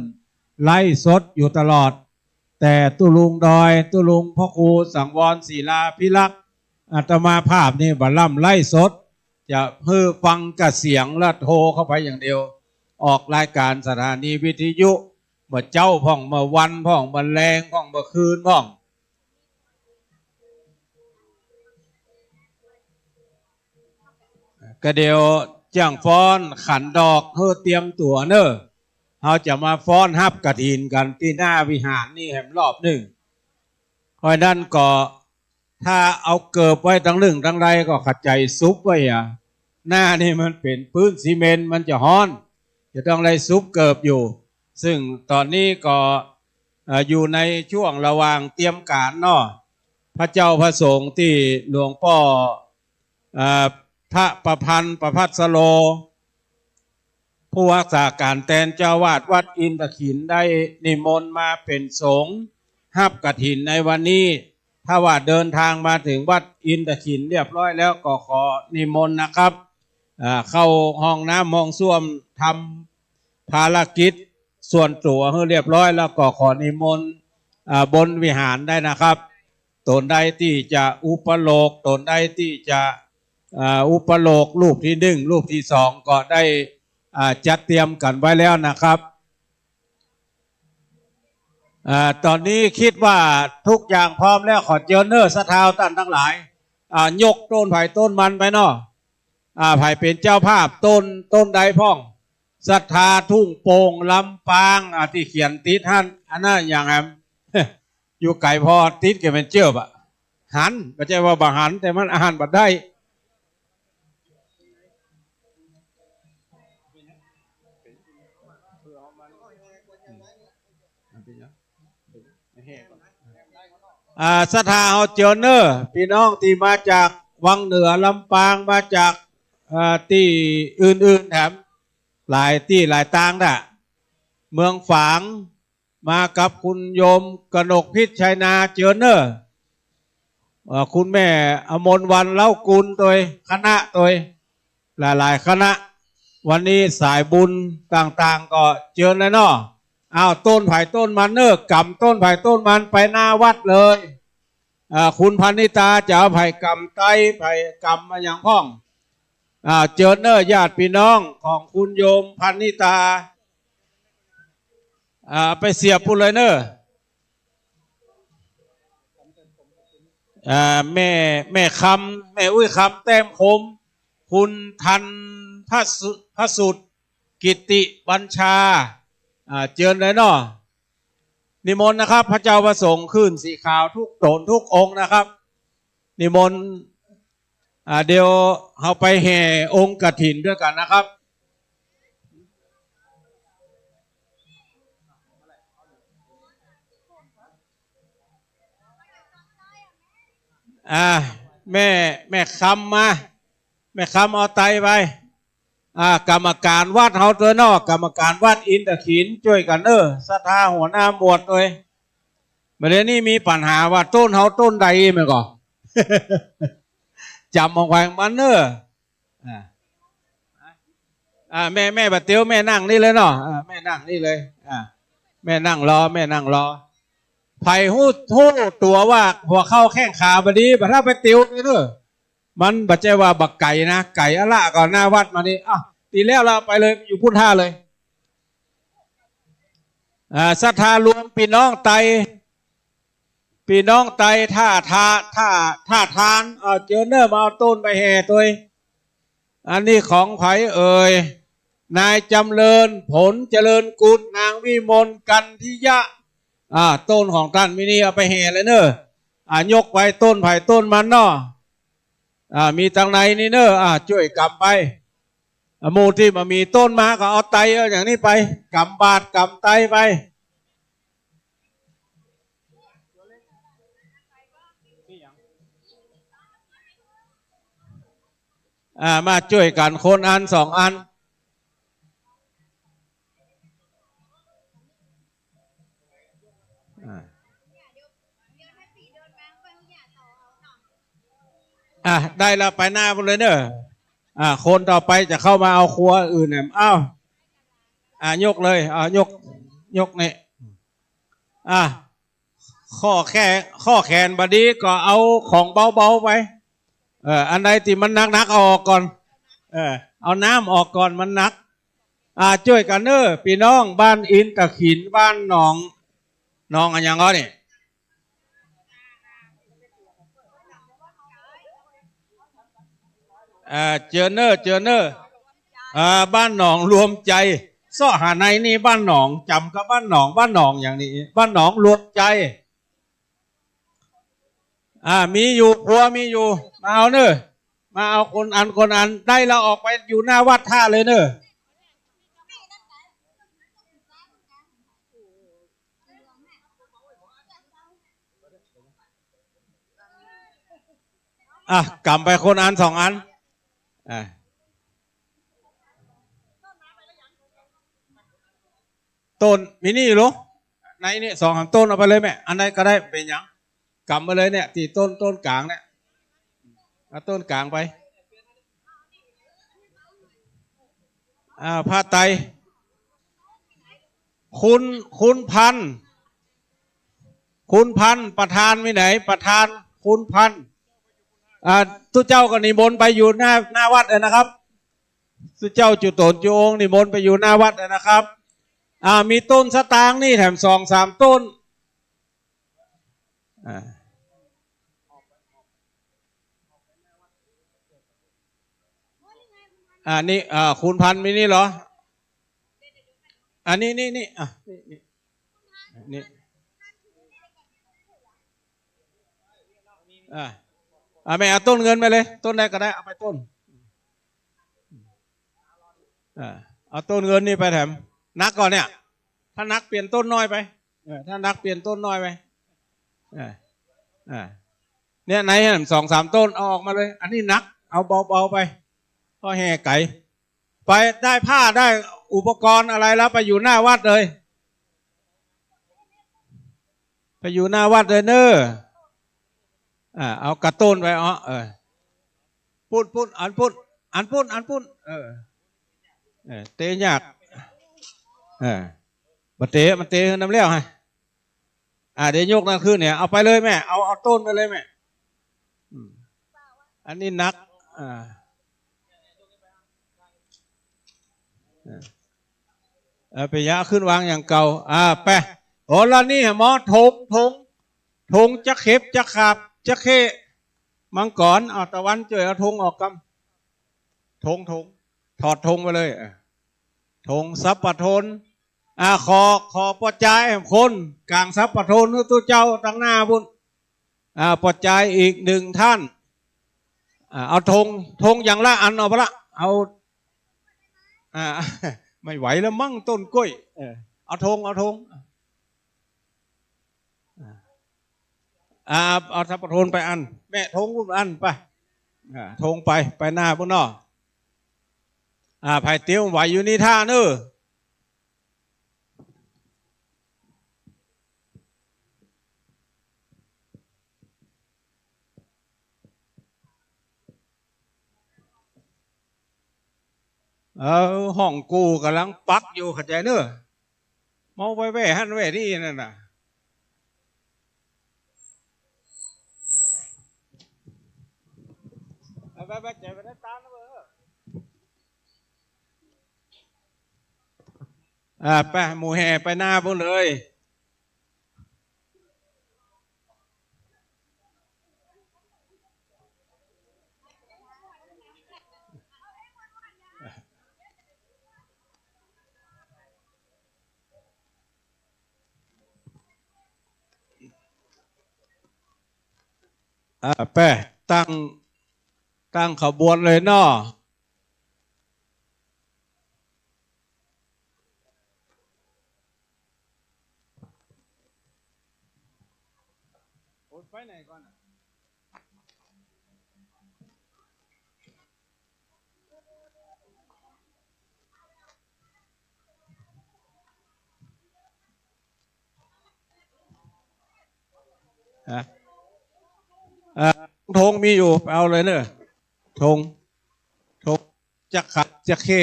ไล่สดอยู่ตลอดแต่ตุลุงดอยตุลุงพ่อครูสังวรศิลาภิลักษ์อาตมาภาพนี่บัลล่ำไล่สดจะเพื่อฟังกับเสียงและโทรเข้าไปอย่างเดียวออกรายการสถานีวิทยุเมื่อเจ้าพ่องเมื่อวันพ่องเมื่อแรงพ่องเมื่อคืนพ่องก็เดียวจ้างฟ้อนขันดอกเพื่อเตรียมตัวเนอะเราจะมาฟ้อนฮับกฐินกันที่หน้าวิหารนี่แห่งรอบหนึ่งคอยด้านก็ถ้าเอาเกิบไว้ทั้งหนึ่งทั้งไรก็ขัดใจซุปไว้หน้านี่มันเป็นพื้นซีเมนต์มันจะฮ้อนจะต้องไรซุปเกิบอยู่ซึ่งตอนนี้ก็อยู่ในช่วงระหว่างเตรียมการเนาะพระเจ้าพระสงฆ์ที่หลวงพ่อพระประพันธ์ประภัสโลผู้รักษาการแทนเจ้าวาดวัดอินทขินได้นิมนต์มาเป็นสงฆ์ฮับกฐินในวันนี้ถ้าว่าเดินทางมาถึงวัดอินทขินเรียบร้อยแล้วก็ขอนิมนต์นะครับเข้าห้องน้ำห้องส้วมทำภารกิจส่วนตัวให้เรียบร้อยแล้วก็ขอนิมนต์บนวิหารได้นะครับตนใดที่จะอุปโลกตนใดที่จะอุปโลกรูปที่หนึ่งรูปที่สองก็ได้จัดเตรียมกันไว้แล้วนะครับตอนนี้คิดว่าทุกอย่างพร้อมแล้วขอเจอเนอร์สะท้าวท่านทั้งหลายยกต้นไผ่ต้นมันไปเนาะไผ่เป็นเจ้าภาพต้นใดพ่องศรัทธาทุ่งโป่งลำปางที่เขียนติดท่านอันนั้นอย่างไร อยู่ไก่พอติดกับเป็นเจือบอะหันไม่ใช่ว่าบะหันแต่มันอาหารบัดได้ศรัทธาเฮาเจอเนอร์พี่น้องที่มาจากวังเหนือลำปางมาจากที่อื่นๆแถมหลายที่หลายต่างน่ะเมืองฝางมากับคุณโยมกนกพิษชัยนาเจอเนอร์คุณแม่อมรวันเล่ากุลตัวคณะตัวหลายๆคณะวันนี้สายบุญต่างๆก็เจอแล้วเนาะอ้าวต้นไผ่ต้นมันเนอร์กำต้นไผ่ต้นมันไปหน้าวัดเลยคุณพันิตาจะเอาไผ่กำไต้ไผ่กำมาอย่างพ่องเจอเนอร์ญาติพี่น้องของคุณโยมพันิตาไปเสียบปุเลยเนอร์แม่คำแม่อุ้ยคำแต้มคมคุณทันพระสุดกิติบัญชาเจิญเลยเนาะนิมนต์นะครับพระเจ้าประสงค์ขึ้นสีขาวทุกตนทุกองค์นะครับนิมนต์เดี๋ยวเราไปแห่องค์กฐินด้วยกันนะครับแม่คำมาแม่คำเอาไตไปกรรมการวัดเฮาตัวนอกกรรมการวัดอินตะขินช่วยกันศรัทธาหัวหน้าหมวดเลยเมื่อนี้มีปัญหาว่าต้นเฮาต้นใดมั้ยก่อ จำเอาไว้มันแม่บัดเตียวแม่นั่งนี่เลยเนาะแม่นั่งนี่เลยแม่นั่งรอไผ่หู้ตัวว่าหัวเข้าแข้งขาบดีบัดถ้าไปติวนี่เนอะมันบัดใจว่าบักไก่นะไก่อะละก่อนหน้าวัดมานี่ตีแล้วเราไปเลยอยู่พุ่นท่าเลยศรัทธารวมพี่น้องไตท่าทานเจอเนอร์มาเอาต้นไปแห่ตัวอันนี้ของไผ่เอ่ยนายจำเริญผลเจริญกุลนางวิมลกันทิยะต้นของท่านมินี่เอาไปแห่เลยเนอะยกไว้ต้นไผ่ต้นมันเนาะมีทางในนี่เนอะช่วยกำไปหมู่ที่มามีต้นมาก็เอาไตอย่างนี้ไปกำบาทกำไตไปมาช่วยกันคนอันสองอันได้แล้วไปหน้าไปเลยเนอะคนต่อไปจะเข้ามาเอาครัวอื่นเนี่ยยกเลยยกนี่ข้อแขนบดีก็เอาของเบาๆไปอันใดที่มันนักเอาออกก่อนเอาน้ำออกก่อนมันนักช่วยกันเนอะพี่น้องบ้านอินตะขินบ้านหนองอันยังก็นี่เจอเนอร์บ้านหนองรวมใจซ่อหาในนี่บ้านหนองจำกับบ้านหนองอย่างนี้บ้านหนองรวมใจมีอยู่ครัวมีอยู่มาเอาเนอะมาเอาคนอันได้เราออกไปอยู่หน้าวัดท่าเลยเนอะกำไปคนอันสองอันต้นมินี่หรอในนี่สองต้นเอาไปเลยแม่อันไหนก็ได้เป็นยังกำไปเลยเนี่ยที่ต้นกลางเนี่ยเอาต้นกลางไปผ้าไตคุณพันประธานมีไหนประธานคุณพันทุกเจ้าก็นิมนต์ไปอยู่หน้าวัดเลยนะครับทุกเจ้าจุดตนจุองนิมนต์ไปอยู่หน้าวัดเลยนะครับมีต้นสตางค์นี่แถม2-3ต้นนี่คุณพันมีนี่เหรอนี่ ไม่เอาต้นเงินไปเลยต้นใดก็ได้เอาไปต้นเอาต้นเงินนี่ไปแถมนักก่อนเนี่ยถ้านักเปลี่ยนต้นน้อยไปถ้านักเปลี่ยนต้นน้อยไปเนี่ยไหน2-3ต้นเอาออกมาเลยอันนี้นักเอาเบาๆไปพ่อแห่ไก่ไปได้ผ้าได้อุปกรณ์อะไรแล้วไปอยู่หน้าวัดเลยไปอยู่หน้าวัดเลยเนอะเอากระต้นไปพูดอันพูดเตะยากมันเตะน้ำเลี้ยวฮะเดี๋ยวยกนั่นขึ้นเนี่ยเอาไปเลยแม่เอาต้นไปเลยแม่อันนี้นักไปยะขึ้นวางอย่างเก่าไปโอ้แล้วนี่หมอทงจะเข็บจะขาบจะเข้มังกรเอาตะวันเจอเอาทงออกกำทงถอดทงไปเลยทงซับปะทนขอปอดใจคนกลางซับปะทนตัวเจ้าตั้งหน้าบุญปอดใจอีก1ท่านเอาทงอย่างละอันเอาไปละเอาไม่ไหวแล้วมั่งต้นกล้วยเอาทงเอาทับปะทนไปอันแม่ทงบุญอันไปทงไปหน้าบุญนอไผ่เตี้ยวไหวอยู่นี่ท่าเนห้องกูกำลังปักอยู่ขัดใจเนอะมองไปแว่หันแว่ที่นั่นน่ะไปใจไปได้ตามนะเบอไปหมู่แห่ไปหน้าพวกเลยไปตั้งขบวนเลยเนาะไปไหนก่อนธงมีอยู่เอาเลยเนอะธงจะขัดจะเข้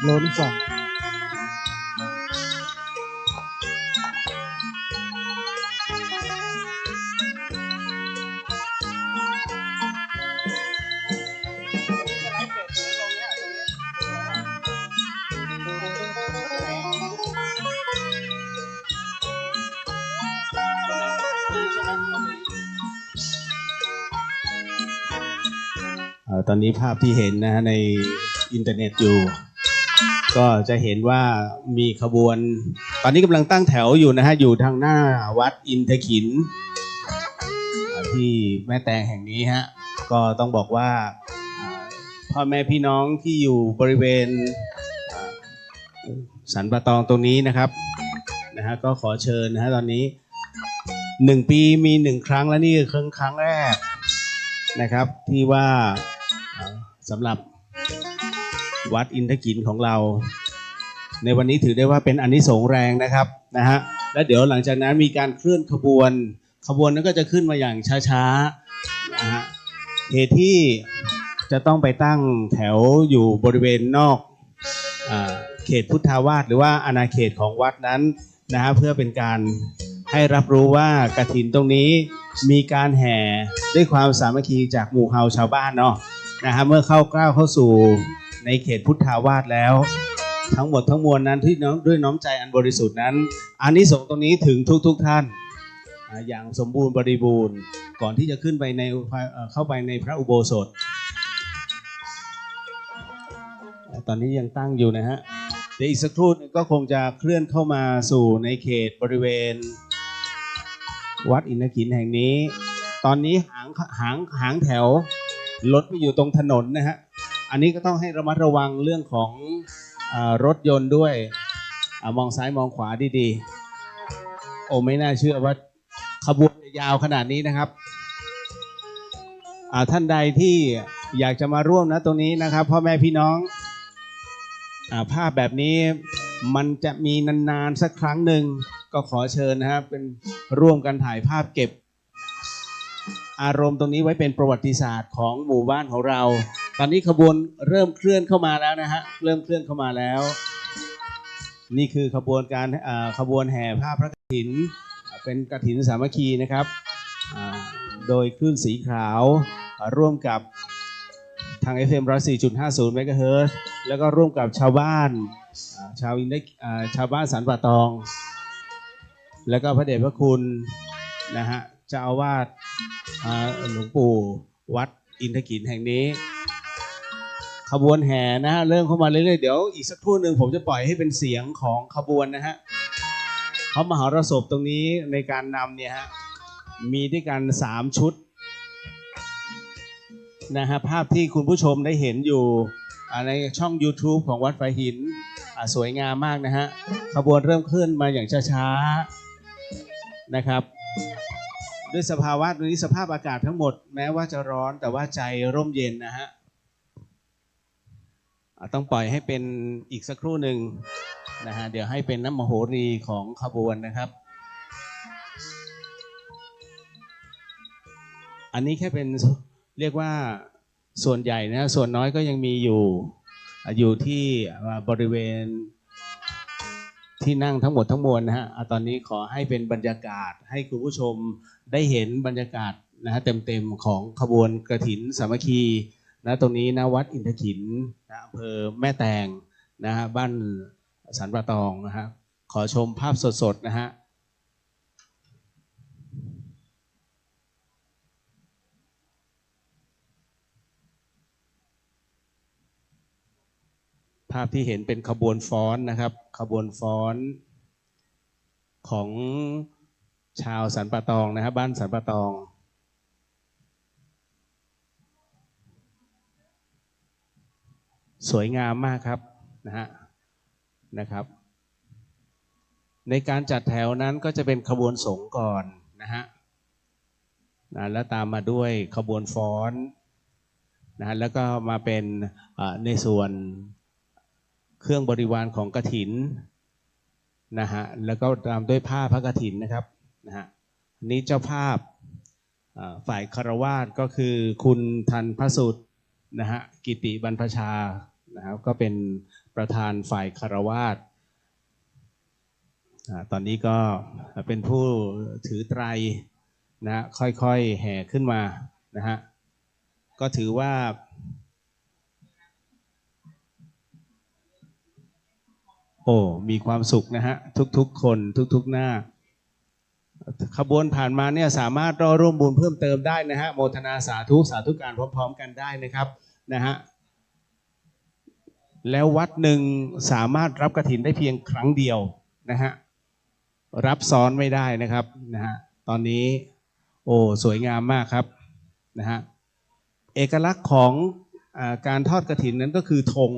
ล้นฝั่ง ตอนนี้ภาพที่เห็นนะฮะในอินเทอร์เน็ตอยู่ก็จะเห็นว่ามีขบวนตอนนี้กำลังตั้งแถวอยู่นะฮะอยู่ทางหน้าวัดอินทขินที่แม่แตงแห่งนี้ฮะก็ต้องบอกว่าพ่อแม่พี่น้องที่อยู่บริเวณสันป่าตองตรงนี้นะครับนะฮะก็ขอเชิญนะฮะตอนนี้1 ปีมี 1 ครั้งและนี่คือครั้งแรกนะครับที่ว่าสำหรับวัดอินทขินของเราในวันนี้ถือได้ว่าเป็นอานิสงส์แรงนะครับนะฮะและเดี๋ยวหลังจากนั้นมีการเคลื่อนขบวนนั้นก็จะขึ้นมาอย่างช้าๆนะฮะเหตุที่จะต้องไปตั้งแถวอยู่บริเวณนอกเขตพุทธาวาสหรือว่าอาณาเขตของวัดนั้นนะฮะเพื่อเป็นการให้รับรู้ว่ากฐินตรงนี้มีการแห่ด้วยความสามัคคีจากหมู่เฮาชาวบ้านเนาะนะฮะเมื่อเข้าสู่ในเขตพุทธาวาสแล้วทั้งหมดทั้งมวลนั้นที่ด้วยน้อมใจอันบริสุทธิ์นั้นอานิสงส์ตรงนี้ถึงทุกท่านอย่างสมบูรณ์บริบูรณ์ก่อนที่จะขึ้นไปในเข้าไปในพระอุโบสถตอนนี้ยังตั้งอยู่นะฮะเดี๋ยวอีกสักครู่ก็คงจะเคลื่อนเข้ามาสู่ในเขตบริเวณวัดอินทขินแห่งนี้ตอนนี้หางแถวรถไปอยู่ตรงถนนนะฮะอันนี้ก็ต้องให้ระมัดระวังเรื่องของรถยนต์ด้วยมองซ้ายมองขวาดีๆโอ้ไม่น่าเชื่อว่าขบวนยาวขนาดนี้นะครับท่านใดที่อยากจะมาร่วมนะตรงนี้นะครับพ่อแม่พี่น้องภาพแบบนี้มันจะมีนานๆสักครั้งหนึ่งก็ขอเชิญนะครับเป็นร่วมกันถ่ายภาพเก็บอารมณ์ตรงนี้ไว้เป็นประวัติศาสตร์ของหมู่บ้านของเราตอนนี้ขบวนเริ่มเคลื่อนเข้ามาแล้วนะฮะเริ่มเคลื่อนเข้ามาแล้วนี่คือขบวนการขบวนแห่ผ้าพระกฐินเป็นกฐินสามัคคีนะครับโดยคลื่นสีขาวร่วมกับทาง FM 104.50 เมกะเฮิรตซ์แล้วก็ร่วมกับชาวบ้านชาวบ้านสันป่าตองแล้วก็พระเดชพระคุณนะฮะเจ้าอาวาสหลวงปู่วัดอินทขินแห่งนี้ขบวนแห่นะฮะเริ่มเข้ามาเรื่อยๆเดี๋ยวอีกสักครู่หนึ่งผมจะปล่อยให้เป็นเสียงของขบวนนะฮะพระมหรสพตรงนี้ในการนำเนี่ยฮะมีด้วยกัน3 ชุดนะฮะภาพที่คุณผู้ชมได้เห็นอยู่ในช่อง YouTube ของวัดฝายหินสวยงามมากนะฮะขบวนเริ่มเคลื่อนมาอย่างช้าๆนะครับด้วยสภาวะตรงนี้สภาพอากาศทั้งหมดแม้ว่าจะร้อนแต่ว่าใจร่มเย็นนะฮะต้องปล่อยให้เป็นอีกสักครู่หนึ่งนะฮะเดี๋ยวให้เป็นน้ำมโหรีของขบวนนะครับอันนี้แค่เป็นเรียกว่าส่วนใหญ่นะส่วนน้อยก็ยังมีอยู่ที่บริเวณที่นั่งทั้งหมดทั้งมวลนะฮะตอนนี้ขอให้เป็นบรรยากาศให้คุณผู้ชมได้เห็นบรรยากาศนะฮะเต็มๆของขบวนกฐินสามัคคีนะตรงนี้นะวัดอินทขินนะอำเภอแม่แตงนะฮะบ้านสันป่าตองนะฮะขอชมภาพสดๆนะฮะภาพที่เห็นเป็นขบวนฟ้อนนะครับขบวนฟ้อนของชาวสันป่าตองนะครับบ้านสันป่าตองสวยงามมากครับนะครับในการจัดแถวนั้นก็จะเป็นขบวนสงฆ์ก่อนนะฮะแล้วตามมาด้วยขบวนฟ้อนนะฮะแล้วก็มาเป็นในส่วนเครื่องบริวารของกฐินนะฮะแล้วก็ตามด้วยผ้าพระกฐินนะครับนะฮะนี้เจ้าภาพฝ่ายคฤหัสถ์ก็คือคุณทันพสุทธิ์นะฮะกิติบรรพชา นะครับก็เป็นประธานฝ่ายคฤหัสถ์ตอนนี้ก็เป็นผู้ถือไตรนะค่อยๆแห่ขึ้นมานะฮะก็ถือว่าโอ้มีความสุขนะฮะทุกๆคนทุกๆหน้าขบวนผ่านมาเนี่ยสามารถร่วมบุญเพิ่มเติมได้นะฮะโมทนาสาธุการพร้อมๆกันได้นะครับนะฮะแล้ววัดหนึ่งสามารถรับกฐินได้เพียงครั้งเดียวนะฮะรับซ้อนไม่ได้นะครับนะฮะตอนนี้โอ้สวยงามมากครับนะฮะเอกลักษณ์ของการทอดกฐินนั้นก็คือธง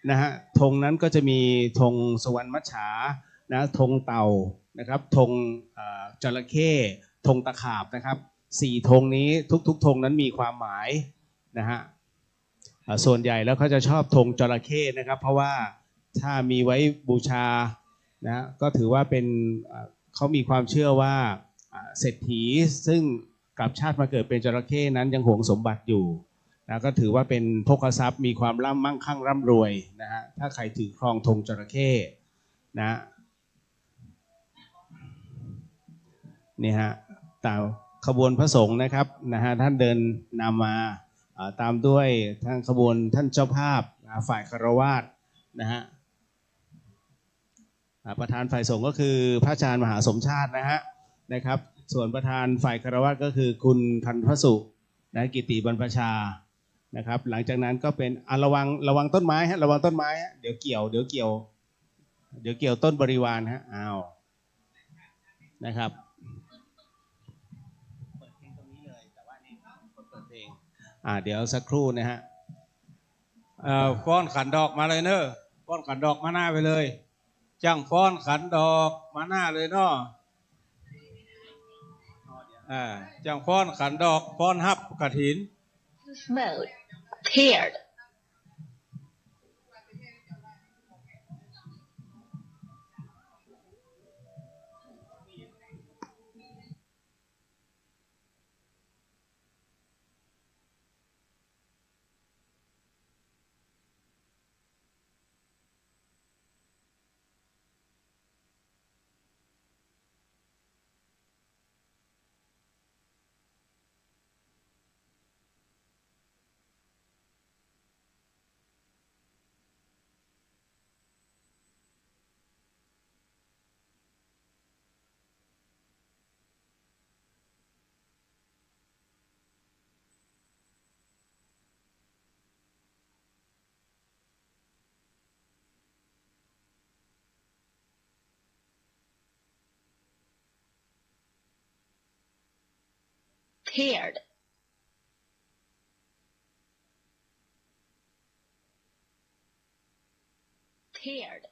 นะฮะธงนั้นก็จะมีธงสุวรรณมัจฉานะธงเต่านะครับธงจระเข้ธงตะขาบนะครับ4ธงนี้ทุกธงนั้นมีความหมายนะฮะส่วนใหญ่แล้วเขาจะชอบธงจระเข้นะครับเพราะว่าถ้ามีไว้บูชานะก็ถือว่าเป็นเขามีความเชื่อว่าเศรษฐีซึ่งกลับชาติมาเกิดเป็นจระเข้นั้นยังหวงสมบัติอยู่นะก็ถือว่าเป็นภคทรัพย์มีความมั่งคั่งร่ำรวยนะฮะถ้าใครถือครองธงจระเข้นะนี่ฮะตามขบวนพระสงฆ์นะครับนะฮะท่านเดินนำมาตามด้วยทางขบวนท่านเจ้าภาพฝ่ายคฤหัสถ์นะฮะประธานฝ่ายสงฆ์ก็คือพระอาจารย์มหาสมชาตินะครับส่วนประธานฝ่ายคฤหัสถ์ก็คือคุณพันพสุนะกิติบรรพชานะครับหลังจากนั้นก็เป็นระวังต้นไม้ฮะระวังต้นไม้ฮะเดี๋ยวเกี่ยวต้นบริวารฮะอ้าวนะครับเปิดเพลงตรงนี้เลยแต่ว่านี่คนเปิดเพลงเดี๋ยวสักครู่นะฮะฟ้อนขันดอกมาเลยเนอะฟ้อนขันดอกมาหน้าไปเลยจ้างฟ้อนขันดอกมาหน้าเลยเนาะจ้างฟ้อนขันดอกฟ้อนฮับกฐิน Mode paired. Paired. Paired. H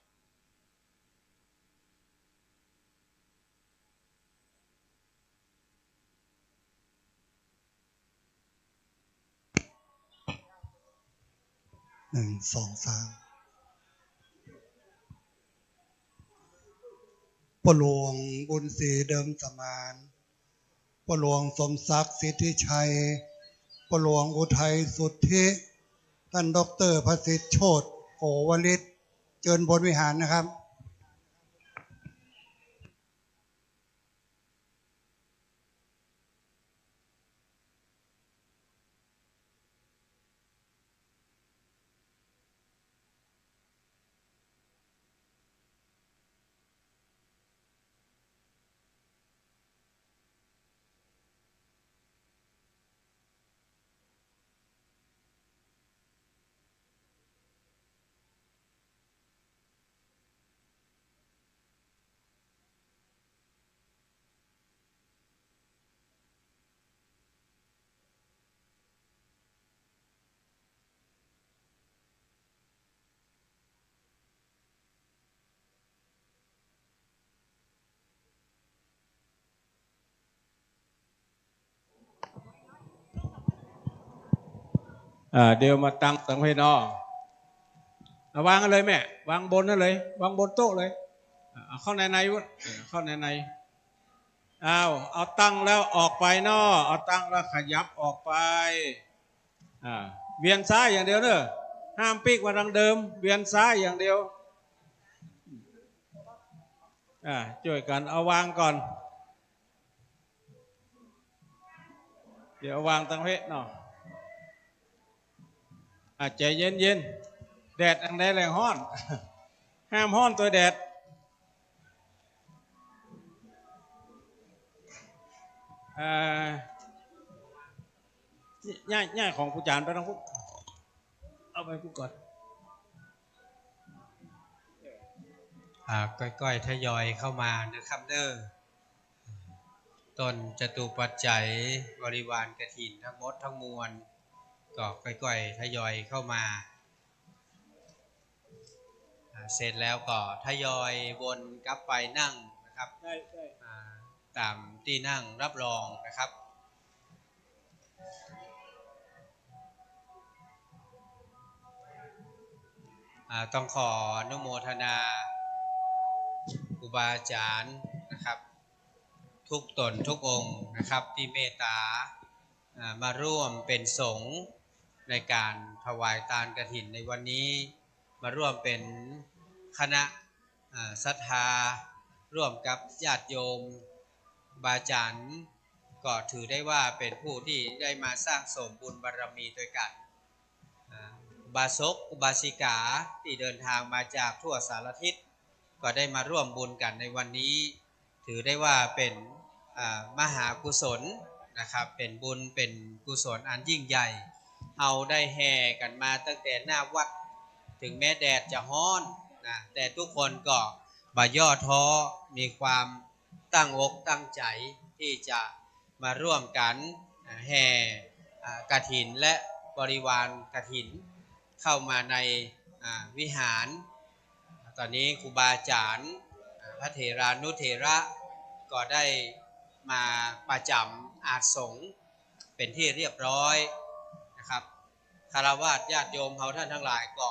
นึ่งสองสามพ่อหลวงบุญศรีเดิมสมานพ่อหลวงสมศักดิ์สิทธิชัยพ่อหลวงอุทัยสุทธิท่านดร.พสิทธิ์โชติโกวลิตเจิญบนวิหารนะครับเดี๋ยวมาตั้งสังเวยนอวางกันเลยแม่วางบนนั่นเลยวางบนโต๊ะเลยเอาเข้าในวะเข้าในเอาตั้งแล้วออกไปนอเอาตั้งแล้วขยับออกไปเวียนซ้ายอย่างเดียวเนอะ ห้ามปีกมาทางเดิมเวียนซ้ายอย่างเดียวช่วยกันเอาวางก่อนเดี๋ยววางตั้งเพชรเนาะใจเย็นๆแดดอันใดแรงห้อนห้ามห้อนตัวแดดง่ายของผู้จานไปทั้งพวกเอาไปพูดก่อนก้อยๆทยอยเข้ามานะครับเด้อต้นจตุปัจจัยบริวารกฐินทั้งหมดทั้งมวลก็ก้อยๆทยอยเข้ามาเสร็จแล้วก็ทยอยวนกลับไปนั่งนะครับตามที่นั่งรับรองนะครับต้องขออนุโมทนาครูบาอาจารย์นะครับทุกตนทุกองค์นะครับที่เมตตามาร่วมเป็นสงฆ์ในการถวายทานกฐินในวันนี้มาร่วมเป็นคณะศรัทธาร่วมกับญาติโยมบาอาจารย์ก็ถือได้ว่าเป็นผู้ที่ได้มาสร้างสมบุญบารมีด้วยกันบาศกอุบาสิกาที่เดินทางมาจากทั่วสารทิศก็ได้มาร่วมบุญกันในวันนี้ถือได้ว่าเป็นมหากุศลนะครับเป็นบุญเป็นกุศลอันยิ่งใหญ่เอาได้แห่กันมาตั้งแต่หน้าวัดถึงแม้แดดจะฮ้อนนะแต่ทุกคนก็บ่ย่อท้อมีความตั้งอกตั้งใจที่จะมาร่วมกันแห่กฐินและบริวารกฐินเข้ามาในวิหารตอนนี้ครูบาอาจารย์พระเถรานุเถระก็ได้มาประจำอาสงฆ์เป็นที่เรียบร้อยนะครับคฤหัสถ์ญาติโยมเขาท่านทั้งหลายก็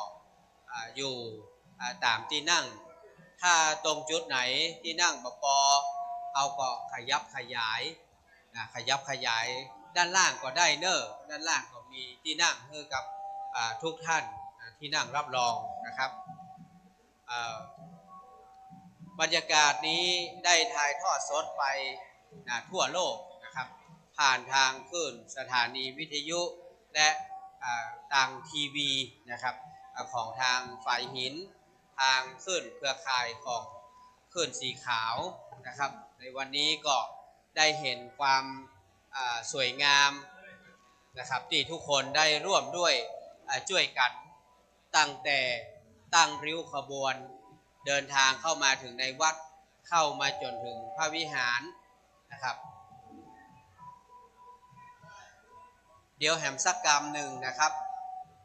อยู่ตามที่นั่งถ้าตรงจุดไหนที่นั่งบปอเอาก็ขยับขยายด้านล่างก็ได้เนอะด้านล่างก็มีที่นั่งให้กับทุกท่านที่นั่งรับรองนะครับบรรยากาศนี้ได้ถ่ายทอดสดไปทั่วโลกนะครับผ่านทางคลื่นสถานีวิทยุและทางทีวีนะครับของทางฝ่ายหินทางคลื่นเครือข่ายของคลื่นสีขาวนะครับในวันนี้ก็ได้เห็นความสวยงามนะครับที่ทุกคนได้ร่วมด้วยช่วยกันตั้งแต่ตั้งริ้วขบวนเดินทางเข้ามาถึงในวัดเข้ามาจนถึงพระวิหารนะครับเดี๋ยวแหมสักกรรมหนึ่งนะครับ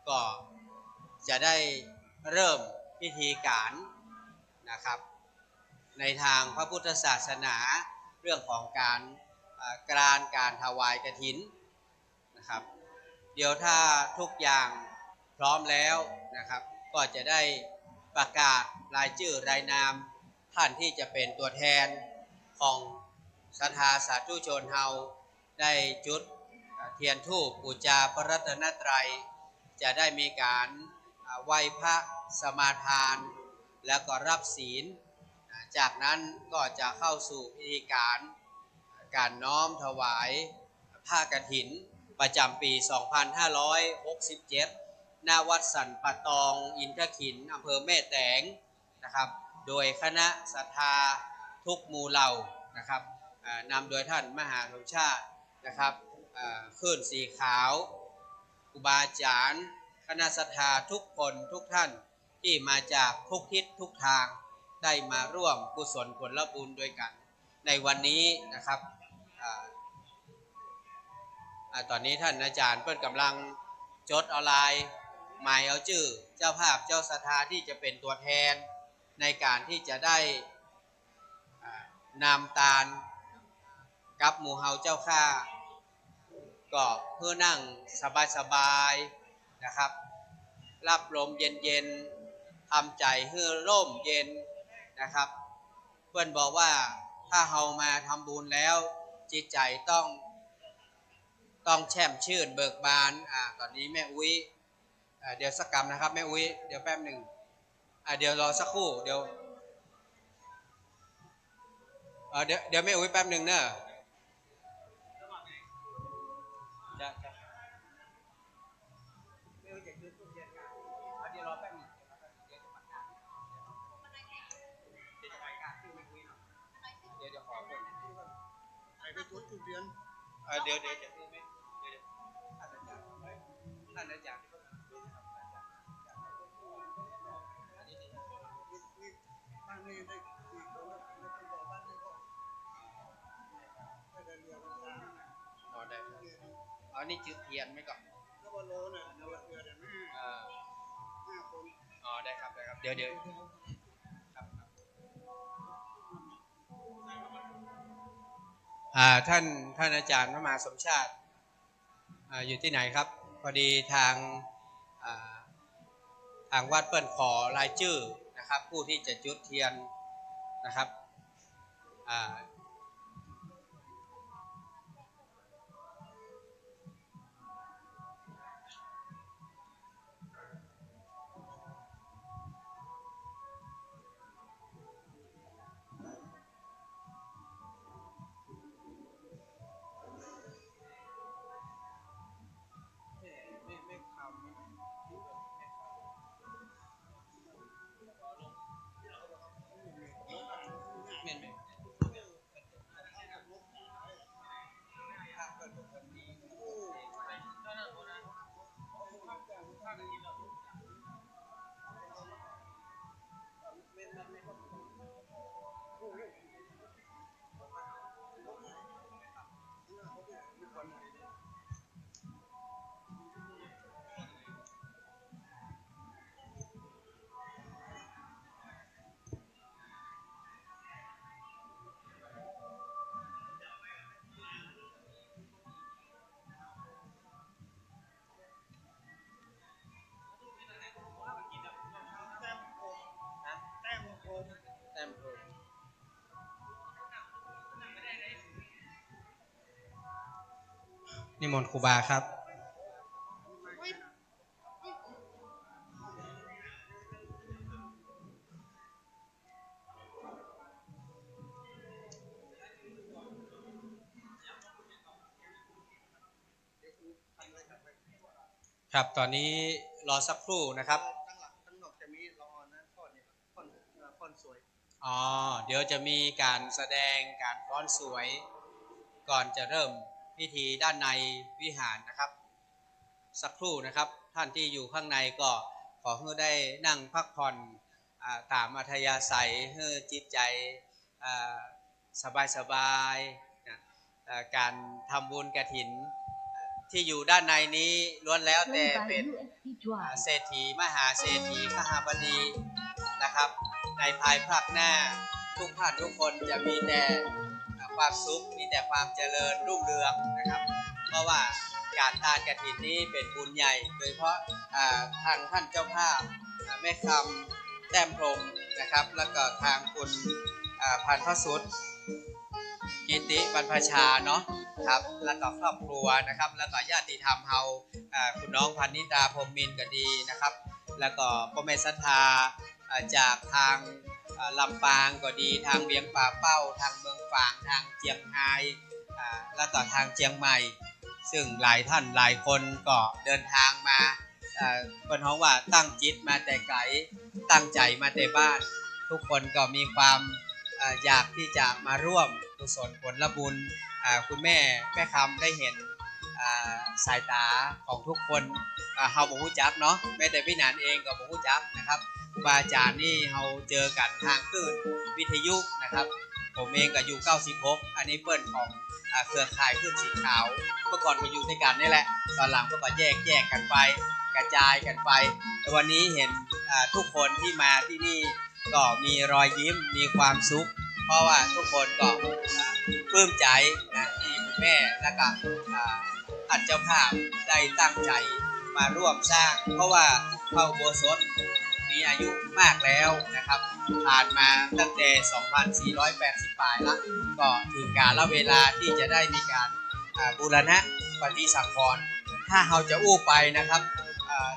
ก็จะได้เริ่มพิธีการนะครับในทางพระพุทธศาสนาเรื่องของการถวายกฐินนะครับเดี๋ยวถ้าทุกอย่างพร้อมแล้วนะครับก็จะได้ประกาศรายชื่อรายนามท่านที่จะเป็นตัวแทนของศรัทธาสาธุชนเฮาได้จุดเทียนธูปบูชาพระรัตนตรัยจะได้มีการไหว้พระสมาทานแล้วก็รับศีลจากนั้นก็จะเข้าสู่พิธีการน้อมถวายผ้ากฐินประจำปี 2567 ณ วัดสันปะตองอินทขินอำเภอแม่แตงนะครับโดยคณะศรัทธาทุกหมู่เหล่านะครับนำโดยท่านมหาสมชาตินะครับคลื่นสีขาวครูบาอาจารย์คณะศรัทธาทุกคนทุกท่านที่มาจากทุกทิศทุกทางได้มาร่วมกุศลผลบุญด้วยกันในวันนี้นะครับตอนนี้ท่านอาจารย์เพิ่นกำลังจดออนไลน์หมายเอาชื่อเจ้าภาพเจ้าศรัทธาที่จะเป็นตัวแทนในการที่จะได้นำตาลกับหมู่เฮาเจ้าข้าก็เพื่อนั่งสบายๆนะครับรับลมเย็นๆทำใจให้ร่มเย็นนะครับเพื่อนบอกว่าถ้าเฮามาทำบุญแล้วจิตใจต้องแช่มชื่นเบิกบานตอนนี้แม่อุ้ย เดี๋ยวสักกรรมนะครับแม่อุ้ยเดี๋ยวแป๊บหนึ่งเดี๋ยวรอสักครู่เดี๋ยวแม่อุ้ยแป๊บหนึ่งเนอะเดี๋ยวจะท่านอาจารย์นี่จืดเทียนไหมก่อนได้ครับเดี๋ยวครับท่านอาจารย์พระมหาสมชาติอยู่ที่ไหนครับพอดีทางวัดเปิ้ลขอรายชื่อนะครับผู้ที่จะจุดเทียนนะครับนิมนต์ครูบาครับครับตอนนี้รอสักครู่นะครับตั้งหนกจะมีรอนะฟ้อนสวยเดี๋ยวจะมีการแสดงการฟ้อนสวยก่อนจะเริ่มพิธีด้านในวิหารนะครับสักครู่นะครับท่านที่อยู่ข้างในก็ขอให้ได้นั่งพักผ่อนตามอัธยาศัยให้จิตใจสบายๆนะการทำบุญกฐินที่อยู่ด้านในนี้ล้วนแล้วแต่เป็นเศรษฐีมหาเศรษฐีขหบดีนะครับในภายภาคหน้าทุกท่านทุกคนจะมีแต่ความสุขมีแต่ความเจริญรุ่งเรืองนะครับเพราะว่าการทานกฐินนี้เป็นบุญใหญ่โดยเฉพาะทางท่านเจ้าภาพแม่คำแต้มพรหมนะครับแล้วก็ทางคุณพันธสุดกิติบรรพชาเนาะครับแล้วก็ครอบครัวนะครับแล้วก็ญาติธรรมเฮาคุณน้องพันนิดาพรหมมินก็ดีนะครับแล้วก็พ่อแม่ศรัทธาจากทางลำปางก็ดีทางเวียงป่าเป้าทางเมืองฝางทางเจียงไฮ้แล้วก็ทางเจียงใหม่ซึ่งหลายท่านหลายคนก็เดินทางมาเป็นเพราะว่าตั้งจิตมาแต่ไกลตั้งใจมาแต่บ้านทุกคนก็มีความอยากที่จะมาร่วมกุศลผลบุญคุณแม่คำได้เห็นสายตาของทุกคนเฮาบ่ฮู้จักเนาะแม้แต่พี่หนานเองก็บ่ฮู้จักนะครับครูบาอาจารย์นี่เฮาเจอกันทางคลื่นวิทยุนะครับผมเองก็อยู่96อันนี้เปิ้นของเครือข่ายคลื่นสีขาวเมื่อก่อนก็อยู่ด้วยกันนี่แหละตอนหลังก็แยกกันไปกระจายกันไปแต่วันนี้เห็นทุกคนที่มาที่นี่ก็มีรอยยิ้มมีความสุขเพราะว่าทุกคนก็ปลื้มใจนะที่คุณแม่และก็ท่านเจ้าภาพได้ตั้งใจมาร่วมสร้างเพราะว่าพระอุโบสถมีอายุมากแล้วนะครับผ่านมาตั้งแต่ 2480 ปลายแล้วก็ถึงกาลเวลาที่จะได้มีการบูรณะปฏิสังขรณ์ถ้าเราจะอู้ไปนะครับ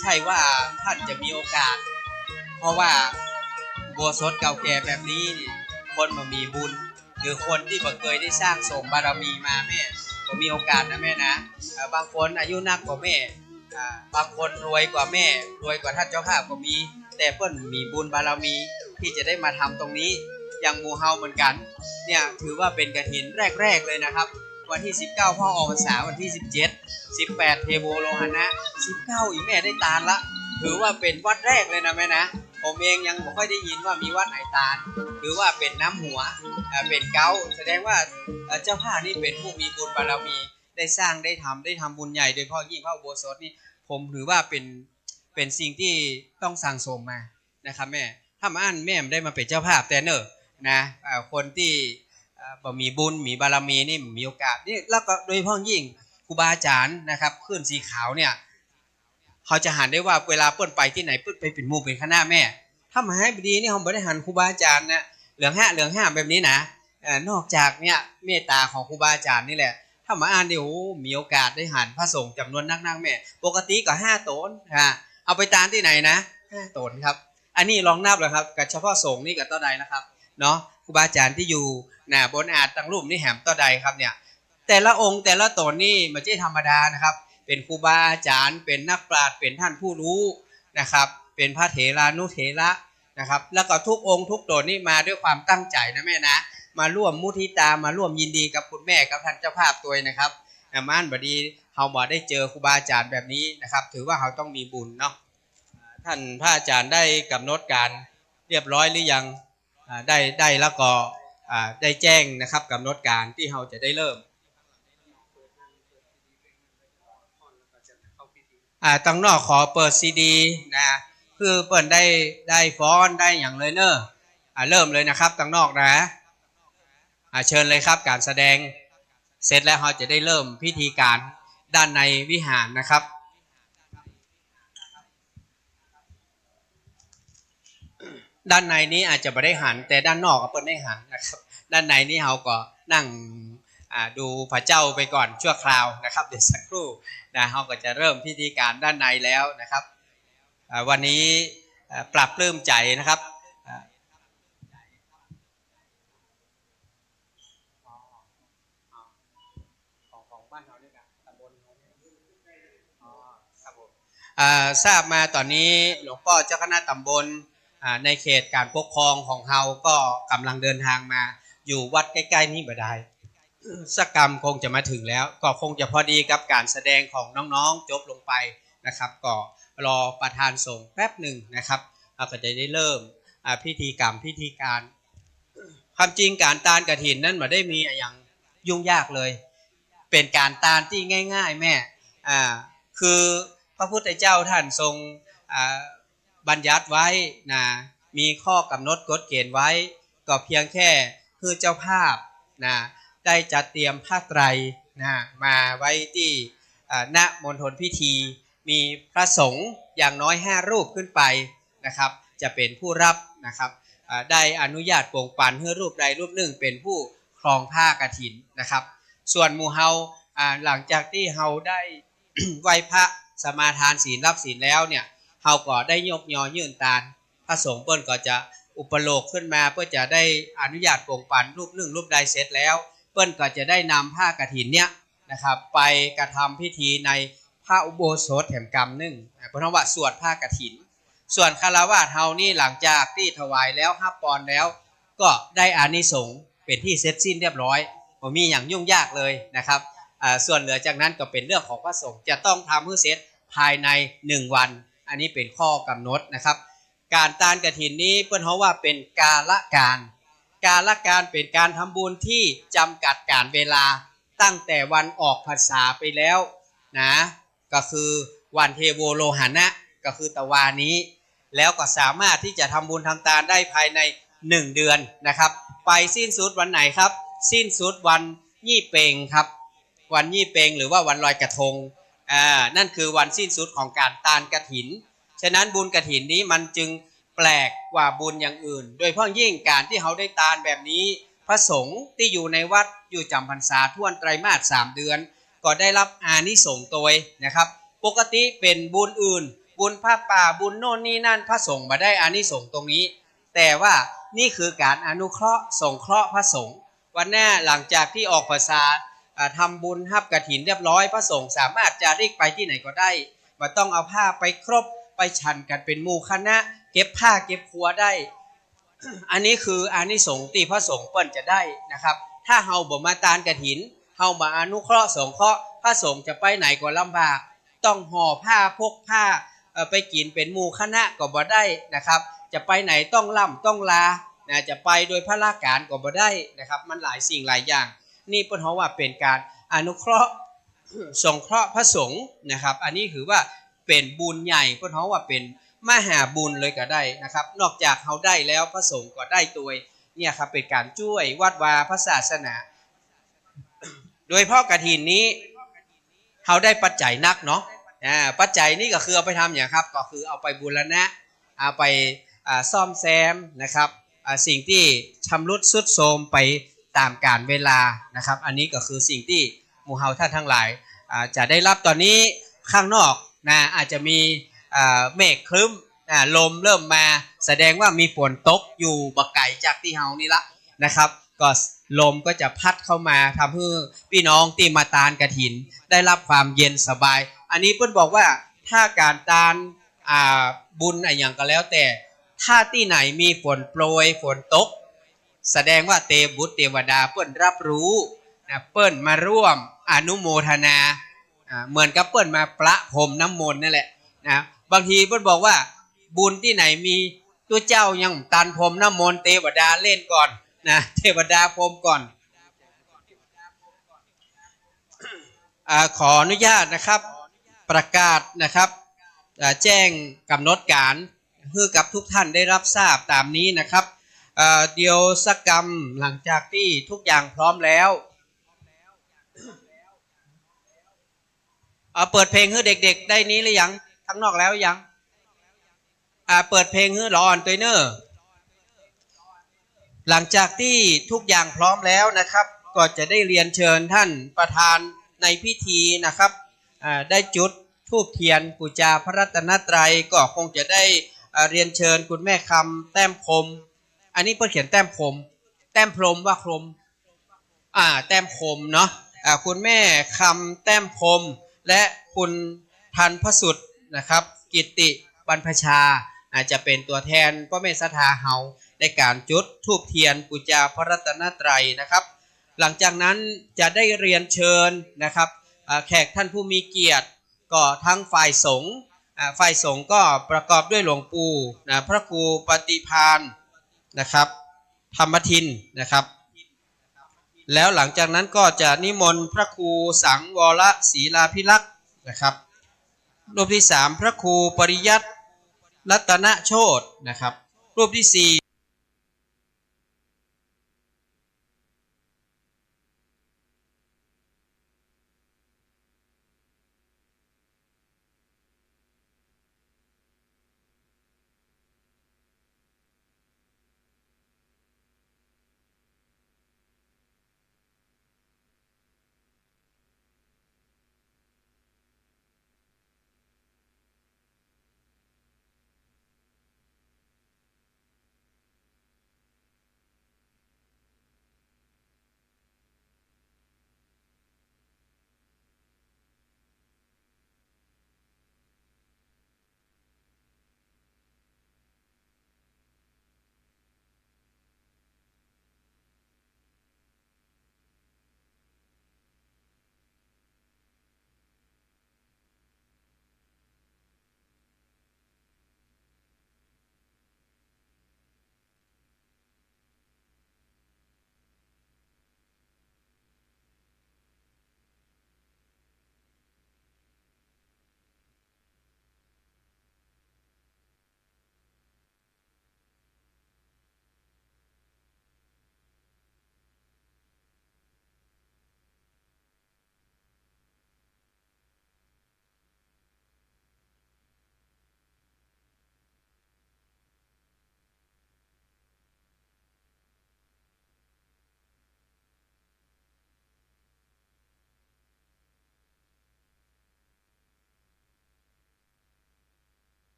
ใช่ว่าท่านจะมีโอกาสเพราะว่าอุโบสถเก่าแก่แบบนี้นี่คนมามีบุญหรือคนที่บ่เคยได้สร้างสมบารมีมาแม่ก็มีโอกาสนะแม่นะบางคนอายุนักกว่าแม่บางคนรวยกว่าแม่รวยกว่าท่านเจ้าภาพก็มีแต่เพิ่นมีบุญบารมีที่จะได้มาทำตรงนี้อย่างหมู่เฮาเหมือนกันเนี่ยถือว่าเป็นกฐินแรกๆเลยนะครับวันที่19พ่อออกพรรษาวันที่17 18เทโวโลหณะ19อีแม่ได้ตาลละถือว่าเป็นวัดแรกเลยนะแม่นะผมเองยังไม่ค่อยได้ยินว่ามีวัดไหนตาลถือว่าเป็นน้ำหัวเป็นเก้าแสดงว่าเจ้าภาพนี่เป็นผู้มีบุญบารมีได้สร้างได้ทำบุญใหญ่โดยเฉพาะยิ่งพระอุโบสถนี่ผมถือว่าเป็นสิ่งที่ต้องสั่งสมมานะครับแม่ถ้ามาอันแม่ได้มาเป็นเจ้าภาพแต่เนอะนะคนที่บ่มีบุญมีบารมีนี่มีโอกาสนี่แล้วก็โดยเฉพาะยิ่งครูบาอาจารย์นะครับขึ้นสีขาวเนี่ยเขาจะหันได้ว่าเวลาเปิ้นไปที่ไหนเปิ้นไปเป็นหมู่เป็นคณะแม่ถ้ามาให้ดีนี่เขาไม่ได้หันครูบาอาจารย์นะเหลืองห้าแบบนี้นะนอกจากเนี่ยเมตตาของครูบาอาจารย์นี่แหละถ้ามาอ่านเดี๋ยวมีโอกาสได้หันพระสงฆ์จำนวนนักแม่ปกติก็5 ตนเอาไปตานที่ไหนนะ5 ตนครับอันนี้ลองนับเลยครับกับเฉพาะสงฆ์นี่กับต่อใดนะครับเนาะครูบาอาจารย์ที่อยู่บนอาจตั้งรูปนี่แหมต่อใดครับเนี่ยแต่ละองค์แต่ละตนนี่ไม่ใช่ธรรมดานะครับเป็นครูบาอาจารย์เป็นนักปราชญ์เป็นท่านผู้รู้นะครับเป็นพระเถรานุเถระนะครับแล้วก็ทุกองค์ทุกตนนี่มาด้วยความตั้งใจนะแม่นะมาร่วมมุทิตามาร่วมยินดีกับคุณแม่กับท่านเจ้าภาพตัวนะครับม่านบดีเฮาบ่ได้เจอครูบาอาจารย์แบบนี้นะครับถือว่าเขาต้องมีบุญเนาะท่านพระอาจารย์ได้กำหนดการเรียบร้อยหรือยังได้แล้วก็ได้แจ้งนะครับกำหนดการที่เราจะได้เริ่มตั้งนอกขอเปิดซีดีนะคือเปิดได้ฟ้อนได้อย่างเลยเนอะเริ่มเลยนะครับตั้งนอกนะเชิญเลยครับการแสดงเสร็จแล้วเราจะได้เริ่มพิธีการด้านในวิหารนะครับด้านในนี้อาจจะไม่ได้หันแต่ด้านนอกก็เปิดได้หันนะครับด้านในนี้เราก็นั่งดูพระเจ้าไปก่อนชั่วคราวนะครับเดี๋ยวสักครู่นะเราก็จะเริ่มพิธีการด้านในแล้วนะครับวันนี้ปรับปลื้มใจนะครับทราบมาตอนนี้หลวงพ่อเจ้าคณะตำบลในเขตการปกครองของเราก็กำลังเดินทางมาอยู่วัดใกล้ๆนี้บ่ได้สักกรรมคงจะมาถึงแล้วก็คงจะพอดีกับการแสดงของน้องๆจบลงไปนะครับก็รอประธานสงฆ์แป๊บหนึ่งนะครับเราก็จะได้เริ่มพิธีการความจริงการตานกฐินนั้นไม่ได้มีอย่างยุ่งยากเลยเป็นการตานที่ง่ายๆแม่คือพระพุทธเจ้าท่านทรงบัญญัติไว้นะมีข้อกำหนดกฎเกณฑ์ไว้ก็เพียงแค่คือเจ้าภาพนะได้จัดเตรียมผ้าไตรนะมาไว้ที่ณมณฑลพิธีมีพระสงฆ์อย่างน้อย5 รูปขึ้นไปนะครับจะเป็นผู้รับนะครับได้อนุญาตโปร่งปันให้รูปใดรูปหนึ่งเป็นผู้ครองผ้ากฐินนะครับส่วนหมู่เฮาหลังจากที่เฮาได้ ไหว้พระสมาทานศีลรับศีลแล้วเนี่ยเฮาก็ได้ยกยอยื่นตาลพระสงฆ์เปิ้นก็จะอุปโลกขึ้นมาเพื่อจะได้อนุญาตโปร่งปันรูปหนึ่งรูปใดเสร็จแล้วเปิ้นก็จะได้นำผ้ากฐินเนี่ยนะครับไปกระทำพิธีในพระอุโบสถแห่งกรรมหนึ่งเพราะว่าสวดผ้ากฐินส่วนคฤหัสถ์เฮานี่หลังจากที่ถวายแล้ว5 ปอนด์แล้วก็ได้อานิสงส์เป็นที่เสร็จสิ้นเรียบร้อยบ่มีอย่างยุ่งยากเลยนะครับส่วนเหลือจากนั้นก็เป็นเรื่องของพระสงฆ์จะต้องทำให้เสร็จภายใน1 วันอันนี้เป็นข้อกำหนดนะครับการตานกฐินนี้เปิ้นเฮาว่าเป็นกาลการเป็นการทำบุญที่จำกัดการเวลาตั้งแต่วันออกพรรษาไปแล้วนะก็คือวันเทโวโลหณะก็คือตะวานี้แล้วก็สามารถที่จะทำบุญทำทานได้ภายใน1 เดือนนะครับไปสิ้นสุดวันไหนครับสิ้นสุดวันยี่เปงครับวันยี่เปงหรือว่าวันลอยกระทงนั่นคือวันสิ้นสุดของการตานกฐินฉะนั้นบุญกฐินนี้มันจึงแปลกกว่าบุญอย่างอื่นโดยเฉพาะยิ่งการที่เขาได้ตานแบบนี้พระสงฆ์ที่อยู่ในวัดอยู่จำพรรษาท่วนไตรมาส3 เดือนก็ได้รับอานิสงส์โดยนะครับ ปกติเป็นบุญอื่นบุญผ้าป่าบุญโน่นนี่นั่นพระสงฆ์มาได้อานิสงส์ตรงนี้แต่ว่านี่คือการอนุเคราะห์สงเคราะห์พระสงฆ์วันหน้าหลังจากที่ออกพรรษาทำบุญฮับกฐินเรียบร้อยพระสงฆ์สามารถจะเรียกไปที่ไหนก็ได้มาต้องเอาผ้าไปครบไปฉันกันเป็นหมู่คณะเก็บผ้าเก็บครัวได้ อันนี้คืออานิสงส์ที่พระสงฆ์เปิ้นจะได้นะครับถ้าเฮาบ่มาตานกฐินเฮามาอนุเคราะห์สงเคราะห์พระสงฆ์จะไปไหนก็ลำบากต้องห่อผ้าพกผ้าไปกินเป็นหมู่คณะก็บ่ได้นะครับจะไปไหนต้องล่ำต้องลานะจะไปโดยพระราชการก็บ่ได้นะครับมันหลายสิ่งหลายอย่างนี่เปิ้นเฮาว่าเป็นการอนุเคราะห์สงเคราะห์พระสงฆ์นะครับอันนี้ถือว่าเป็นบุญใหญ่เปิ้นเฮาว่าเป็นมหาบุญเลยก็ได้นะครับนอกจากเขาได้แล้วพระสงฆ์ก็ได้ตัวเนี่ยครับเป็นการช่วยวัดวาพระศาสนาโดยเพราะกฐินนี้เขาได้ปัจจัยนักเนาะปัจจัยนี่ก็คือเอาไปทำอย่างครับก็คือเอาไปบูรณะเอาไปซ่อมแซมนะครับสิ่งที่ชำรุดทรุดโทรมไปตามกาลเวลานะครับอันนี้ก็คือสิ่งที่หมู่เฮาท่านทั้งหลายจะได้รับตอนนี้ข้างนอกนะอาจจะมีเมฆครึ้มลมเริ่มมาแสดงว่ามีฝนตกอยู่บักไก่จากที่เฮานี่ละนะครับก็ลมก็จะพัดเข้ามาทำให้พี่น้องที่มาตานกฐินได้รับความเย็นสบายอันนี้เพิ่นบอกว่าถ้าการตานบุญอะไรอย่างก็แล้วแต่ถ้าที่ไหนมีฝนโปรยฝนตกแสดงว่าเทพบุตรเทวดาเปิ้นรับรู้นะเปิ้นมาร่วมอนุโมทนาเหมือนกับเปิ้นมาประพรมน้ำมนต์นั่นแหละนะบางทีเปิ้นบอกว่าบุญที่ไหนมีตัวเจ้ายังตันพรมน้ำมนต์เทวดาเล่นก่อนนะเทวดาพรมก่อนขออนุญาตนะครับประกาศนะครับแจ้งกำหนดการให้กับทุกท่านได้รับทราบตามนี้นะครับเดี๋ยวสักกรรมหลังจากที่ทุกอย่างพร้อมแล้วเปิดเพลงให้เด็กๆได้นี้หรือยังข้างนอกแล้วยังเปิดเพลงให้รออ่อนตัวเนอร์หลังจากที่ทุกอย่างพร้อมแล้วนะครับก็จะได้เรียนเชิญท่านประธานในพิธีนะครับได้จุดธูปเทียนบูชาพระรัตนตรัยก็คงจะได้เรียนเชิญคุณแม่คำแต้มคมอันนี้เพิ่นเขียนแต้มคมแต้มพรมว่าคมแต้มคมเนาะคุณแม่คำแต้มคมและคุณทันพสุดนะครับกิตติบรรพชาจะเป็นตัวแทนพ่อแม่ศรัทธาเฮาในการจุดธูปเทียนบูชาพระรัตนตรัยนะครับหลังจากนั้นจะได้เรียนเชิญนะครับแขกท่านผู้มีเกียรติก็ทั้งฝ่ายสงฆ์ก็ประกอบด้วยหลวงปู่พระครูปฏิภาณนะครับธรรมทินนะครับแล้วหลังจากนั้นก็จะนิมนต์พระครูสังวรศรีลาภิลักษ์นะครับรูปที่3พระครูปริยัติรัตนโชตินะครับรูปที่4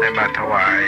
ได้มาถวาย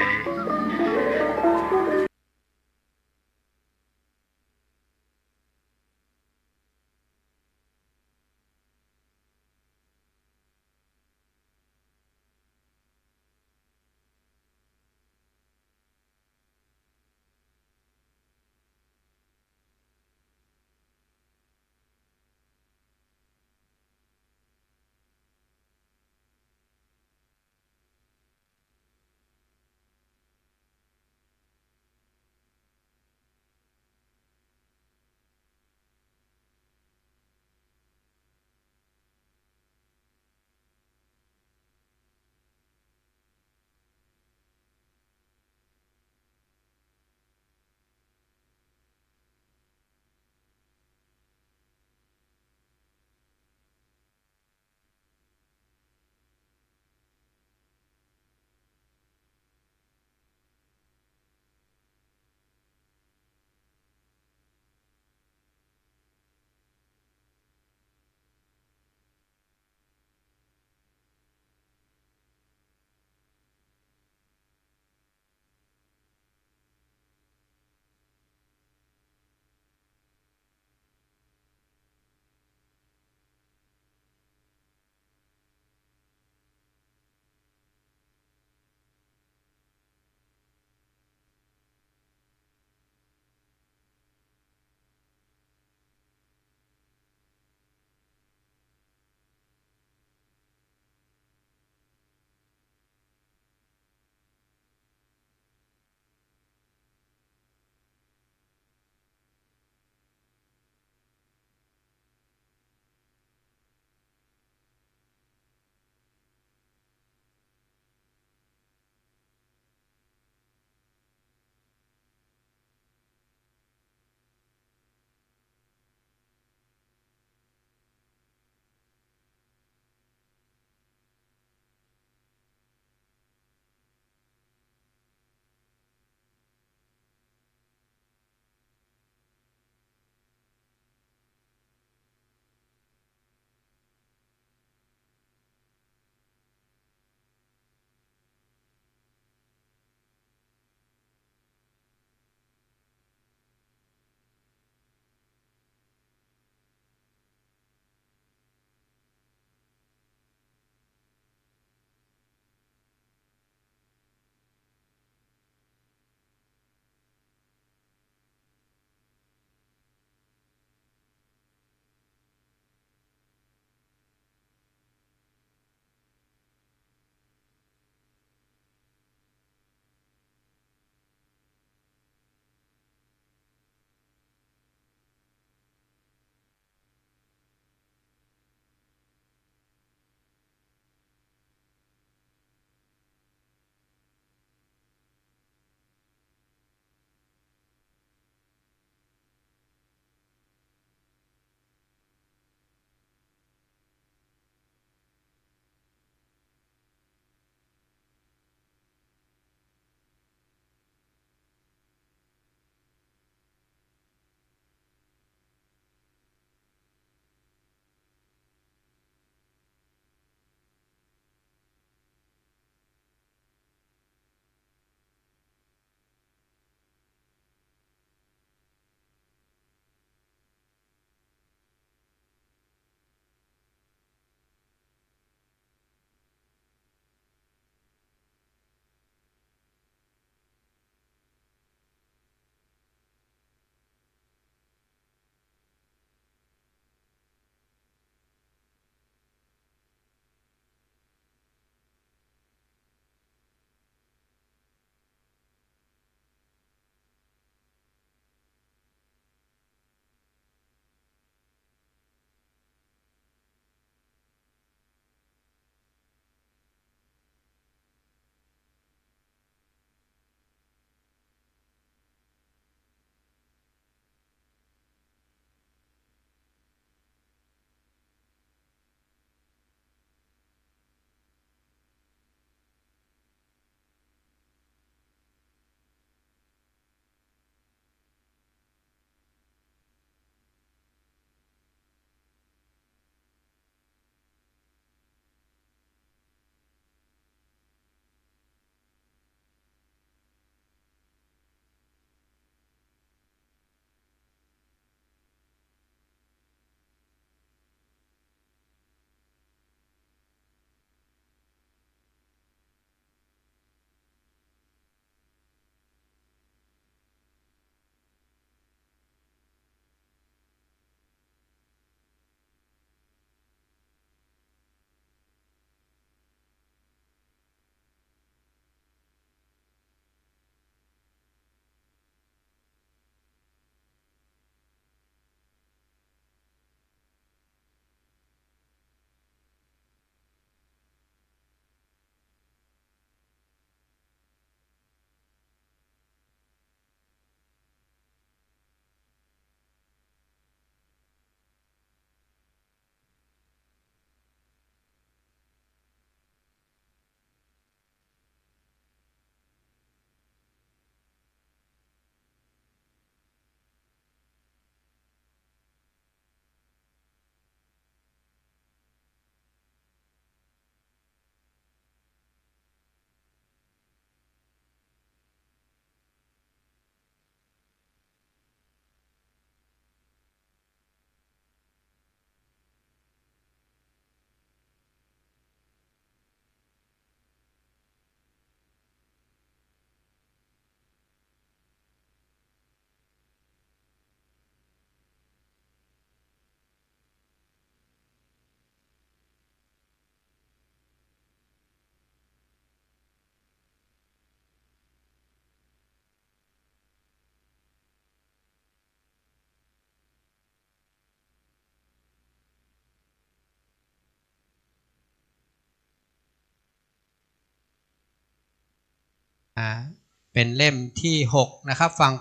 เป็นเล่มที่6นะครับฝั่ง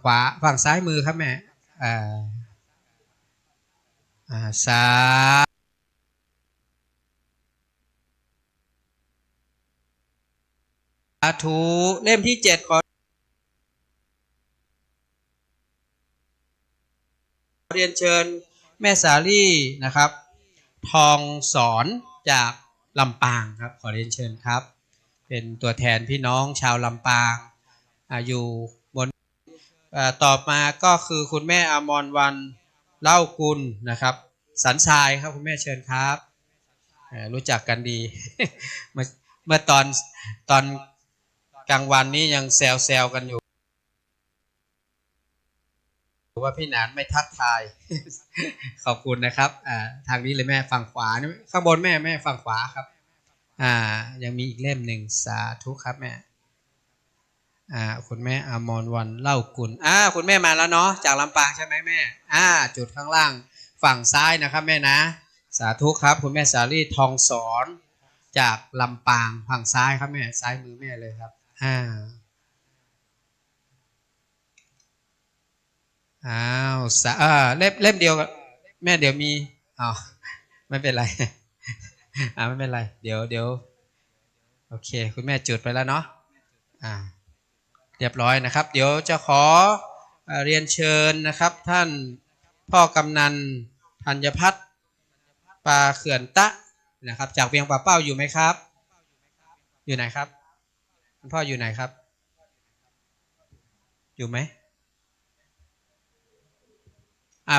ขวาฝั่งซ้ายมือครับแม่สาธุเล่มที่7ขอเรียนเชิญแม่สาลี่นะครับทองสอนจากลำปางครับขอเรียนเชิญครับเป็นตัวแทนพี่น้องชาวลำปางอยู่บนต่อมาก็คือคุณแม่อมรวรรณเล่ากุลนะครับสันทรายครับคุณแม่เชิญครับรู้จักกันดี เมื่อตอนกลางวันนี้ยังแซวกันอยู่ว่าพี่หนานไม่ทักทาย ขอบคุณนะครับทางนี้เลยแม่ฝั่งขวาข้างบนแม่ฝั่งขวาครับยังมีอีกเล่มหนึ่งสาธุครับแม่คุณแม่อมรวรรณเล่ากุลคุณแม่มาแล้วเนาะจากลำปางใช่ไหมแม่จุดข้างล่างฝั่งซ้ายนะครับแม่นะสาธุครับคุณแม่สาลี่ทองสอนจากลำปางฝั่งซ้ายครับแม่ซ้ายมือแม่เลยครับเล่มเดียวแม่เดี๋ยวมีไม่เป็นไรไม่เป็นไรเดี๋ยวโอเคคุณแม่จุดไปแล้วเนาะเรียบร้อยนะครับเดี๋ยวจะขอเรียนเชิญนะครับท่านพ่อกำนันธัญพัฒน์ปาเขื่อนตะนะครับจากเวียงป่าเป้าอยู่ไหมครับอยู่ไหนครับคุณพ่ออยู่ไหนครับอยู่ไหม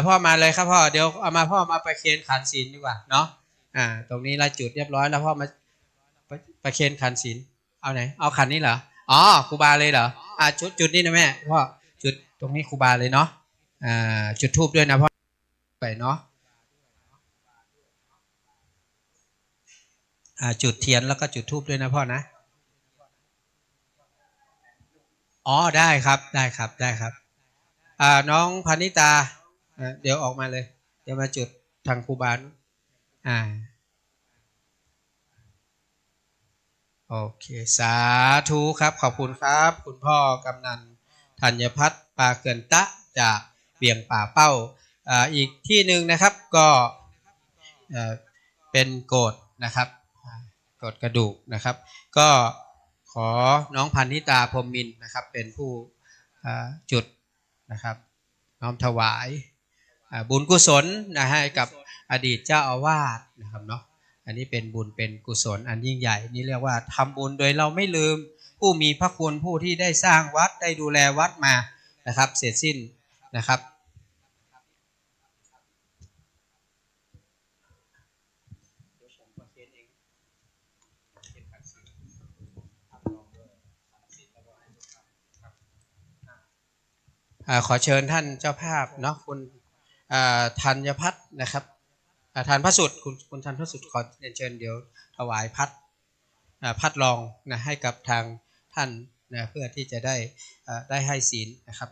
พ่อมาเลยครับพ่อเดี๋ยวเอามาพ่อมาประเคนขันศีลดีกว่าเนาะตรงนี้เราจุดเรียบร้อยแล้วพ่อมาประเคนขันศีลเอาไหนเอาขันนี้เหรอครูบาเลยเหรอจุดนี้นะแม่พ่อจุดตรงนี้ครูบาเลยเนาะจุดธูปด้วยนะพ่อไปเนาะจุดเทียนแล้วก็จุดธูปด้วยนะพ่อนะได้ครับน้องพานิตาเดี๋ยวออกมาเลยเดี๋ยวมาจุดทางครูบาโอเคสาธุครับขอบคุณครับคุณพ่อกำนันธัญพัฒน์ปาเขื่อนตะจากเวียงป่าเป้าอีกที่หนึ่งนะครับก็เป็นโกฐนะครับโกฐกระดูกนะครับก็ขอน้องพันธิตาพรหมมินทร์นะครับเป็นผู้จุดนะครับน้อมถวายบุญกุศลให้กับอดีตเจ้าอาวาสนะครับเนาะอันนี้เป็นบุญเป็นกุศลอันยิ่งใหญ่นี่เรียกว่าทำบุญโดยเราไม่ลืมผู้มีพระคุณผู้ที่ได้สร้างวัดได้ดูแลวัดมานะครับเสร็จสิ้นนะครับขอเชิญท่านเจ้าภาพเนาะคุณธัญพัฒน์นะครับทานพระสุดคุณทานพระสุดขอเรียนเชิญเดี๋ยวถวายพัดรองนะให้กับทางท่านนะเพื่อที่จะได้ให้ศีลนะครับ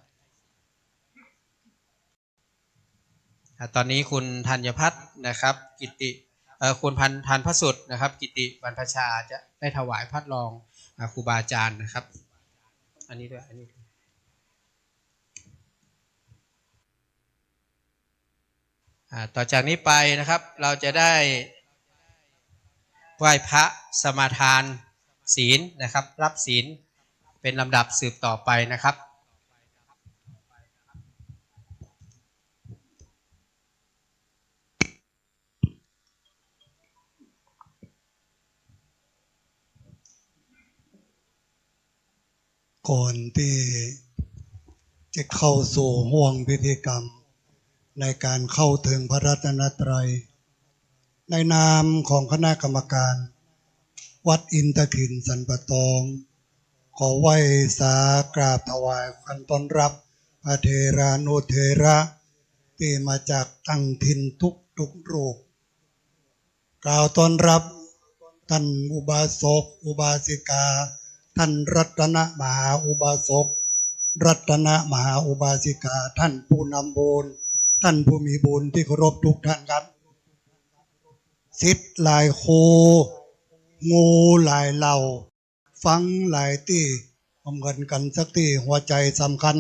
ตอนนี้คุณธัญพัฒน์นะครับกิติคุณทานพระสุดนะครับกิติบรรพชาจะได้ถวายพัดรองครูบาอาจารย์นะครับอันนี้ด้วยต่อจากนี้ไปนะครับเราจะได้ไหว้พระสมาทานศีลนะครับรับศีลเป็นลำดับสืบต่อไปนะครับก่อนที่จะเข้าสู่ห่วงพิธีกรรมในการเข้าถึงพระรัตนตรัยในนามของคณะกรรมการวัดอินทถินสันปะตองขอไหว้สากราบถวายคันต้อนรับพระเทรานุเทระที่มาจากตั้งถิ่นทุกรูปกล่าวต้อนรับท่านอุบาสกอุบาสิกาท่านรัตนมหาอุบาสกรัตนมหาอุบาสิกาท่านผู้นำบุญท่านผู้มีบุญที่เคารพทุกท่านครับศิษย์หลายโคงูหลายเหล่า ฟังหลายที่พร้อมกันสักที่หัวใจสำคัญ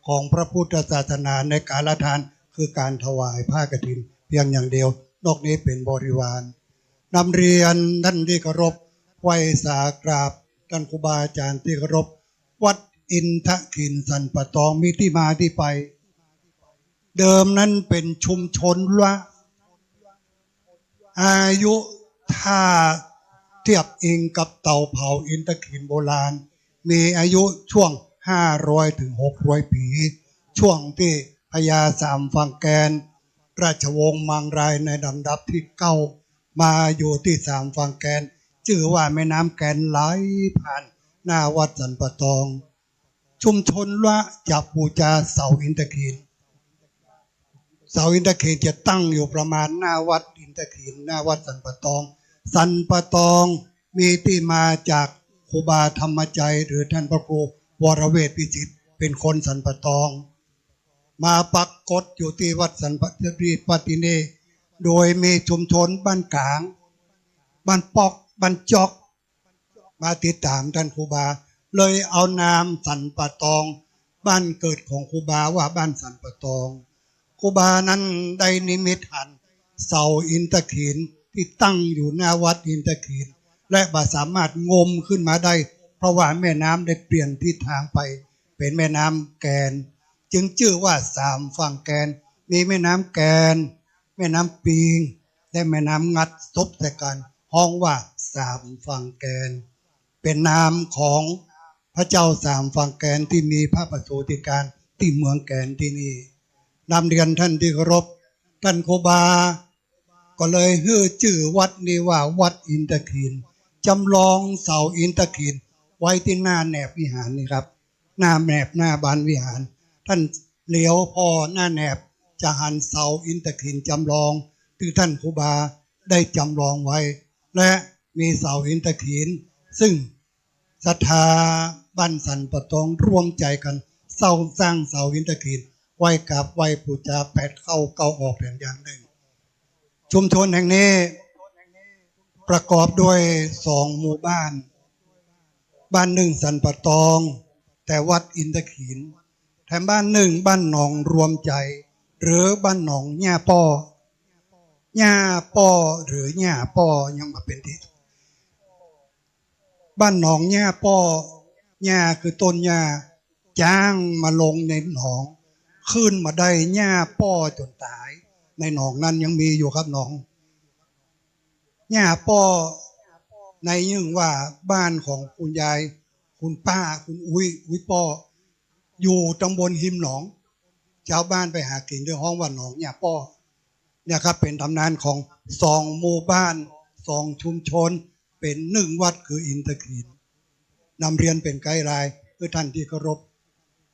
ของพระพุทธศาสนาในการละทานคือการถวายผ้ากฐินเพียงอย่างเดียวนอกนี้เป็นบริวารนำเรียนท่านที่เคารพไหว้สากราบท่านครูบาอาจารย์ที่เคารพวัดอินทขินสันปะตองมีที่มาที่ไปเดิมนั้นเป็นชุมชนละอายุถ้าเทียบเองกับเต่าเผาอินทขินโบราณมีอายุช่วง500 ถึง 600 ปีช่วงที่พญาสามฝั่งแกนราชวงศ์มังรายในลำดับที่9มาอยู่ที่สามฝั่งแกนชื่อว่าแม่น้ำแกนไหลผ่านหน้าวัดสันปะตองชุมชนละจะบูชาเสาอินทขินเสาอินทขินจะตั้งอยู่ประมาณหน้าวัดอินทขินหน้าวัดสันปะตองสันปะตองมีที่มาจากครูบาธรรมใจหรือท่านพระครูวรเวทวิจิตรเป็นคนสันปะตองมาปักกฎอยู่ที่วัดสันปะรีปฏิเนโดยมีชุมชนบ้านกลางบ้านปอกบ้านจอกมาติดตามท่านครูบาเลยเอานามสันปะตองบ้านเกิดของครูบาว่าบ้านสันปะตองครูบานั้นได้นิมิตหันเสาอินทขินที่ตั้งอยู่หน้าวัดอินทขินและบาสามารถงมขึ้นมาได้เพราะว่าแม่น้ำได้เปลี่ยนทิศทางไปเป็นแม่น้ำแกนจึงชื่อว่าสามฝั่งแกนมีแม่น้ำแกนแม่น้ำปิงและแม่น้ำงัดซบแต่กันห้องว่าสามฝั่งแกนเป็นนามของพระเจ้าสามฝั่งแกนที่มีพระประสูติการที่เมืองแกนที่นี่นำเรียนท่านที่เคารพท่านครูบาก็เลยฮือชื่อวัดนี้ว่าวัดอินทขินจำลองเสาอินทขินไว้ที่หน้าแนบวิหารนี่ครับหน้าแนบหน้าบานวิหารท่านเลี้ยวพอหน้าแนบจะหันเสาอินทขินจำลองที่ท่านครูบาได้จำลองไว้และมีเสาอินทขินซึ่งศรัทธาบ้านสันปะตองร่วมใจกันสร้างเสาอินทขินไว้กับไว้ปูจา8เข้าเก้าออกอย่างหนึ่งชุมชนแห่งนี้ประกอบด้วย2 หมู่บ้านบ้านหนึ่งสันปะตองแต่วัดอินทขินแถมบ้านหนึ่งบ้านหนองรวมใจหรือบ้านหนองหญ้าป้อหญ้าป้อหรือหญ้าป้อยังมาเป็นที่บ้านหนองหญ้าป้อหญ้าคือต้นหญ้าจ้างมาลงในหนองขึ้นมาได้หญ้าป้อจนตายในหนองนั้นยังมีอยู่ครับหนองหญ้าป้อในยิ่งว่าบ้านของคุณยายคุณป้าคุณอุ้ยป้ออยู่ตำบลหิมหนองชาวบ้านไปหากินด้วยห้องว่าหนองหญ้าป้อเนี่ยครับเป็นตำนานของ2 หมู่บ้าน2 ชุมชนเป็น1 วัดคืออินทขินนำเรียนเป็นไกด์ไลน์เพื่อท่านที่เคารพ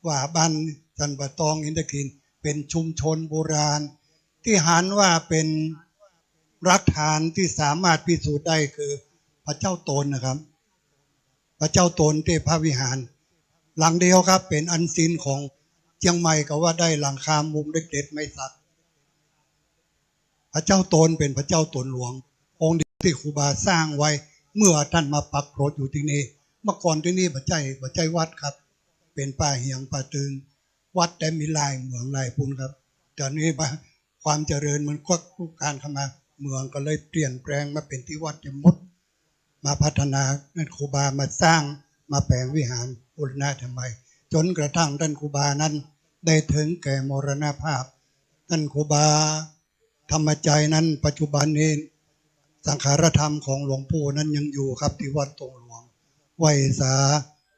ว่าบ้านสันปะตองอินทขินเป็นชุมชนโบราณที่หันว่าเป็นรักฐานที่สามารถพิสูจน์ได้คือพระเจ้าโตนนะครับพระเจ้าโตนเทพวิหารหลังเดียวครับเป็นอันซีนของเชียงใหม่ก็ว่าได้หลังคามุงเล็กๆไม่สักพระเจ้าโตนเป็นพระเจ้าโตนหลวงองค์ที่ครูบาสร้างไว้เมื่อท่านมาปักโปรดอยู่ที่นี่เมื่อก่อนที่นี่พระเจ้าวัดครับเป็นป่าเหียงป่าตึงวัดแต่มีลายเหมืองลายพุนครับแต่นี้ความเจริญมันควักการเข้ามาเมืองก็เลยเปลี่ยนแปลงมาเป็นที่วัดจะมุดมาพัฒนานั่นครูบามาสร้างมาแปลงวิหารบูรณะทำไมจนกระทั่งท่านครูบานั้นได้ถึงแก่มรณภาพท่านครูบาธรรมใจนั้นปัจจุบันนี้สังขารธรรมของหลวงปู่นั้นยังอยู่ครับที่วัดตรงหลวงไหวสา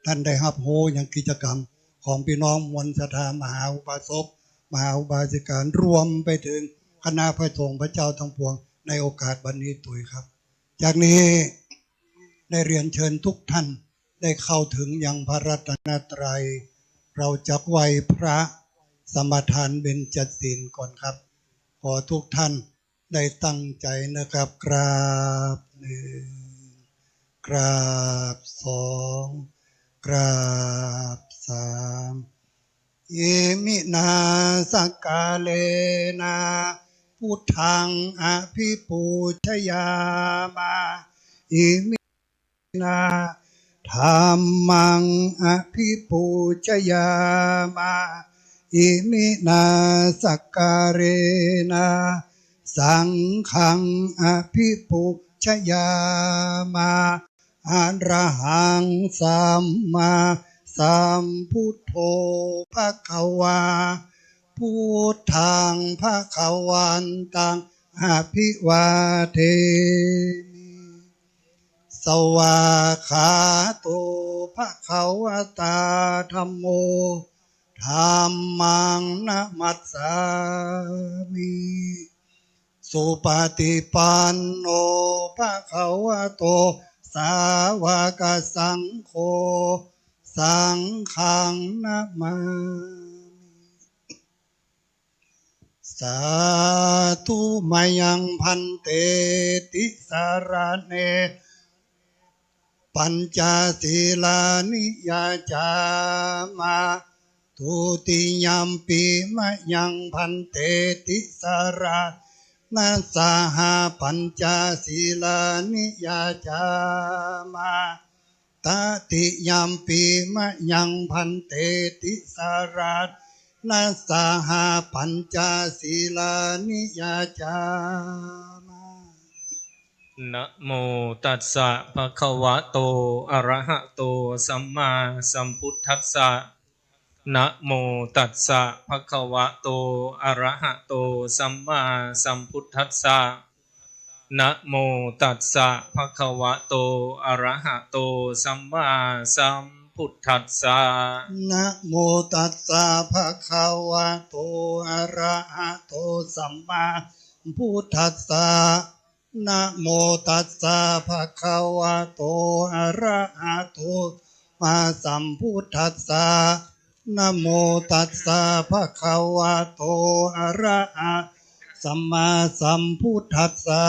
ท่านได้รับโหยังกิจกรรมของพี่น้องมวลศรัทธามหาอุบาสกมหาอุบาสิการรวมไปถึงคณะพระสงฆ์พระเจ้าทั้งปวงในโอกาสบัดนี้ตุยครับจากนี้ได้เรียนเชิญทุกท่านได้เข้าถึงยังพระรัตนตรัยเราจะไหว้พระสมทานเบญจศีลก่อนครับขอทุกท่านได้ตั้งใจนะครับกราบ1กราบ2กราบ3เยมินาสกาเลนะพุทธังอภิปูชยามาอิมินาธ ธัมมังอภิปูชยามาอิมินาสักการเรนะสังฆังอภิปูชยามาอะระหังสัมมาสัมพุทโธภควาพุทธังภควันตังอภิวาเทมิสวากขาโตภควตาธัมโมธัมมังนะมัสสามิสุปฏิปันโนภควโตสาวกสังโฆสังฆังนะมามิสาธุมายังพันเตติสารเนปัญจศีลานิยาจามาทุติยัมปิมะยังพันเตติสารานาสาหาปัญจศีลานิยาจามาตติยัมปิมะยังพันเตติสารานาสาหาปัญจศีลานิยาจามานะโมตัสสะภะคะวะโตอะระหะโตสัมมาสัมพุทธัสสะนะโมตัสสะภะคะวะโตอะระหะโตสัมมาสัมพุทธัสสะนะโมตัสสะภะคะวะโตอะระหะโตสัมมาสัมพุทธัสสะนะโมตัสสะภะคะวะโตอะระหะโตสัมมาพุทธัสสะนะโมตัสสะภะคะวะโตอะระหะโตมาสัมพุทธัสสะนะโมตัสสะภะคะวะโตอะระหะสัมมาสัมพุทธัสสะ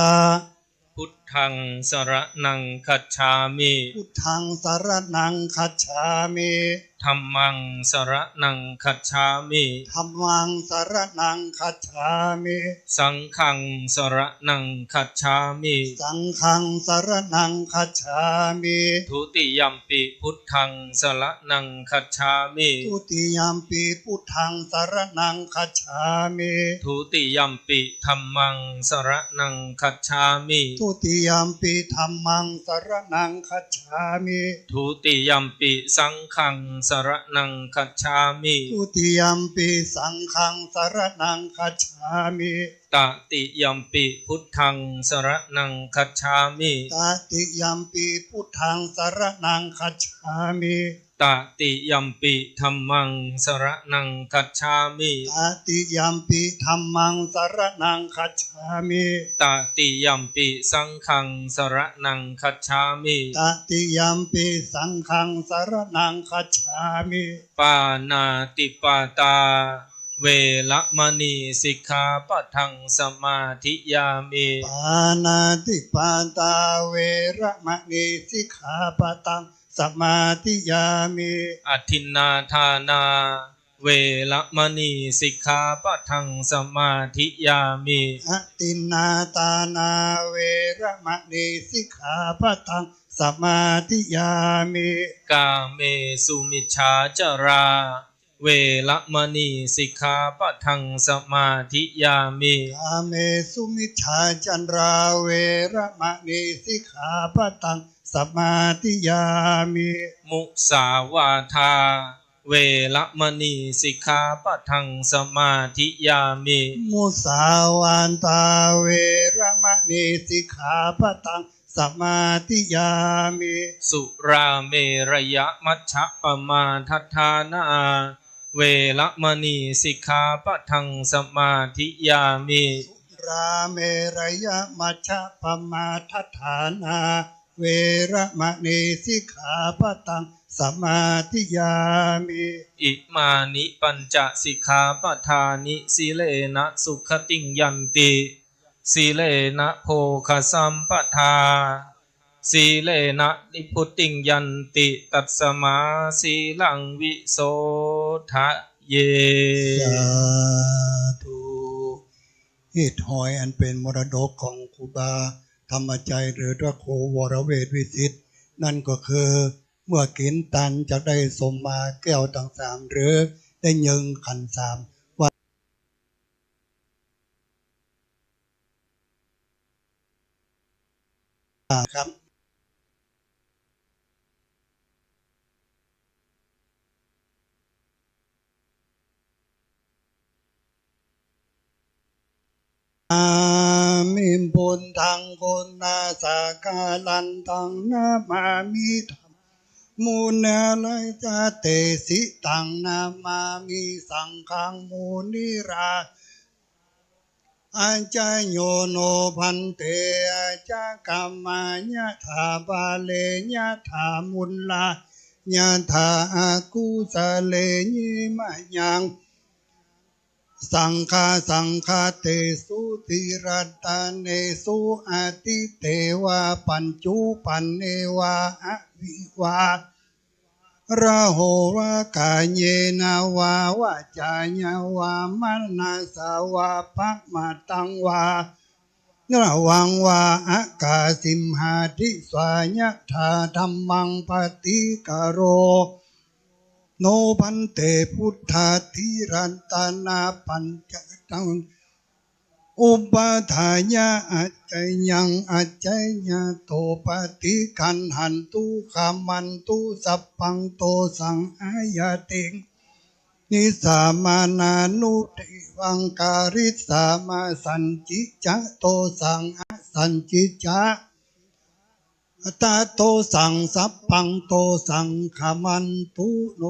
พุทธังสรณังคัจฉามิพุทธังสรณังคัจฉามิธัมมังสรณังคัจฉามิธัมมังสรณังคัจฉามิสังฆังสรณังคัจฉามิสังฆังสรณังคัจฉามิทุติยัมปิพุทธังสรณังคัจฉามิทุติยัมปิพุทธังสรณังคัจฉามิทุติยัมปิธัมมังสรณังคัจฉามิทุติยัมปิธัมมังสรณังคัจฉามิทุติยัมปิสังฆังสรณังคัจฉามิทุติยัมปิสังฆังสรณังคัจฉามิตติยัมปิพุทธังสรณังคัจฉามิตติยัมปิพุทธังสรณังคัจฉามิตติยัมปิธัมมังสรณังคัจฉามิตติยัมปิธัมมังสรณังคัจฉามิตติยัมปิสังฆังสรณังคัจฉามิตติยัมปิสังฆังสรณังคัจฉามิปานาติปาตาเวละมณีสิกขาปะทังสมาธิยามิปานาติปาตาเวระมณีสิกขาปะทังสมาธิยามิอทินนาทานาเวละมณีสิกขาปะทังสมาธิยามิอทินนาทานาเวระมณีสิกขาปะทังสมาธิยามิกาเมสุมิจฉาจาราเวละมณีสิกขาปะทังสมาธิยามิกาเมสุมิจฉาจาราเวระมณีสิกขาปะทังสมาธิยามิมุสาวาทาเวละมณีสิกขาปะทังสมาธิยามิมุสาวาทาเวระมณีสิกขาปะทังสมาธิยามิสุราเมรยมัชฌะปมาทัฏฐานาเวละมณีสิกขาปะทังสมาธิยามิสุราเมรยมัชฌะปมาทัฏฐานาเวระมณีสิกขาปะทังสมาธิยามิอิมานิปัญจสิกขาปทานิสีเลนะสุขติงยันติสีเลนะโภคสัมปทาสีเลนะนิพุติงยันติตัสสมาสีลังวิโสทะเยสาธุหิดหอยอันเป็นมรดกของครูบาธรรมใจหรือพระครูวรเวทวิสิทธิ์นั่นก็คือ เมื่อกินตันจะได้สมมาแก้วต่างสามหรือได้ยิงขันสามว่าครับมิมพุนทังคุณนาสากาลันตังนามามิธรรมมูนาไลจาเตสิตังนามามิสังฆังมูนิราอาจารโยโนพันเตอาจารกรรมายะถาบาเลยะถามุลลายะถาอากุสเลญิมะยังสังฆาเตสุติรัตเนสุอาทิเตวะปัญจุปันเนวะอวิวาระโหวะกายเยนาวาวะจายาวามัณนาสาวะปะมาตังวาระวังวาอากาสิมหาทิสวายะธาธัมมังปฏิกโรโนพันเตพุทธาธิรันตนาปัญจตังอุปาทายะอัจจยังอัจจยะโตปฏิคันหันตุขามันตุสัพพังโตสังอายะติงนิสามานานุติวังการิสามาสันจิจะโตสังอสันจิจะตาโตสังสัพพังโตสังขามันตุโน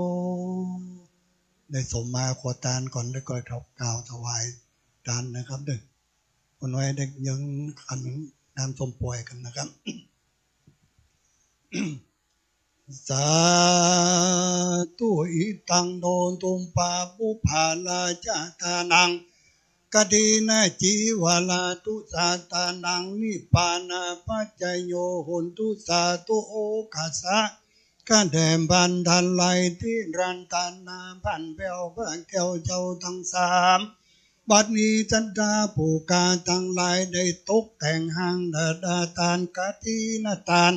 ได้สมมาขอทานก่อนแล้วก็กล่าวถวายทานนะครับเด็กคนไว้เด็กยังขันน้ำส้มป่วยกันนะครับ สาธุอิตังโดนตุมปาปุภาลาจาตานังกตินาจีวาลาตุสาตานังนิปานาปัจจโยหุนตุสาตุโอคัสสะกันแดมบันทันไลที่รันตานาพันเบลพระแก้วเจ้าทั้งสามบัดนี้จันดาปูกาทั้งหลายได้ตกแต่งห้างดาตานกตินาตาน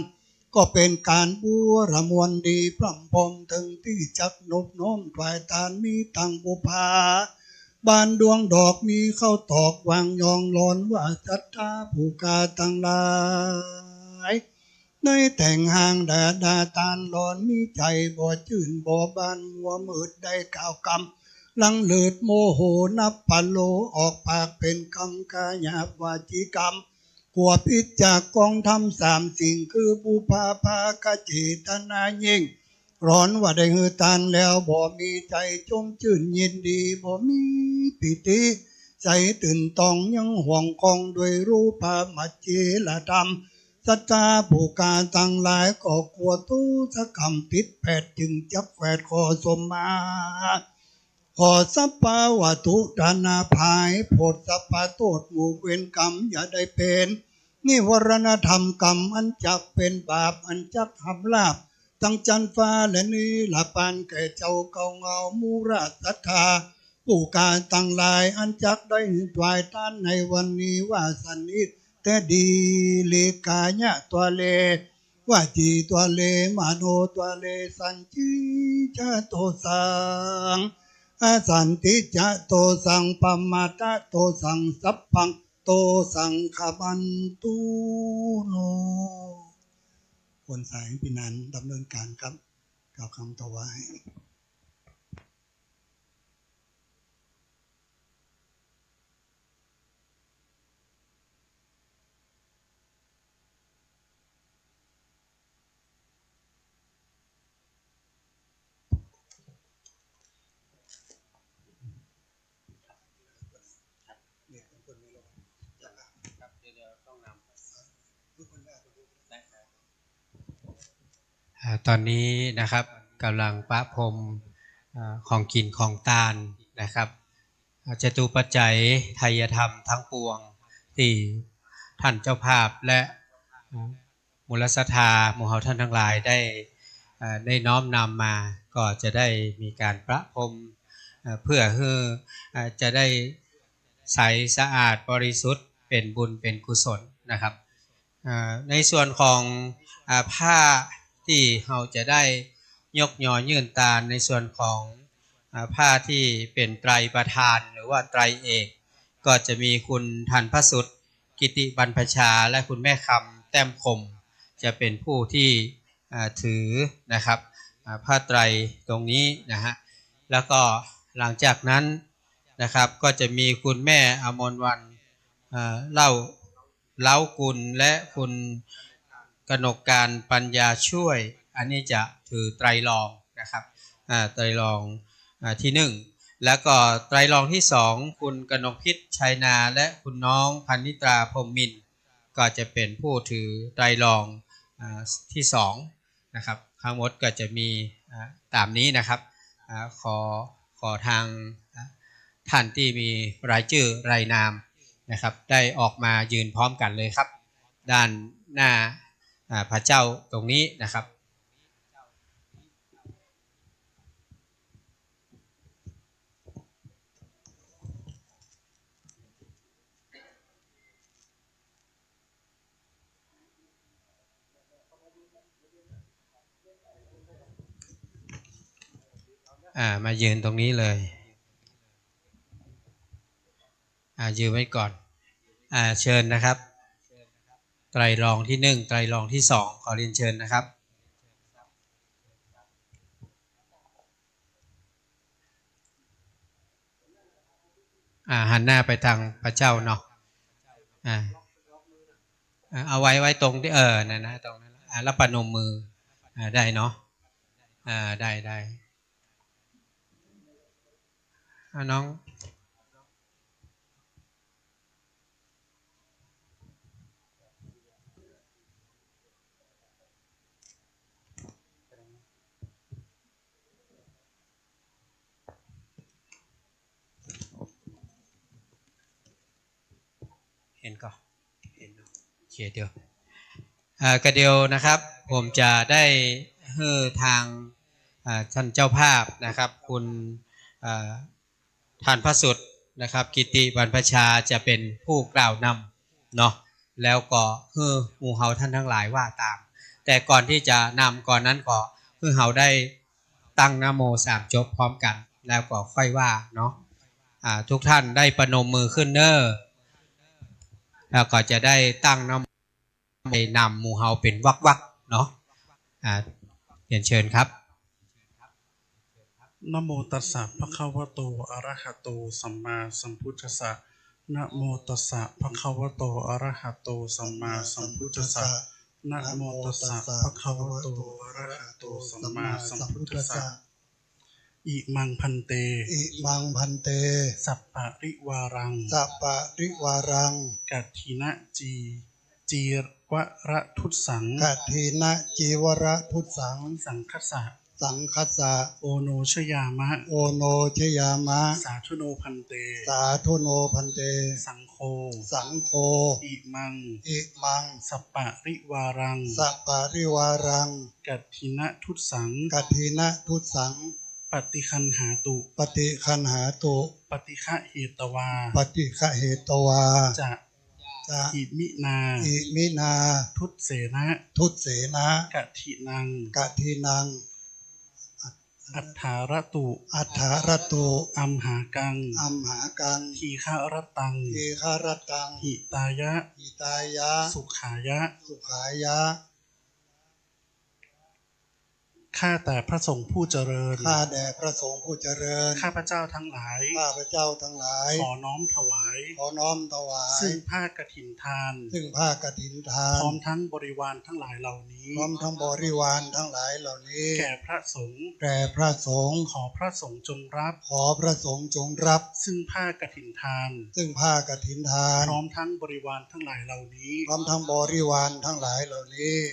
ก็เป็นการบูรมวลดีพร่ำพมถึงที่จักนบน้อมฝ่ายตานมีตังบุภาบานดวงดอกมีเข้าตอกวางยองลอนว่าจัตตาผู้กาตั้งหลายในแต่งห่างดาตานลอนมีใจบ่จื่นบ่บานมัวมืดได้กล่าวกำลังเลิดโมโหนับปัลโลออกปากเป็นคำกายาบวาจีกรรมกลัวพิษจากกองทำสามสิ่งคือบุพาภากเจตนายิ่งร้อนว่าได้หือตานแล้วบ่มีใจจงชื่นยินดีบ่มีปิติใจตื่นตองยังห่วงกองด้วยรูปามัจเจลธรรมสัจจาผู้การตั้งหลายก็กลัวตู้สกรรมติดแผดจึงจับแฝดขอสมมาขอสัพพะวัตถุดานาภายโพดสัพพะโทษหมู่เวรกรรมอย่าได้เป็นนิวรณธรรมกรรมอันจักเป็นบาปอันจักหับลาบตั้งจันฟ้าและนี้ละปานแก่เจ้าเก่าเงามูราศรัทธาผู้การตั้งหลายอันจักได้ถวายทานในวันนี้ว่าสันนิษแต่ดีเลกายะตัวเลว่าจีตัวเลมาโนตัวเลสันจิจะโตสังอาสันติจะโตสังปัมมาตะโตสังสัพพังโตสังขบันตุโนคนสายพินันดำเนินการครับกล่าวคำถวายตอนนี้นะครับกำลังประพรมของกินของทานนะครับจตุปัจจัยไทยธรรมทั้งปวงที่ท่านเจ้าภาพและมูลศรัทธาหมู่เฮาท่านทั้งหลายได้น้อมนำมาก็จะได้มีการประพรมเพื่อให้จะได้ใสสะอาดบริสุทธิ์เป็นบุญเป็นกุศลนะครับในส่วนของผ้า ที่เราจะได้ยกยอยื่นตาในส่วนของผ้าที่เป็นไตรประธานหรือว่าไตรเอกก็จะมีคุณทันพสุทธิ์กิติบรรพชาและคุณแม่คำแต้มคมจะเป็นผู้ที่ถือนะครับผ้าไตรตรงนี้นะฮะแล้วก็หลังจากนั้นนะครับก็จะมีคุณแม่อมรวรรณเล้ากุลและคุณกนกการปัญญาช่วยอันนี้จะถือไตรรองนะครับไตรรองที่หนึ่งแล้วก็ไตรรองที่สองคุณกนกพิษชัยนาและคุณน้องพันนิตราพรหมมินทร์ก็จะเป็นผู้ถือไตรรองที่สองนะครับทั้งหมดก็จะมีตามนี้นะครับขอทางท่านที่มีรายชื่อรายนามนะครับได้ออกมายืนพร้อมกันเลยครับด้านหน้าพระเจ้าตรงนี้นะครับมายืนตรงนี้เลยยืนไว้ก่อนเชิญนะครับไตรรองที่หนึ่งไตรรองที่สองขอเรียนเชิญนะครับหันหน้าไปทางพระเจ้าเนาะเอาไว้ตรงที่นั่นนะตรงนั้นแล้วประนมมือได้เนาะได้น้องเห็นก็เห็นเขียนเดียวกระเดียวนะครับผมจะได้ให้ทางท่านเจ้าภาพนะครับคุณท่านพระสุดนะครับกิติบรรพชาจะเป็นผู้กล่าวนำเนาะแล้วก็ให้หมู่เฮาท่านทั้งหลายว่าตามแต่ก่อนที่จะนำก่อนนั้นก็ให้เฮาได้ตั้งนะโม3จบพร้อมกันแล้วก็ค่อยว่าเนาะทุกท่านได้ประนมมือขึ้นเนอแล้วก็จะได้ตั้งนะโมนำหมู่เฮาเป็นวักเนาะเรียนเชิญครับนะโมตัสสะภะคะวะโตอะระหะโตสัมมาสัมพุทธัสสะนะโมตัสสะภะคะวะโตอะระหะโตสัมมาสัมพุทธัสสะนะโมตัสสะภะคะวะโตอะระหะโตสัมมาสัมพุทธัสสะอิมังพันเตสัปปะริวารังกัตถินะจีวระทุตสังสังคัสสะโอโนชยามะสาธุโนพันเตสังโฆอิมังสัปปะริวารังกัตถินะทุตสังปฏิคันหาตุปฏิฆะเหตวาจะอิมินาทุตเสนะกะทินังอัฏฐารตุอัมหากังทีฆารตังหิตายะสุขายะข้าแต่พระสงฆ์ผู้เจริญข้าพเจ้าทั้งหลายขอน้อมถวายซึ่งผ้ากฐินทานพร้อมทั้งบริวารทั้งหลายเหล่านี้แก่พระสงฆ์ขอพระสงฆ์จงรับซึ่งผ้ากฐินทานพร้อมทั้งบริวารทั้งหลายเหล่านี้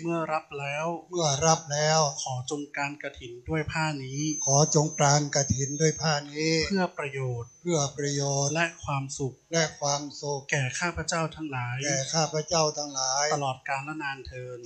เมื่อรับแล้วขอจงการกฐินด้วยผ้านี้เพื่อประโยชน์และความสุขแก่ข้าพเจ้าทั้งหลายตลอดกาลนานเทอญ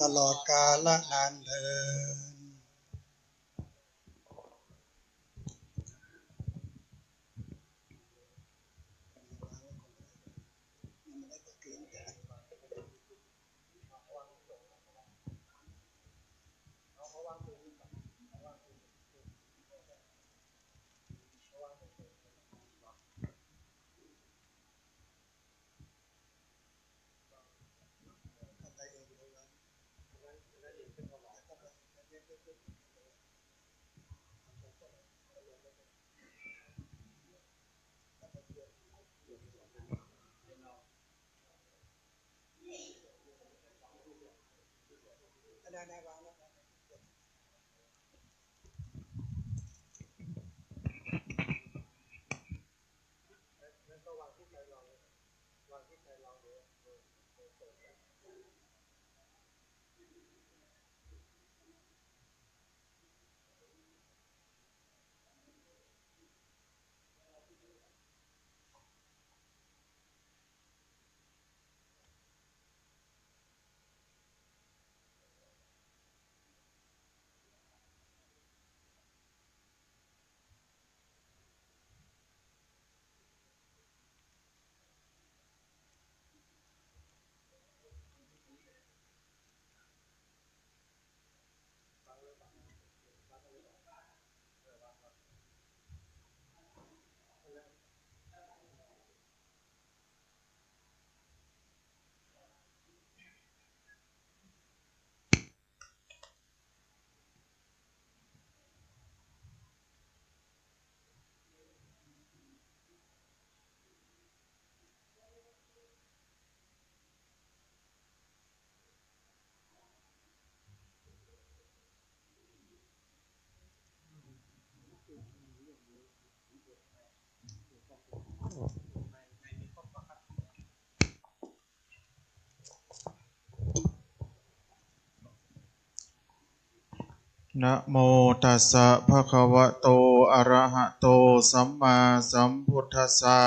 นะโมตัสสะภะคะวะโตอะระหะโตสัมมาสัมพุทธัสสะ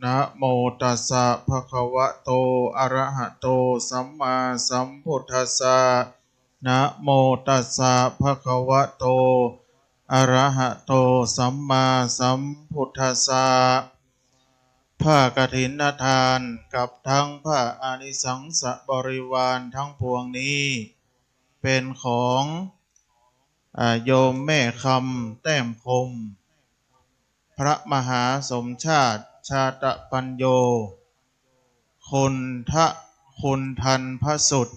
นะโมตัสสะภะคะวะโตอะระหะโตสัมมาสัมพุทธัสสะนะโมตัสสะภะคะวะโตอะระหะโตสัมมาสัมพุทธัสสะผ้ากฐินทานกับทั้งผ้าอานิสังสบริวารทั้งปวงนี้เป็นของโยมแม่คำแต้มคมพระมหาสมชาติชาตปัญโยคุณทันพระสุด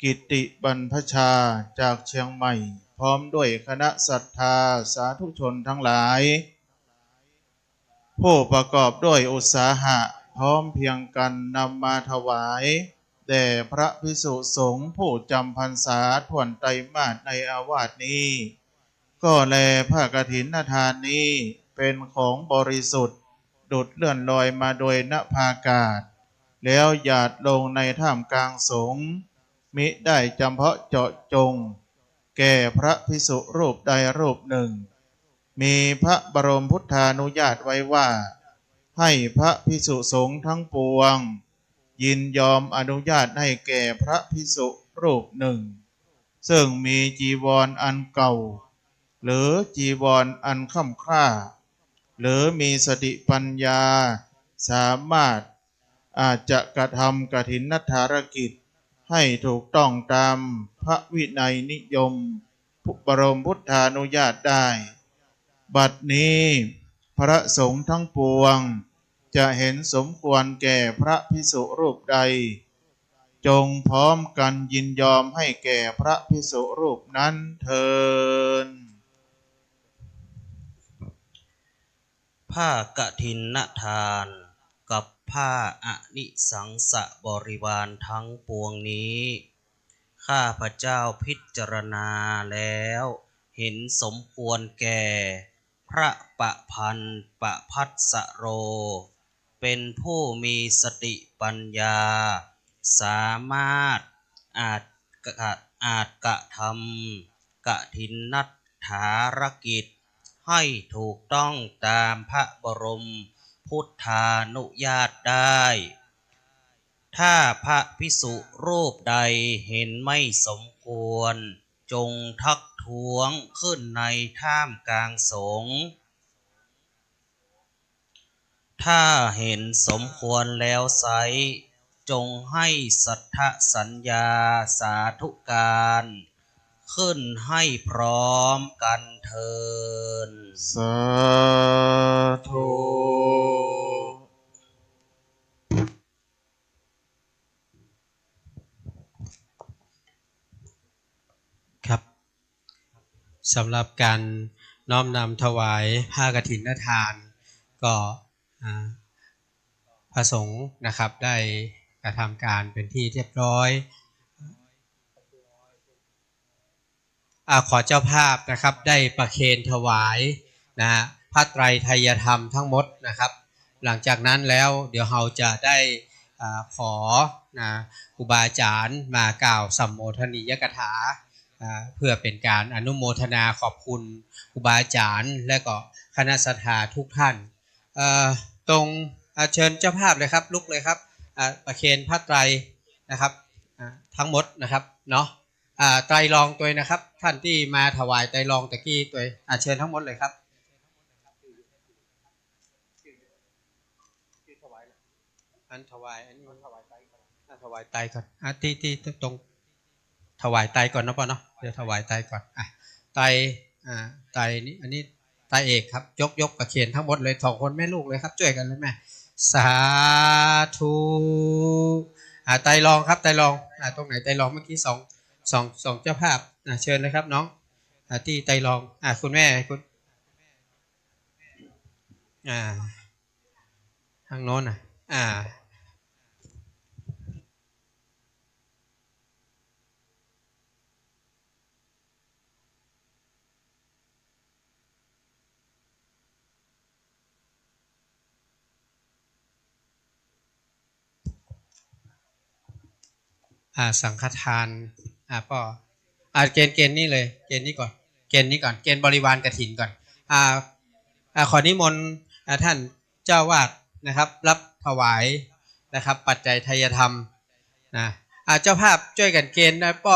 กิติบรรพชาจากเชียงใหม่พร้อมด้วยคณะศรัทธาสาธุชนทั้งหลายผู้ประกอบด้วยอุตสาหะพร้อมเพียงกันนำมาถวายแด่พระภิกษุสงฆ์ผู้จำพรรษาถ่วนไตรมาสในอาวาสนี้ก็แลผ้ากฐินทานนี้เป็นของบริสุทธิ์ดุจเลื่อนลอยมาโดยณภาอากาศแล้วหยาดลงในท่ามกลางสงฆ์มิได้จำเพาะเจาะจงแก่พระภิกษุรูปใดรูปหนึ่งมีพระบรมพุทธานุญาตไว้ว่าให้พระภิกษุสงฆ์ทั้งปวงยินยอมอนุญาตให้แก่พระภิกษุรูปหนึ่งซึ่งมีจีวรอันเก่าหรือจีวรอันค่ำคร่าหรือมีสติปัญญาสามารถอาจจะกระทำกฐินทารกิจให้ถูกต้องตามพระวินัยนิยมบรมพุทธานุญาตได้บัดนี้พระสงฆ์ทั้งปวงจะเห็นสมควรแก่พระภิกษุรูปใดจงพร้อมกันยินยอมให้แก่พระภิกษุรูปนั้นเถิดผ้ากฐินทานกับผ้าอานิสังสบริวารทั้งปวงนี้ข้าพเจ้าพิจารณาแล้วเห็นสมควรแก่พระประพันธ์ประภัสสโรเป็นผู้มีสติปัญญาสามารถอาจกระทำกฐินทารกิจให้ถูกต้องตามพระบรมพุทธานุญาตได้ถ้าพระภิกษุรูปใดเห็นไม่สมควรจงทักท้วงขึ้นในท่ามกลางสงฆ์ถ้าเห็นสมควรแล้วไซร้จงให้สัทธสัญญาสาธุการขึ้นให้พร้อมกันเถิดสาธุครับสำหรับการน้อมนำถวายผ้ากฐินทานก็ พระสงฆ์นะครับได้กระทำการเป็นที่เรียบร้อยขอเจ้าภาพนะครับได้ประเคนถวายนะฮะพระไตรไทยธรรมทั้งหมดนะครับหลังจากนั้นแล้วเดี๋ยวเราจะได้ขอนะครูบาอาจารย์มากล่าวสัมโมทนียกถาเพื่อเป็นการอนุโมทนาขอบคุณครูบาอาจารย์และก็คณะศรัทธาทุกท่านตรงเชิญเจ้าภาพเลยครับลุกเลยครับประเคนพระไตรนะครับทั้งหมดนะครับเนาะไตรรองตัวนะครับท่านที่มาถวายไตรรองตะกี้ตัวเชิญทั้งหมดเลยครับอันถวายอันนี้มันถวายไตก่อนถวายไตก่อนที่ตรงถวายไตก่อนนะพ่อเนาะเดี๋ยวถวายไตก่อนไตไตนี้อันนี้ไตเอกครับยกประเคนทั้งหมดเลย2 คนแม่ลูกเลยครับช่วยกันเลยแม่สาธุไตรรองครับไตรรองตรงไหนไตรรองเมื่อกี้สองเจ้าภาพเชิญเลยครับน้องที่ไตรรองคุณแม่คุณทางโน้นสังฆทานพ่อเกณฑ์นี่เลยเกณฑ์นี้ก่อนเกณฑ์นี้ก่อนเกณฑ์บริวารกฐินก่อนขอนิมนต์ท่านเจ้าวาดนะครับรับถวายนะครับปัจจัยไทยธรรมนะเจ้าภาพช่วยกันเกณฑ์นะป้อ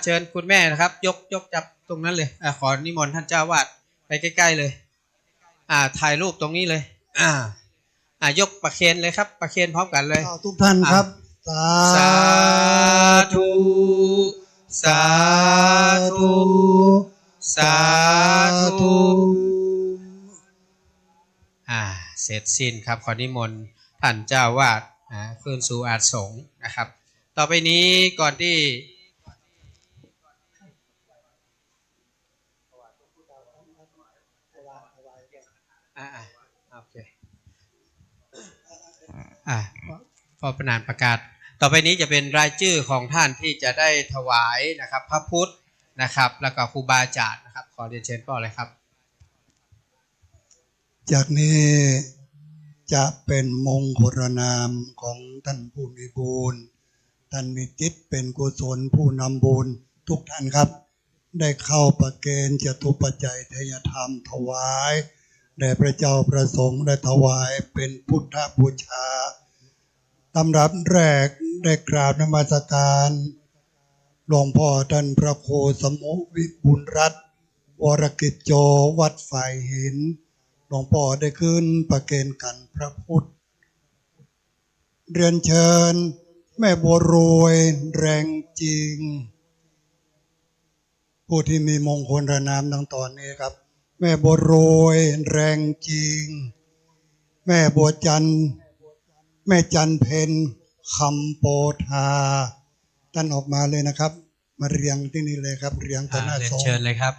เชิญคุณแม่นะครับยกจับตรงนั้นเลยขอนิมนต์ท่านเจ้าวาดไปใกล้ๆเลยถ่ายรูปตรงนี้เลยยกประเคนเลยครับประเคนพร้อมกันเลยทุกท่านครับสาธุสาธุสาธุเสร็จสิ้นครับขอนิมนต์ท่านเจ้าวาดขึ้นสู่อาสงฆ์นะครับต่อไปนี้ก่อนที่โอเคพอประนานประกาศต่อไปนี้จะเป็นรายชื่อของท่านที่จะได้ถวายนะครับพระพุทธนะครับแล้วก็ครูบาอาจารย์นะครับขอเรียนเชิญพ่อเลยครับจากนี้จะเป็นมงคลนามของท่านผู้มีบุญท่านมีจิตเป็นกุศลผู้นำบุญทุกท่านครับได้เข้าประเคนจตุปัจจัยทายธรรมถวายแด่พระเจ้าประสงค์ได้ถวายเป็นพุทธบูชาตำรับแรกได้กราบนมัสการหลวงพ่อท่านพระโคสมุวิบุญรัตน์วรกิจโจวัดฝ่ายหินหลวงพ่อได้ขึ้นประเคนกันพระพุทธเรียนเชิญแม่บัวรวยแรงจริงผู้ที่มีมงคลนามดังตอนนี้ครับแม่บัวรวยแรงจริงแม่บัวจันแม่จันเพนคำโปธาท่านออกมาเลยนะครับมาเรียงที่นี่เลยครับเรียงต่อหน้าสงฆ์เชิญเลยครับ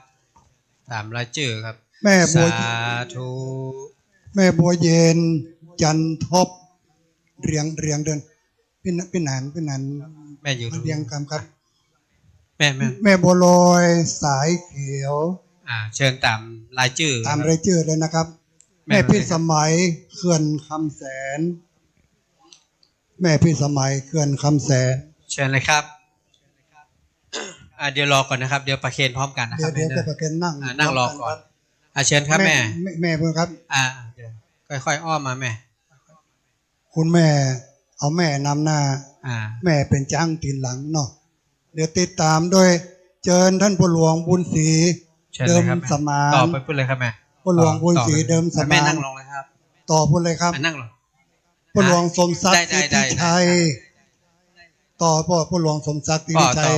ตามรายชื่อครับแม่บัวสาธุแม่บัวเย็นจันทบเรียงเดินเป็นหนานแม่อยู่เรียงคำครับแม่บัวลอยสายเขียวเชิญตามรายชื่อเลยนะครับแม่พี่สมัยเขื่อนคำแสนแม่พี่สมัยเขื่อนคำแสนเชิญเลยครับเดี๋ยวรอก่อนนะครับเดี๋ยวประเคนพร้อมกันนะครับเดี๋ยวจะประเคนนั่งรอก่อนเชิญครับแม่เพื่อนครับเดี๋ยวค่อยๆอ้อมมาแม่คุณแม่เอาแม่นำหน้าแม่เป็นจ้างตีนหลังเนาะเดี๋ยวติดตามด้วยเชิญท่านผู้หลวงบุญศรีเดิมสมานต่อไปพูดเลยครับแม่ผู้หลวงบุญศรีเดิมสมานแม่นั่งลงเลยครับต่อพูดเลยครับนั่งลงผู้หลวงสมศักดิ์สิทธิชัยต่อผู้หลวงสมศักดิ์สิทธิชัย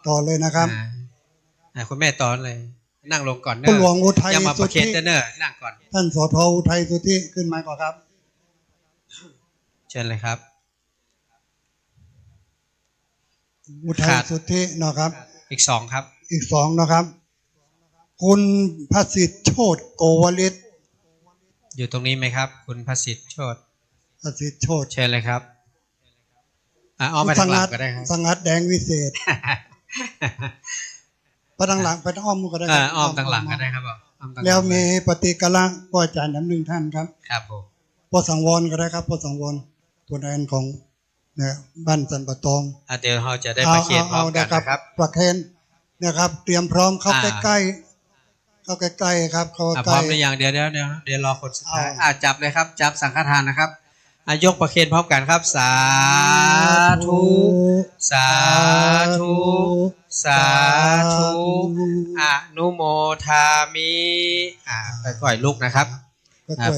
ต่อเลยนะครับคุณแม่ต่อเลยนั่งลงก่อนผู้หลวงอุทัยสุทธินั่งก่อนท่านสทอุทัยสุทธิขึ้นมาก่อนครับเชิญเลยครับอุทัยสุทธิเนาะครับอีก2ครับอีก2นะครับคุณพระสิทธิ์โชติโกวลิตอยู่ตรงนี้ไหมครับคุณพระสิทธิ์โชติ ประสิทธิ์โชติเชิญเลยครับอ้อมไปทางหลังก็ได้ครับสังัดแดงวิเศษไปทางหลังไปทางอ้อมก็ได้อ้อมทางหลังก็ได้ครับแล้วมีปฏิกะละก็อาจารย์น้ำหนึ่งท่านครับครับผมพอสังวรก็ได้ครับพอสังวรตัวแทนของเนี่ยบ้านสันปะตองเดี๋ยวเราจะได้ประเคนพร้อมกันนะครับประเคนนะครับเตรียมพร้อมเข้าใกล้ๆเข้าใกล้ๆครับเข้าใกล้พร้อมหรือยังเดี๋ยวรอคนสุดท้ายจับเลยครับจับสังฆทานนะครับยกประเคนพร้อมกันครับสาธุสาธุสาธุอนุโมทามิไปก่อยลูกนะครับ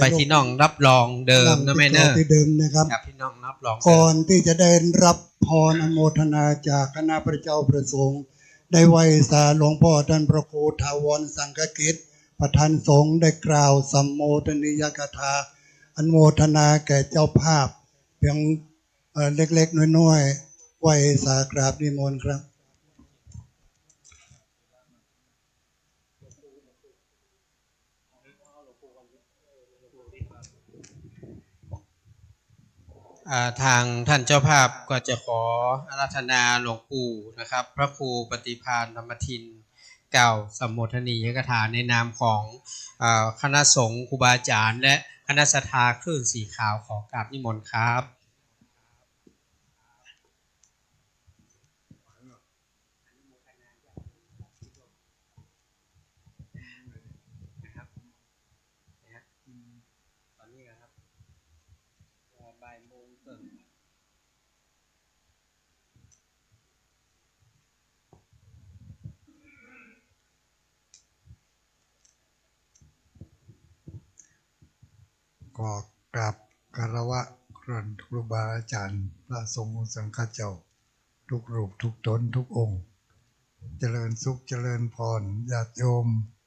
ไปที่น้องรับรองเดิมนะแม่เนอร์ที่เดิมนะครับพี่น้องรับรองก่อนที่จะได้รับพรอนุโมทนาจากคณะพระเจ้าประสงค์ได้ไหว้สาหลวงพ่อท่านพระครูถาวรสังฆกิจประธานสงฆ์ได้กล่าวสัมโมทนียกถาอนุโมทนาแก่เจ้าภาพเพียงเล็กๆน้อยๆไหว้สากราบนิมนต์ครับทางท่านเจ้าภาพก็จะขออาราธนาหลวงปู่นะครับพระครูปฏิภาณธรรมทินกล่าวสัมโมทนียกถาในนามของคณะสงฆ์ครูบาอาจารย์และคณะศรัทธาคลื่นสีขาวขอกราบนิมนต์ครับก็กราบคารวะครูบาอาจารย์พระสงฆ์สังฆเจ้าทุกรูปทุกตนทุกองค์เจริญสุขเจริญพรญาติโยม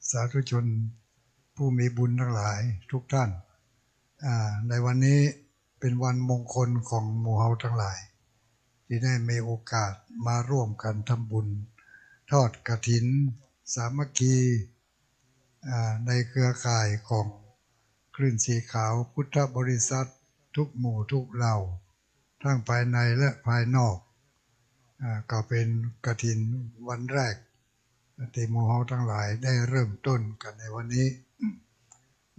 สาธุชนผู้มีบุญทั้งหลายทุกท่านในวันนี้เป็นวันมงคลของหมู่เฮาทั้งหลายที่ได้มีโอกาสมาร่วมกันทำบุญทอดกฐินสามัคคีในเครือข่ายของคลื่นสีขาวพุทธบริษัททุกหมู่ทุกเหล่าทั้งภายในและภายนอกก็เป็นกฐินวันแรกที่หมู่เฮาทั้งหลายได้เริ่มต้นกันในวันนี้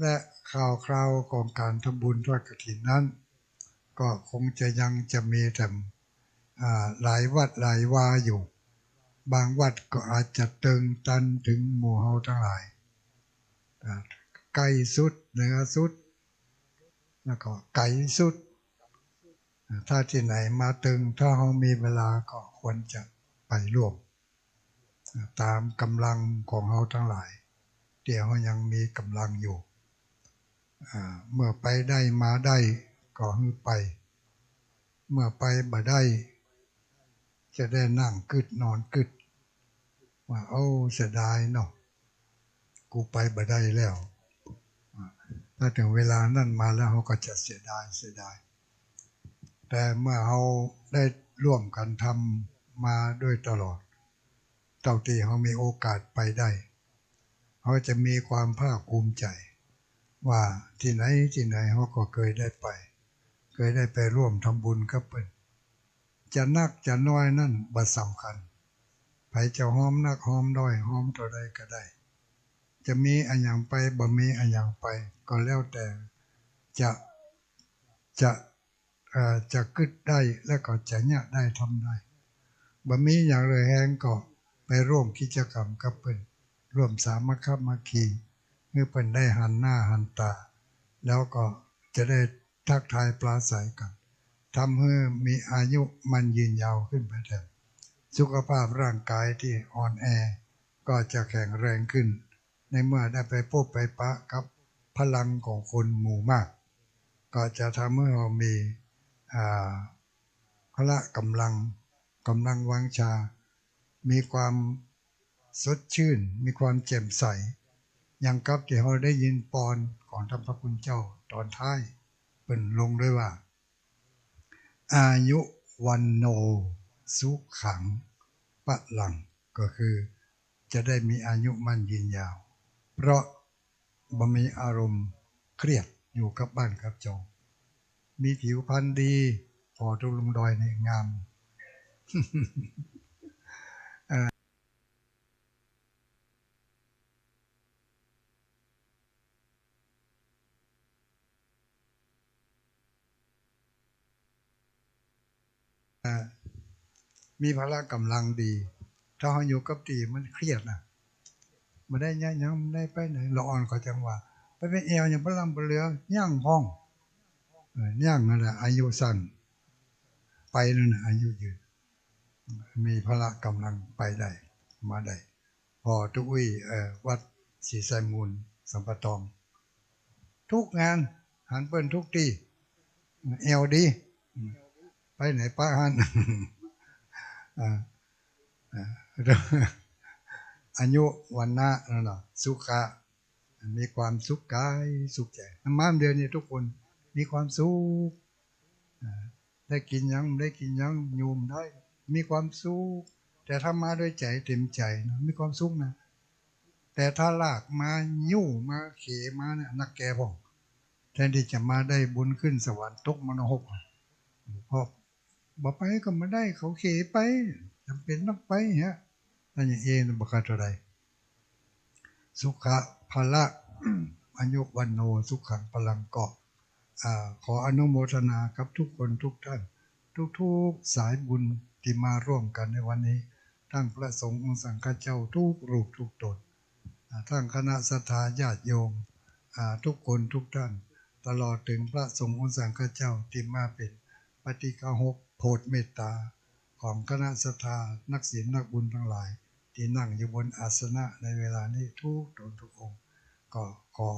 และข่าวคราวของการทำบุญทอดกฐินนั้นก็คงจะมีแต่หลายวัดหลายวาอยู่บางวัดก็อาจจะตึงตันถึงหมู่เฮาทั้งหลายไกลสุดเหนือสุดแล้วก็ไกลสุดถ้าที่ไหนมาตึงถ้าเรามีเวลาก็ควรจะไปร่วมตามกำลังของเราทั้งหลายเดี๋ยวเรายังมีกำลังอยู่เมื่อไปได้มาได้ก็ให้ไปเมื่อไปบ่ได้จะได้นั่งกึดนอนกึดว่าเสียดายเนาะกูไปบ่ได้แล้วถ้าถึงเวลานั้นมาแล้วเขาก็จะเสียดายแต่เมื่อเขาได้ร่วมกันทำมาด้วยตลอดเท่าที่เขามีโอกาสไปได้เขาจะมีความภาคภูมิใจว่าที่ไหนเขาก็เคยได้ไปร่วมทำบุญกับเพิ่นจะนักจะน้อยนั่นบ่สำคัญไผจะหอมนักหอมน้อยหอมเท่าใดก็ได้จะมีอันอย่างไปบ่มีอันอย่างไปก็แล้วแต่จะกึดได้แล้วก็จะเนี่ยได้ทำได้บ่มีอย่างเลยแฮงก็ไปร่วมกิจกรรมกับเพิ่นร่วมสามัคคีเมื่อเพิ่นได้หันหน้าหันตาแล้วก็จะได้ทักทายปราศัยกันทำให้มีอายุมันยืนยาวขึ้นไปแทนสุขภาพร่างกายที่อ่อนแอก็จะแข็งแรงขึ้นในเมื่อได้ไปพบไปปะกับพลังของคนหมู่มากก็จะทำให้เรามีพละกำลังวังชามีความสดชื่นมีความแจ่มใสอย่างกับที่เราได้ยินปอนของท่านพระคุณเจ้าตอนท้ายเป็นลงด้วยว่าอายุวันโนสุขังปะลังก็คือจะได้มีอายุมั่นยืนยาวเพราะบ่มีอารมณ์เครียดอยู่กับบ้านกับจอง มีผิวพรรณดีพอทุกลุงดอยเนี่ยงาม มีพละกำลังดีถ้าเขาอยู่กับตีมันเครียดนะมาได้ย่างไม่ได้ไปไหนเราอ่อนก็จังหวะไปเป็นเอวอย่างพลังเรือย่างพ้องย่างนั่นแหละอายุสั้นไปนั่นอายุยืนมีพละกำลังไปได้มาได้พอทุกวี่วัดศรีไซมูลสัมปทองทุกงานหันเปิ้นทุกที่เอวดีไปไหนป้าหัน อายุวันนะนั่นแหละสุขะมีความสุขกายสุขใจมาเดือนนี้ทุกคนมีความสุขได้กินยังได้กินยังยูมได้มีความสุขแต่ถ้ามาด้วยใจเต็มใจนะมีความสุขนะแต่ถ้าลากมายู่มาเขมาเนี่ยนักแก่พองแทนที่จะมาได้บุญขึ้นสวรรค์ตกมโนหกพอบอกไปก็มาได้เขาเขไปจำเป็นต้องไปฮะนั่นอย่างเองบอกกันอะไรสุขะพละอายุวันโนสุขังพลังเกาะขออนุโมทนากับทุกคนทุกท่านทุกสายบุญที่มาร่วมกันในวันนี้ทั้งพระสงฆ์องค์สังฆเจ้าทุกรูปทุกตนทั้งคณะศรัทธาญาติโยมทุกคนทุกท่านตลอดถึงพระสงฆ์องค์สังฆเจ้าที่มาเป็นปฏิฆาหกโพธิเมตตาของคณะศรัทธานักศีลนักบุญทั้งหลายที่นั่งอยู่บนอาสนะในเวลานี้ทุกตนทุกองค์ก็ขอ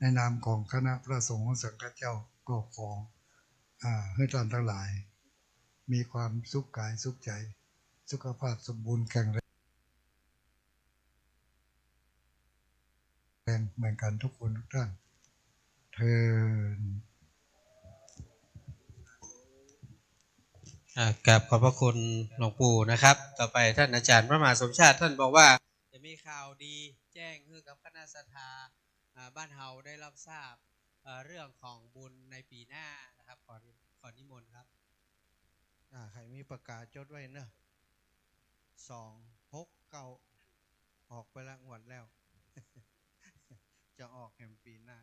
ในนามของคณะพระสงฆ์สังฆเจ้าก็ขอให้ท่านทั้งหลายมีความสุขกายสุขใจสุขภาพสมบูรณ์แข็งแรงเหมือนกันทุกคนทุกท่านเทินกราบขอบพระคุณหลวงปู่นะครับต่อไปท่านอาจารย์พระมหาสมชาติท่านบอกว่าจะมีข่าวดีแจ้งให้กับคณะศรัทธาบ้านเฮาได้รับทราบเรื่องของบุญในปีหน้านะครับขอนิมนต์ครับใครมีประกาศจดไว้เนอะ269ออกไปละงวดแล้ว จะออกแห่งปีหน้า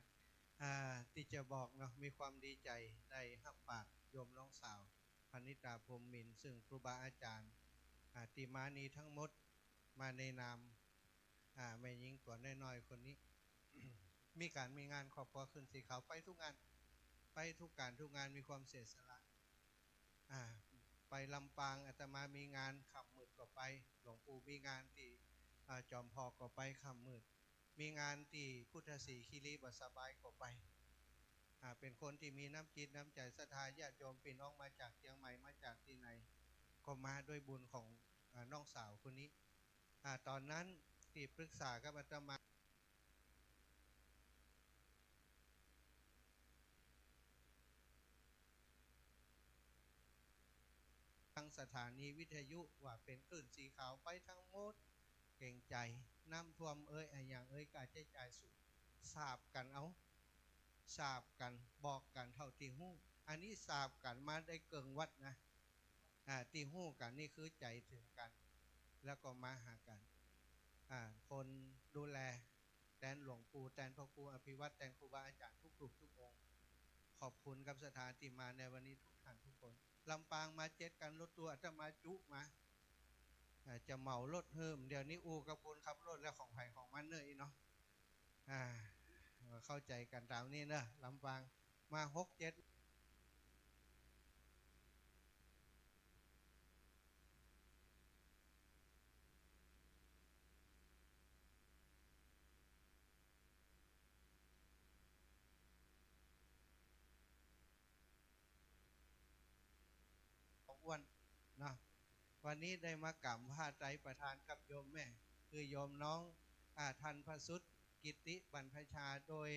ที่จะบอกเนาะมีความดีใจได้หักปากโยมน้องสาวพนิตาพรหมมินทร์ซึ่งครูบาอาจารย์ติมานีทั้งหมดมาในนามแม่หญิงตัวน้อยๆคนนี้ มีงานครอบครัวขึ้นสีขาวไปทุกงานไปทุกงานมีความเสียสละไปลำปางอาตมามีงานขับมืดก็ไปหลวงปู่มีงานที่จอมพอก็ไปขับมืดมีงานที่พุทธศรีคีรีบัสบายก็ไป เป็นคนที่มีน้ำจิตน้ำใจศรัทธาญาติโยมพี่น้องมาจากเชียงใหม่มาจากที่ไหนก็มาด้วยบุญของน้องสาวคนนี้ตอนนั้นที่ปรึกษากับอาตมาทางสถานีวิทยุว่าเป็นคลื่นสีขาวไปทั้งหมดเก่งใจน้ำท่วมอย่างกาใช้จ่ายสูงสาบกันเอาสาบกันบอกกันเท่าที่หู้อันนี้สาบกันมาได้เกิงวัดนะที่หู้กันนี่คือใจถึงกันแล้วก็มาหากันคนดูแลแทนหลวงปู่แทนพ่อครูอภิวัตแทนครูบาอาจารย์ทุกกลุ่มทุกองค์ขอบคุณกับสถานที่มาในวันนี้ทุกท่านทุกคนลำปางมาเจ็ดกันรถตัวจะมาจุมาจะเหมารถเฮิมเดี๋ยวนี้อูกับคนขับรถแล้วของไผ่ของมันเนยเนาะเข้าใจกันตามนี้เนอะลำปางมา6-7อ้วนนะวันนี้ได้มากราบผ้าไตรประทานกับโยมแม่คือโยมน้องท่านพระสุดกิติบรรพชาโดย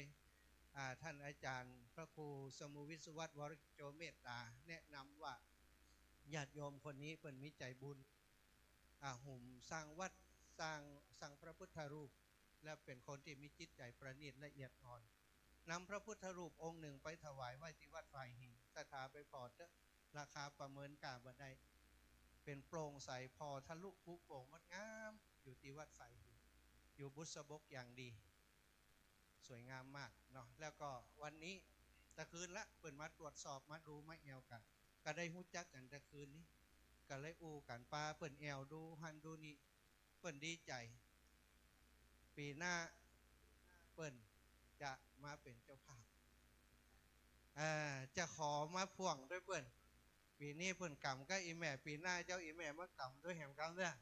ท่านอาจารย์พระครูสมุวิศวัตรวรโจเมตตาแนะนำว่าญาติโยมคนนี้เป็นมิใจบุญหุ่มสร้างวัดสร้างพระพุทธรูปและเป็นคนที่มีจิตใจประณีตละเอียดอ่อนนำพระพุทธรูปองค์หนึ่งไปถวายไว้ที่วัดฝ่ายหินศรัทธาไปพอเถอะราคาประเมินกาบ่ได้เป็นโปร่งใสพอทะลุปุโป่งงดงามอยู่ที่วัดฝ่ายหินอยู่บุษบกอย่างดีสวยงามมากเนาะแล้วก็วันนี้ตะคืนละเปิดมาตรวจสอบมาดูมาแอวกันก็ได้หู้จักกันตะคืนนี้ก็เลยอูกันปลาเปิดแอวดูหันดูนี่เปิดดีใจปีหน้าเปิดจะมาเป็นเจ้าภาพจะขอมาพ่วงด้วยเปิดปีนี้เปิดกำก็อีแม่ปีหน้าเจ้าอีแม่มากำด้วยแหมกำเรื่อง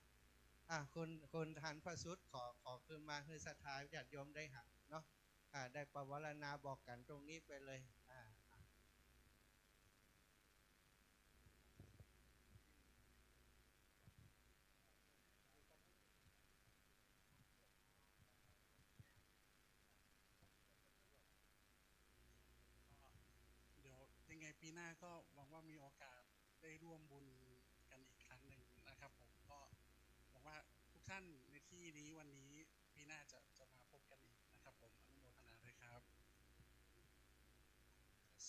คนทานพระสุดขอคืนมาคือศรัทธาญาติโยมได้หักเนาะได้ประวรณาบอกกันตรงนี้ไปเลยเดี๋ยวยังไงปีหน้าก็หวังว่ามีโอกาสได้ร่วมบุญกันอีกครั้งหนึ่งนะครับผมก็หวังว่าทุกท่านในที่นี้วันนี้ปีหน้าจะมาพบกันอีกนะครับผมอนุโมทนาด้วยครับ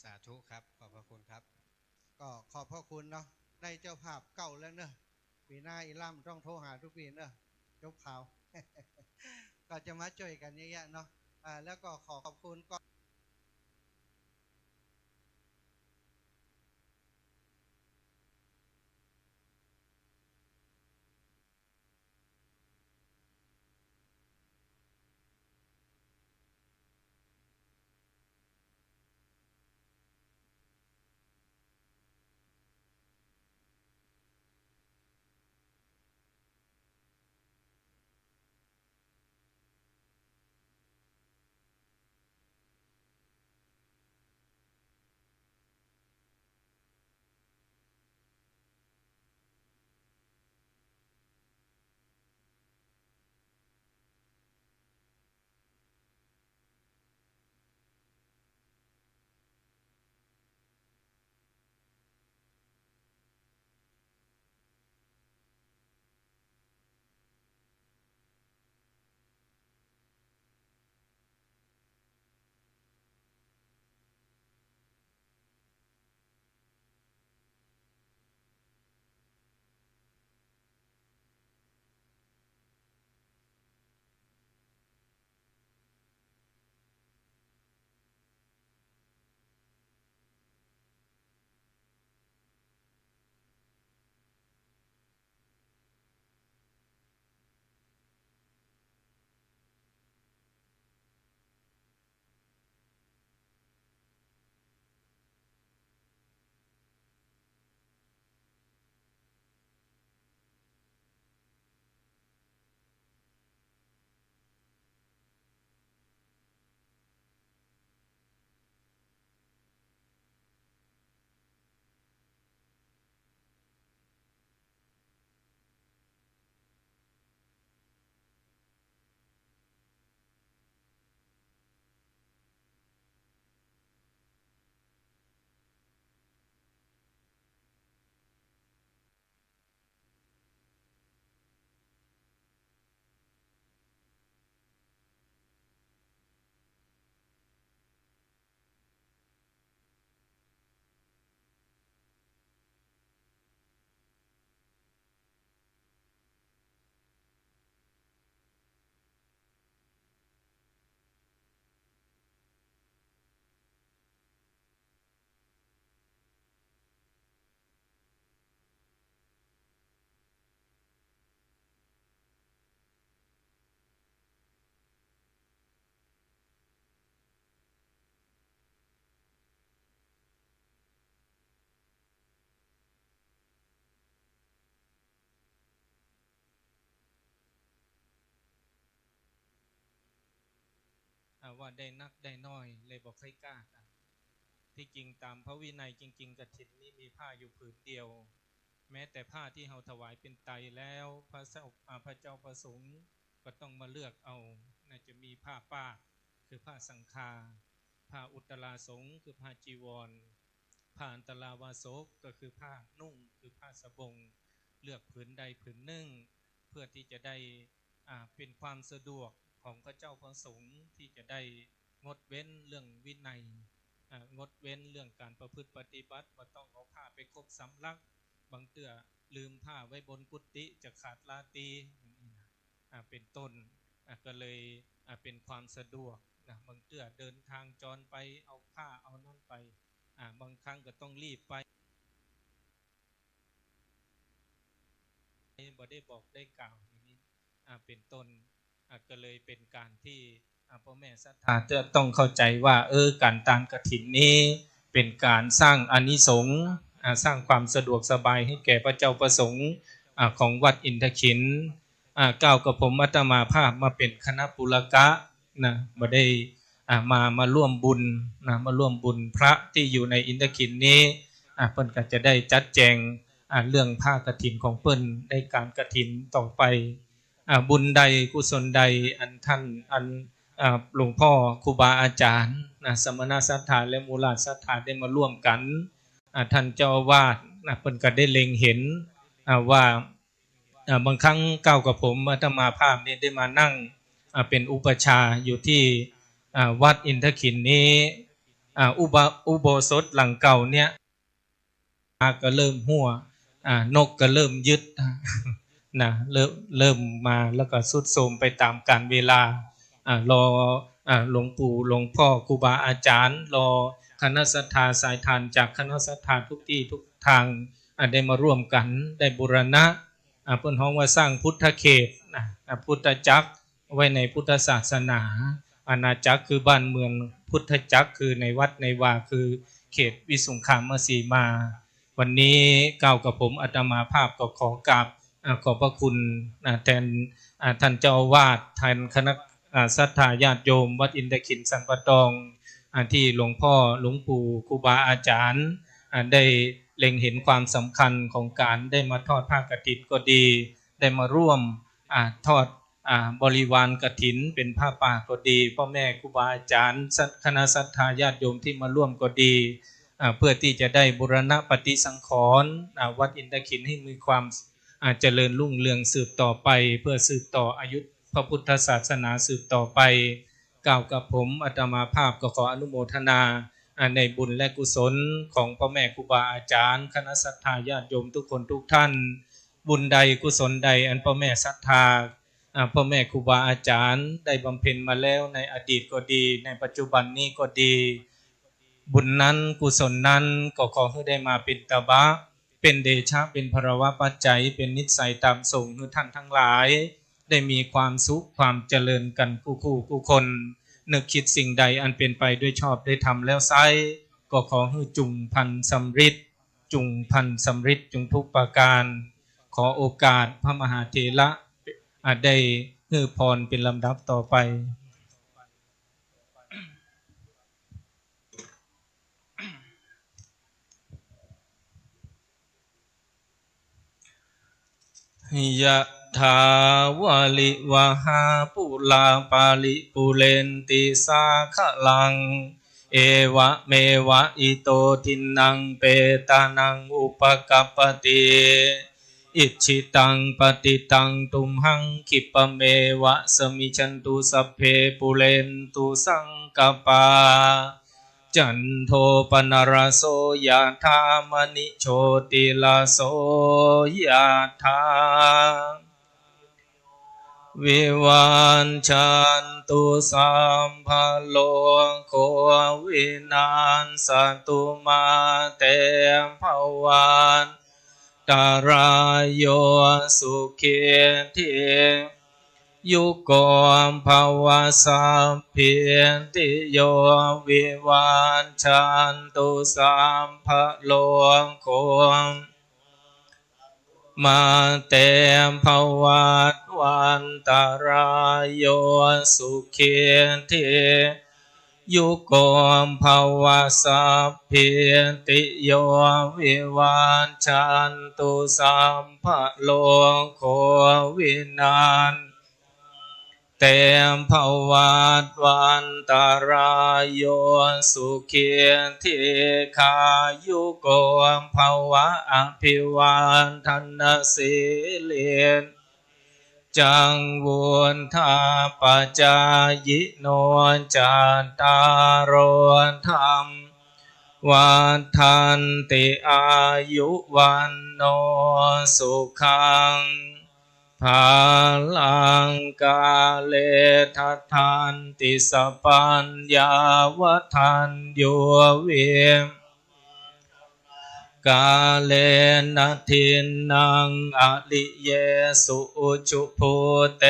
สาธุครับขอบพระคุณครับก็ขอบพระคุณเนาะได้เจ้าภาพเก่าแล้วเนอะปีหน้าอีล่ำต้องโทรหาทุกปีเนอะยกข่าว ก็จะมาช่วยกันเยอะๆเนาะแล้วก็ขอบคุณก็ ว่าได้นักได้น้อยเลยบอกให้กล้ากันที่จริงตามพระวินัยจริงๆกฐินนี้มีผ้าอยู่ผืนเดียวแม้แต่ผ้าที่เราถวายเป็นไตรแล้วพระเจ้าประสงค์ก็ต้องมาเลือกเอาน่าจะมีผ้าป้าคือผ้าสังฆาผ้าอุตราสงฆ์คือผ้าจีวรผ้าอันตราวาสกก็คือผ้านุ่งคือผ้าสบงเลือกผืนใดผืนหนึ่งเพื่อที่จะได้เป็นความสะดวกของพระเจ้าประสงค์ที่จะได้งดเว้นเรื่องวินัยงดเว้นเรื่องการประพฤติปฏิบัติว่าต้องเอาผ้าไปครบสำลักบางเตื้อลืมผ้าไว้บนกุฏิจะขาดลาตีเป็นต้นก็เลยเป็นความสะดวกบางเตื้อเดินทางจรไปเอาผ้าเอานั่นไปบางครั้งก็ต้องรีบไปบ่ได้บอกได้กล่าวอย่างนี้เป็นต้นก็เลยเป็นการที่พ่อแม่ศรัทธาจะต้องเข้าใจว่าการตานกฐินนี้เป็นการสร้างอานิสงส์สร้างความสะดวกสบายให้แก่พระเจ้าประสงค์ของวัดอินทขินก้าวกับผมอาตมาภาพมาเป็นคณะปุรกะนะมาได้มาร่วมบุญมาร่วมบุญพระที่อยู่ในอินทขินนี้เพิ่นก็จะได้จัดแจงเรื่องผ้ากฐินของเพิ่นได้การกฐินต่อไปบุญใดกุศลใดอันท่านหลวงพ่อครูบาอาจารย์สมณศรัทธาและมูลศรัทธาได้มาร่วมกันท่านเจ้าอาวาสเพิ่นก็ได้เล็งเห็นว่าบางครั้งก้าวกับผมอาตมาภาพนี้ได้มานั่งเป็นอุปชาอยู่ที่วัดอินทขินนี้อุโบสถหลังเก่าเนี่ยก็เริ่มหัวนกก็เริ่มยึดเริ่มมาแล้วก็สุดโทรมไปตามกาลเวลารอหลวงปู่หลวงพ่อครูบาอาจารย์รอคณะศรัทธาสายทานจากคณะศรัทธาทุกที่ทุกทางได้มาร่วมกันได้บูรณะเพิ่นฮ้องว่าสร้างพุทธเขตพุทธจักรไว้ในพุทธศาสนาอาณาจักรคือบ้านเมืองพุทธจักรคือในวัดในวาคือเขตวิสุงคามสีมาวันนี้ก้าวกับผมอาตมาภาพก็ขอกราบขอบพระคุณแทนท่านเจ้าอาวาสแทนคณะศรัทธาญาติโยมวัดอินทขินสันปะตองที่หลวงพ่อหลวงปู่ครูบาอาจารย์ได้เล็งเห็นความสำคัญของการได้มาทอดผ้ากฐินก็ดีได้มาร่วมทอดบริวารกฐินเป็นผ้าป่าก็ดีพ่อแม่ครูบาอาจารย์คณะศรัทธาญาติโยมที่มาร่วมก็ดีเพื่อที่จะได้บูรณะปฏิสังขรณ์วัดอินทขินให้มีความเจริญรุ่งเรืองสืบต่อไปเพื่อสืบต่ออายุพระพุทธศาสนาสืบต่อไปกล่าวกับผมอาตมาภาพก็ขออนุโมทนาในบุญและกุศลของพ่อแม่ครูบาอาจารย์คณะศรัทธาญาติโยมทุกคนทุกท่านบุญใดกุศลใดอันพ่อแม่ศรัทธาพ่อแม่ครูบาอาจารย์ได้บำเพ็ญมาแล้วในอดีตก็ดีในปัจจุบันนี้ก็ดีบุญนั้นกุศลนั้นก็ขอให้ได้มาเป็นตบะเป็นเดชะเป็นภรวะปัจจัยเป็นนิสัยตามส่งให้ท่านทั้งหลายได้มีความสุขความเจริญกันคู่คนนึกคิดสิ่งใดอันเป็นไปด้วยชอบได้ทำแล้วไซก็ขอให้จุงพันสำริดจุงพันสำริดจุงทุกประการขอโอกาสพระมหาเถระได้ให้พรเป็นลำดับต่อไปยะถาวาลิวะหาปุลาปาลิปุเรนติสาคะลังเอวะเมวะอิโตทินังเปตานังอุปกัปปติอิชิตังปฏิตังตุมหังคิปะเมวะสมิชันตุสัพเพปุเรนตุสังกปาจันโทปนรโสยะธามณิโชติลาโสยะธาวิวันชันตุสัมภโลโควินัสสตุมาเตภวันตารายโยสุขีทียุโกภวสัพพิติโยวิวันชันตุสัมภโลโคมาเตภวัตวันตารายโยสุขีที ยุโกมภวสัพพิติโยวิวันชันตุสัมภโลโควินันเตมภวัตวันตารายโยสุขีทิคายุโกมภวะอภิวันทนาสิเลนจังวุนทาปจายิโนจันตารธรรมวันทันติอายุวันโนสุขังภาลังกาเลทัทธันติสปัญญาวัฏันโยเวมกาเลนะทินนางอลิเยสุอุจุภูเต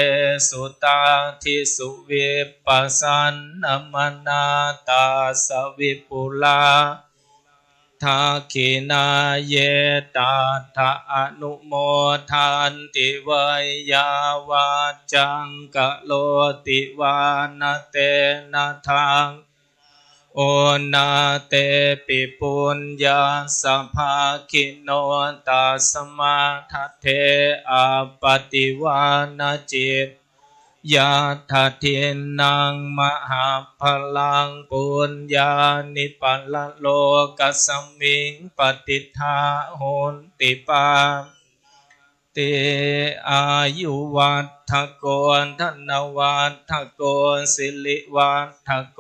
สุตาทิสุวิปัสสันนมนาตาสวิปุลาทักขินาเยตาทะอนุโมทันติวายาวาจังกะโลติวานเตนะทังโอนาเตปิปุญญาสัพพะคิโนตัสมาทัเทอปติวานาจิตยาทัทินังมหาพลังปุญญานิปัลโลกัสมิงปฏิทาโหนติปาเตอายุวัฏฐโกธนวัฏฐโกสิริวัฏฐโก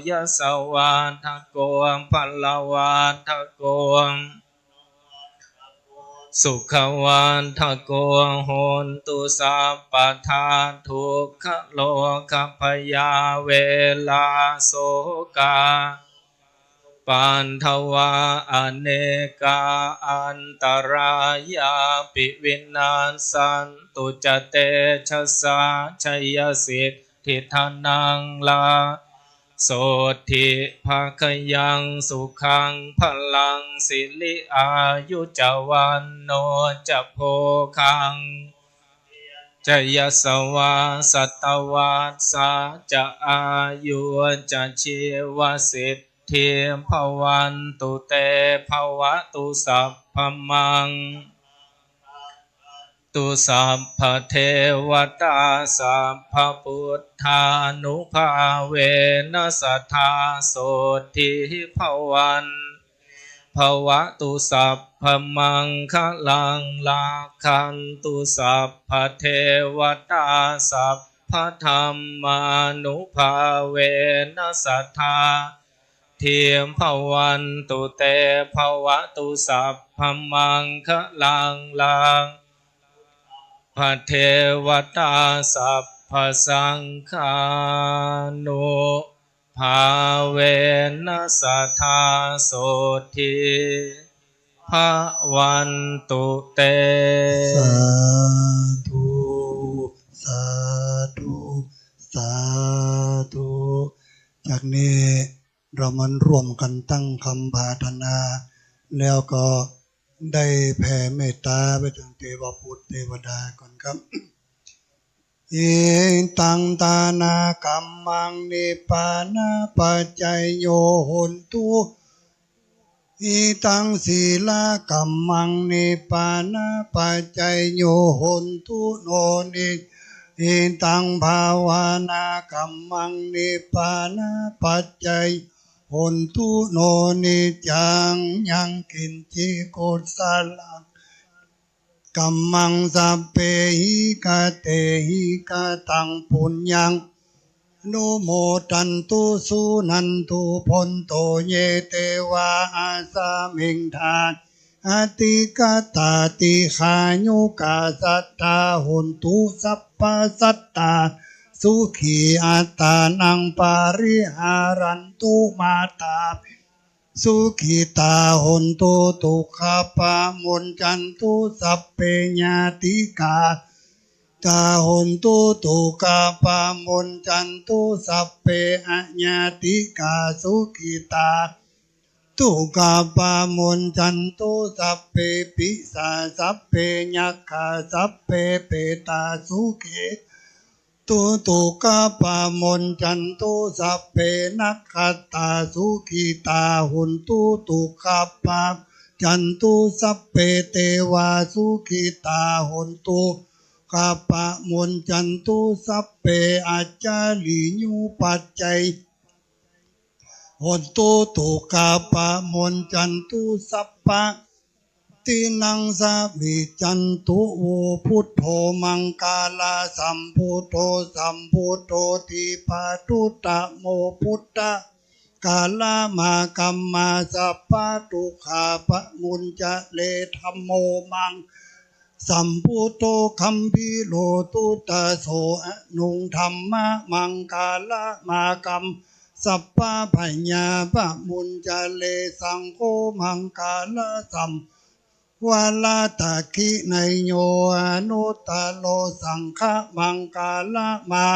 ยสวัฏฐโกพลวัฏฐโกสุขวันทโกโหนตุสัพพทาทุกขโลกพยาเวลาโสกาปันทวาอเนกาอันตรายาปิวินาสันตุจเตชะสาชัยสิทธิทานังลาโสทิภาคยังสุขังพลังสิริอายุจวันโนจะโพคังจะยสวาสัตวัสสะจะอายุจะชีวสิทธิภวันตุเตภวะตุสัพพมังตุสัพพเทวตาสัพพพุทธานุภาเวนัสทธาโสทิภวันภวะตุสัพพมังคะลังลาคันตุสัพพเทวตาสัพพธรรมานุภาเวนัสทธาเทียมภวันตุเตภวะตุสัพพมังคะลังลาพระเทวตาสัพพสังฆานุภาเวนัสทธาโสทิภวันตุเตสาธุสาธุสาธุจากนี้เรามันร่วมกันตั้งคำปรารถนาแล้วก็ได้แผ่เมตตาไปถึงเทวปุตรเทวดาก่อนครับเอตังตานากัมมังนิปานาปัจจัยโยโหนตุอีตังศีลากัมมังนิปานาปัจจัยโยโหนตุโนนิอีตังภาวนากัมมังนิปานาปัจจัยโหนตุโนนิจังยังกินจิโกสาลังกัมมังสัพเพหิกะเตหิกะตังปุญญังนุโมตันตุสุนันตุพนโตเยเตวะอาสามิงทานอติกาตาติขายุกาสัตตาหุนตุสัพพสัตตาสุขีอัตตานังปาริหารันตุมาตาสุขิตาหุนตุตุขปามุนจันตุสัพเพญาติกาตาหุนตุตุกาปามุนจันตุสัพเพอญาติกาสุขิตาตุกาปามุนจันตุสัพเพปิสาสัพเพยัคขาสัพเพเปตาสุขิ ตุตุกะปะมนจันตุสัพเพนักขตาสุขิตาหุนตุตุกะปะจันตุสัพเพเทวาสุขิตาหุนตุกะปะมนจันตุสัพเพอาจาริญูปัจจัยหุนตุตุกะปะมนจันตุสัพพะตินังสาวิจันตุโวพุทโธมังกาลาสัมพุทโธสัมพุทโธทิปาตุตะโมพุทธะกาลามะกัมมาสัพพะทุกขาปะมุญจะเลธัมโมมังสัมพุทโธคัมภีโลตุตะโสอนุงธรรมะมังกาลามะกัมสัพพะปัญญาปะมุญจะเลสังโฆมังกาลสัมวาลาตะคิไนโยอนุตตโลสังฆมังกาลมา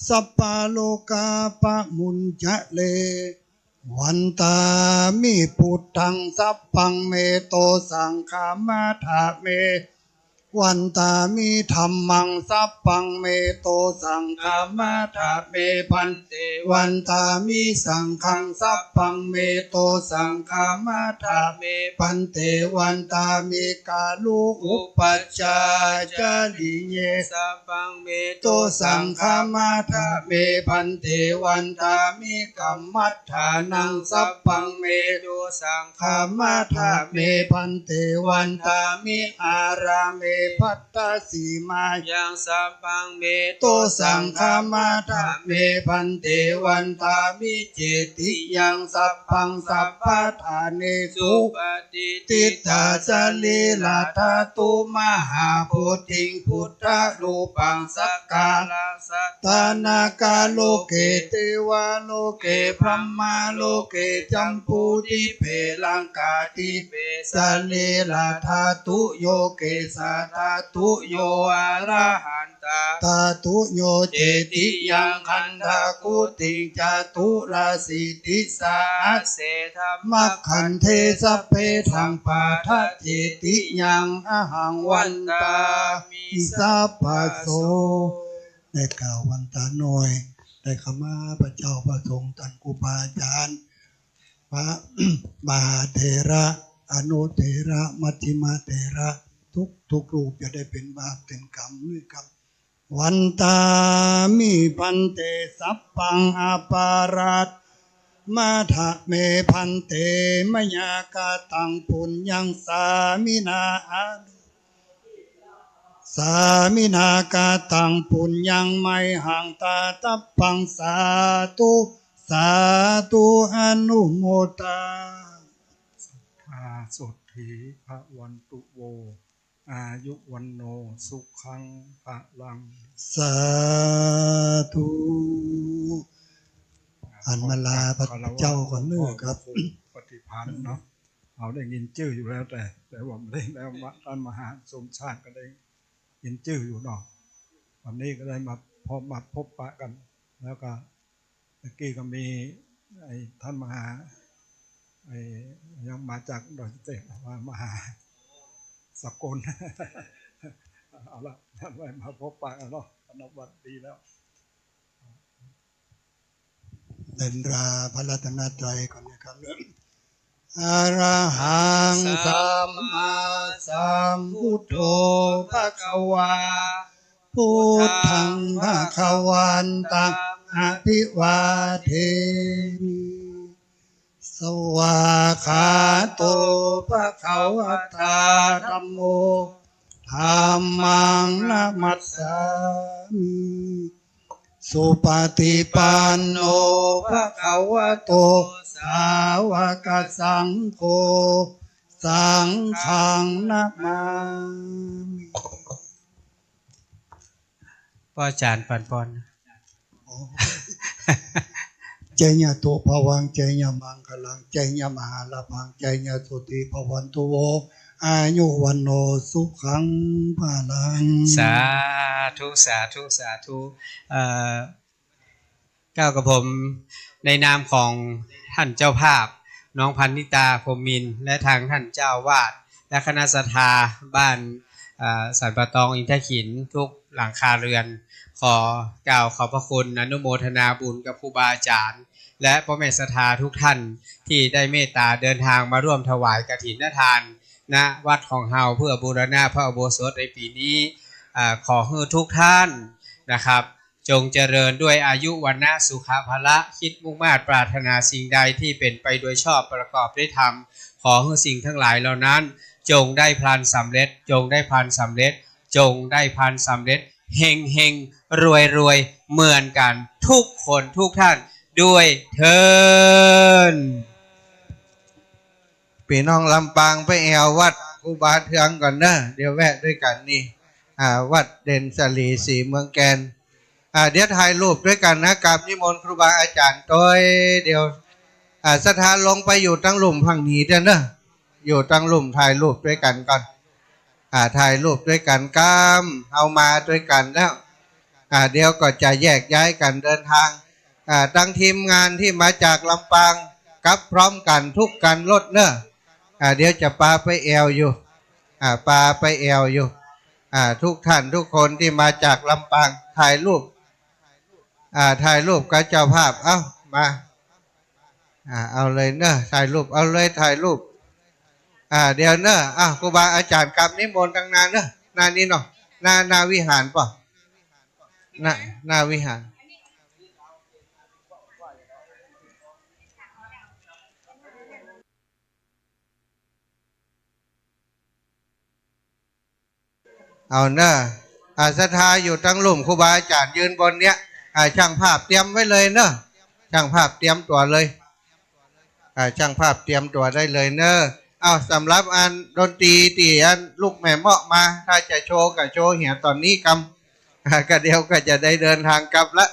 สัพพะโลกาปะมุญจะเลวันตามิพุทธังสัพพังเมโตสังฆามาทาเมวันตามิธัมมังสัพพังเมโตสังฆามาทาเมพันเตวันตามิสังฆังสัพพังเมโตสังฆามาทาเมพันเตวันตามิกาลุอุปัชฌาจาริเยสัพพังเมโตสังฆามาทาเมพันเตวันตามิกัมมัฏฐานังสัพพังเมโตสังฆามาทาเมพันเตวันตามิอาราเมพัตตสีมายังสัพพังเมโตสังฆามาทาเมพันเตวันตามิเจติยังสัพพังสัพพะทาเนสุปฏิติตาสลีลาธาตุมหาโพธิงพุทธรูปังสักกาลสัตตานากาโลเกเทวาโลเกพรหมาโลเกจัมพูติเพลังกาติเปสลีลาธาตุโยเกสาธาตุโยอะระหันตาธาตุโยเจติยังขันธากุติจตุราสิติสาเสธมัคขันเทสเพทังปาทัเจติยังอหังวันตามิสัพพโสได้กล่าววันตาหน่อยได้ขมาพระเจ้าพระสงฆ์ท่านครูบาอาจารย์พระมหาเถระอนุเถระมัชฌิมาเถระทุกรูปจะได้เป็นบาปเป็นกรรมด้วยครับวันตามิพันเตสัพพังอาปาราตมาทะเมพันเตมยากาตังปุญญังสามินาสามินากาตังปุญญังไมหังตาตัปปังสาธุอนุโมตาอาสุถีพระวันตุโวอายุวันโนสุขังพลังสาธุอันมาลาพระเจ้าก่อนเนื้อครับปฏิพันธ์เนาะเอาได้ยินชื่ออยู่แล้วแต่ว่าไม่ได้แล้วท่านมหาสมชาติก็ได้ยินชื่ออยู่เนาะวันนี้ก็ได้มาพบปะกันแล้วก็เมื่อกี้ก็มีไอ้ท่านมหาไอ้ยังมาจากดอยเตะมหาสกลเอาละท่านมาพบปะกันเนาะนวัดดีแล้วเป็นราพระรัตนตรัยก่อนนะครับอะระหังสัมมาสัมพุทโธภควาพุทธังภควันตังอภิวาเทมิสวากขาโตภควตาธัมโมธัมมังนะมัสสามิสุปฏิปันโนภควโตสาวกสังโฆสังฆังนะมามิพ่ออาจารย์ปันปอนเจญะโตภวังเจญะมังคลังเจญะมหาลาภังเจญะสุติภวันตุโวอายุวันโนสุขังภาลังสาธุสาธุสาธุก้าวกับผมในนามของท่านเจ้าภาพน้องพันนิตาพรหมินทร์และทางท่านเจ้าวาดและคณะศรัทธาบ้าน สันปะตองอินทขินทุกหลังคาเรือนขอกล่าวขอบพระคุณอนุโมทนาบุญกับครูบาอาจารย์และพ่อแม่ศรัทธาทุกท่านที่ได้เมตตาเดินทางมาร่วมถวายกฐินทานณวัดของเฮาเพื่อบูรณะพระอุโบสถในปีนี้ขอให้ทุกท่านนะครับจงเจริญด้วยอายุวันนะสุขภละคิดมุ่งมา่ปรารถนาสิ่งใดที่เป็นไปโดยชอบประกอบด้วยธรรมขอให้สิ่งทั้งหลายเหล่านั้นจงได้พลันสำเร็จจงได้พลันสำเร็จจงได้พลันสำเร็จเฮงเฮงรวยรวยเหมือนกันทุกคนทุกท่านด้วยเทินพี่น้องลำปางไปแอววัดครูบาเทืองก่อนนะเดี๋ยวแวะด้วยกันนี่วัดเด่นสลีสีเมืองแกนเดี๋ยวถ่ายรูปด้วยกันนะกับนิมนต์ครูบาอาจารย์โดยเดี๋ยวสถานลงไปอยู่ตั้งหลุมพังหนีเด้อนะอยู่ตั้งหลุมถ่ายรูปด้วยกันก่อนถ่ายรูปด้วยกันก้ามเอามาด้วยกันแล้วเดี๋ยวก็จะแยกย้ายกันเดินทางตั้งทีมงานที่มาจากลำปางกลับพร้อมกันทุกกันรถเนอะเดี๋ยวจะปาไปแอวอยู่ปาไปแอวอยู่ทุกท่านทุกคนที่มาจากลำปางถ่ายรูปกับเจ้าภาพเอ้ามาเอาเลยเนอะถ่ายรูปเอาเลยถ่ายรูปเดี๋ยวเนอะครูบาอาจารย์กลับนิมนต์ตั้งนานเนอะนานนี้เนาะนาวิหารป่ะนาวิหารเอาเนอะศรัทธาอยู่ตั้งหลุมครูบาอาจารย์ยืนบนเนี้ยช่างภาพเตรียมไว้เลยเนอะช่างภาพเตรียมตัวเลยช่างภาพเตรียมตัวได้เลยเนอะเอาสำหรับอันดนตรีตีอันลูกแม่เหมาะมาถ้าจะโชว์กับโชว์เหี่ยตอนนี้กำก็เดียวก็จะได้เดินทางกลับละ